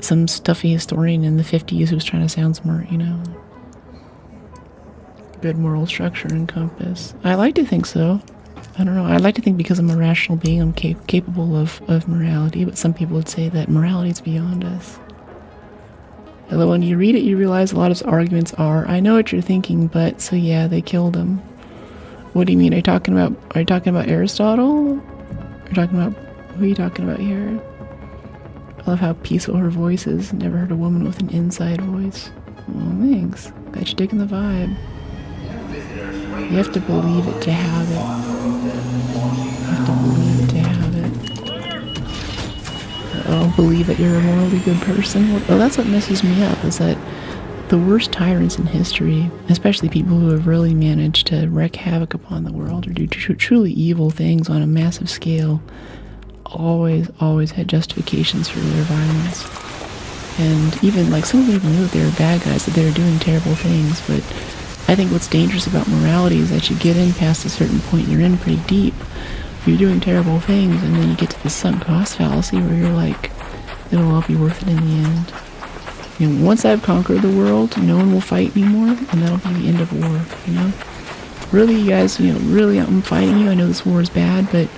S1: some stuffy historian in the 50s who's trying to sound smart, Good moral structure and compass. I like to think so. I don't know. I like to think because I'm a rational being, I'm capable of morality, but some people would say that morality is beyond us. Although when you read it, you realize a lot of his arguments are, I know what you're thinking, but, so yeah, they killed him. What do you mean? Are you talking about Aristotle? Who are you talking about here? I love how peaceful her voice is. Never heard a woman with an inside voice. Oh, thanks. Got you digging the vibe. You have to believe it to have it. Believe that you're a morally good person. Well, that's what messes me up, is that the worst tyrants in history, especially people who have really managed to wreak havoc upon the world or do truly evil things on a massive scale, always had justifications for their violence. And even, some of them even knew that they were bad guys, that they were doing terrible things, but I think what's dangerous about morality is that you get in past a certain point, you're in pretty deep. You're doing terrible things, and then you get to this sunk cost fallacy where you're like, it'll all be worth it in the end. Once I've conquered the world, no one will fight anymore, and that'll be the end of war, Really, you guys, really, I'm fighting you. I know this war is bad, but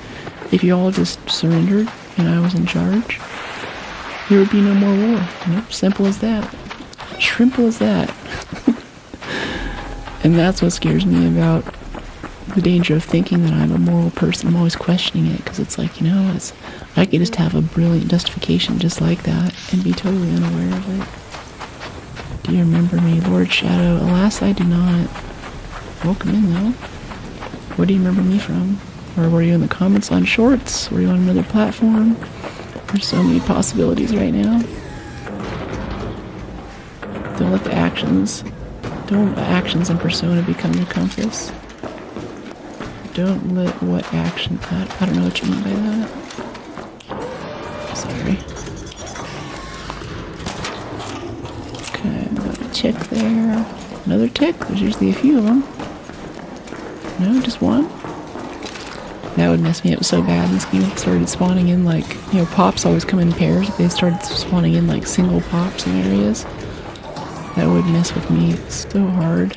S1: if you all just surrendered and I was in charge, there would be no more war. Simple as that. shrimple is that? And that's what scares me about the danger of thinking that I'm a moral person. I'm always questioning it, because it's like, you know, I could just have a brilliant justification just like that and be totally unaware of it. Do you remember me, Lord Shadow? Alas, I do not. Welcome in, though. Where do you remember me from? Or were you in the comments on Shorts? Were you on another platform? There's so many possibilities right now. Don't let the actions and persona become your compass. Don't let what action... I don't know what you mean by that. Sorry. Okay, got a tick there. Another tick? There's usually a few of them. No, just one? That would mess me up so bad. This game started spawning in, like, you know, pops always come in pairs. If they started spawning in, like, single pops in areas, that would mess with me so hard.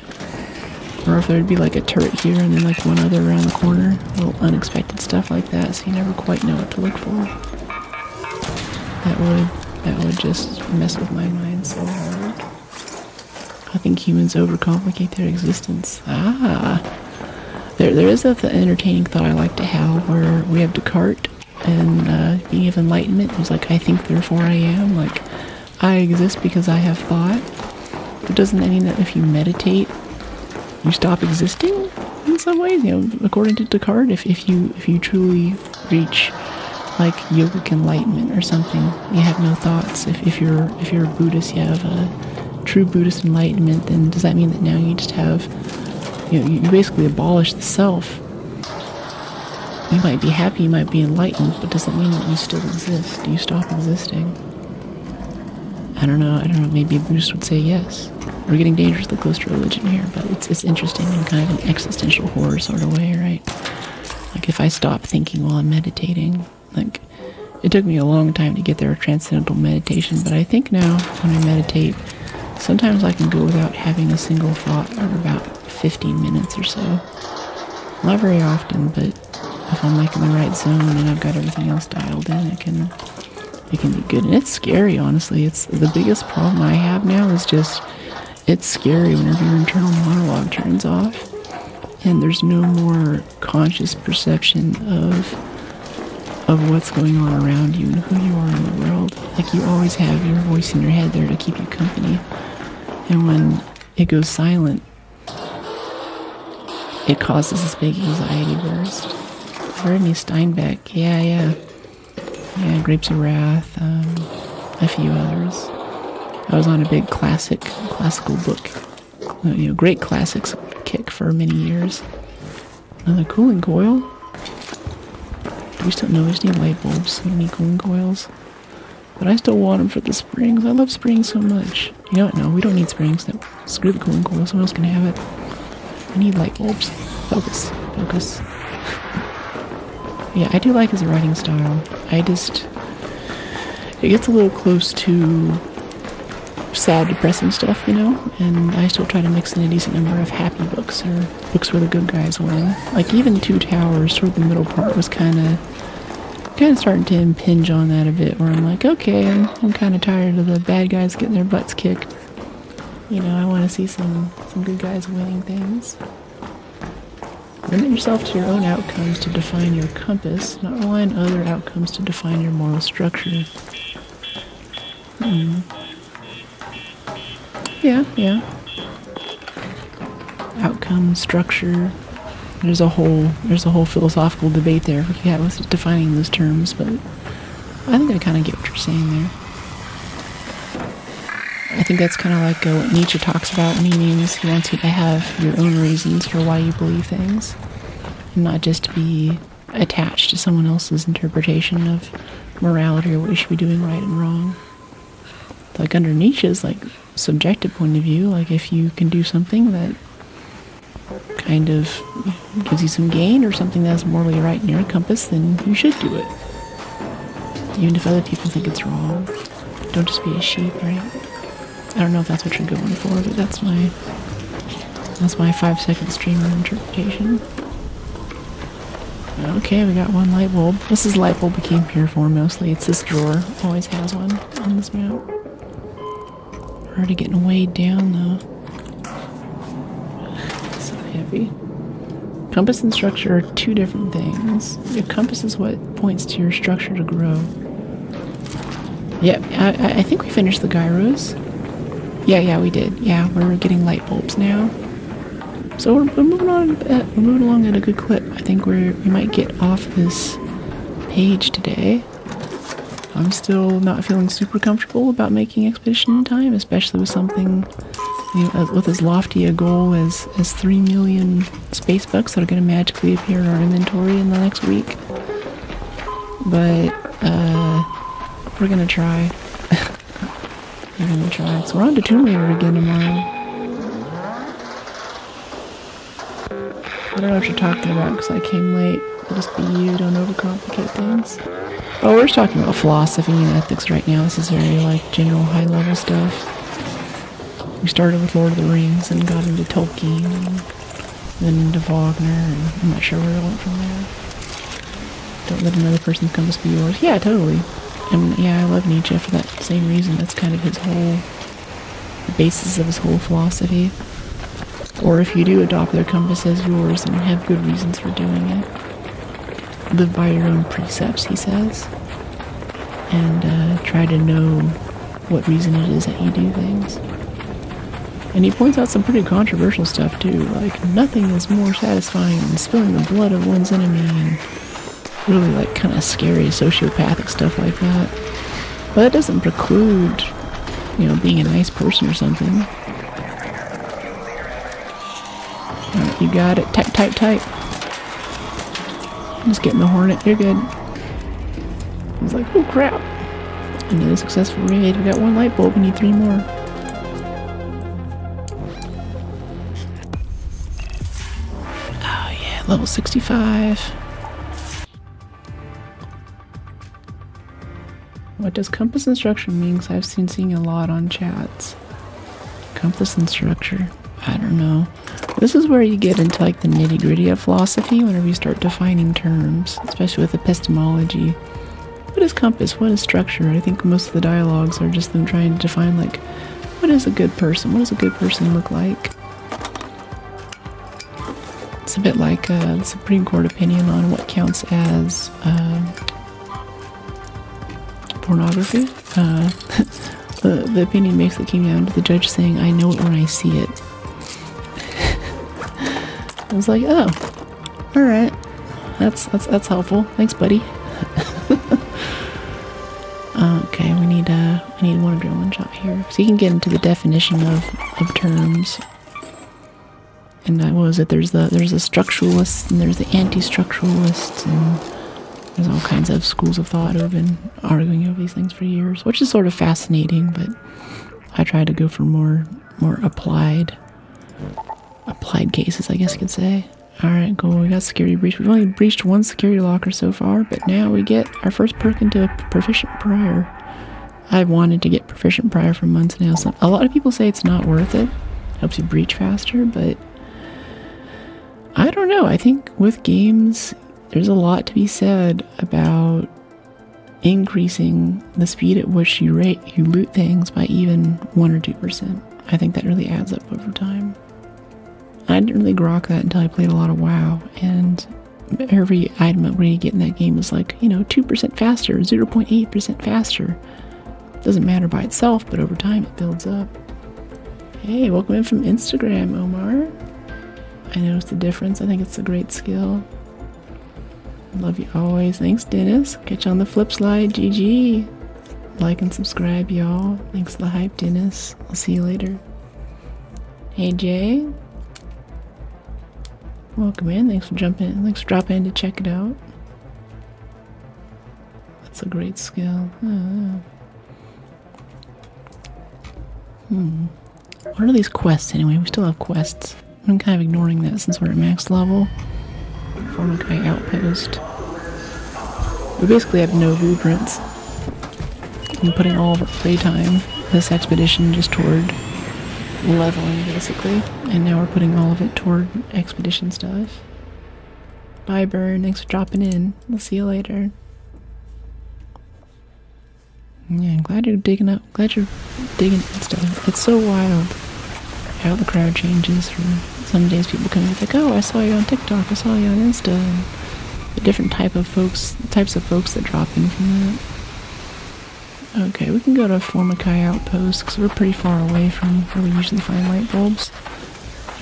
S1: Or if there'd be like a turret here and then like one other around the corner. Little unexpected stuff like that, so you never quite know what to look for. That would just mess with my mind so hard. I think humans overcomplicate their existence. There is an entertaining thought I like to have where we have Descartes and being of enlightenment. He's like, I think therefore I am. Like, I exist because I have thought. But doesn't that mean that if you meditate, you stop existing in some ways? You know, according to Descartes, if you truly reach like yogic enlightenment or something, you have no thoughts. If you're a Buddhist, you have a true Buddhist enlightenment, then does that mean that now you just have, you know, you basically abolish the self? You might be happy, you might be enlightened, but does that mean that you still exist? Do you stop existing? I don't know, maybe a Buddhist would say yes. We're getting dangerously close to religion here, but it's interesting in kind of an existential horror sort of way, right? Like if I stop thinking while I'm meditating, like it took me a long time to get there, transcendental meditation, but I think now when I meditate, sometimes I can go without having a single thought for about 15 minutes or so. Not very often, but if I'm like in the right zone and I've got everything else dialed in, it can be good. And it's scary, honestly. It's the biggest problem I have now is just, it's scary whenever your internal monologue turns off and there's no more conscious perception of what's going on around you and who you are in the world. Like you always have your voice in your head there to keep you company. And when it goes silent, it causes this big anxiety burst. Bernie Steinbeck, yeah, Grapes of Wrath, a few others. I was on a big classical book, you know, great classics kick for many years. Another cooling coil. We still know we just need light bulbs. We don't need cooling coils. But I still want them for the springs. I love springs so much. You know what? No, we don't need springs. No, screw the cooling coil. Someone else can have it. I need light bulbs. Focus. Yeah, I do like his writing style. It gets a little close to sad, depressing stuff, you know? And I still try to mix in a decent number of happy books, or books where the good guys win. Like even Two Towers, toward the middle part, was kind of starting to impinge on that a bit, where I'm like, okay, I'm kind of tired of the bad guys getting their butts kicked. You know, I want to see some good guys winning things. Limit yourself to your own outcomes to define your compass, not rely on other outcomes to define your moral structure. Yeah. Outcome, structure. There's a whole philosophical debate there. Yeah, with defining those terms, but I think I kind of get what you're saying there. I think that's kind of like what Nietzsche talks about when he means he wants you to have your own reasons for why you believe things, and not just to be attached to someone else's interpretation of morality or what you should be doing right and wrong. Like under Nietzsche's like subjective point of view, like if you can do something that kind of gives you some gain or something that's morally right in your compass, then you should do it. Even if other people think it's wrong. Don't just be a sheep, right? I don't know if that's what you're going for, but that's my 5-second streamer interpretation. Okay, we got one light bulb. This is light bulb became pure form mostly. It's this drawer. Always has one on this map. Already getting weighed down though. So heavy. Compass and structure are two different things. Your compass is what points to your structure to grow. Yep, I think we finished the gyros. Yeah, we did. Yeah, we're getting light bulbs now. So we're moving on. We're moving along at a good clip. I think we might get off this page today. I'm still not feeling super comfortable about making expedition in time, especially with something, you know, with as lofty a goal as 3 million space bucks that are going to magically appear in our inventory in the next week. But we're gonna try. We're gonna try. So we're on to Tomb Raider again tomorrow. I don't know what you're talking about because I came late. I'll just be you. Don't overcomplicate things. Oh, we're just talking about philosophy and ethics right now. This is very, like, general high-level stuff. We started with Lord of the Rings and got into Tolkien and then into Wagner, and I'm not sure where it went from there. Don't let another person's compass be yours. Yeah, totally. And yeah, I love Nietzsche for that same reason. That's kind of his whole, the basis of his whole philosophy. Or if you do adopt their compass as yours and have good reasons for doing it. Live by your own precepts, he says. And try to know what reason it is that you do things. And he points out some pretty controversial stuff too, like nothing is more satisfying than spilling the blood of one's enemy, and really like kind of scary sociopathic stuff like that. But that doesn't preclude, you know, being a nice person or something. Alright, you got it. Type. Just getting the hornet. You're good. He's like, oh crap. Another successful raid. We got one light bulb. We need 3 more. Oh yeah, level 65. What does compass and structure mean? Because I've been seeing a lot on chats. Compass and structure. I don't know. This is where you get into like the nitty gritty of philosophy whenever you start defining terms, especially with epistemology. What is compass? What is structure? I think most of the dialogues are just them trying to define like, what is a good person? What does a good person look like? It's a bit like the Supreme Court opinion on what counts as pornography. The opinion basically came down to the judge saying, I know it when I see it. I was like, oh, alright. That's helpful. Thanks, buddy. Okay, we need one drill, one shot here. So you can get into the definition of terms. And what was it? There's the structuralists and there's the anti-structuralists, and there's all kinds of schools of thought who have been arguing over these things for years, which is sort of fascinating, but I try to go for more applied cases, I guess you could say. Alright, cool. We got security breach. We've only breached 1 security locker so far, but now we get our first perk into proficient prior. I've wanted to get proficient prior for months now. So a lot of people say it's not worth it. Helps you breach faster, but I don't know. I think with games, there's a lot to be said about increasing the speed at which you loot things by even 1 or 2%. I think that really adds up over time. I didn't really grok that until I played a lot of WoW, and every item upgrade you get in that game is like, 2% faster, 0.8% faster. Doesn't matter by itself, but over time it builds up. Hey, welcome in from Instagram, Omar. I noticed the difference. I think it's a great skill. Love you always. Thanks, Dennis. Catch you on the flip slide. GG. Like and subscribe, y'all. Thanks for the hype, Dennis. I'll see you later. Hey, Jay. Welcome in. Thanks for jumping in. Thanks for dropping in to check it out. That's a great skill. What are these quests anyway? We still have quests. I'm kind of ignoring that since we're at max level. Formikai Outpost. We basically have no blueprints. I'm putting all of our playtime, this expedition, just toward leveling basically. And now we're putting all of it toward expedition stuff. Bye, Burn. Thanks for dropping in. We'll see you later. Yeah, I'm glad you're digging up. Glad you're digging stuff. It's so wild how the crowd changes. From some days people come in like, oh, I saw you on TikTok, I saw you on Insta, and the different types of folks that drop in from that. Okay, we can go to Formikai Outpost because we're pretty far away from where we usually find light bulbs.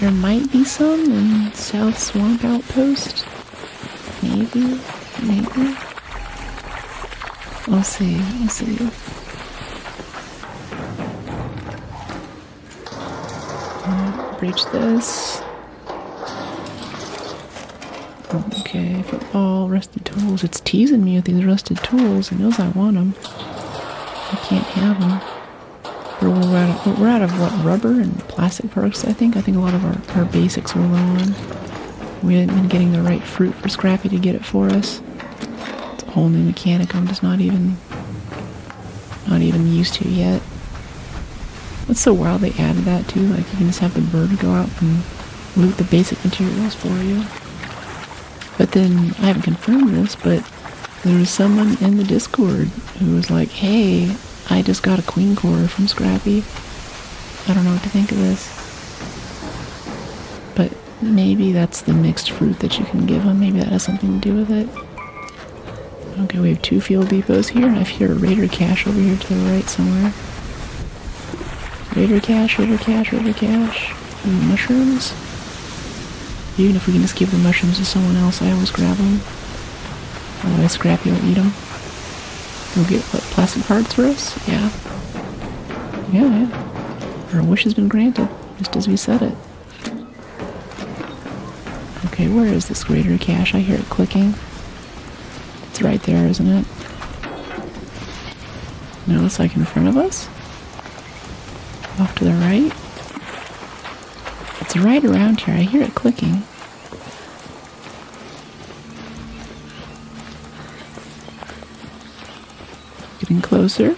S1: There might be some in South Swamp Outpost. Maybe. We'll see. Breach this. Okay, football, rusted tools. It's teasing me with these rusted tools. It knows I want them. I can't have them. We're out of what, rubber and plastic parts, I think. I think a lot of our basics were low on. We hadn't been getting the right fruit for Scrappy to get it for us. It's a whole new mechanic I'm just not even used to yet. It's so wild they added that too. Like you can just have the bird go out and loot the basic materials for you. But then, I haven't confirmed this, but there was someone in the Discord who was like, hey, I just got a queen core from Scrappy. I don't know what to think of this. But maybe that's the mixed fruit that you can give him. Maybe that has something to do with it. Okay, we have 2 field depots here. I hear a raider cache over here to the right somewhere. Raider cache. Ooh, mushrooms. Even if we can just give the mushrooms to someone else, I always grab them. Otherwise, Scrappy will eat them. Go get what, plastic parts for us? Yeah. Our wish has been granted, just as we said it. Okay, where is this greater cache? I hear it clicking. It's right there, isn't it? No, it's like in front of us. Off to the right. It's right around here. I hear it clicking. Getting closer.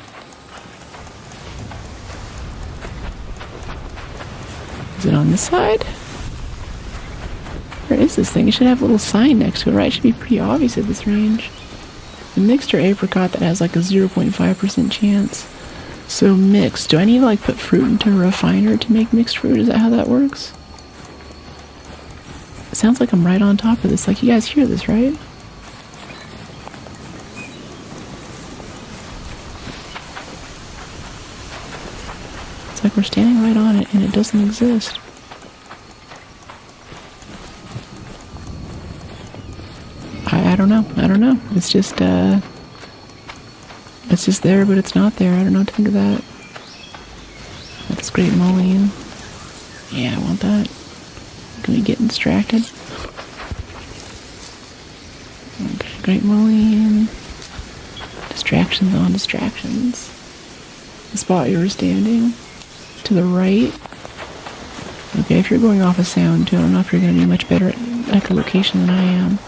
S1: Is it on this side? Where is this thing? It should have a little sign next to it, right? It should be pretty obvious at this range. The mixed or apricot that has like a 0.5% chance. So mixed. Do I need to like put fruit into a refiner to make mixed fruit? Is that how that works? It sounds like I'm right on top of this. Like you guys hear this, right? It's like we're standing right on it and it doesn't exist. I don't know. It's just there, but it's not there. I don't know what to think of that. That's great mullion. Yeah, I want that. Can we get distracted? Okay, great mullion. Distractions on distractions. The spot you were standing. To the right. Okay, if you're going off of sound too, I don't know if you're going to be much better at echolocation than I am.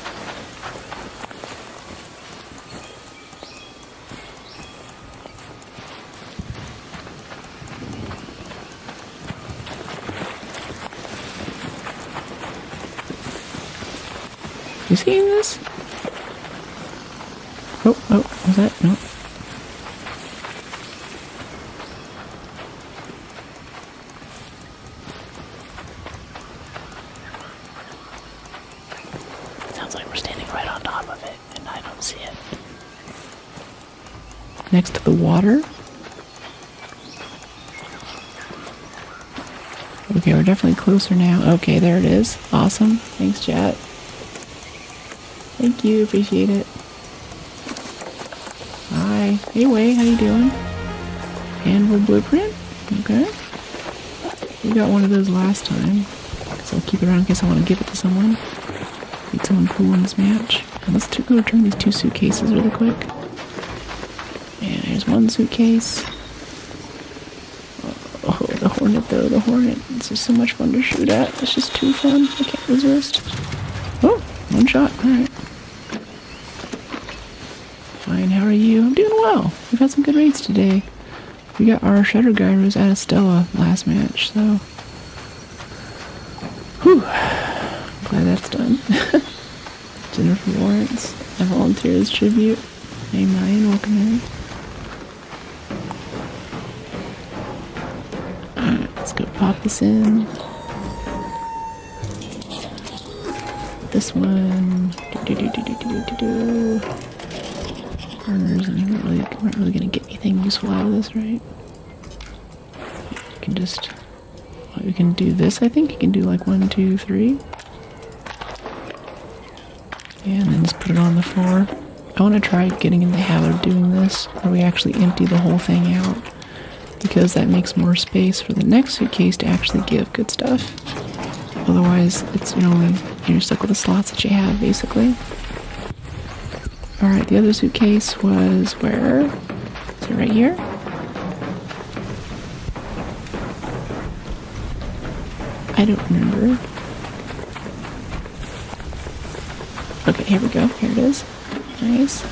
S1: You seeing this? Oh, was that? No. Sounds like we're standing right on top of it, and I don't see it. Next to the water. Okay, we're definitely closer now. Okay, there it is. Awesome. Thanks, chat. Thank you, appreciate it. Hi. Hey, Way, how you doing? Anvil blueprint? Okay. We got one of those last time. So I'll keep it around in case I want to give it to someone. Need someone cool in this match. And let's go turn these 2 suitcases really quick. And there's 1 suitcase. Oh, the Hornet though, the Hornet. It's just so much fun to shoot at. It's just too fun. I can't resist. Oh, 1 shot. Alright. Fine, how are you? I'm doing well. We've had some good raids today. We got our Shredder Gyros out of Stella last match, so... Whew. I'm glad that's done. Jennifer Lawrence. I volunteer as tribute. Hey, Mayan, welcome in. pop this in. This one. Burners, and we're not really gonna get anything useful out of this, right? You can just. Well, we can do this, I think. You can do like 1, 2, 3. And then just put it on the floor. I want to try getting in the habit of doing this, where we actually empty the whole thing out, because that makes more space for the next suitcase to actually give good stuff. Otherwise, you're stuck with the slots that you have, basically. Alright, the other suitcase was where? Is it right here? I don't remember. Okay, here we go. Here it is. Nice.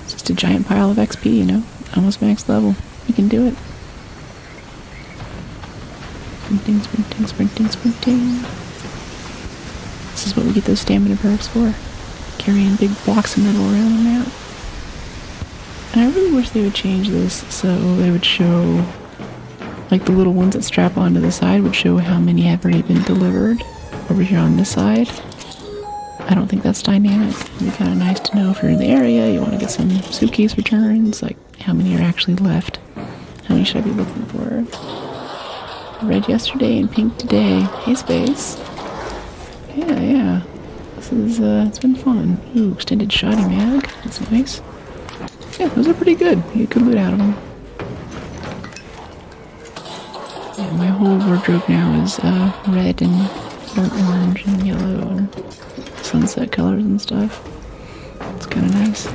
S1: It's just a giant pile of XP, you know? Almost max level. We can do it. Sprinting, sprinting, sprinting, sprinting. This is what we get those stamina perks for. Carrying big blocks of metal around the map. And I really wish they would change this so they would show, like the little ones that strap onto the side would show how many have already been delivered over here on this side. I don't think that's dynamic. It'd be kind of nice to know if you're in the area, you want to get some suitcase returns, like how many are actually left. How many should I be looking for? Red yesterday and pink today. Hey, Space. Yeah. This is, it's been fun. Ooh, extended shoddy mag. That's nice. Yeah, those are pretty good. You get good loot out of them. Yeah, my whole wardrobe now is, red and burnt orange and yellow and sunset colors and stuff. It's kind of nice.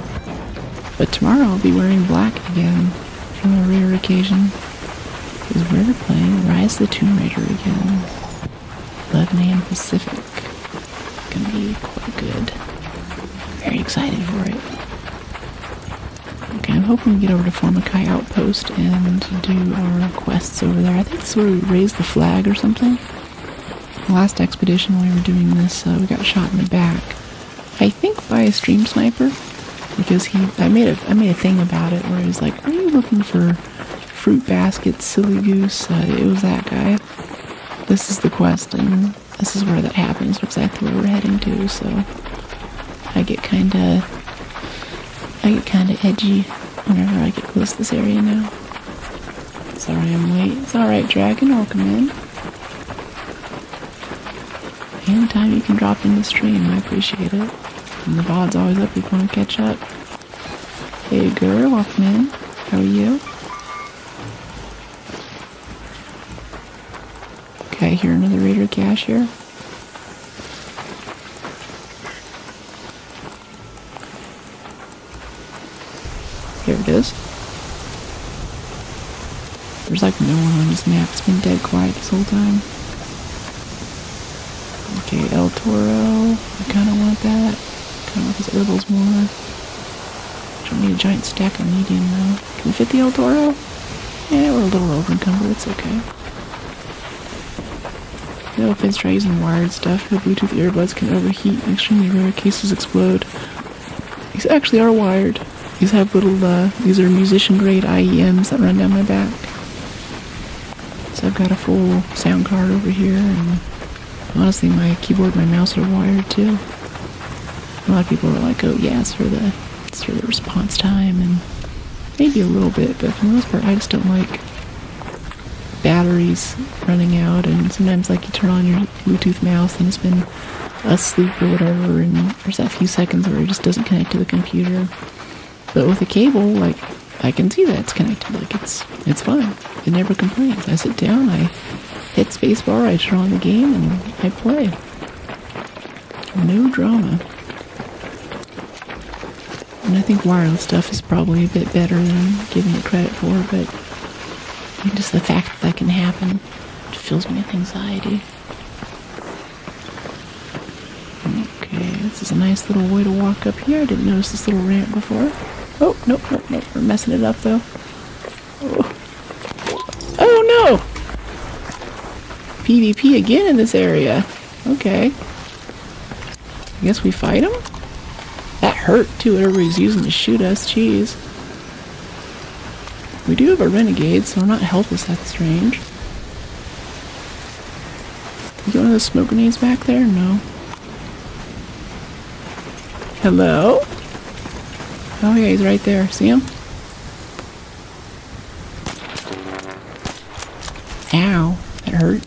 S1: But tomorrow I'll be wearing black again for a rare occasion. Because we're playing Rise of the Tomb Raider again. 11 a.m. Pacific. It's gonna be quite good. Very excited for it. Okay, I'm hoping we get over to Formikai Outpost and do our quests over there. I think this is where we raised the flag or something. The last expedition when we were doing this, we got shot in the back. I think by a stream sniper. Because I made a thing about it where he was like, "Are you looking for fruit baskets, silly goose?" It was that guy. This is the quest, and this is where that happens, exactly where we're heading to, so I get kinda edgy whenever I get close to this area now. Sorry I'm late. It's alright, Dragon, welcome in. Anytime you can drop in the stream, I appreciate it. And the VOD's always up if you want to catch up. Hey girl, welcome in. How are you? Okay, I hear another raider cache here. Here it is. There's like no one on this map. It's been dead quiet this whole time. Okay, El Toro. I kind of want that. Kind of want his herbals more. Don't need a giant stack of medium though. Can we fit the El Toro? Yeah, we're a little over encumbered. It's okay. No offense, try using wired stuff. Your Bluetooth earbuds can overheat in extremely rare cases explode. These actually are wired. These have little, these are musician grade IEMs that run down my back. So I've got a full sound card over here, and honestly my keyboard and my mouse are wired too. A lot of people are like, "Oh yeah, it's for the response time," and maybe a little bit, but for the most part I just don't like batteries running out, and sometimes like you turn on your Bluetooth mouse and it's been asleep or whatever, and there's that few seconds where it just doesn't connect to the computer. But with a cable, like, I can see that it's connected, like it's fine. It never complains. I sit down, I hit spacebar, I turn on the game, and I play. No drama. And I think wireless stuff is probably a bit better than giving it credit for, but just the fact that that can happen fills me with anxiety. Okay, this is a nice little way to walk up here. I didn't notice this little ramp before. Oh, nope. We're messing it up, though. Oh no! PvP again in this area. Okay. I guess we fight him? That hurt too, whatever he's using to shoot us. Jeez. We do have a renegade, so we're not helpless. That's strange. You one of those smoke grenades back there? No. Hello? Oh yeah, he's right there. See him? Ow. That hurt.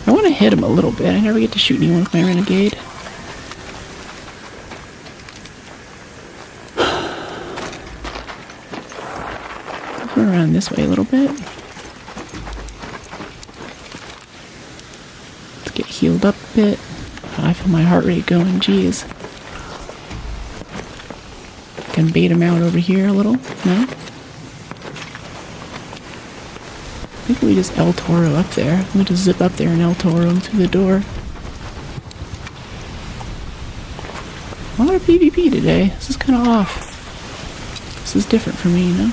S1: I want to hit him a little bit. I never get to shoot anyone with my renegade. Run around this way a little bit. Let's get healed up a bit. Oh, I feel my heart rate going. Jeez. Can bait him out over here a little. No? I think we just El Toro up there. We just zip up there and El Toro him through the door. A lot of PvP today. This is kind of off. This is different for me, you know?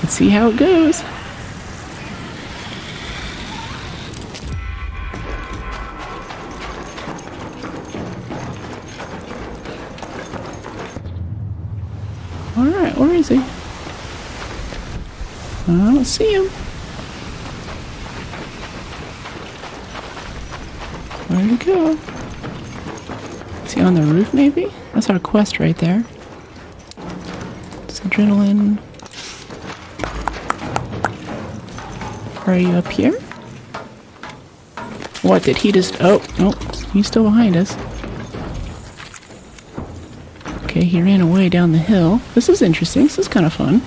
S1: Let's see how it goes. Alright, where is he? I don't see him. Where'd he go? Is he on the roof, maybe? That's our quest right there. It's adrenaline. Are you up here? What, did he just... Oh, nope. He's still behind us. Okay, he ran away down the hill. This is interesting. This is kind of fun.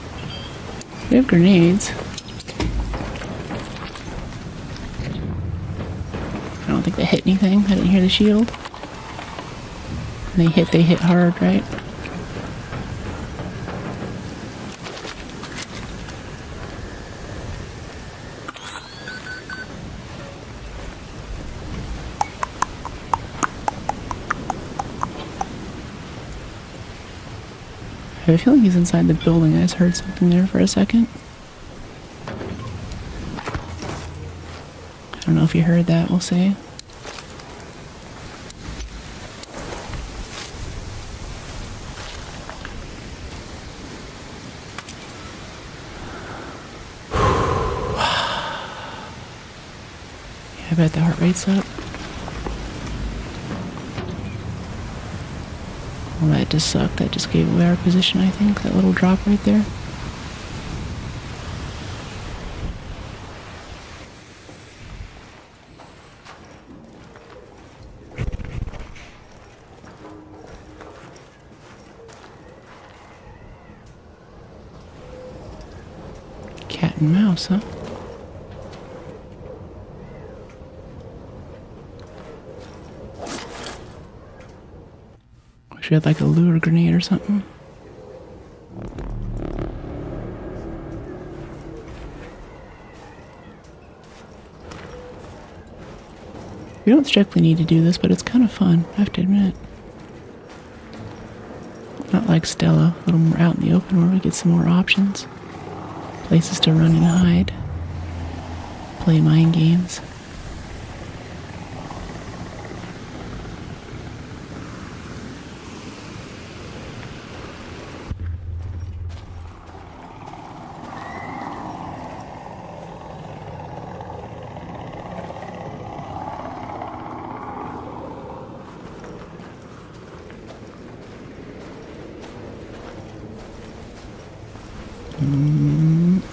S1: We have grenades. I don't think they hit anything. I didn't hear the shield. They hit hard, right? I have a feeling he's inside the building. I just heard something there for a second. I don't know if you heard that. We'll see. Yeah, I bet the heart rate's up. Well, that just sucked. That just gave away our position, I think. That little drop right there. Cat and mouse, huh? We had like a lure grenade or something. We don't strictly need to do this, but it's kind of fun, I have to admit. Not like Stella, a little more out in the open where we get some more options. Places to run and hide. Play mind games.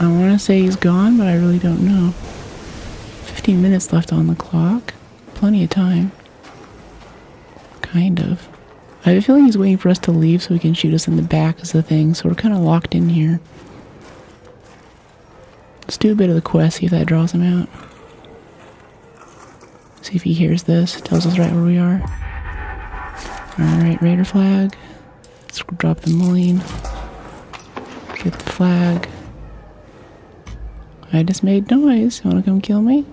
S1: I want to say he's gone, but I really don't know. 15 minutes left on the clock. Plenty of time. Kind of. I have a feeling he's waiting for us to leave so he can shoot us in the back is the thing, so we're kind of locked in here. Let's do a bit of the quest, see if that draws him out. See if he hears this, tells us right where we are. Alright, Raider flag. Let's drop the mullion. Get the flag. I just made noise. You wanna come kill me?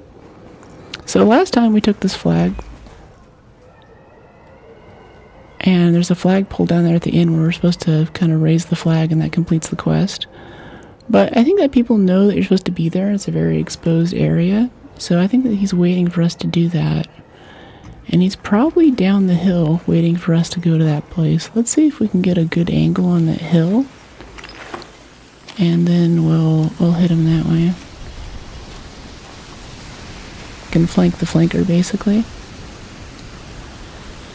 S1: So last time we took this flag, and there's a flagpole down there at the end where we're supposed to kind of raise the flag and that completes the quest. But I think that people know that you're supposed to be there. It's a very exposed area. So I think that he's waiting for us to do that.
S5: And he's probably down the hill waiting for us to go to that place. Let's see if we can get a good angle on that hill. And then we'll hit him that way. Can flank the flanker, basically.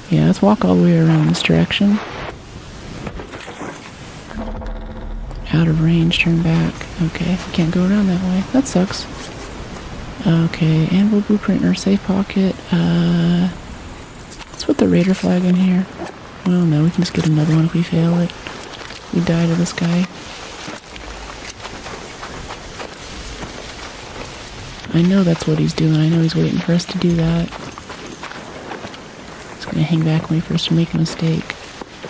S5: Yeah, let's walk all the way around this direction. Out of range, turn back. Okay, can't go around that way. That sucks. Okay, and we'll blueprint our safe pocket. Let's put the raider flag in here. Well, no, we can just get another one if we fail it. We die to this guy. I know that's what he's doing. I know he's waiting for us to do that. He's gonna hang back and wait for us to make a mistake.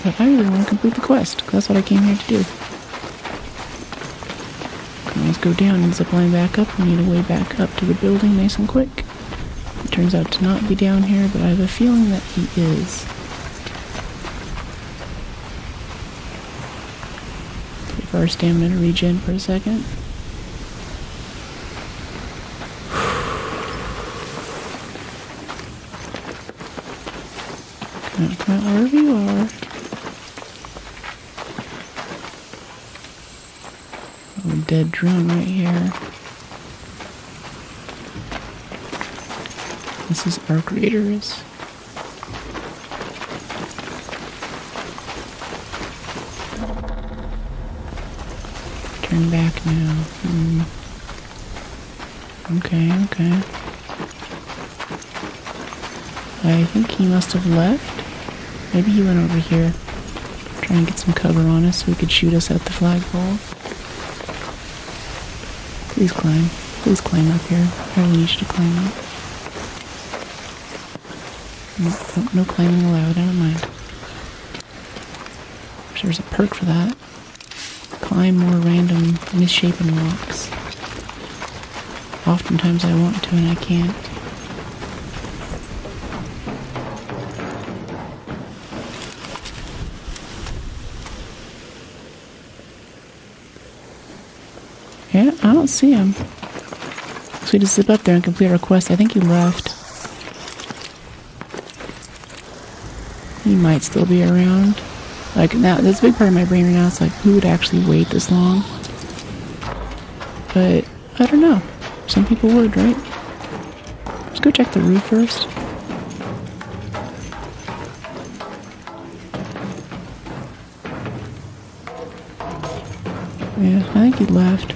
S5: But I really want to complete the quest, because that's what I came here to do. Let's go down and zip line back up. We need a way back up to the building nice and quick. He turns out to not be down here, but I have a feeling that he is. Wait for our stamina to regen for a second. Come out wherever you are. Oh, dead drone right here. This is ArcSMR. Turn back now. Okay. I think he must have left. Maybe he went over here. Try and get some cover on us so he could shoot us at the flagpole. Please climb. Please climb up here. I really need you to climb up. No climbing allowed. I don't mind. Wish there was a perk for that. Climb more random misshapen rocks. Oftentimes I want to and I can't. Yeah, I don't see him. So we just zip up there and complete our quest. I think he left. He might still be around. Like, now, that's a big part of my brain right now. It's like, who would actually wait this long? But, I don't know. Some people would, right? Let's go check the roof first. Yeah, I think he left.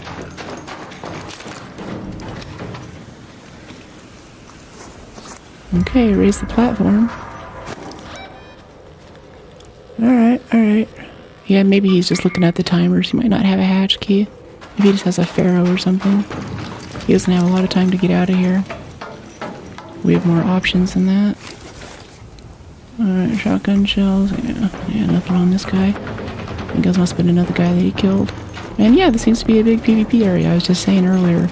S5: Okay, raise the platform. Alright. Yeah, maybe he's just looking at the timers. He might not have a hatch key. Maybe he just has a pharaoh or something. He doesn't have a lot of time to get out of here. We have more options than that. Alright, shotgun shells. Yeah, nothing on this guy. I think this must have been another guy that he killed. And yeah, this seems to be a big PvP area. I was just saying earlier.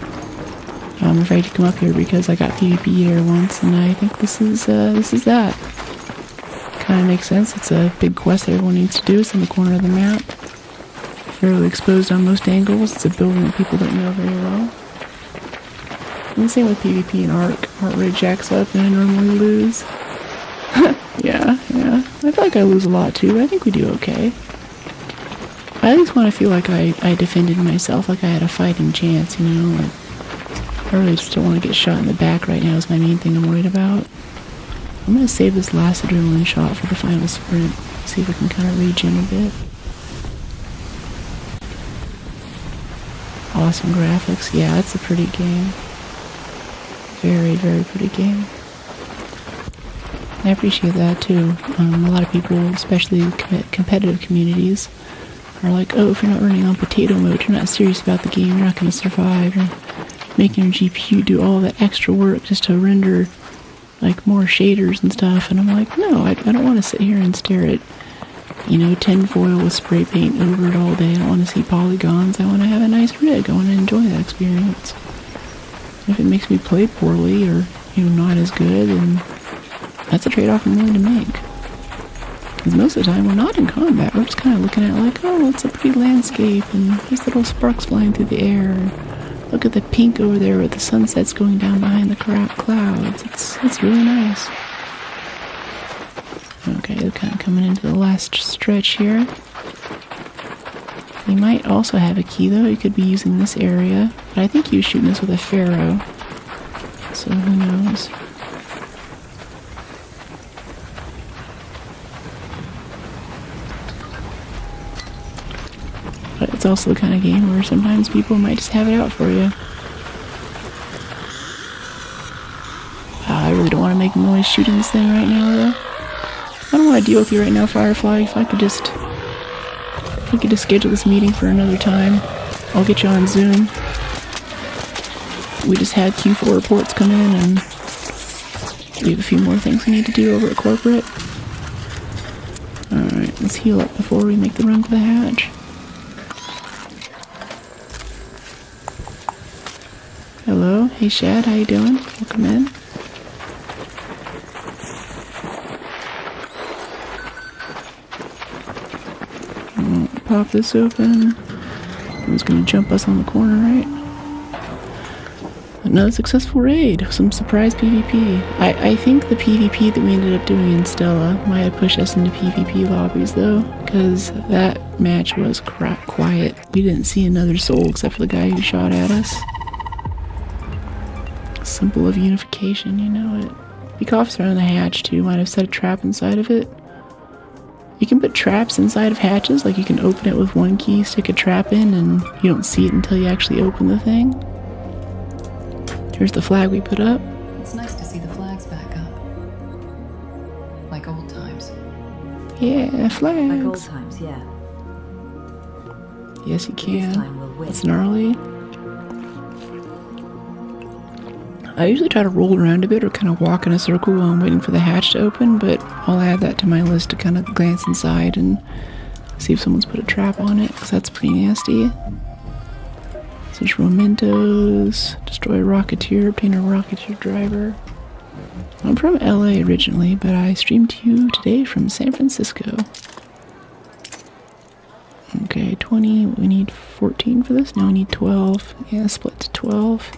S5: I'm afraid to come up here because I got PvP here once, and I think this is that. Kind of makes sense. It's a big quest that everyone needs to do. It's in the corner of the map. Fairly exposed on most angles. It's a building that people don't know very well. And the same with PvP and Arc. Heart rate jacks up and I normally lose. Yeah. I feel like I lose a lot too, but I think we do okay. I at least want to feel like I defended myself, like I had a fighting chance, you know? Like, I really just don't want to get shot in the back right now is my main thing I'm worried about. I'm going to save this last adrenaline shot for the final sprint. See if we can kind of regen a bit. Awesome graphics. Yeah, it's a pretty game. Very, very pretty game. I appreciate that too. A lot of people, especially competitive communities, are like, oh, if you're not running on potato mode, you're not serious about the game, you're not going to survive. You're making your GPU do all that extra work just to render like more shaders and stuff. And I'm like, no, I don't want to sit here and stare at, you know, tinfoil with spray paint over it all day. I don't want to see polygons. I want to have a nice rig. I want to enjoy that experience. If it makes me play poorly or, you know, not as good, then that's a trade-off I'm willing to make. Because most of the time we're not in combat. We're just kind of looking at like, oh, it's a pretty landscape and there's little sparks flying through the air. Look at the pink over there where the sunset's going down behind the clouds. It's really nice.
S1: Okay, they're kind of coming into the last stretch here. He might also have a key, though. He could be using this area. But I think he was shooting this with a Pharaoh. So who knows? But it's also the kind of game where sometimes people might just have it out for you. Wow, I really don't want to make noise shooting this thing right now, though. I don't want to deal with you right now, Firefly. If we could just schedule this meeting for another time, I'll get you on Zoom. We just had Q4 reports come in, and we have a few more things we need to do over at corporate. Alright, let's heal up before we make the run for the hatch. Hello, hey Shad, how you doing? Welcome in. Pop this open. It's gonna jump us on the corner, right? Another successful raid. Some surprise PvP. I think the PvP that we ended up doing in Stella might have pushed us into PvP lobbies, though, because that match was quiet. We didn't see another soul except for the guy who shot at us. Symbol of unification, you know it. Beakoff's around the hatch, too. Might have set a trap inside of it. You can put traps inside of hatches, like you can open it with one key, stick a trap in, and you don't see it until you actually open the thing. Here's the flag we put up.
S8: It's nice to see the flags back up. Like old times.
S1: Yeah, flags.
S9: Like old times, yeah.
S1: Yes, you
S9: This
S1: can.
S9: time we'll win.
S1: It's gnarly. I usually try to roll around a bit or kind of walk in a circle while I'm waiting for the hatch to open, but I'll add that to my list to kind of glance inside and see if someone's put a trap on it, because that's pretty nasty. Such mementos, destroy a Rocketeer, obtain a Rocketeer driver. I'm from LA originally, but I streamed to you today from San Francisco. Okay, 20, we need 14 for this, now we need 12. Yeah, split to 12.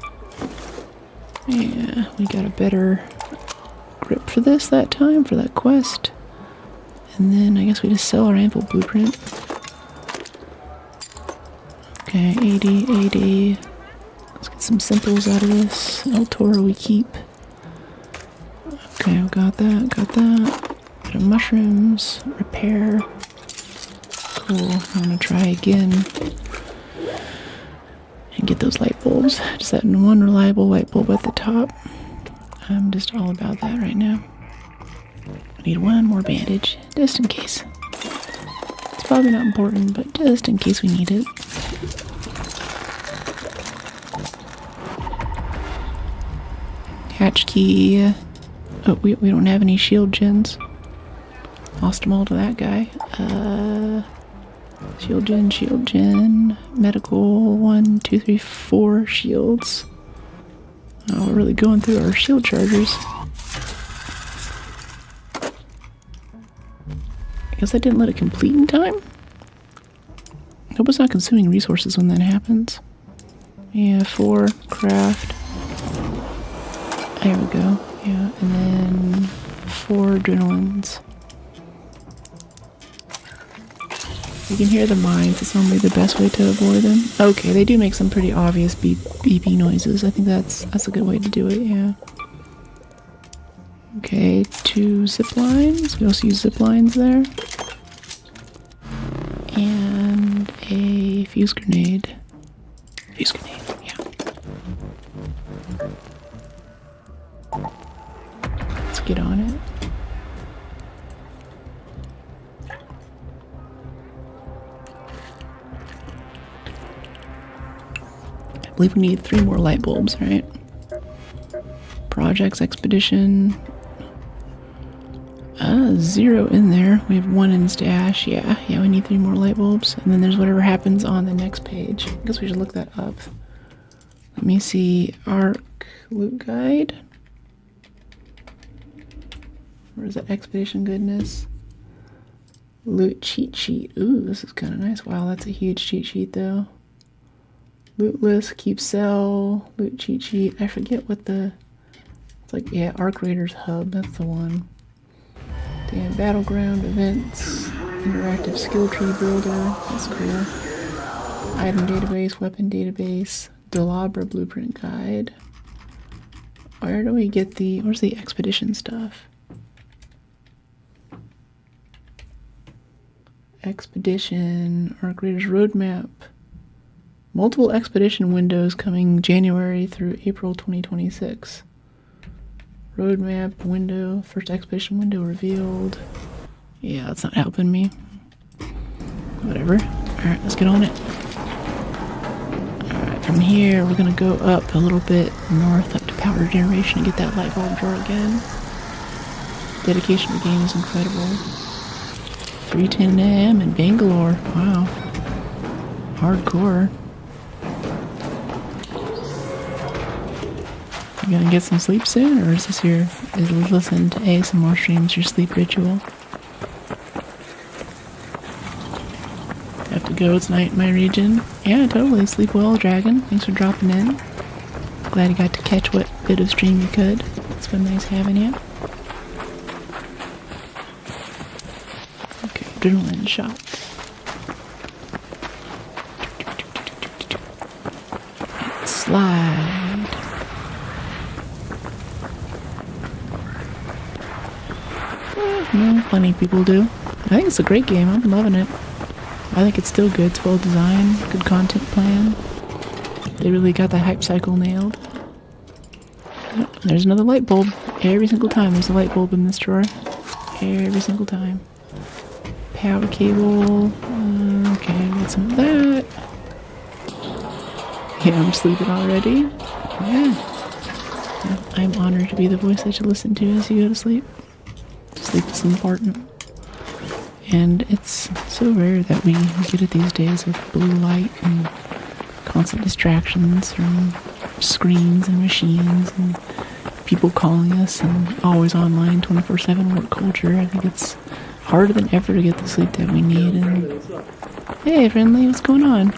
S1: Yeah, we got a better grip for this that time, for that quest. And then I guess we just sell our anvil blueprint. Okay, 80. Let's get some simples out of this. El Toro we keep. Okay, we got that. Bit of mushrooms, repair. Cool, I'm gonna try again. And get those light bulbs. Just that one reliable light bulb at the top. I'm just all about that right now. I need one more bandage, just in case. It's probably not important, but just in case we need it. Hatch key. Oh, we don't have any shield gens. Lost them all to that guy. Shield gen, medical, 1, 2, 3, 4 shields. Oh, we're really going through our shield chargers. I guess I didn't let it complete in time? I hope it's not consuming resources when that happens. Yeah, 4, craft. There we go. Yeah, and then 4 adrenalines. You can hear the mines, it's normally the best way to avoid them. Okay, they do make some pretty obvious beepy noises. I think that's a good way to do it, yeah. Okay, 2 zip lines. We also use zip lines there. And a fuse grenade. Fuse grenade, yeah. Let's get on it. I believe we need 3 more light bulbs, right? Projects, expedition. 0 in there. We have 1 in stash. Yeah, we need 3 more light bulbs. And then there's whatever happens on the next page. I guess we should look that up. Let me see. Arc loot guide. Where is that? Expedition goodness. Loot cheat sheet. Ooh, this is kind of nice. Wow, that's a huge cheat sheet though. Loot list, keep sell, loot cheat sheet. I forget what the... It's like, yeah, Arc Raiders hub. That's the one. Yeah, battleground events, interactive skill tree builder. That's cool. Item database, weapon database, Delabra blueprint guide. Where do we get where's the expedition stuff? Expedition, Arc Raiders roadmap. Multiple expedition windows coming January through April 2026. Roadmap window, first expedition window revealed. Yeah, that's not helping me. Whatever. Alright, let's get on it. Alright, from here we're gonna go up a little bit north up to power generation and get that light bulb drawer again. Dedication to the game is incredible. 3:10 a.m. in Bangalore. Wow. Hardcore. You gonna get some sleep soon, or is listening to ASMR streams your sleep ritual? Have to go tonight in my region. Yeah, totally. Sleep well, Dragon. Thanks for dropping in. Glad you got to catch what bit of stream you could. It's been nice having you. Okay, adrenaline shot. Slide. No, plenty of people do. I think it's a great game. I'm loving it. I think it's still good. It's well designed. Good content plan. They really got the hype cycle nailed. Oh, there's another light bulb. Every single time there's a light bulb in this drawer. Every single time. Power cable. Okay, got some of that. Yeah, I'm sleeping already. Yeah. I'm honored to be the voice that you listen to as you go to sleep. Sleep is important. And it's so rare that we get it these days with blue light and constant distractions from screens and machines and people calling us and always online 24/7 work culture. I think it's harder than ever to get the sleep that we need. And hey, friendly, what's going on?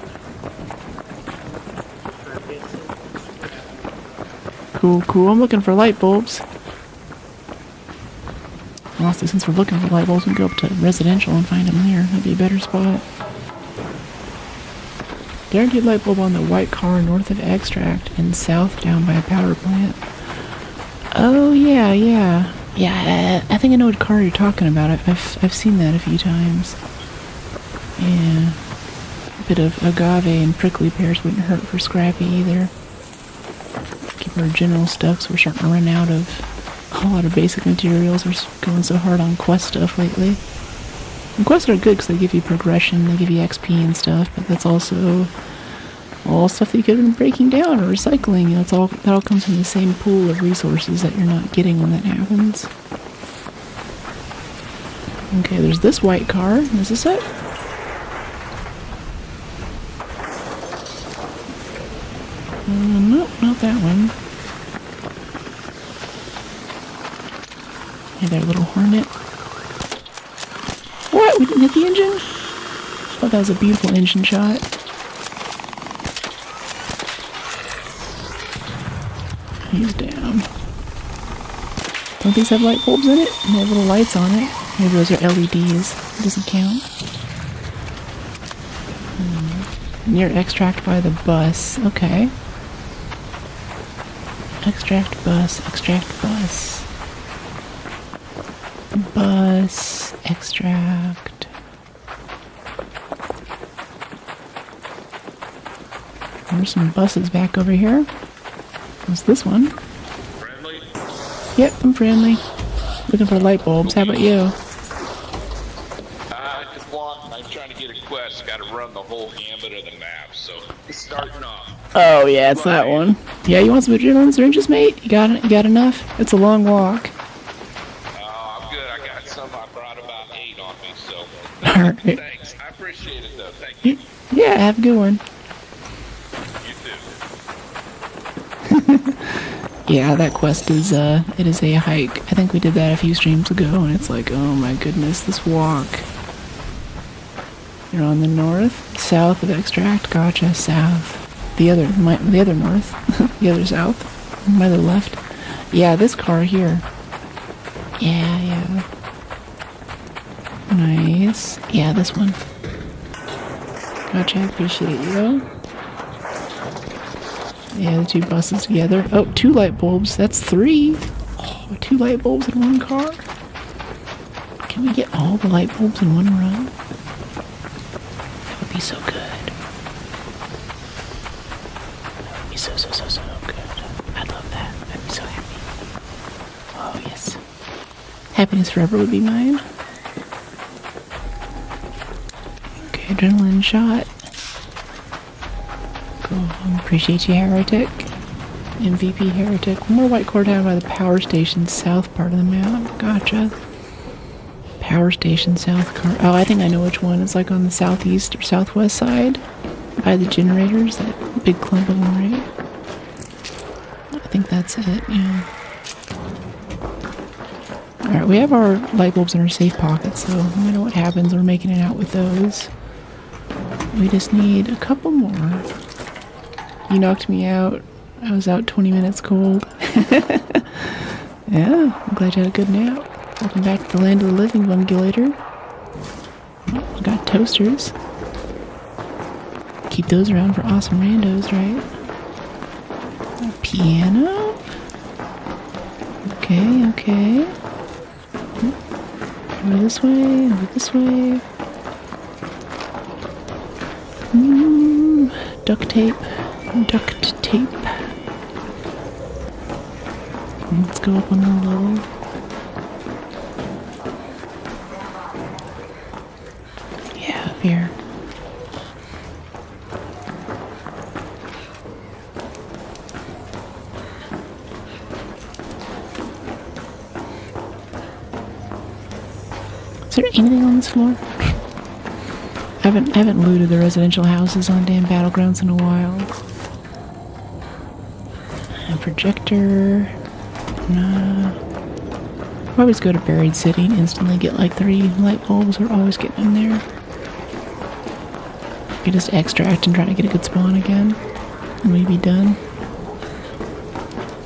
S1: Cool, cool. I'm looking for light bulbs. Honestly, since we're looking for light bulbs, we can go up to residential and find them there. That'd be a better spot. Guaranteed light bulb on the white car north of Extract and south down by a power plant. Oh, yeah, yeah. Yeah, I think I know what car you're talking about. I've seen that a few times. Yeah. A bit of agave and prickly pears wouldn't hurt for Scrappy either. Keep our general stuff, so we're starting to run out of a lot of basic materials. We're going so hard on quest stuff lately. And quests are good because they give you progression, they give you XP and stuff, but that's also all stuff that you could have been breaking down or recycling. You know, that all comes from the same pool of resources that you're not getting when that happens. Okay, there's this white car. Is this it? Nope, not that one. Hey there, little hornet. What? We didn't hit the engine? I thought that was a beautiful engine shot. He's down. Don't these have light bulbs in it? They have little lights on it. Maybe those are LEDs. It doesn't count. Near Extract by the bus. Okay. Extract bus, Extract bus. Bus, Extract. There's some buses back over here. What's this one?
S4: Friendly?
S1: Yep, I'm friendly. Looking for light bulbs. How about you?
S4: Just one. I'm trying to get a quest. Got to run the whole gambit of the map, so starting off.
S1: Oh yeah, it's that one. Yeah, you want some adrenaline syringes, mate? You got it? You got enough? It's a long walk.
S4: Oh, I'm good. I got some. I brought about 8 on me, so.
S1: Alright.
S4: Thanks. I appreciate it, though. Thank you.
S1: Yeah, have a good one.
S4: You too.
S1: Yeah, that quest is, it is a hike. I think we did that a few streams ago, and it's like, oh my goodness, this walk. You're on the north, south of Extract. Gotcha, south. The other north. The other south. My other left. Yeah, this car here. Yeah. Nice. Yeah, this one. Gotcha, I appreciate you. Yeah, the two buses together. Oh, 2 light bulbs. That's 3. Oh, 2 light bulbs in one car. Can we get all the light bulbs in one run? That would be so good. That would be so good. I'd love that. I'd be so happy. Oh, yes. Happiness forever would be mine. Okay, adrenaline shot. Cool. Appreciate you, Heretic. MVP Heretic. One more white core down by the power station south part of the map. Gotcha. Power station south car. Oh, I think I know which one. It's like on the southeast or southwest side by the generators. That big clump of them, right? I think that's it, yeah. Alright, we have our light bulbs in our safe pocket, so no matter what happens, we're making it out with those. We just need a couple more. You knocked me out. I was out 20 minutes cold. Yeah, I'm glad you had a good nap. Welcome back to the land of the living, Bungulator. Oh, we got toasters. Keep those around for awesome randos, right? A piano? Okay. Over this way, Duct tape. Let's go up on the level. Yeah, up here. Is there anything on this floor? I haven't looted the residential houses on damn Battlegrounds in a while. A projector. Nah. I always go to Buried City and instantly get like 3 light bulbs. We're always getting them there. We just extract and try to get a good spawn again. And we'd be done.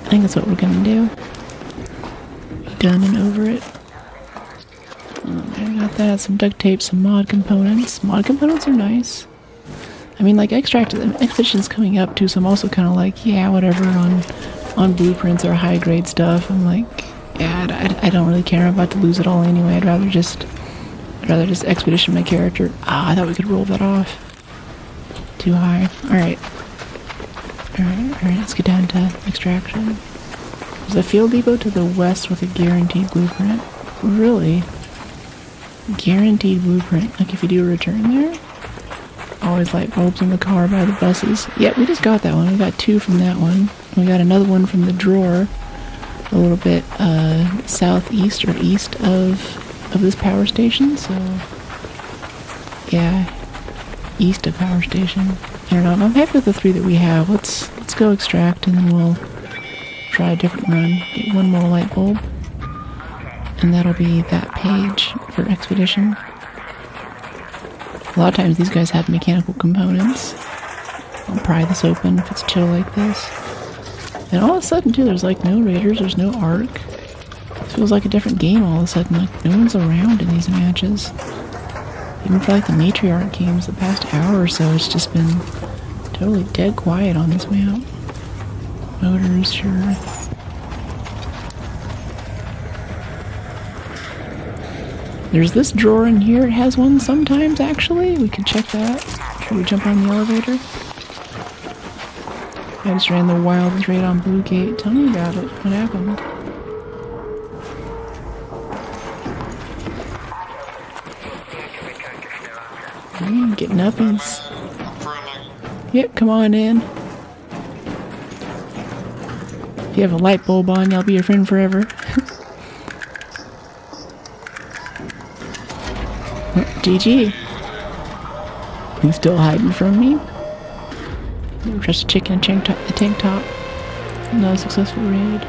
S1: I think that's what we're gonna do. Done and over it. I got that. Some duct tape, some mod components. Mod components are nice. I mean, like, Expedition's coming up too, so I'm also kind of like, yeah, whatever, on blueprints or high grade stuff. I'm like, yeah, I don't really care. I'm about to lose it all anyway. I'd rather just Expedition my character. I thought we could roll that off. Too high. Alright, let's get down to extraction. There's a field depot to the west with a guaranteed blueprint. Really? Guaranteed blueprint. Like if you do a return there? Always light bulbs in the car by the buses. Yep, we just got that one. We got 2 from that one. We got another one from the drawer. A little bit southeast or east of this power station. So, yeah. East of power station. I don't know. I'm happy with the 3 that we have. Let's go extract and then we'll try a different run. Get 1 more light bulb. And that'll be that page for Expedition. A lot of times these guys have mechanical components. I'll pry this open if it's chill like this. And all of a sudden too, there's like no raiders, there's no arc. It feels like a different game all of a sudden, like no one's around in these matches. Even for like the Matriarch games, the past hour or so, it's just been totally dead quiet on this map. Motors, sure. There's this drawer in here. It has one sometimes, actually. We can check that. Should we jump on the elevator? I just ran the wildest raid on Blue Gate. Tell me about it. What happened? Getting uppies. Yep, come on in. If you have a light bulb on, I'll be your friend forever. GG. You still hiding from me? Never trust a chicken in a tank top. Not a successful raid.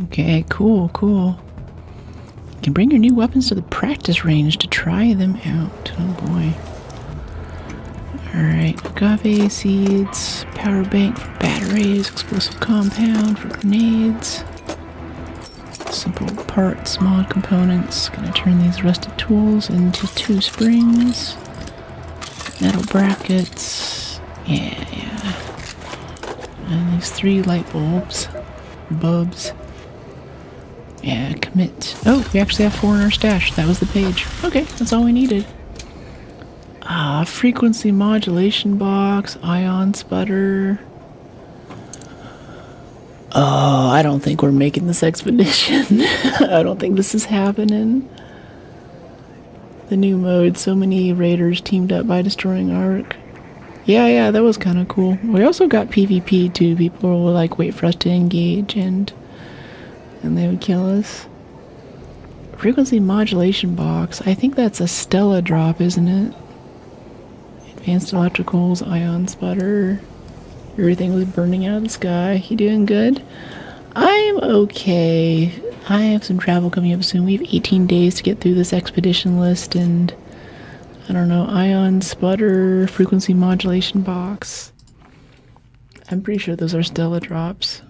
S1: Okay, cool. You can bring your new weapons to the practice range to try them out. Oh boy. Alright, agave seeds, power bank for batteries, explosive compound for grenades, simple parts, mod components. Gonna turn these rusted tools into 2 springs, metal brackets, yeah. And these 3 light bulbs, yeah, commit. Oh, we actually have 4 in our stash. That was the page. Okay, that's all we needed. Frequency modulation box, ion sputter. Oh, I don't think we're making this expedition. I don't think this is happening. The new mode, so many raiders teamed up by destroying Arc. Yeah, that was kind of cool. We also got PvP too. People would like wait for us to engage and they would kill us. Frequency modulation box. I think that's a Stella drop, isn't it? Advanced electricals, ion sputter. Everything was burning out of the sky. You doing good? I'm okay. I have some travel coming up soon. We have 18 days to get through this expedition list, and I don't know, ion sputter, frequency modulation box. I'm pretty sure those are Stella drops.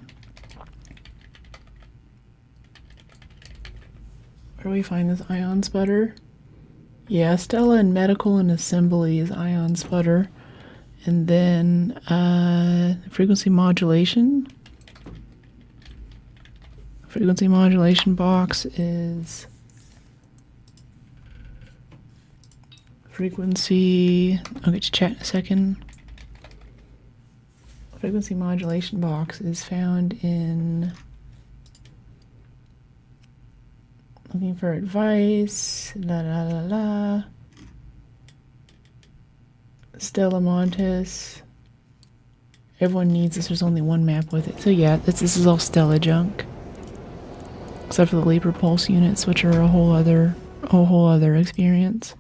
S1: Where do we find this ion sputter? Yeah, Stella and medical and assembly is ion sputter. And then frequency modulation. Frequency modulation box is frequency. I'll get you chat in a second. Frequency modulation box is found in. Looking for advice. La. Stella Montes. Everyone needs this. There's only one map with it. So yeah, this is all Stella junk. Except for the labor pulse units, which are a whole other experience.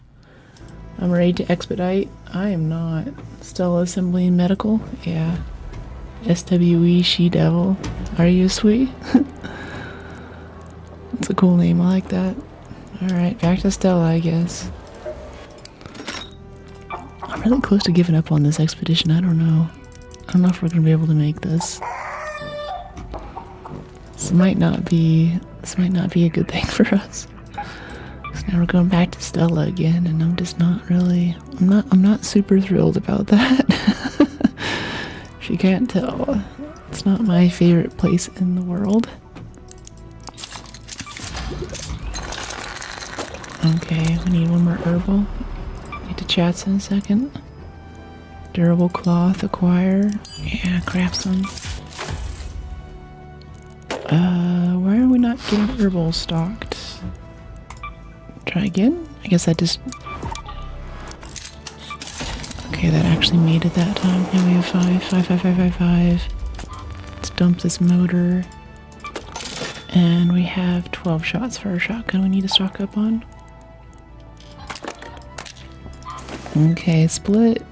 S1: I'm ready to expedite. I am not. Stella Assembly and Medical. Yeah. SWE She Devil. Are you sweet? That's a cool name. I like that. Alright, back to Stella, I guess. I'm really close to giving up on this expedition. I don't know. I don't know if we're gonna be able to make this. This might not be a good thing for us. Because now we're going back to Stella again, and I'm just not really. I'm not super thrilled about that. If you can't tell, it's not my favorite place in the world. Okay, we need one more herbal. Get to chats in a second. Durable cloth, acquire. Yeah, craft some. Why are we not getting herbal stocked? Try again? I guess I just... Okay, that actually made it that time. Now we have 5. Let's dump this motor. And we have 12 shots for our shotgun we need to stock up on. Okay, split.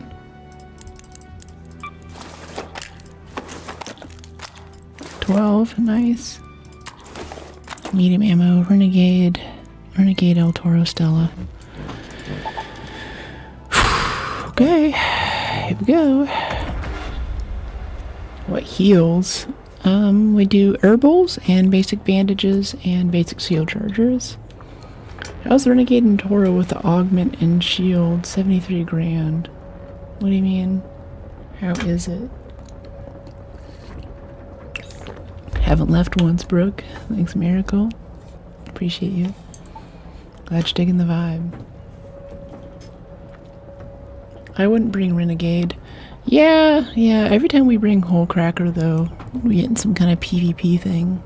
S1: Nice. Medium ammo, Renegade El Toro Stella. Okay, here we go. What heals? We do herbals and basic bandages and basic seal chargers. How's the Renegade and Toro with the augment and shield? 73 grand. What do you mean? How is it? Haven't left once, Brooke. Thanks, Miracle. Appreciate you. Glad you're digging the vibe. I wouldn't bring Renegade. Yeah. Every time we bring Hullcracker, though, we get in some kind of PvP thing.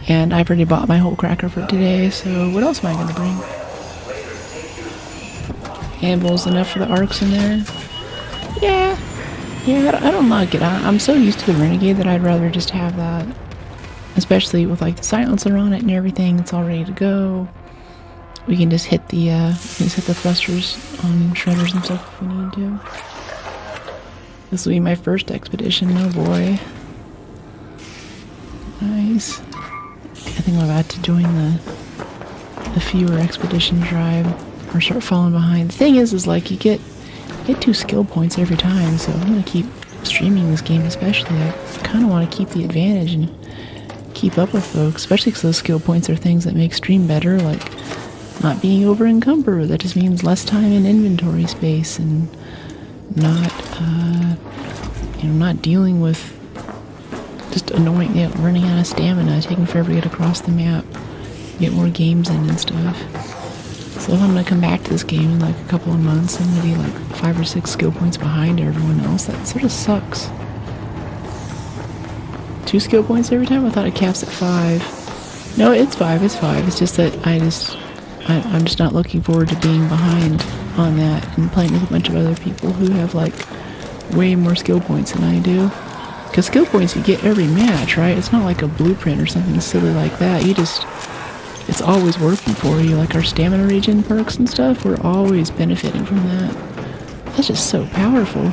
S1: And I've already bought my Hullcracker for today, so what else am I going to bring? Anvil's enough for the arcs in there. Yeah, I don't like it. I'm so used to the Renegade that I'd rather just have that. Especially with like the silencer on it and everything, it's all ready to go. We can just hit the thrusters on shredders and stuff if we need to. This will be my first expedition, oh boy. Nice. I think I'm about to join the fewer expedition tribe or start falling behind. The thing is like you get get 2 skill points every time, so I'm gonna keep streaming this game especially. I kind of want to keep the advantage and keep up with folks, especially because those skill points are things that make stream better, like not being over encumbered. That just means less time in inventory space and not, not dealing with just annoying, running out of stamina, taking forever to get across the map, get more games in and stuff. So if I'm gonna come back to this game in like a couple of months, I'm gonna be like 5 or 6 skill points behind everyone else. That sort of sucks. 2 skill points every time? I thought it caps at 5. No, it's 5, it's 5. It's just that I'm just not looking forward to being behind on that and playing with a bunch of other people who have like way more skill points than I do. Because skill points you get every match, right? It's not like a blueprint or something silly like that. It's always working for you. Like our stamina regen perks and stuff, we're always benefiting from that. That's just so powerful.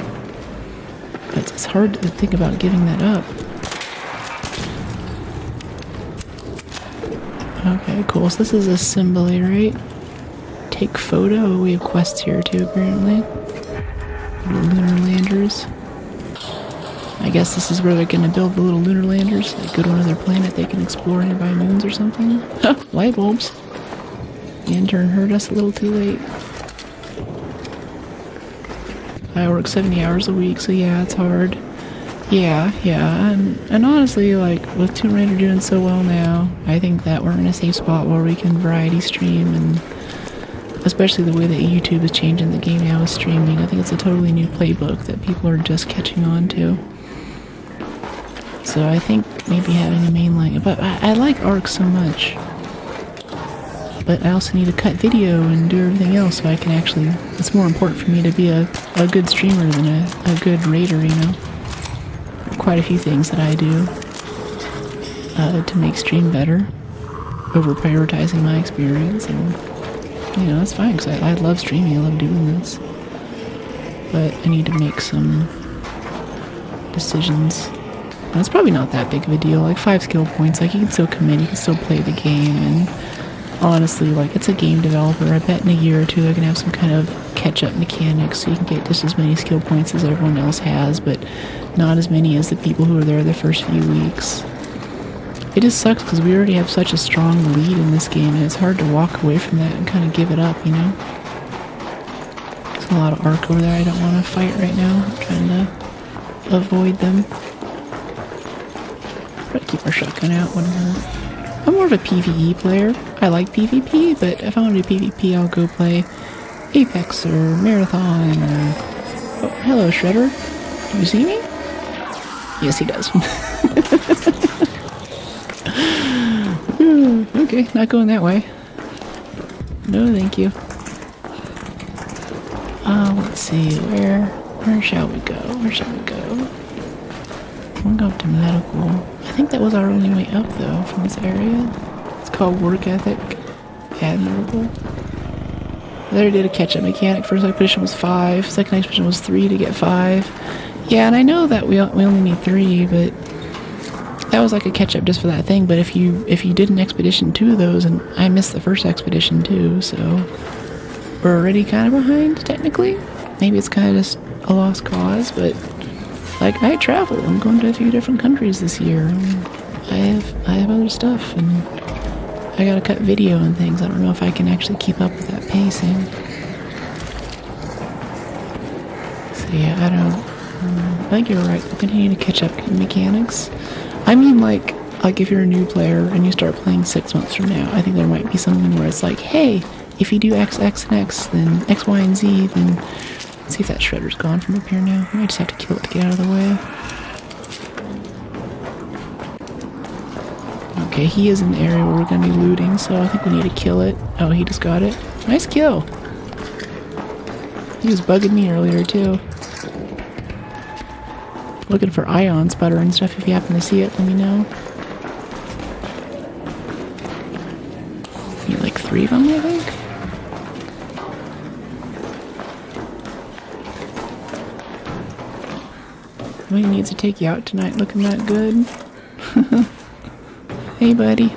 S1: It's hard to think about giving that up. Okay, cool. So this is assembly, right? Take photo. We have quests here too, apparently. Lunar landers. I guess this is where they're gonna build the little lunar landers. They go to another planet they can explore nearby moons or something. Light bulbs. The intern heard us a little too late. I work 70 hours a week, so yeah, it's hard. Yeah, and honestly, like, with Tomb Raider doing so well now, I think that we're in a safe spot where we can variety stream, and especially the way that YouTube is changing the game now with streaming. I think it's a totally new playbook that people are just catching on to. So I think maybe having a mainline, but I like Arc so much. But I also need to cut video and do everything else, so I can actually, it's more important for me to be a good streamer than a good raider, you know. Quite a few things that I do to make stream better, over prioritizing my experience, and you know, that's fine because I love streaming, I love doing this, but I need to make some decisions. And it's probably not that big of a deal, like 5 skill points, like you can still commit, you can still play the game, and honestly, like, it's a game developer. I bet in a year or two they're gonna have some kind of catch-up mechanics so you can get just as many skill points as everyone else has, but not as many as the people who were there the first few weeks. It just sucks because we already have such a strong lead in this game, and it's hard to walk away from that and kind of give it up, you know? There's a lot of Arc over there I don't want to fight right now. I'm trying to avoid them. Try to keep our shotgun out when I'm more of a PvE player. I like PvP, but if I want to do PvP, I'll go play Apex or Marathon or... Oh, hello, Shredder. Do you see me? Yes, he does. Okay, not going that way. No, thank you. Let's see, where shall we go? Where shall we go? We'll go up to medical. I think that was our only way up, though, from this area. It's called work ethic. Admirable. There did a catch-up mechanic. First expedition was 5. Second expedition was 3 to get 5. Yeah, and I know that we only need 3, but that was like a catch-up just for that thing. But if you did an expedition 2 of those, and I missed the first expedition too, so we're already kind of behind, technically. Maybe it's kind of just a lost cause, but like, I travel. I'm going to a few different countries this year. I have other stuff, and I gotta cut video and things. I don't know if I can actually keep up with that pacing. So yeah, I think you're right. We'll continue to catch up in mechanics. I mean, like if you're a new player and you start playing 6 months from now, I think there might be something where it's like, hey, if you do X, X, and X, then X, Y, and Z, then... Let's see if that shredder's gone from up here now. We might just have to kill it to get out of the way. Okay, he is in the area where we're going to be looting, so I think we need to kill it. Oh, he just got it. Nice kill. He was bugging me earlier, too. Looking for ion sputter and stuff. If you happen to see it, let me know. Need like 3 of them, I think. He needs to take you out tonight looking that good. Hey, buddy.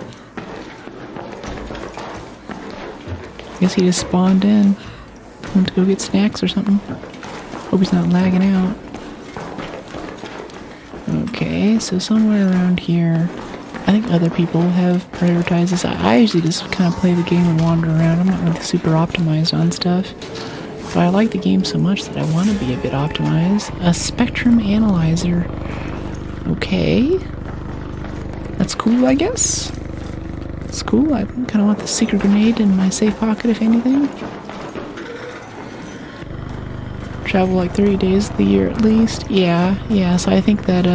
S1: Guess he just spawned in. Went to go get snacks or something. Hope he's not lagging out. Okay, so somewhere around here, I think other people have prioritized this. I usually just kind of play the game and wander around. I'm not really super optimized on stuff. But I like the game so much that I want to be a bit optimized. A spectrum analyzer. Okay. That's cool, I guess. That's cool. I kind of want the secret grenade in my safe pocket, if anything. Travel like 30 days of the year at least. Yeah, so I think that,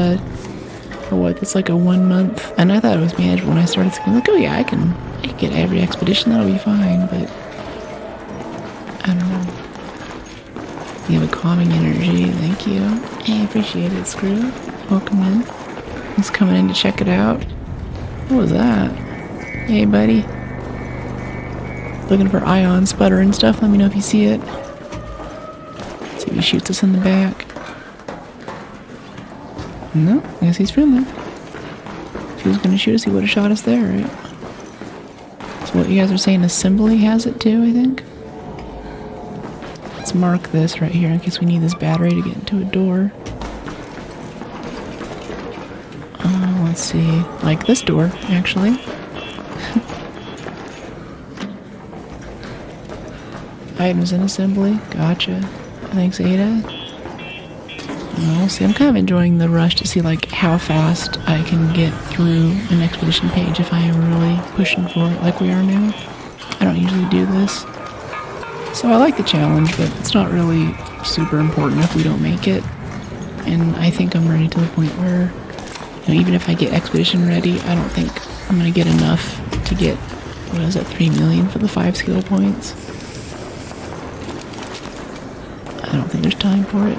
S1: that's like a 1 month. And I thought it was manageable when I started thinking, like, oh yeah, I can get every expedition, that'll be fine, but I don't know. You have a calming energy, thank you. Hey, appreciate it, Screw. Welcome in. He's coming in to check it out. What was that? Hey, buddy. Looking for ion sputter and stuff, let me know if you see it. See if he shoots us in the back. No, I guess he's friendly. If he was gonna shoot us, he would have shot us there, right? So what you guys are saying, assembly has it too, I think? Let's mark this right here in case we need this battery to get into a door. Let's see, like this door, actually. Items in assembly, gotcha. Thanks, Ada. Well, see, I'm kind of enjoying the rush to see like how fast I can get through an expedition page if I am really pushing for it like we are now. I don't usually do this. So I like the challenge, but it's not really super important if we don't make it. And I think I'm ready to the point where, even if I get expedition ready, I don't think I'm going to get enough to get, 3 million for the 5 skill points. I don't think there's time for it.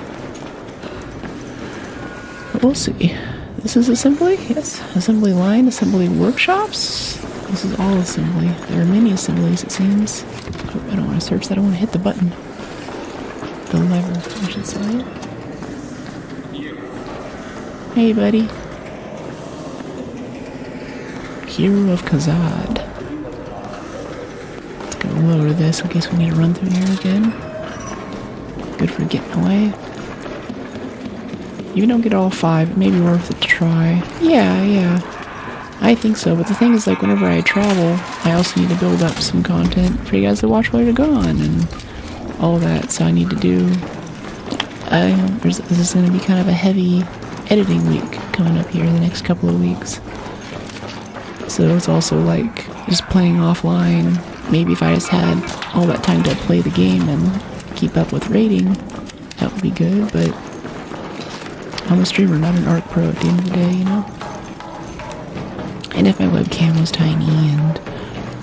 S1: But we'll see. This is assembly? Yes. Assembly line, assembly workshops. This is all assembly. There are many assemblies, it seems. Oh, I don't want to search that. I want to hit the button. The lever, I should say. Hey, buddy. Hero of Khazad. Let's go lower this in case we need to run through here again. Good for getting away. If you don't get all 5, it may be worth it to try. Yeah. I think so, but the thing is, like, whenever I travel, I also need to build up some content for you guys to watch while you're gone, and all that, so I need to do... this is going to be kind of a heavy editing week coming up here in the next couple of weeks. So it's also, like, just playing offline. Maybe if I just had all that time to play the game and keep up with rating, that would be good, but I'm a streamer, not an ARC pro at the end of the day, you know? And if my webcam was tiny and,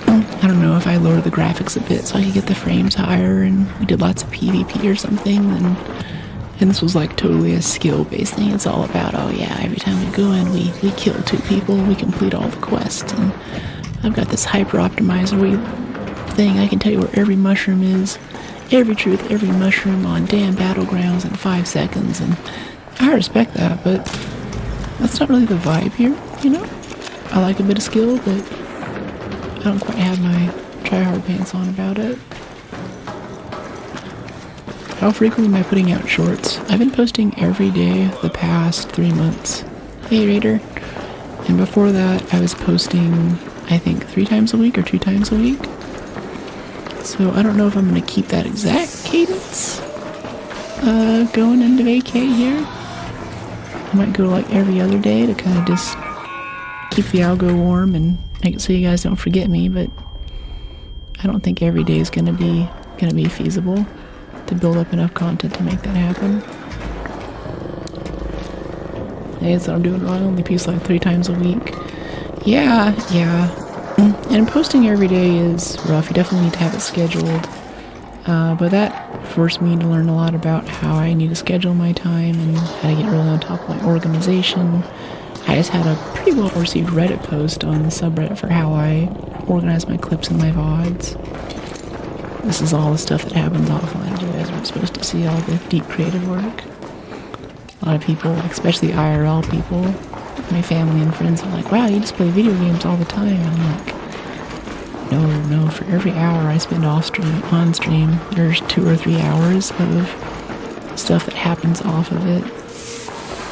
S1: I don't know, if I lowered the graphics a bit so I could get the frames higher and we did lots of PvP or something, and this was like totally a skill-based thing. It's all about, oh yeah, every time we go in, we kill 2 people, we complete all the quests, and I've got this hyper-optimizer thing. I can tell you where every mushroom is, every truth, every mushroom on damn battlegrounds in 5 seconds, and I respect that, but that's not really the vibe here, you know? I like a bit of skill, but I don't quite have my try-hard pants on about it. How frequently am I putting out shorts? I've been posting every day the past 3 months. Hey, Raider. And before that, I was posting, I think, 3 times a week or 2 times a week. So I don't know if I'm going to keep that exact cadence going into vacay here. I might go like every other day to kind of just keep the algo warm and make it so you guys don't forget me, but I don't think every day is gonna be feasible to build up enough content to make that happen. Hey, that's what I'm doing wrong. Only post like 3 times a week. Yeah. And posting every day is rough. You definitely need to have it scheduled. But that forced me to learn a lot about how I need to schedule my time and how to get really on top of my organization. I just had a pretty well received Reddit post on the subreddit for how I organize my clips and my VODs. This is all the stuff that happens offline. You guys aren't supposed to see all the deep creative work. A lot of people, especially IRL people, my family and friends, are like, wow, you just play video games all the time. And I'm like, no, for every hour I spend on stream, there's 2 or 3 hours of stuff that happens off of it.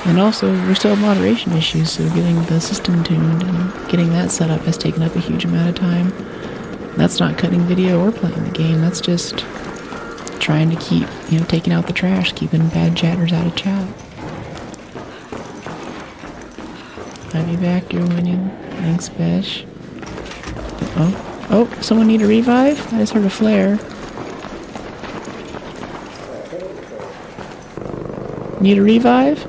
S1: And also, we still have moderation issues, so getting the system tuned and getting that set up has taken up a huge amount of time. That's not cutting video or playing the game, that's just trying to keep, taking out the trash, keeping bad chatters out of chat. I'll be back, you're winning. Thanks, Besh. Oh, someone need a revive? I just heard a flare. Need a revive?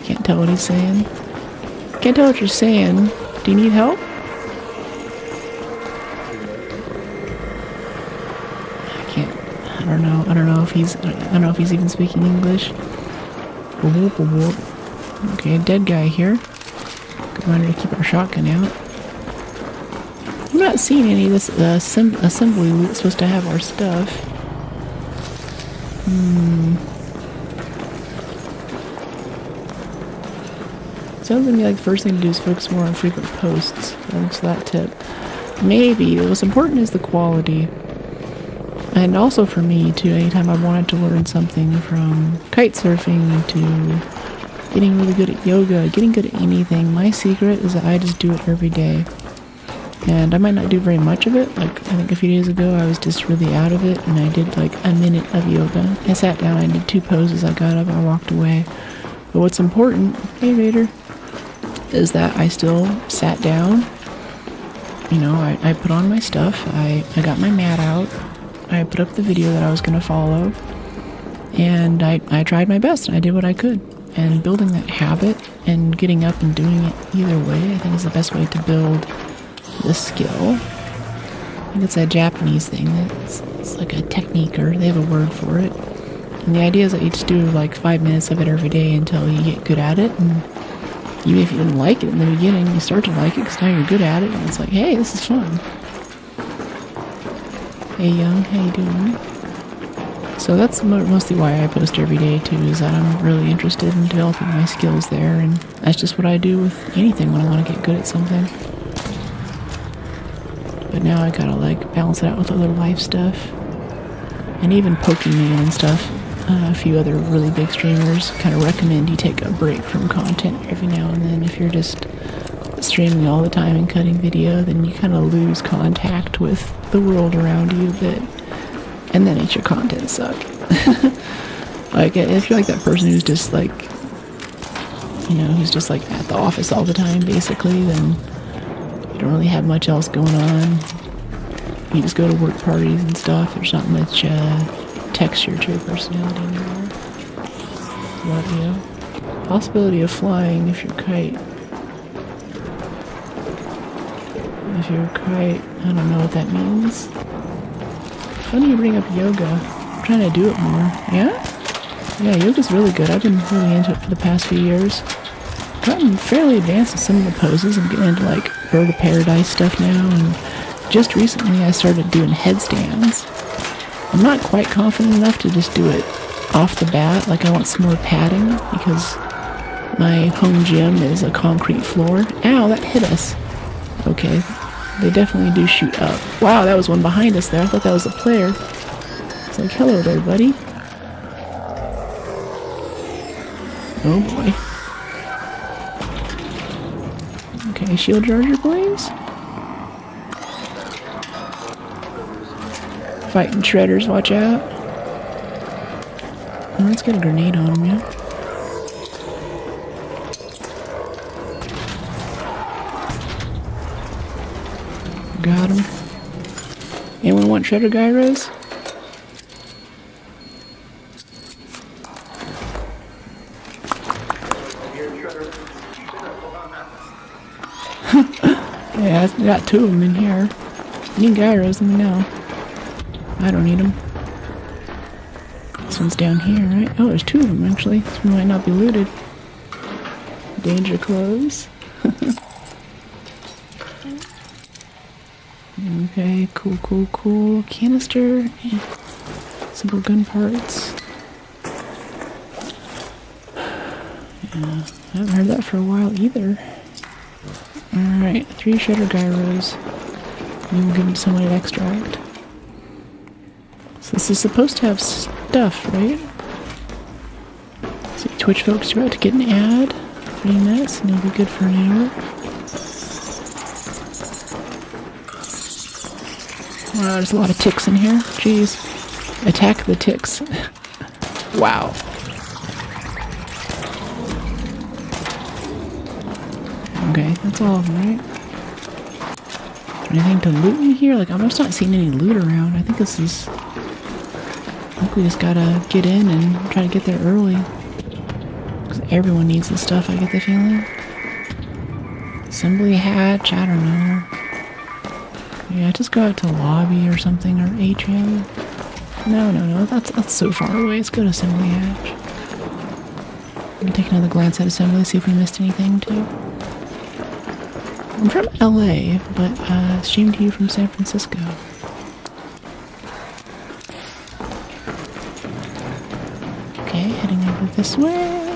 S1: Can't tell what he's saying. Can't tell what you're saying. Do you need help? I don't know if he's even speaking English. Okay, dead guy here. Good reminder to keep our shotgun out. I'm not seeing any of this assembly loot that's supposed to have our stuff. Sounds to me like the first thing to do is focus more on frequent posts. Thanks for that tip. Maybe. What's important is the quality. And also for me, too, anytime I wanted to learn something from kite surfing to getting really good at yoga, getting good at anything, my secret is that I just do it every day. And I might not do very much of it. Like, I think a few days ago, I was just really out of it, and I did like a minute of yoga. I sat down, I did 2 poses, I got up, I walked away. But what's important, hey Raider, is that I still sat down. I put on my stuff, I got my mat out, I put up the video that I was going to follow, and I tried my best, and I did what I could. And building that habit and getting up and doing it either way, I think is the best way to build the skill. I think it's a Japanese thing. It's like a technique, or they have a word for it. And the idea is that you just do like 5 minutes of it every day until you get good at it. And even if you didn't like it in the beginning, you start to like it because now you're good at it. And it's like, hey, this is fun. Hey, Young, how you doing? So that's mostly why I post every day too, is that I'm really interested in developing my skills there, and that's just what I do with anything when I want to get good at something. But now I gotta like balance it out with other life stuff, and even Pokemon and stuff. A few other really big streamers kind of recommend you take a break from content every now and then. If you're just streaming all the time and cutting video, then you kind of lose contact with the world around you a bit. And then makes your content suck. Like, if you're like that person who's just like, who's just like at the office all the time, basically, then you don't really have much else going on. You just go to work parties and stuff. There's not much texture to your personality anymore. Love you. Possibility of flying if you're kite. If you're kite, I don't know what that means. Funny you bring up yoga. I'm trying to do it more. Yeah, yoga's really good. I've been really into it for the past few years. Gotten fairly advanced in some of the poses. I'm getting into like bird of paradise stuff now, and just recently I started doing headstands. I'm not quite confident enough to just do it off the bat. Like, I want some more padding because my home gym is a concrete floor. Ow, that hit us. Okay. They definitely do shoot up. Wow, that was one behind us there. I thought that was a player. It's like, hello there, buddy. Oh boy. Okay, shield charger, please. Fighting shredders, watch out. Oh, let's get a grenade on him, yeah. Got him. Anyone want shredder gyros? Yeah, I got 2 of them in here. Need gyros, let me know. I don't need them. This one's down here, right? Oh, there's 2 of them actually. This one might not be looted. Danger close. Okay, cool. Canister. Yeah. Simple gun parts. Yeah, I haven't heard that for a while either. Alright, 3 shredder gyros. Maybe we'll give him someone at extract. This is supposed to have stuff, right? See, Twitch folks, you're about to get an ad. 3 minutes, and it'll be good for an hour. Wow, there's a lot of ticks in here. Jeez. Attack the ticks. Wow. Okay, that's all of them, right? Is there anything to loot in here? Like, I'm just not seeing any loot around. I think this is... I think we just gotta get in and try to get there early. Because everyone needs this stuff, I get the feeling. Assembly hatch, I don't know. Yeah, just go out to lobby or something, or atrium. No, that's so far away. Let's go to assembly hatch. We can take another glance at assembly, see if we missed anything too. I'm from LA, but streamed to you from San Francisco. Okay, heading over this way.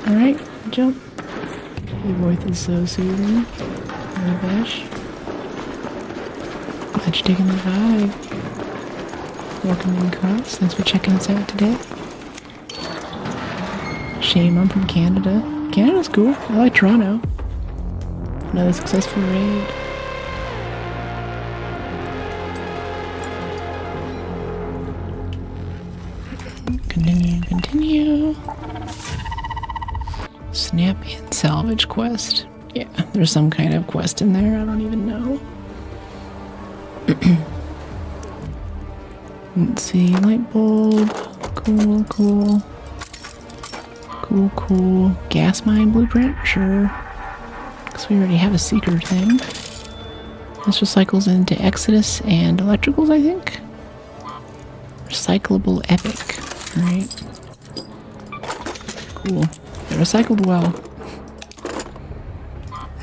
S1: Alright, jump. Your voice is so soothing. Oh gosh. Glad you're digging the vibe. Welcome in, Cross. Thanks for checking us out today. Shame, I'm from Canada. Canada's cool. I like Toronto. Another successful raid. Continue. Snap and salvage quest. Yeah, there's some kind of quest in there. I don't even know. Let's see. Light bulb. Cool. Gas mine blueprint? Sure. Because we already have a seeker thing. This recycles into Exodus and electricals, I think. Recyclable epic. Alright. Cool. They recycled well.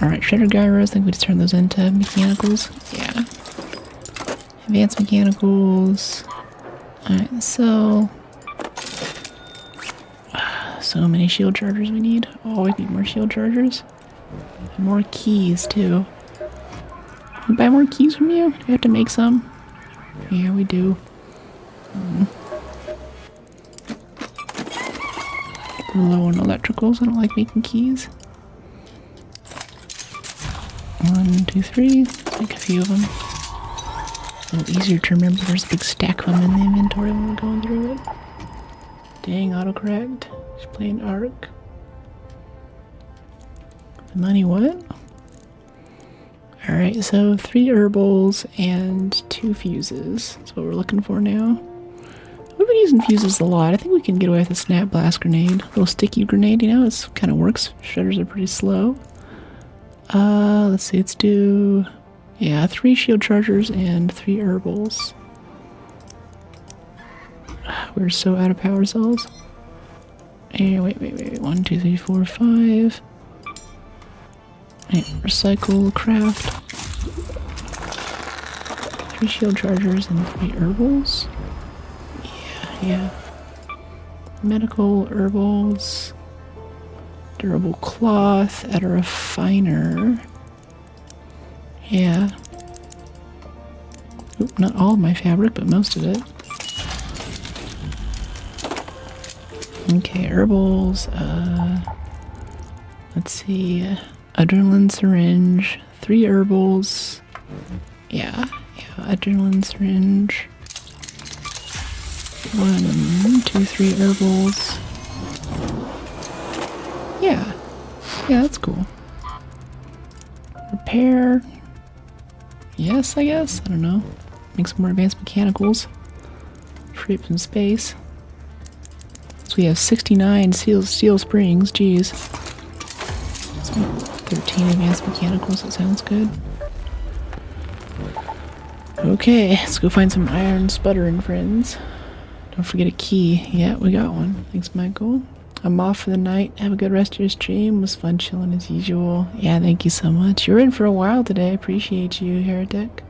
S1: Alright, shredder gyros. I think we just turn those into mechanicals. Yeah. Advanced mechanicals. Alright, so... So many shield chargers we need. Oh, we need more shield chargers. And more keys, too. Can we buy more keys from you? Do we have to make some? Yeah, we do. We're low on electricals. I don't like making keys. 1, 2, 3. Let's make a few of them. A little easier to remember. There's a big stack of them in the inventory when we're going through it. Dang, autocorrect. She's playing Arc. The money what? Alright, so 3 herbals and 2 fuses. That's what we're looking for now. We've been using fuses a lot. I think we can get away with a snap blast grenade. A little sticky grenade, you know, it kind of works. Shredders are pretty slow. Let's see, let's do... Yeah, 3 shield chargers and 3 herbals. We're so out of power cells. Hey, wait. 1, 2, 3, 4, 5. Right, recycle, craft. 3 shield chargers and 3 herbals. Yeah. Medical, herbals. Durable cloth at a refiner. Yeah. Oop, not all of my fabric, but most of it. Okay, herbals. Let's see. Adrenaline syringe. 3 herbals. Yeah, adrenaline syringe. 1, 2, 3 herbals. Yeah, that's cool. Repair. Yes, I guess. I don't know. Make some more advanced mechanicals. Free up some space. So we have 69 steel springs. Jeez. So 13 advanced mechanicals. That sounds good. Okay, let's go find some iron sputtering friends. Don't forget a key. Yeah, we got one. Thanks, Michael. I'm off for the night. Have a good rest of your stream. It was fun chilling as usual. Yeah, thank you so much. You're in for a while today. Appreciate you, Heretic.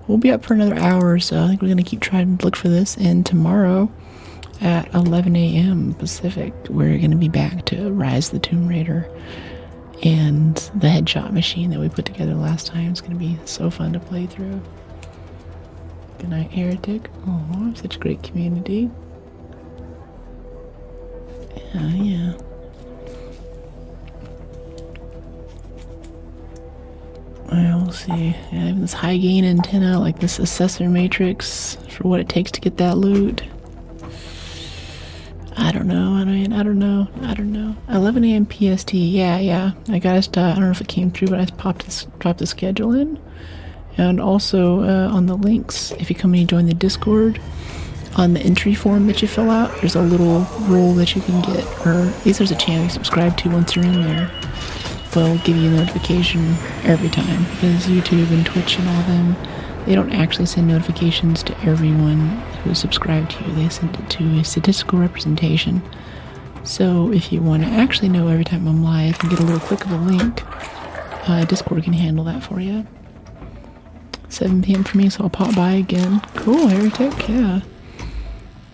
S1: We'll be up for another hour or so. I think we're going to keep trying to look for this. And tomorrow, at 11 a.m. Pacific, we're going to be back to Rise of the Tomb Raider. And the headshot machine that we put together last time is going to be so fun to play through. Good night, Heretic. Oh, such a great community. Yeah. We'll see. Yeah, even this high gain antenna, like this assessor matrix for what it takes to get that loot. I don't know. 11 a.m. PST. Yeah. I gotta. I don't know if it came through, but I dropped the schedule in, and also on the links. If you come and you join the Discord, on the entry form that you fill out, there's a little role that you can get, or at least there's a channel you subscribe to once you're in there. Will give you a notification every time, because YouTube and Twitch and all them, they don't actually send notifications to everyone who is subscribed to you. They send it to a statistical representation. So if you want to actually know every time I'm live and get a little clickable link, Discord can handle that for you. 7 p.m. for me, so I'll pop by again. Cool, Heretic, yeah.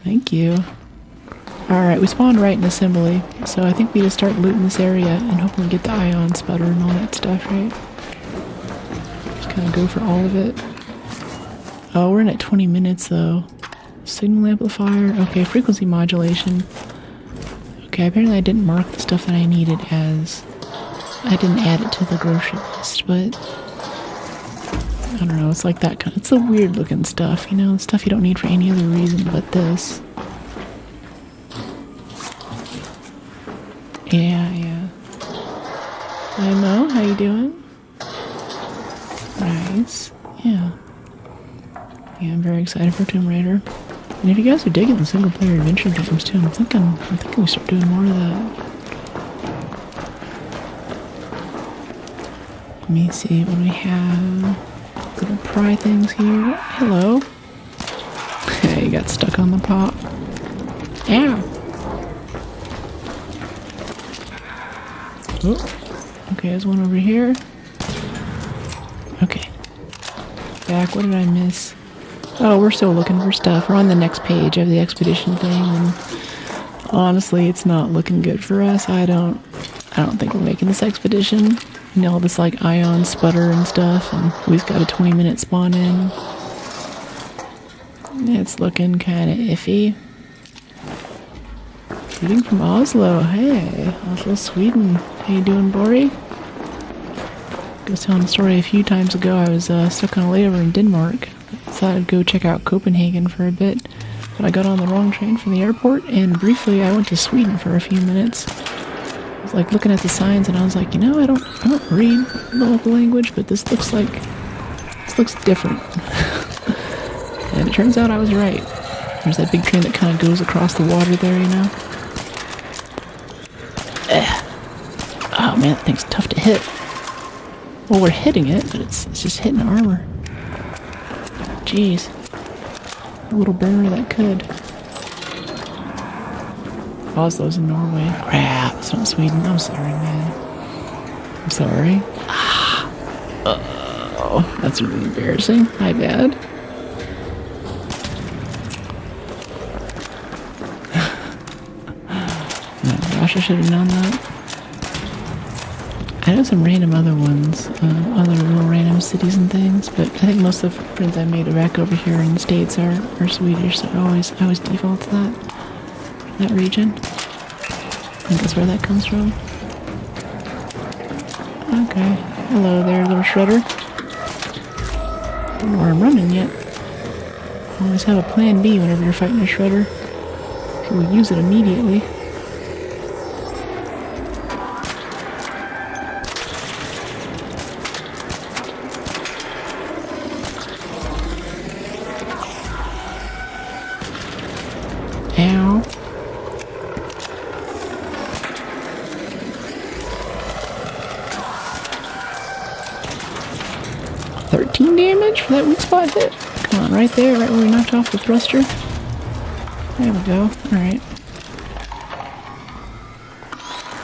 S1: Thank you. Alright, we spawned right in assembly, so I think we just start looting this area and hopefully get the ion sputter and all that stuff, right? Just kind of go for all of it. Oh, we're in at 20 minutes though. Signal amplifier, okay, frequency modulation. Okay, apparently I didn't mark the stuff that I needed as... I didn't add it to the grocery list, but... I don't know, it's like that kind of... It's the weird looking stuff, you know? The stuff you don't need for any other reason but this. Yeah. Hi Mo, how you doing? Nice. Yeah, I'm very excited for Tomb Raider. And if you guys are digging the single player adventure games too, I'm thinking we start doing more of that. Let me see what we have. Little pry things here. Hello. Hey, you got stuck on the pop. Ow. Oh, okay, there's one over here. Okay. Back, what did I miss? Oh, we're still looking for stuff. We're on the next page of the expedition thing, and honestly, it's not looking good for us. I don't think we're making this expedition. You know, all this like ion sputter and stuff, and we've got a 20-minute spawn in. It's looking kind of iffy. Greeting from Oslo. Hey, Oslo, Sweden. How you doing, Bori? I was telling the story a few times ago. I was stuck on a layover in Denmark. Thought I'd go check out Copenhagen for a bit, but I got on the wrong train from the airport, and briefly I went to Sweden for a few minutes. I was like looking at the signs, and I was like, you know, I don't read the local language, but this looks different. And it turns out I was right. There's that big train that kind of goes across the water there, you know. Oh man, that thing's tough to hit. Well, we're hitting it, but it's just hitting armor. Jeez. A little burner that could. Oslo's in Norway. Crap, it's not Sweden. I'm sorry, man. I'm sorry. Oh, that's really embarrassing. My bad. Oh gosh, I should have known that. I know some random other ones, other little random cities and things, but I think most of the friends I made back over here in the States are Swedish, so I always default to that region. I think that's where that comes from. Okay. Hello there, little shredder. Don't know where I'm running yet. Always have a plan B whenever you're fighting a shredder. You will use it immediately. Ow. Damage for that weak spot hit. Come on, right there, right where we knocked off the thruster. There we go. Alright.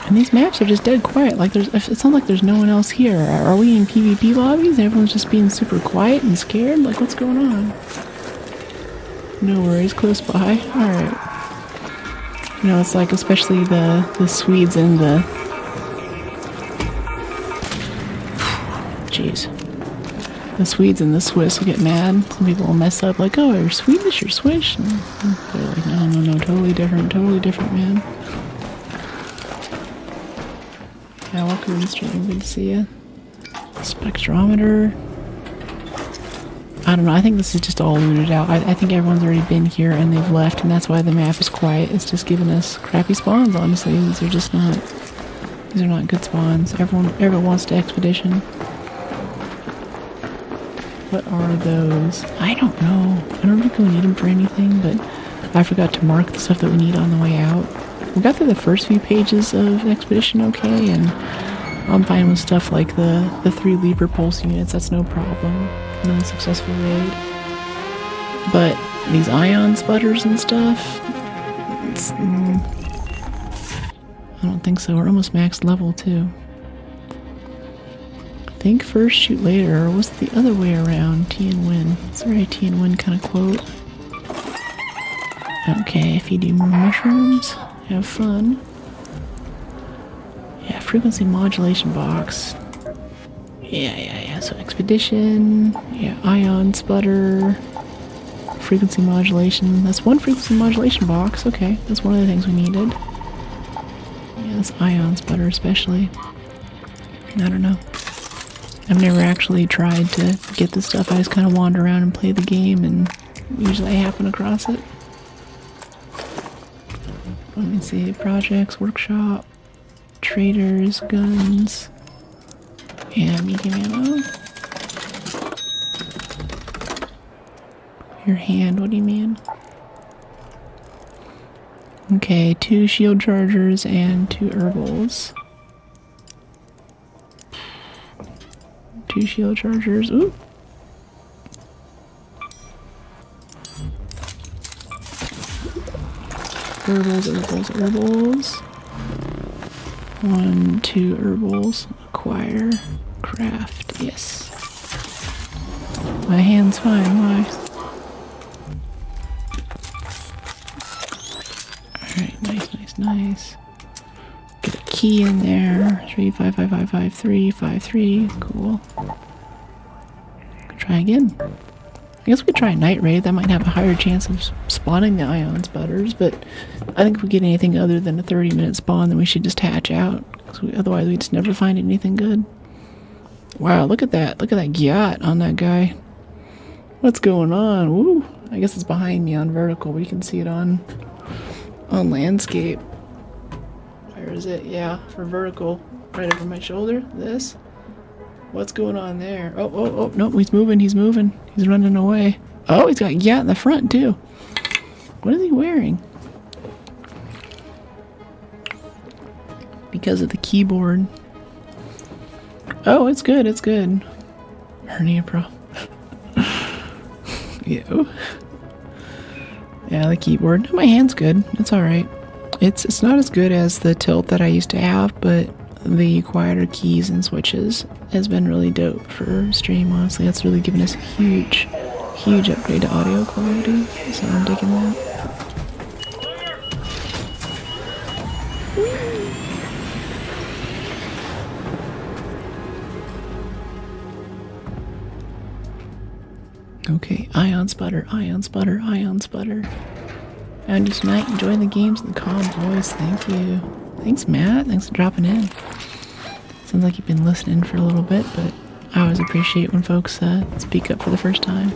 S1: And these maps are just dead quiet. Like it sounds like there's no one else here. Are we in PvP lobbies? Everyone's just being super quiet and scared? Like, what's going on? No worries, close by. Alright. You know, it's like especially the Swedes and the... Jeez. The Swedes and the Swiss will get mad. Some people will mess up like, oh, you're Swedish, you're Swiss. And they're like, no, totally different, man. Yeah, welcome to the stream, good to see you. Spectrometer. I don't know, I think this is just all looted out. I think everyone's already been here and they've left, and that's why the map is quiet. It's just giving us crappy spawns, honestly. These are not good spawns. Everyone wants to expedition. What are those? I don't know. I don't think we need them for anything, but I forgot to mark the stuff that we need on the way out. We got through the first few pages of Expedition okay, and I'm fine with stuff like the 3 Libra pulse units. That's no problem. Another successful raid. But these ion sputters and stuff, I don't think so. We're almost max level too. Think first, shoot later, or was it the other way around? T and win. It's a very T and win kind of quote. Okay, if you do more mushrooms, have fun. Yeah, frequency modulation box. Yeah. So expedition, yeah, ion sputter, frequency modulation. That's one frequency modulation box. Okay, that's one of the things we needed. Yeah, this ion sputter especially. I don't know. I've never actually tried to get this stuff. I just kind of wander around and play the game, and usually I happen across it. Let me see. Projects, workshop, traders, guns. Yeah, medium ammo. Your hand, what do you mean? Okay, 2 shield chargers and 2 herbals. 2 shield chargers. Ooh. Herbals. 1, 2 herbals. Acquire. Craft. Yes. My hand's fine. Why? Alright, nice. Get a key in there. 355555353. Cool. Try again. I guess we could try a night raid. That might have a higher chance of spawning the ion sputters, but I think if we get anything other than a 30-minute spawn, then we should just hatch out. Otherwise, we just never find anything good. Wow, look at that. Look at that gyat on that guy. What's going on? Woo! I guess it's behind me on vertical. We can see it on landscape. Where is it? Yeah, for vertical. Right over my shoulder. This. What's going on there? Oh, nope, he's moving. He's running away. Oh, he's got gyat in the front, too. What is he wearing? Because of the keyboard. Oh, it's good. Hernia pro. Ew. Yeah, the keyboard. My hand's good. It's alright. It's not as good as the tilt that I used to have, but the quieter keys and switches has been really dope for stream, honestly. That's really given us a huge upgrade to audio quality, so I'm digging that. Okay, ion sputter. And tonight, enjoying the games and the calm voice. Thank you. Thanks, Matt. Thanks for dropping in. Sounds like you've been listening for a little bit, but I always appreciate when folks speak up for the first time.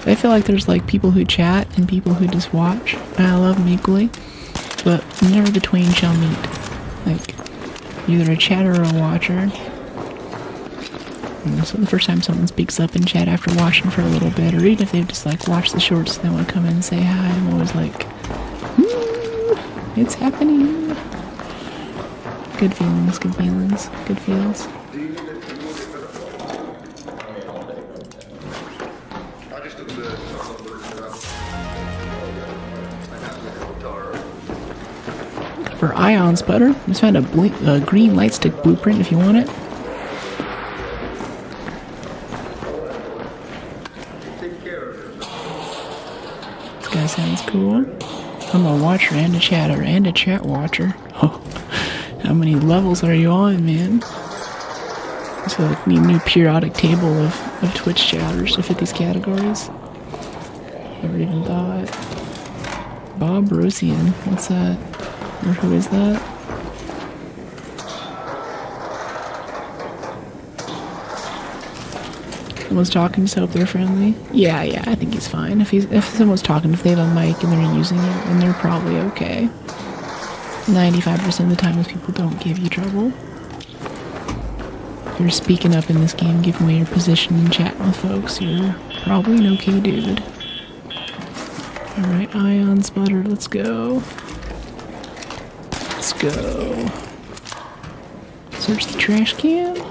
S1: I feel like there's like people who chat and people who just watch, and I love them equally, but never the twain shall meet. Like, either a chatter or a watcher. So the first time someone speaks up in chat after watching for a little bit, or even if they've just like watched the shorts and they want to come in and say hi, I'm always like, it's happening. Good feelings. Good feels. For ion sputter, just found a green light stick blueprint if you want it. This guy sounds cool. I'm a watcher and a chatter and a chat watcher. Oh, how many levels are you on, man? So I need a new periodic table of Twitch chatters to fit these categories. Never even thought. Bob Rosian, what's that? Or who is that? Someone's talking, just hope they're friendly. Yeah, I think he's fine. If someone's talking, if they have a mic and they're using it, then they're probably okay. 95% of the time, those people don't give you trouble. If you're speaking up in this game, giving away your position and chatting with folks, you're probably an okay dude. Alright, ion sputter, let's go. Let's go. Search the trash can.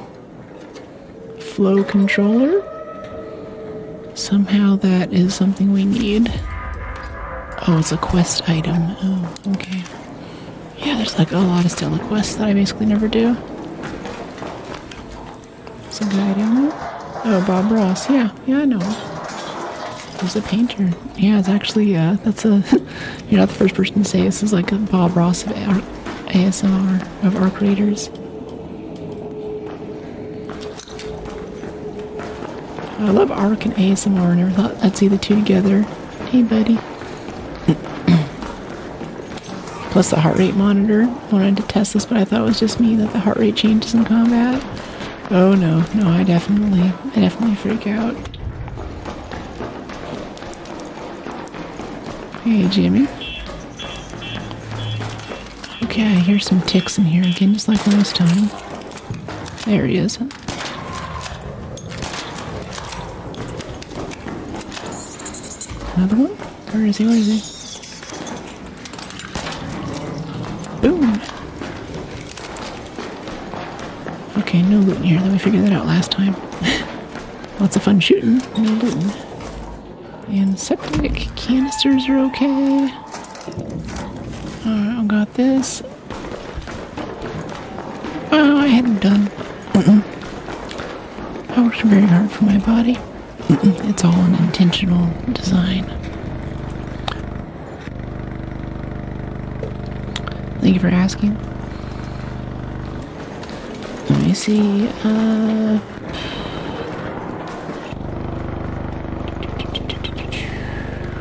S1: Flow controller. Somehow that is something we need. Oh, it's a quest item. Oh, okay. Yeah, there's like a lot of Stella quests that I basically never do. It's a guy down there. Oh, Bob Ross. Yeah, I know him. He's a painter. Yeah, it's actually, that's a... You're not the first person to say this is like a Bob Ross of ASMR, of Arc Raiders. I love Arc and ASMR. I never thought I'd see the two together. Hey, buddy. Plus the heart rate monitor. I wanted to test this, but I thought it was just me that the heart rate changes in combat. Oh no, I definitely freak out. Hey, Jimmy. Okay, I hear some ticks in here again, just like last time. There he is. Another one? Where is he? Boom! Okay, no loot in here. Then we figured that out last time. Lots of fun shooting. No looting. And septic canisters are okay. Alright, I got this. Oh, I hadn't done. I worked very hard for my body. It's all an intentional design. Thank you for asking. Let me see.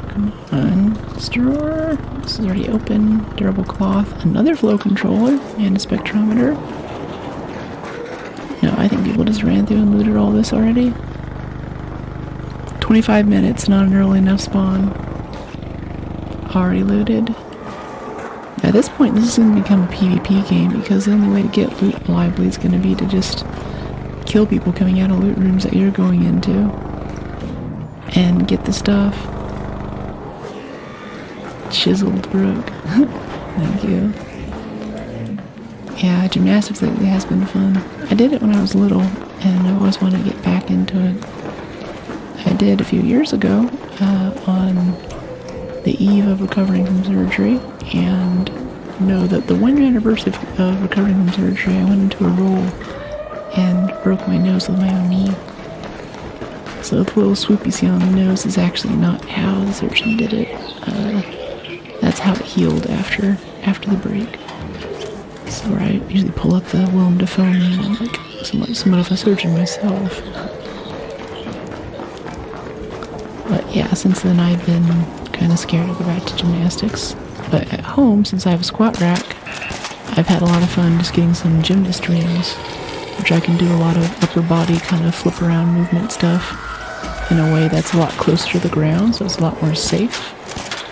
S1: Come on. Drawer. This is already open. Durable cloth. Another flow controller. And a spectrometer. No, I think people just ran through and looted all this already. 25 minutes, not an early enough spawn. Already looted. At this point, this is going to become a PvP game because the only way to get loot reliably is going to be to just kill people coming out of loot rooms that you're going into and get the stuff. Chiseled Brook. Thank you. Yeah, gymnastics lately has been fun. I did it when I was little and I always wanted to get back into it. I did a few years ago on the eve of recovering from surgery, and know that the 1 year anniversary of recovering from surgery, I went into a roll and broke my nose with my own knee. So the little swoop you see on the nose is actually not how the surgeon did it. That's how it healed after the break. So where I usually pull up the Willem Dafoe meme, like somewhat of a surgeon myself. But yeah, since then I've been kind of scared to go back to gymnastics. But at home, since I have a squat rack, I've had a lot of fun just getting some gymnast dreams, which I can do a lot of upper body kind of flip around movement stuff in a way that's a lot closer to the ground, so it's a lot more safe.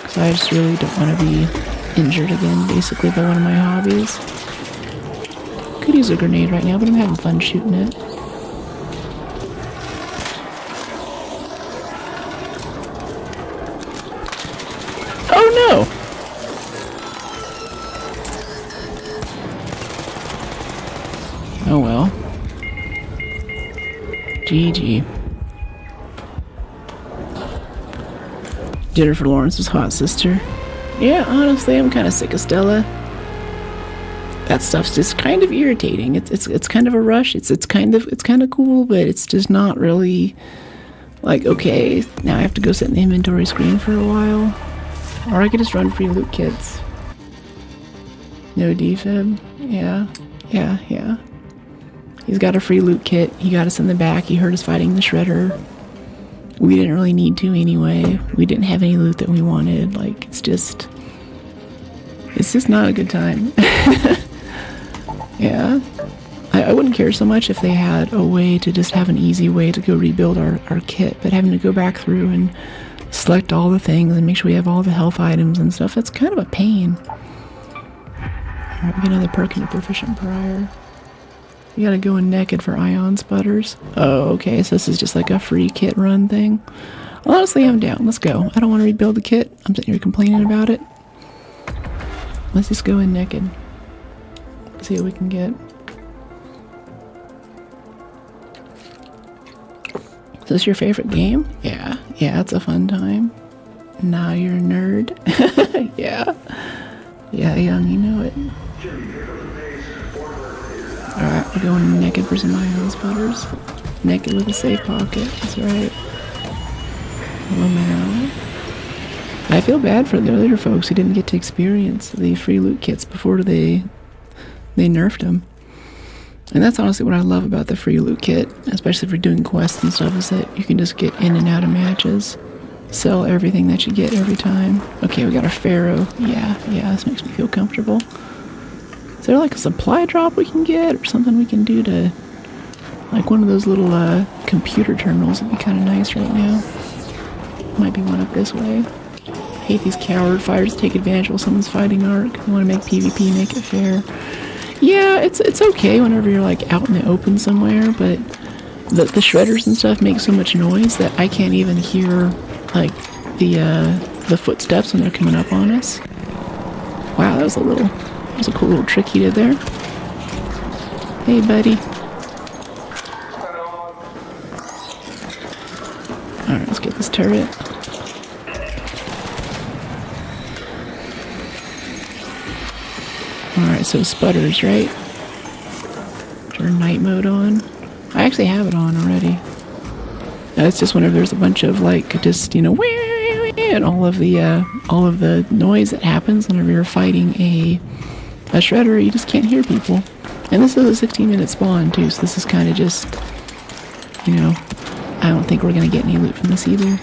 S1: Because I just really don't want to be injured again, basically, by one of my hobbies. Could use a grenade right now, but I'm having fun shooting it. Oh no! Oh well. GG. Jennifer Lawrence's hot sister. Yeah, honestly, I'm kind of sick of Stella. That stuff's just kind of irritating. It's kind of a rush. It's kind of cool, but it's just not really like, okay, now I have to go sit in the inventory screen for a while. Or I could just run free loot kits. No defib. Yeah. He's got a free loot kit. He got us in the back. He heard us fighting the shredder. We didn't really need to anyway. We didn't have any loot that we wanted. Like, it's just not a good time. Yeah. I wouldn't care so much if they had a way to just have an easy way to go rebuild our kit, but having to go back through and select all the things and make sure we have all the health items and stuff, that's kind of a pain. Alright, we get another perk into Proficient Prior. We gotta go in naked for ion sputters. Oh, okay, so this is just like a free kit run thing. Well, honestly, I'm down. Let's go. I don't want to rebuild the kit. I'm sitting here complaining about it. Let's just go in naked. See what we can get. Is this your favorite game? Yeah, it's a fun time. Now you're a nerd. Yeah, young, you know it. Alright, we're going naked for some ion sputters. Naked with a safe pocket, that's right. Now. I feel bad for the other folks who didn't get to experience the free loot kits before they nerfed them. And that's honestly what I love about the free loot kit, especially for doing quests and stuff, is that you can just get in and out of matches. Sell everything that you get every time. Okay, we got a Pharaoh. Yeah, this makes me feel comfortable. Is there like a supply drop we can get or something we can do to... Like one of those little computer terminals would be kind of nice right now. Might be one up this way. I hate these coward fighters take advantage while someone's fighting Arc. They want to make PvP, make it fair. Yeah, it's okay whenever you're like out in the open somewhere, but the shredders and stuff make so much noise that I can't even hear like the footsteps when they're coming up on us. Wow, that was a cool little trick he did there. Hey, buddy. Alright, let's get this turret. Alright, so sputters, right? Turn night mode on. I actually have it on already. It's just whenever there's a bunch of like just, you know, and all of the noise that happens whenever you're fighting a shredder, you just can't hear people. And this is a 16-minute spawn too, so this is kind of just, you know, I don't think we're gonna get any loot from this either.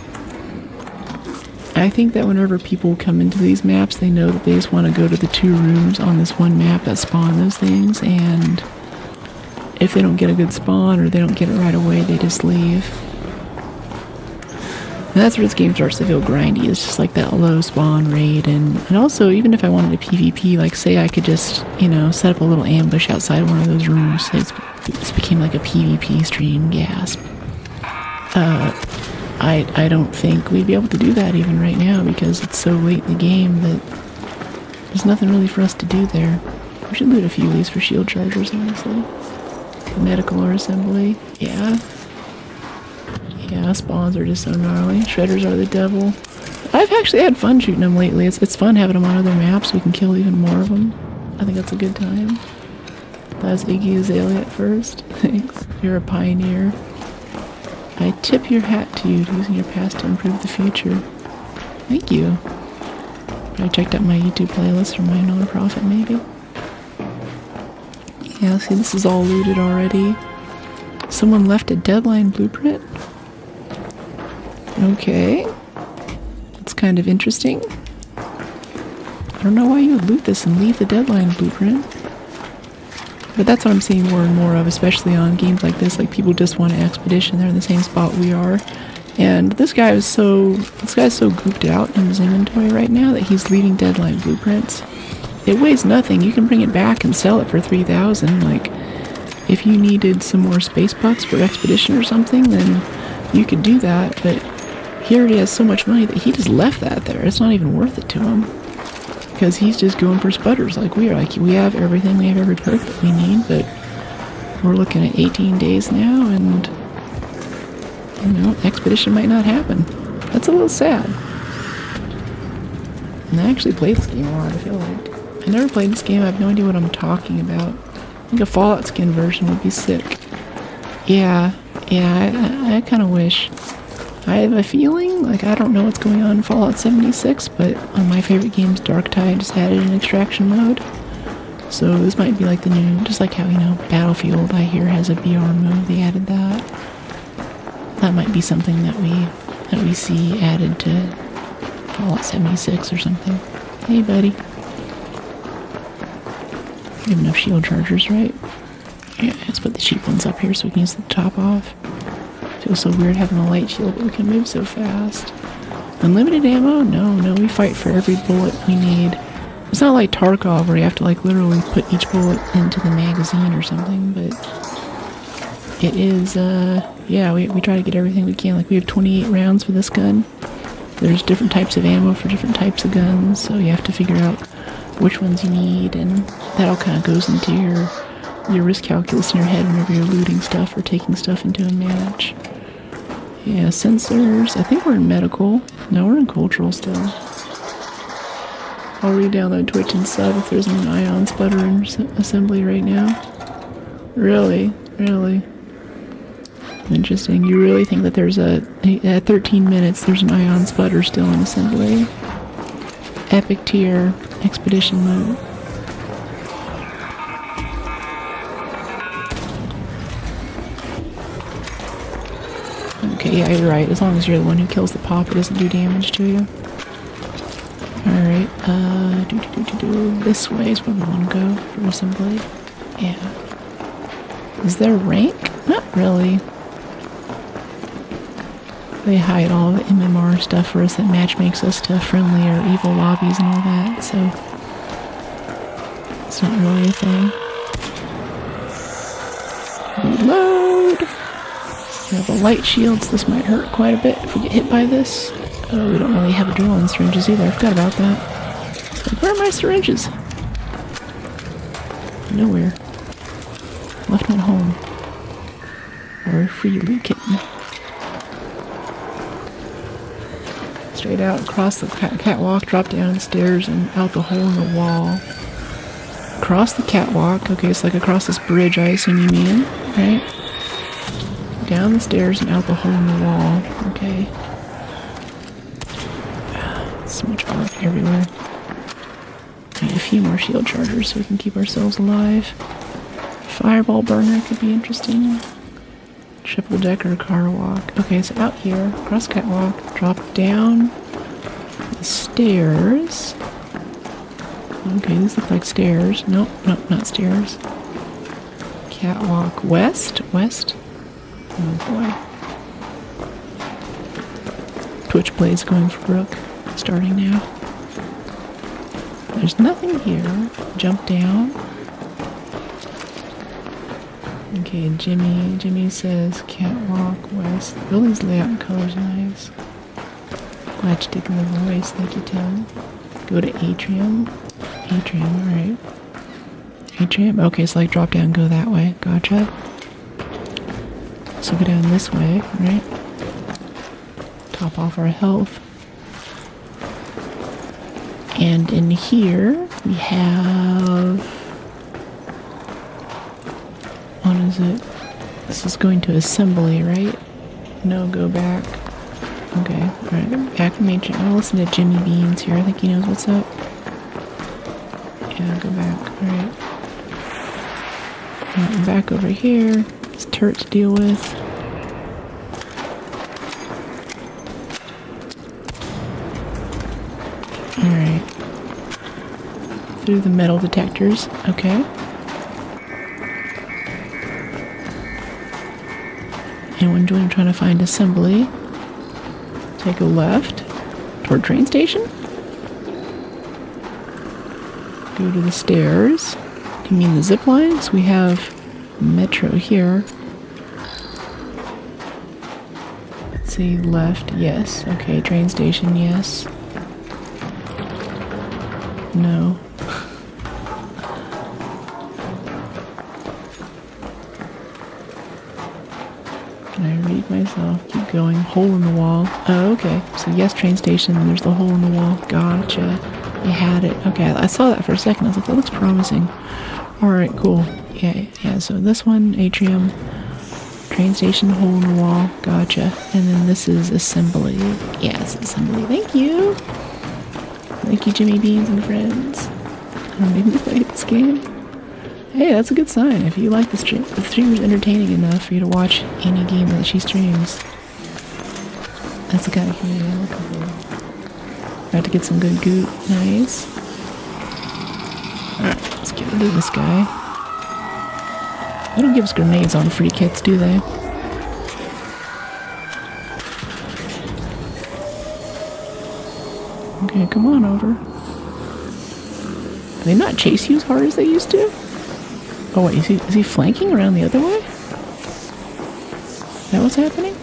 S1: I think that whenever people come into these maps, they know that they just want to go to the 2 rooms on this one map that spawn those things, and if they don't get a good spawn or they don't get it right away, they just leave. And that's where this game starts to feel grindy. It's just like that low spawn rate, and also even if I wanted a PvP, like say I could just, you know, set up a little ambush outside one of those rooms. This became like a PvP stream, gasp. I don't think we'd be able to do that even right now because it's so late in the game that there's nothing really for us to do there. We should loot a few of these for shield chargers, honestly. Medical or assembly. Yeah, spawns are just so gnarly. Shredders are the devil. I've actually had fun shooting them lately. It's fun having them on other maps. We can kill even more of them. I think that's a good time. That was Iggy Azalea at first. Thanks. You're a pioneer. I tip your hat to you, using your past to improve the future. Thank you. I checked out my YouTube playlist for my non-profit, maybe. Yeah, see, this is all looted already. Someone left a deadline blueprint? Okay. That's kind of interesting. I don't know why you would loot this and leave the deadline blueprint. But that's what I'm seeing more and more of, especially on games like this. Like, people just want an expedition. They're in the same spot we are. And this guy's so gooped out in his inventory right now that he's leaving deadline blueprints. It weighs nothing. You can bring it back and sell it for 3,000. Like, if you needed some more space bucks for expedition or something, then you could do that. But he already has so much money that he just left that there. It's not even worth it to him. Because he's just going for sputters like we are. Like, we have everything, we have every perk that we need, but we're looking at 18 days now, and, you know, expedition might not happen. That's a little sad. And I actually played this game a lot, I feel like. I never played this game, I have no idea what I'm talking about. I think a Fallout skin version would be sick. Yeah, I kind of wish. I have a feeling, like, I don't know what's going on in Fallout 76, but on my favorite games, Darktide just added an extraction mode. So this might be like the new, just like how, you know, Battlefield, I hear, has a VR mode. They added that. That might be something that we see added to Fallout 76 or something. Hey, buddy. We have enough shield chargers, right? Yeah, let's put the cheap ones up here so we can use the top off. Feels so weird having a light shield, but we can move so fast. Unlimited ammo? No, we fight for every bullet we need. It's not like Tarkov where you have to like literally put each bullet into the magazine or something, but it is, yeah, we try to get everything we can. Like we have 28 rounds for this gun. There's different types of ammo for different types of guns, so you have to figure out which ones you need, and that all kind of goes into your risk calculus in your head whenever you're looting stuff or taking stuff into a match. Yeah, sensors. I think we're in medical. No, we're in cultural still. I'll re-download Twitch and sub if there's an ion sputter in assembly right now. Really? Interesting. You really think that there's at 13 minutes there's an ion sputter still in assembly? Epic tier expedition mode. Okay, yeah, you're right. As long as you're the one who kills the pop, it doesn't do damage to you. Alright, this way is where we want to go for assembly. Yeah. Is there rank? Not really. They hide all the MMR stuff for us that match makes us to friendly or evil lobbies and all that, so it's not really a thing. Reload! We have a light shield, so this might hurt quite a bit if we get hit by this. Oh, we don't really have adrenaline syringes either. I forgot about that. Like, where are my syringes? Nowhere. Left them at home. Or a free loot kitten. Straight out across the catwalk, drop down the stairs, and out the hole in the wall. Across the catwalk. Okay, it's like across this bridge, I assume you mean, right? Down the stairs and out the hole in the wall. Okay. So much arc everywhere. Need a few more shield chargers so we can keep ourselves alive. Fireball burner could be interesting. Triple decker car walk. Okay, so out here, cross catwalk, drop down the stairs. Okay, these look like stairs. Nope, not stairs. Catwalk west. Oh boy. Twitch plays going for Brooke. Starting now. There's nothing here. Jump down. Okay, Jimmy says catwalk west. Building's layout and color's nice. Glad you're taking the voice. Thank you, Tim. Go to atrium. Alright. Atrium. Okay, so like drop down, go that way. Gotcha. So go down this way, right? Top off our health. And in here, we have... What is it? This is going to assembly, right? No, go back. Okay, alright. Back from Ancient. I'll listen to Jimmy Beans here. I think he knows what's up. Yeah, go back. Alright. Alright, back over here. This turret to deal with. Alright. Through the metal detectors. Okay. And when doing trying to find assembly, take a left toward train station. Go to the stairs. Do you mean the zip lines? We have metro here. Let's see, left, yes. Okay, train station, yes. No. Can I read myself? Keep going. Hole in the wall. Oh, okay. So yes, train station, and there's the hole in the wall. Gotcha. You had it. Okay, I saw that for a second. I was like, that looks promising. Alright, cool. Yeah, so this one, atrium, train station, hole in the wall. Gotcha. And then this is assembly. Yes, assembly. Thank you. Thank you, Jimmy Beans and friends. I made me play this game. Hey, that's a good sign. If you like the stream, if the streamer's entertaining enough for you to watch any game that she streams, that's the kind of community I'm looking for. Got to get some good goop. Nice. Alright, let's get rid of this guy. They don't give us grenades on free kits, do they? Okay, come on over. Do they not chase you as hard as they used to? Oh wait, is he flanking around the other way? Is that what's happening?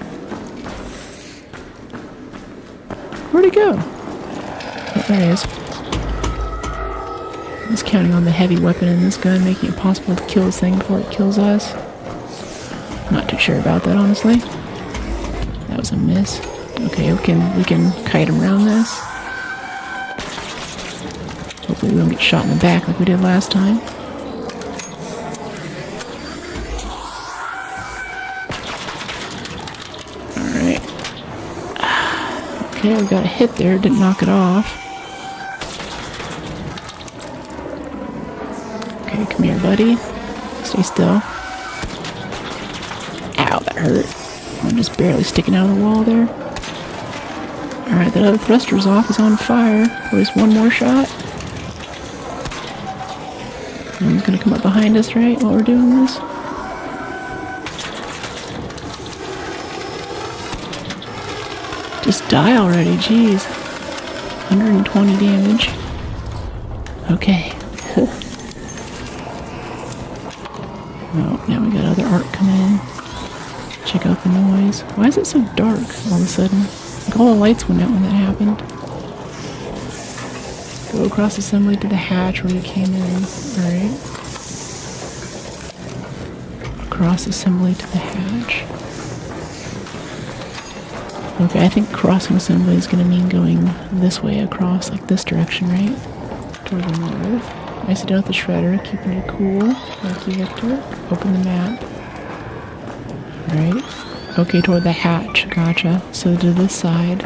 S1: Where'd he go? Oh, there he is. He's counting on the heavy weapon in this gun, making it possible to kill this thing before it kills us. Not too sure about that, honestly. That was a miss. Okay, we can kite around this. Hopefully we don't get shot in the back like we did last time. Alright. Okay, we got a hit there, didn't knock it off. Okay, come here, buddy. Stay still. Ow, that hurt. I'm just barely sticking out of the wall there. Alright, that other thruster's off. He's on fire. There's one more shot. And he's gonna come up behind us, right, while we're doing this? Just die already, jeez. 120 damage. Okay. Oh, now we got other arc coming in. Check out the noise. Why is it so dark all of a sudden? Like all the lights went out when that happened. Go across assembly to the hatch where you came in. Alright. Across assembly to the hatch. Okay, I think crossing assembly is going to mean going this way across, like this direction, right? Toward the north. I sit down with the shredder, keeping it cool. Thank you, Victor. Open the map. Alright. Okay, toward the hatch. Gotcha. So to this side.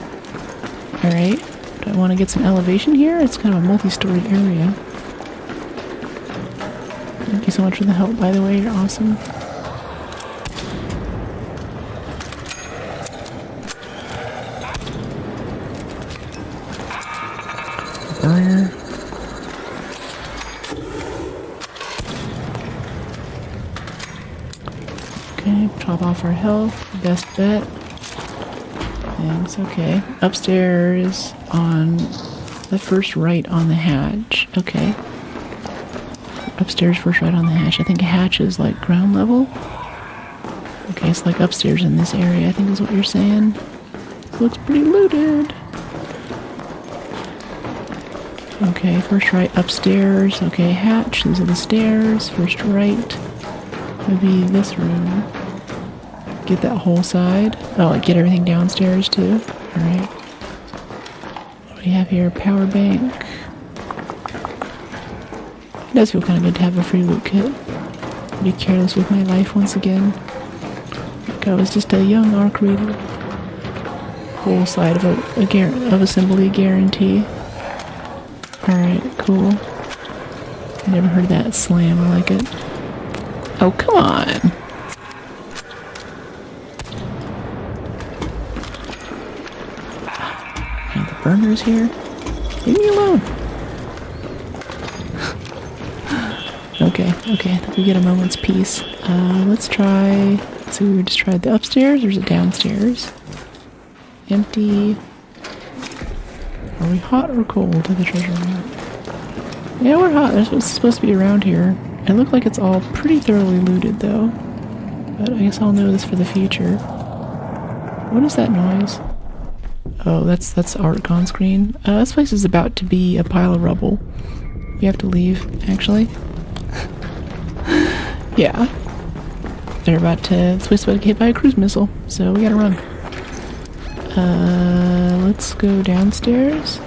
S1: Alright. Do I want to get some elevation here? It's kind of a multi-story area. Thank you so much for the help, by the way. You're awesome. Burner. Okay, top off our health. Best bet. Thanks, okay. Upstairs on the first right on the hatch. Okay. Upstairs first right on the hatch. I think a hatch is like ground level. Okay, it's like upstairs in this area, I think is what you're saying. It looks pretty looted. Okay, first right upstairs. Okay, hatch. These are the stairs. First right would be this room. Get that whole side. Oh, like get everything downstairs too. Alright. What do we have here? Power bank. It does feel kind of good to have a free loot kit. Be careless with my life once again. Like I was just a young arc reader. Whole side of of assembly guarantee. Alright, cool. I never heard that slam. I like it. Oh, come on! And the burner's here. Leave me alone! Okay, I think we get a moment's peace. Let's try... Let's see, we just tried the upstairs, or is it downstairs? Empty... Are we hot or cold to the treasure map? Yeah, we're hot. There's supposed to be around here. It looked like it's all pretty thoroughly looted, though. But I guess I'll know this for the future. What is that noise? Oh, that's art on screen. This place is about to be a pile of rubble. We have to leave, actually. Yeah. This place is about to get hit by a cruise missile, so we gotta run. Let's go downstairs.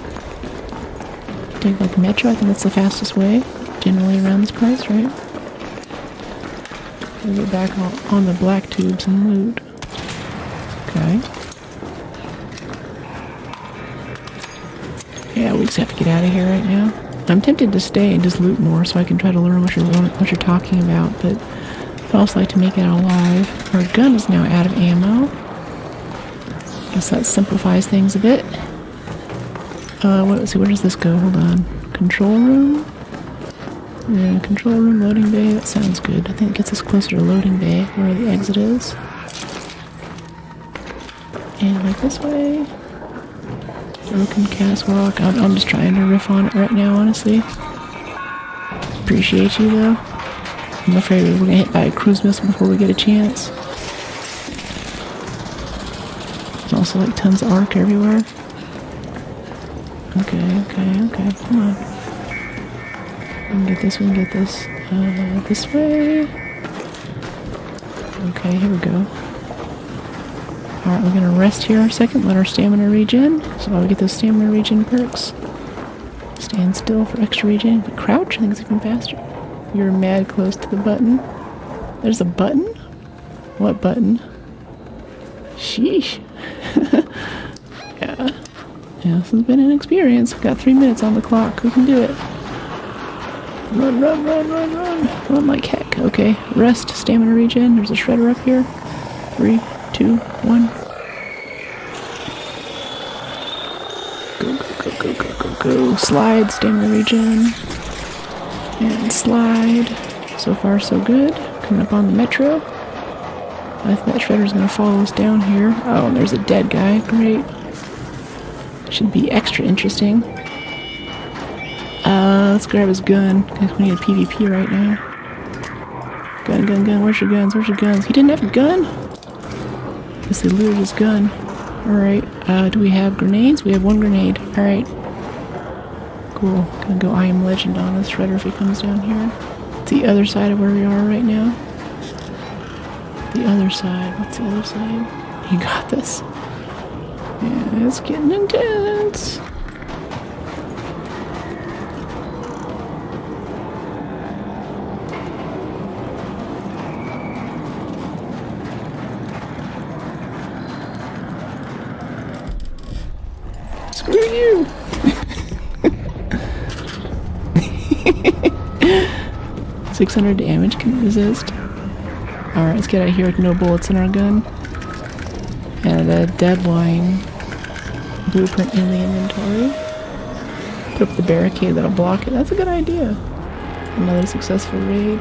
S1: Take like metro, I think that's the fastest way. Generally around this place, right? We'll get back on the black tubes and loot. Okay. Yeah, we just have to get out of here right now. I'm tempted to stay and just loot more so I can try to learn what you're talking about, but I'd also like to make it out alive. Our gun is now out of ammo. Guess that simplifies things a bit. Let's see, where does this go? Hold on. Control room? Yeah, control room, loading bay. That sounds good. I think it gets us closer to loading bay, where the exit is. And like this way. Broken castle. I'm just trying to riff on it right now, honestly. Appreciate you, though. I'm afraid we're gonna hit by a cruise missile before we get a chance. There's also like tons of arc everywhere. Okay. Come on. We can get this. This way. Okay, here we go. Alright, we're gonna rest here a second, let our stamina regen. So while we get those stamina regen perks. Stand still for extra regen. But crouch, I think it's even faster. You're mad close to the button. There's a button? What button? Sheesh. Yeah. Yeah, this has been an experience. We've got 3 minutes on the clock. We can do it. Run. Run like heck. Okay, rest, stamina regen. There's a shredder up here. 3, 2, 1. Go. Slide, stamina regen. And slide. So far, so good. Coming up on the metro. I think that shredder's gonna follow us down here. Oh, and there's a dead guy. Great. Should be extra interesting. Let's grab his gun. Because we need a PvP right now. Gun. Where's your guns? He didn't have a gun? Guess they looted his gun. Alright. Do we have grenades? We have 1 grenade. Alright. Cool. Gonna go I Am Legend on this shredder if he comes down here. It's the other side of where we are right now. The other side. What's the other side? You got this. Yeah, it's getting intense. Screw you! 600 damage, can resist. Alright, let's get out of here with no bullets in our gun. And a deadline blueprint in the inventory. Put up the barricade that'll block it. That's a good idea. Another successful raid.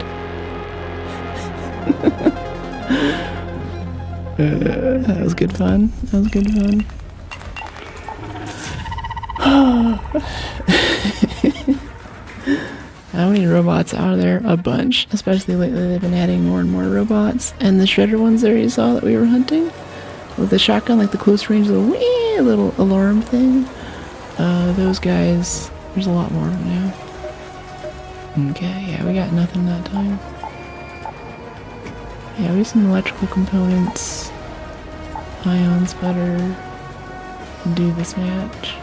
S1: That was good fun. How many robots are there? A bunch. Especially lately they've been adding more and more robots. And the shredder ones there you saw that we were hunting? With the shotgun, like the close range little alarm thing. Those guys, there's a lot more of them now. Okay, yeah, we got nothing that time. Yeah, we have some electrical components. Ion sputter. Do this match.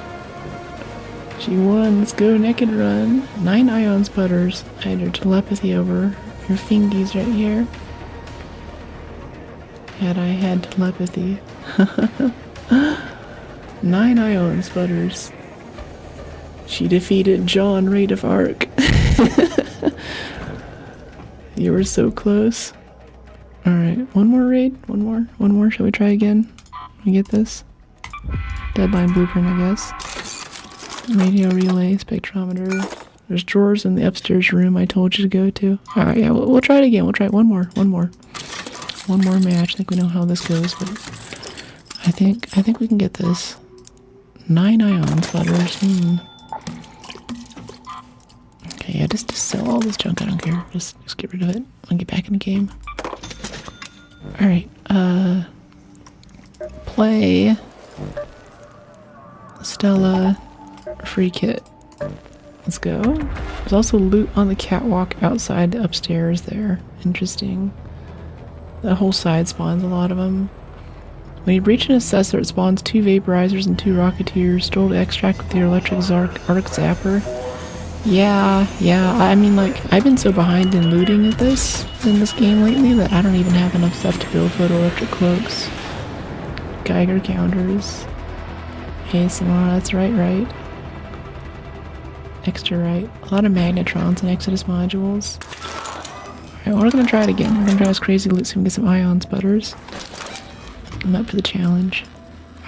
S1: She won. Let's go naked run. 9 ion sputters. I had your telepathy over your fingies right here. Had I had telepathy. 9 ion sputters. She defeated John, Raid of Arc. You were so close. Alright, one more raid? One more? Shall we try again? We get this? Deadline blueprint, I guess. Radio relay, spectrometer. There's drawers in the upstairs room I told you to go to. Alright, yeah, we'll try it again. We'll try it one more match. I think we know how this goes, but I think we can get this. 9 ion sputters. Okay, yeah, just sell all this junk. I don't care. Just get rid of it. I'll get back in the game. Alright, play Stella free kit. Let's go. There's also loot on the catwalk outside the upstairs there. Interesting. The whole side spawns a lot of them. When you breach an assessor, it spawns 2 vaporizers and 2 rocketeers. Stroll to extract with your electric arc zapper. Yeah, I mean, like, I've been so behind in looting in this game lately that I don't even have enough stuff to build photoelectric cloaks. Geiger counters. ASMR, that's right. Extra right. A lot of magnetrons and Exodus modules. Alright, we're gonna try it again. We're gonna try this crazy loot so we can get some ion sputters. I'm up for the challenge.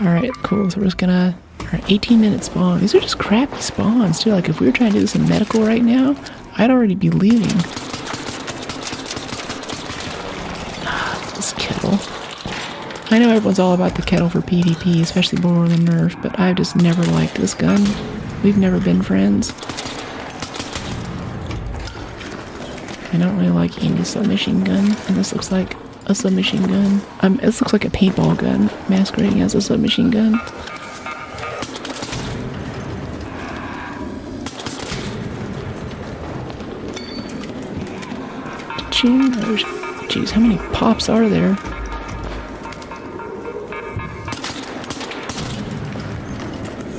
S1: Alright, cool. So we're just gonna... Alright, 18-minute spawn. These are just crappy spawns, too. Like, if we were trying to do this in medical right now, I'd already be leaving. This kettle. I know everyone's all about the kettle for PvP, especially before the nerf, but I've just never liked this gun. We've never been friends. I don't really like Amy's submachine gun, and this looks like a submachine gun. This looks like a paintball gun, masquerading as a submachine gun. Jeez, how many pops are there?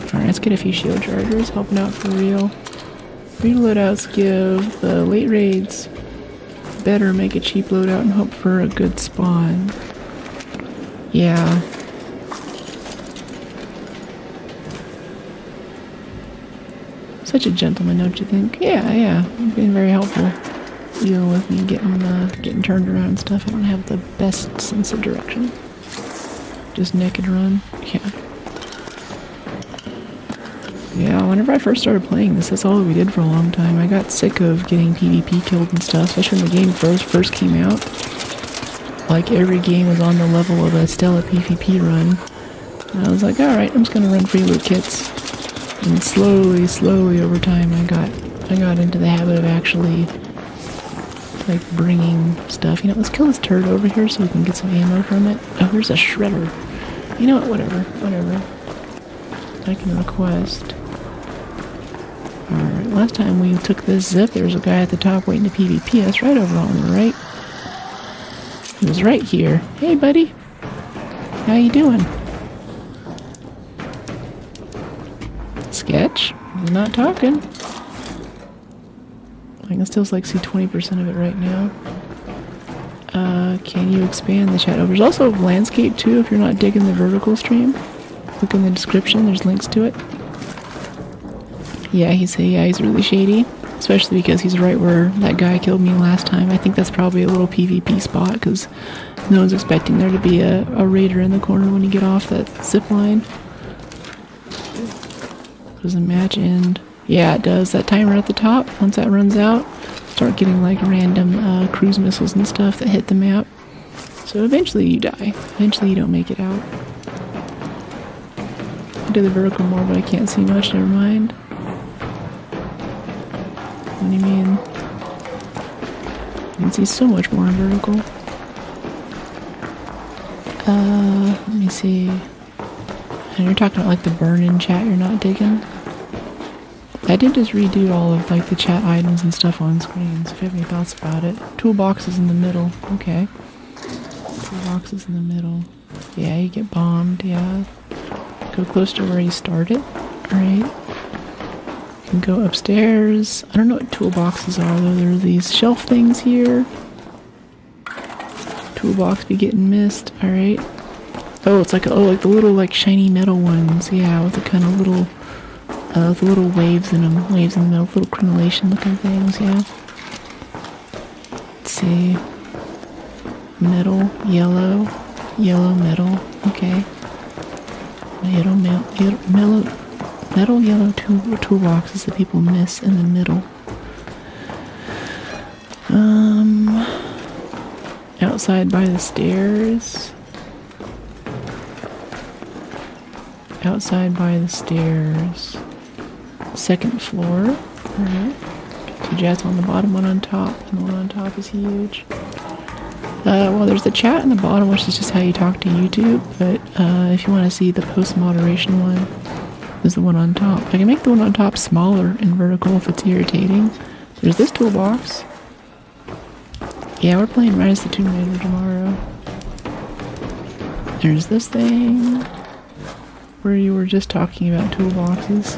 S1: Alright, let's get a few shield chargers, helping out for real. Free loadouts give the late raids. Better make a cheap loadout and hope for a good spawn. Yeah. Such a gentleman, don't you think? Yeah. You've been very helpful. Dealing with me getting turned around and stuff. I don't have the best sense of direction. Just naked run. Yeah, whenever I first started playing this, that's all we did for a long time. I got sick of getting PvP killed and stuff, especially when the game first came out. Like, every game was on the level of a Stella PvP run. And I was like, alright, I'm just gonna run free loot kits. And slowly over time, I got into the habit of actually, like, bringing stuff. You know, let's kill this turret over here so we can get some ammo from it. Oh, there's a shredder. You know what, whatever. I can request. Alright, last time we took this zip, there was a guy at the top waiting to PvP us right over on the right. He was right here. Hey, buddy. How you doing? Sketch? He's not talking. I can still like see 20% of it right now. Can you expand the chat? Oh, there's also landscape too if you're not digging the vertical stream. Look in the description, there's links to it. Yeah, he's really shady. Especially because he's right where that guy killed me last time. I think that's probably a little PvP spot because no one's expecting there to be a raider in the corner when you get off that zip line. Does the match end? Yeah, it does. That timer at the top, once that runs out, start getting like random cruise missiles and stuff that hit the map. So eventually you die. Eventually you don't make it out. I do the vertical more, but I can't see much. Never mind. What do you mean? I can see so much more in vertical. Let me see. And you're talking about like the burn-in chat you're not digging? I did just redo all of like the chat items and stuff on screen, so if you have any thoughts about it. Toolboxes in the middle. Okay. Toolboxes in the middle. Yeah, you get bombed, yeah. Go close to where you started. Alright. You can go upstairs. I don't know what toolboxes are though. There are these shelf things here. Toolbox be getting missed. Alright. Oh, it's like, like the little like shiny metal ones. Yeah, with the kind of little, the little waves in them. Waves in the middle. Little crenellation looking things, yeah. Let's see. Metal, yellow, metal. Okay. Metal yellow toolboxes that people miss in the middle. Outside by the stairs. Outside by the stairs. Second floor. Alright. Two jets on the bottom, one on top, and the one on top is huge. Well, there's the chat in the bottom, which is just how you talk to YouTube, but if you want to see the post-moderation one, there's the one on top. I can make the one on top smaller in vertical if it's irritating. There's this toolbox. Yeah, we're playing Rise of the Tomb Raider tomorrow. There's this thing, where you were just talking about toolboxes.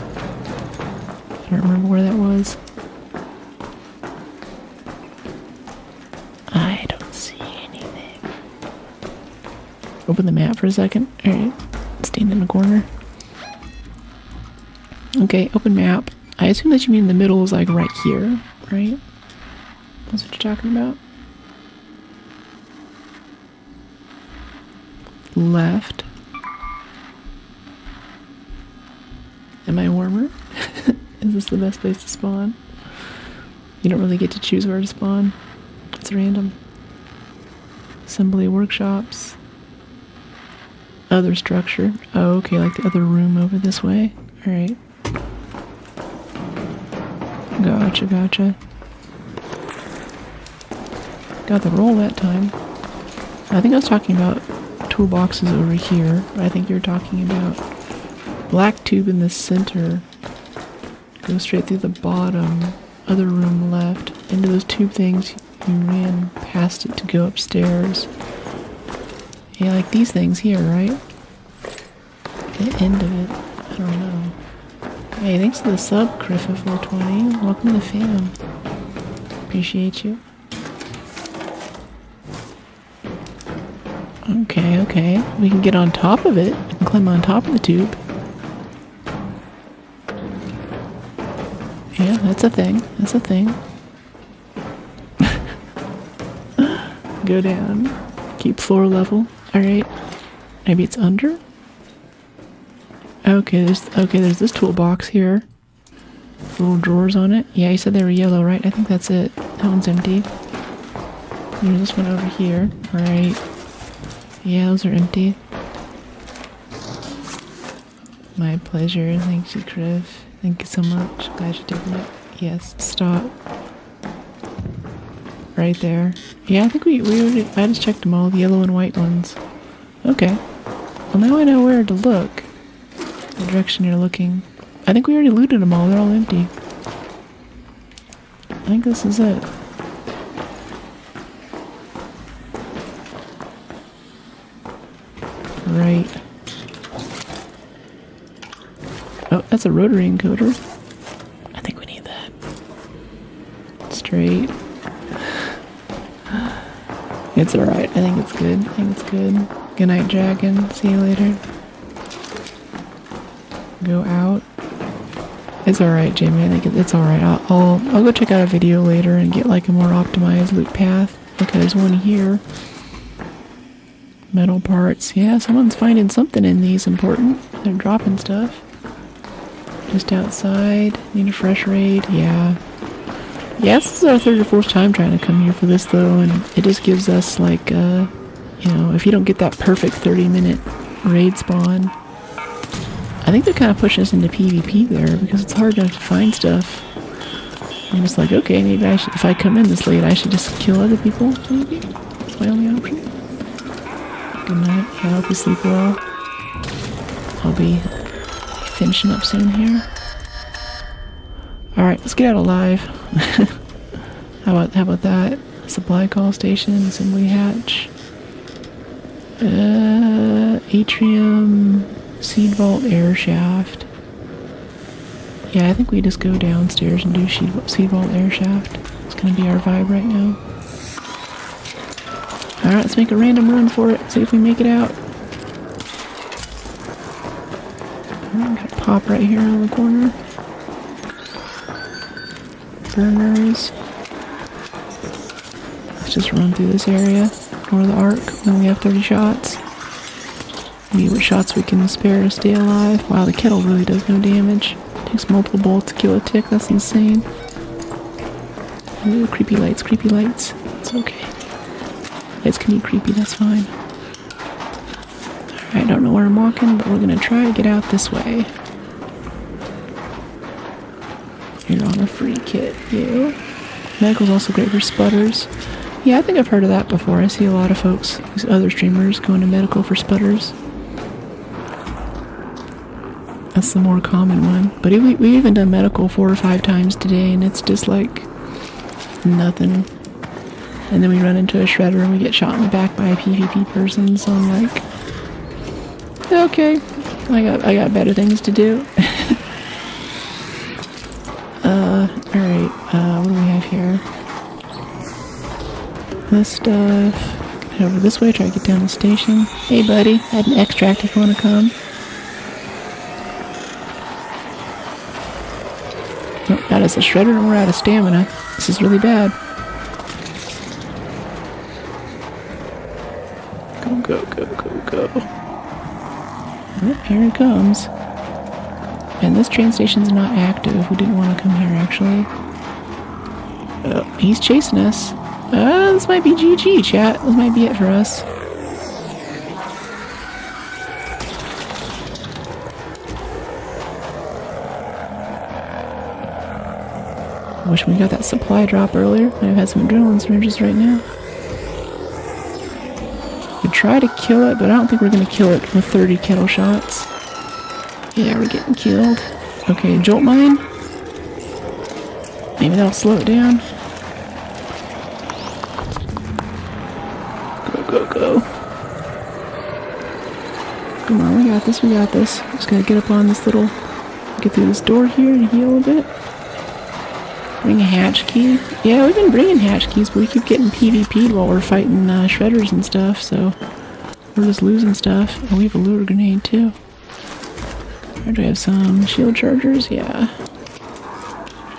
S1: I don't remember where that was. Open the map for a second. Alright. Stand in the corner. Okay, open map. I assume that you mean the middle is like right here, right? That's what you're talking about? Left. Am I warmer? Is this the best place to spawn? You don't really get to choose where to spawn. It's random. Assembly workshops. Other structure. Oh, okay, like the other room over this way. Alright. Gotcha, gotcha. Got the roll that time. I think I was talking about toolboxes over here. I think you're talking about black tube in the center. Go straight through the bottom. Other room left. Into those tube things. You ran past it to go upstairs. Yeah, like these things here, right? The end of it. I don't know. Hey, thanks for the sub, Criffa420. Welcome to the fam. Appreciate you. Okay, okay. We can get on top of it. We can climb on top of the tube. Yeah, that's a thing. That's a thing. Go down. Keep floor level. Alright. Maybe it's under? Okay, there's this toolbox here. Little drawers on it. Yeah, you said they were yellow, right? I think that's it. That one's empty. There's this one over here. Right. Yeah, those are empty. My pleasure. Thank you, Criv. Thank you so much. Glad you're doing it. Yes, stop. Right there. Yeah, I think we already, I just checked them all, the yellow and white ones. Okay. Well, now I know where to look. The direction you're looking. I think we already looted them all. They're all empty. I think this is it. Right. Oh, that's a rotary encoder. I think we need that. Straight. It's alright. I think it's good. I think it's good. Good night, Dragon. See you later. Go out. It's alright, Jamie. I think it's alright. I'll go check out a video later and get like a more optimized loop path. Okay, there's one here. Metal parts. Yeah, someone's finding something in these important. They're dropping stuff. Just outside. Need a fresh raid. Yeah. Yeah, this is our third or fourth time trying to come here for this though, and it just gives us like, you know, if you don't get that perfect 30-minute raid spawn, I think they're kind of pushing us into PvP there because it's hard enough to find stuff. I'm just like, okay, maybe I should, if I come in this late, I should just kill other people, maybe? That's my only option. Good night. Yeah, I hope you sleep well. I'll be finishing up soon here. Alright, let's get out alive. How about that? Supply call station, assembly hatch. Atrium, seed vault, air shaft. Yeah, I think we just go downstairs and do seed vault, air shaft. It's gonna be our vibe right now. Alright, let's make a random run for it. See if we make it out. I'm gonna pop right here on the corner. Burners. Let's just run through this area. Ignore the arc. We only have 30 shots. See what shots we can spare to stay alive. Wow, the kettle really does no damage. Takes multiple bullets to kill a tick. That's insane. Ooh, creepy lights, creepy lights. It's okay. Lights can be creepy, that's fine. Alright, I don't know where I'm walking, but we're gonna try to get out this way. You're on a free kit, you. Medical's also great for sputters. Yeah, I think I've heard of that before. I see a lot of folks, these other streamers, going to medical for sputters. That's the more common one. But we've even done medical 4 or 5 times today, and it's just like nothing. And then we run into a shredder and we get shot in the back by a PvP person, so I'm like, okay, I got better things to do. Alright, what do we have here? This stuff. Head over this way, try to get down to the station. Hey buddy, I had an extract if you want to come. Oh, that is a shredder and we're out of stamina. This is really bad. Go, go, go, go, go. Oh, here it comes. And this train station's not active. We didn't want to come here, actually. Oh, he's chasing us. This might be GG, chat. This might be it for us. Wish we got that supply drop earlier. Might have had some adrenaline syringes right now. We try to kill it, but I don't think we're going to kill it with 30 kettle shots. Yeah, we're getting killed. Okay, jolt mine. Maybe that'll slow it down. Go, go, go. Come on, we got this, we got this. Just gotta get up on this little... Get through this door here and heal a bit. Bring a hatch key. Yeah, we've been bringing hatch keys, but we keep getting PvP'd while we're fighting shredders and stuff, so... We're just losing stuff. Oh, we have a lure grenade, too. Or do we have some shield chargers? Yeah.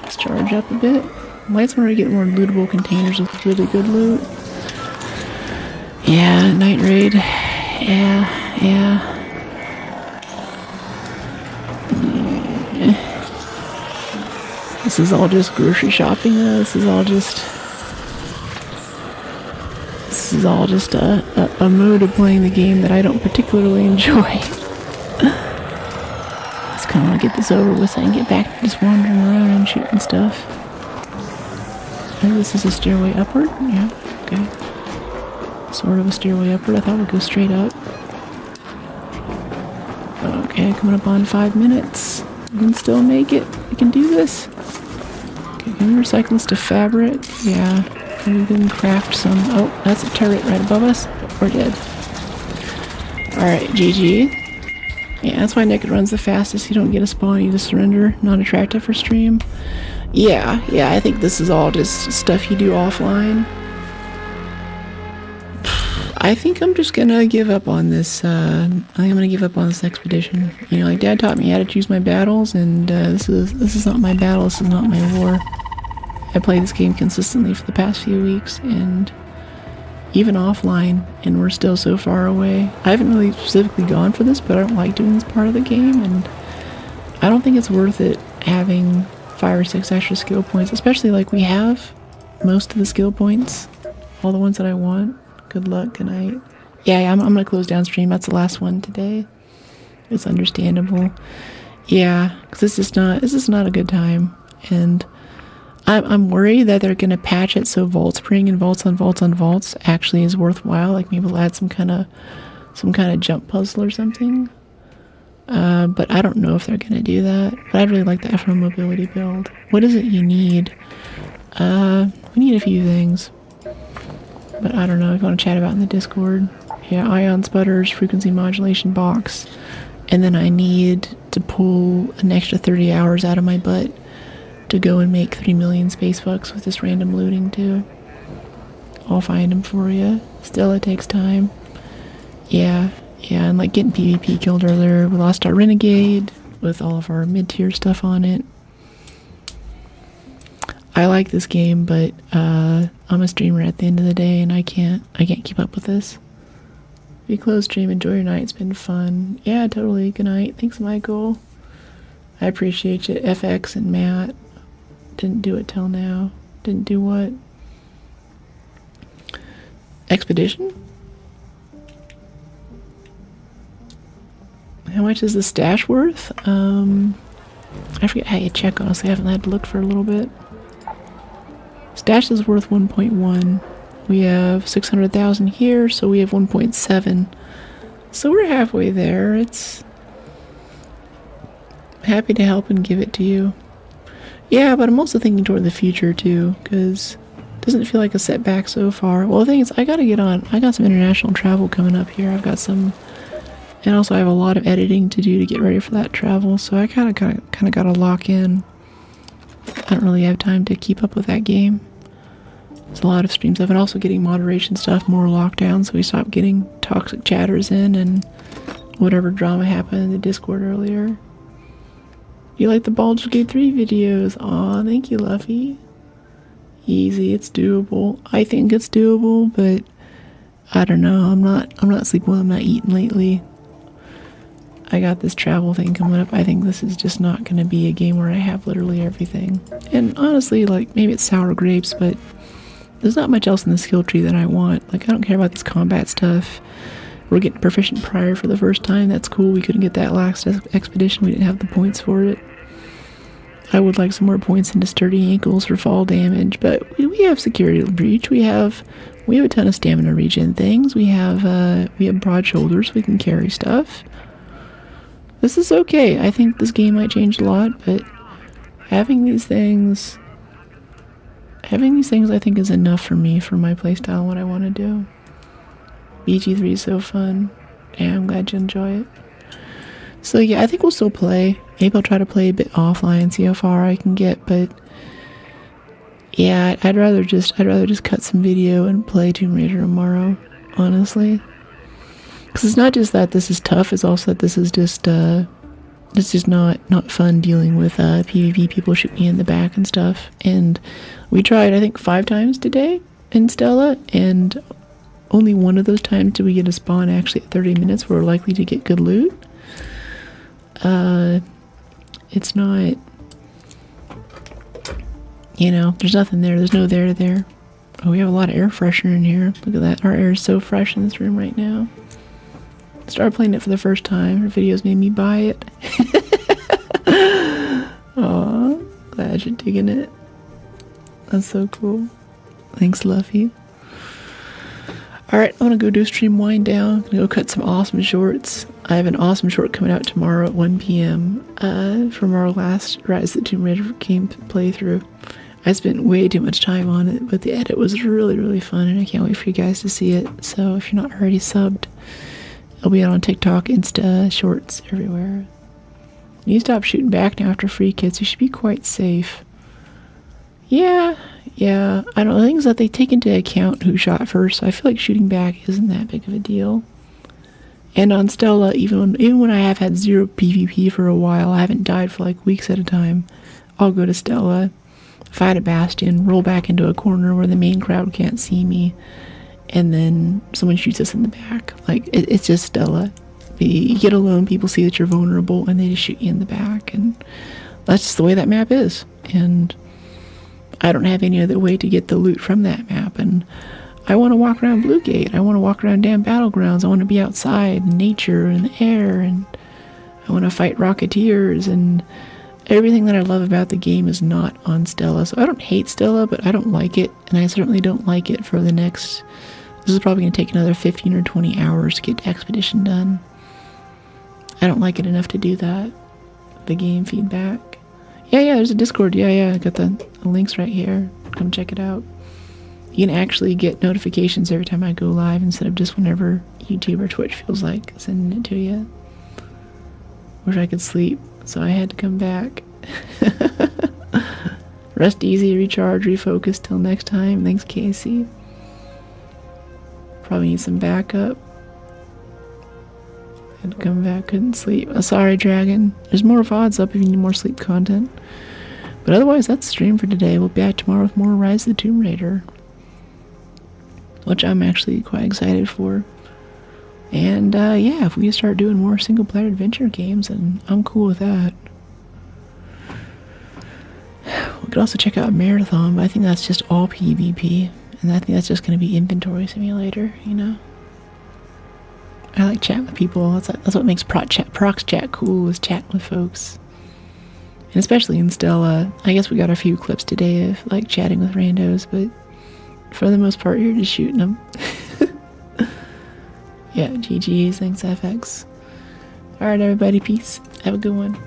S1: Let's charge up a bit. Lights want to get more lootable containers with really good loot. Yeah, night raid. Yeah, yeah. This is all just grocery shopping though. This is all just a mode of playing the game that I don't particularly enjoy. Just kind of want to get this over with so I can get back to just wandering around and shooting stuff. Oh, this is a stairway upward? Yeah, okay. Sort of a stairway upward. I thought we'd go straight up. Okay, coming up on 5 minutes. We can still make it. We can do this. Okay, can we recycle this to fabric? Yeah. We can craft some. Oh, that's a turret right above us. We're dead. Alright, GG. Yeah, that's why Naked runs the fastest. You don't get a spawn, you just surrender. Not attractive for stream. Yeah, I think this is all just stuff you do offline. I think I'm just gonna give up on this, I think I'm gonna give up on this expedition. You know, like Dad taught me how to choose my battles, and this is not my battle, this is not my war. I played this game consistently for the past few weeks, and even offline, and we're still so far away. I haven't really specifically gone for this, but I don't like doing this part of the game, and I don't think it's worth it having 5 or 6 extra skill points, especially like we have most of the skill points, all the ones that I want. Good luck, good night. Yeah, I'm gonna close down stream. That's the last one today. It's understandable. Yeah, because this is not a good time, and I'm worried that they're gonna patch it so vault spring and vaults on vaults on vaults actually is worthwhile. Like maybe we'll add some kind of jump puzzle or something. But I don't know if they're gonna do that. But I'd really like the F1 mobility build. What is it you need? We need a few things. But I don't know if you want to chat about in the Discord. Yeah, ion sputters, frequency modulation box. And then I need to pull an extra 30 hours out of my butt to go and make 3 million space bucks with this random looting too. I'll find them for you. Still, it takes time. Yeah, and like getting PvP killed earlier. We lost our Renegade with all of our mid-tier stuff on it. I like this game, but I'm a streamer at the end of the day, and I can't keep up with this. Be close, stream. Enjoy your night. It's been fun. Yeah, totally. Good night. Thanks, Michael. I appreciate you. FX and Matt. Didn't do it till now. Didn't do what? Expedition? How much is the stash worth? I forget how you check, honestly. I haven't had to look for a little bit. Stash is worth 1.1. We have 600,000 here, so we have 1.7. So we're halfway there. It's happy to help and give it to you. Yeah, but I'm also thinking toward the future too, because it doesn't feel like a setback so far. Well, the thing is, I got some international travel coming up here. I've got some, and also I have a lot of editing to do to get ready for that travel. So I kind of got to lock in. I don't really have time to keep up with that game. There's a lot of stream stuff, and also getting moderation stuff, more lockdown, so we stopped getting toxic chatters in and whatever drama happened in the Discord earlier. You like the Baldur's Gate 3 videos? Aw, thank you, Luffy. Easy, it's doable. I think it's doable, but I don't know. I'm not sleeping well, I'm not eating lately. I got this travel thing coming up. I think this is just not going to be a game where I have literally everything. And honestly, like, maybe it's sour grapes, but there's not much else in the skill tree that I want. Like, I don't care about this combat stuff. We're getting proficient prior for the first time. That's cool. We couldn't get that last expedition. We didn't have the points for it. I would like some more points into sturdy ankles for fall damage, but we have security breach. We have a ton of stamina regen things. We have broad shoulders. We can carry stuff. This is okay. I think this game might change a lot, but having these things I think is enough for me, for my playstyle and what I want to do. BG3 is so fun. Yeah, I'm glad you enjoy it. So yeah, I think we'll still play. Maybe I'll try to play a bit offline and see how far I can get, but yeah, I'd rather just cut some video and play Tomb Raider tomorrow, honestly. Because it's not just that this is tough, it's also that this is just not fun dealing with PvP people shoot me in the back and stuff. And we tried, I think, 5 times today in Stella, and only one of those times did we get a spawn actually at 30 minutes where we're likely to get good loot. It's not, you know, there's nothing there. There's no there. Oh, we have a lot of air freshener in here. Look at that. Our air is so fresh in this room right now. Started playing it for the first time. Her videos made me buy it. Aw, glad you're digging it. That's so cool. Thanks, Luffy. Alright, I'm gonna go do a stream wind down. I'm gonna go cut some awesome shorts. I have an awesome short coming out tomorrow at 1 p.m. From our last Rise of the Tomb Raider game playthrough. I spent way too much time on it, but the edit was really, really fun, and I can't wait for you guys to see it. So if you're not already subbed, it'll be out on TikTok, Insta, Shorts, everywhere. You stop shooting back now after free kits. You should be quite safe. Yeah. I don't know. Things that they take into account who shot first, so I feel like shooting back isn't that big of a deal. And on Stella, even when I have had 0 PvP for a while, I haven't died for like weeks at a time, I'll go to Stella, fight a bastion, roll back into a corner where the main crowd can't see me, and then someone shoots us in the back. Like, it's just Stella. You get alone, people see that you're vulnerable, and they just shoot you in the back, and that's just the way that map is. And I don't have any other way to get the loot from that map, and I want to walk around Blue Gate. I want to walk around damn battlegrounds. I want to be outside in nature and the air, and I want to fight rocketeers, and everything that I love about the game is not on Stella. So I don't hate Stella, but I don't like it, and I certainly don't like it for the next... This is probably going to take another 15 or 20 hours to get the expedition done. I don't like it enough to do that. The game feedback. Yeah, there's a Discord. Yeah, I got the links right here. Come check it out. You can actually get notifications every time I go live instead of just whenever YouTube or Twitch feels like sending it to you. Wish I could sleep, so I had to come back. Rest easy, recharge, refocus till next time. Thanks, Casey. Probably need some backup. Had to come back, couldn't sleep. Oh, sorry, Dragon. There's more VODs up if you need more sleep content. But otherwise, that's the stream for today. We'll be back tomorrow with more Rise of the Tomb Raider, which I'm actually quite excited for. And yeah, if we start doing more single-player adventure games, then I'm cool with that. We could also check out Marathon, but I think that's just all PvP. And I think that's just going to be inventory simulator, you know? I like chatting with people. That's what makes prox chat cool, is chatting with folks. And especially in Stella. I guess we got a few clips today of like chatting with randos, but for the most part, you're just shooting them. Yeah, GG's. Thanks, FX. Alright, everybody. Peace. Have a good one.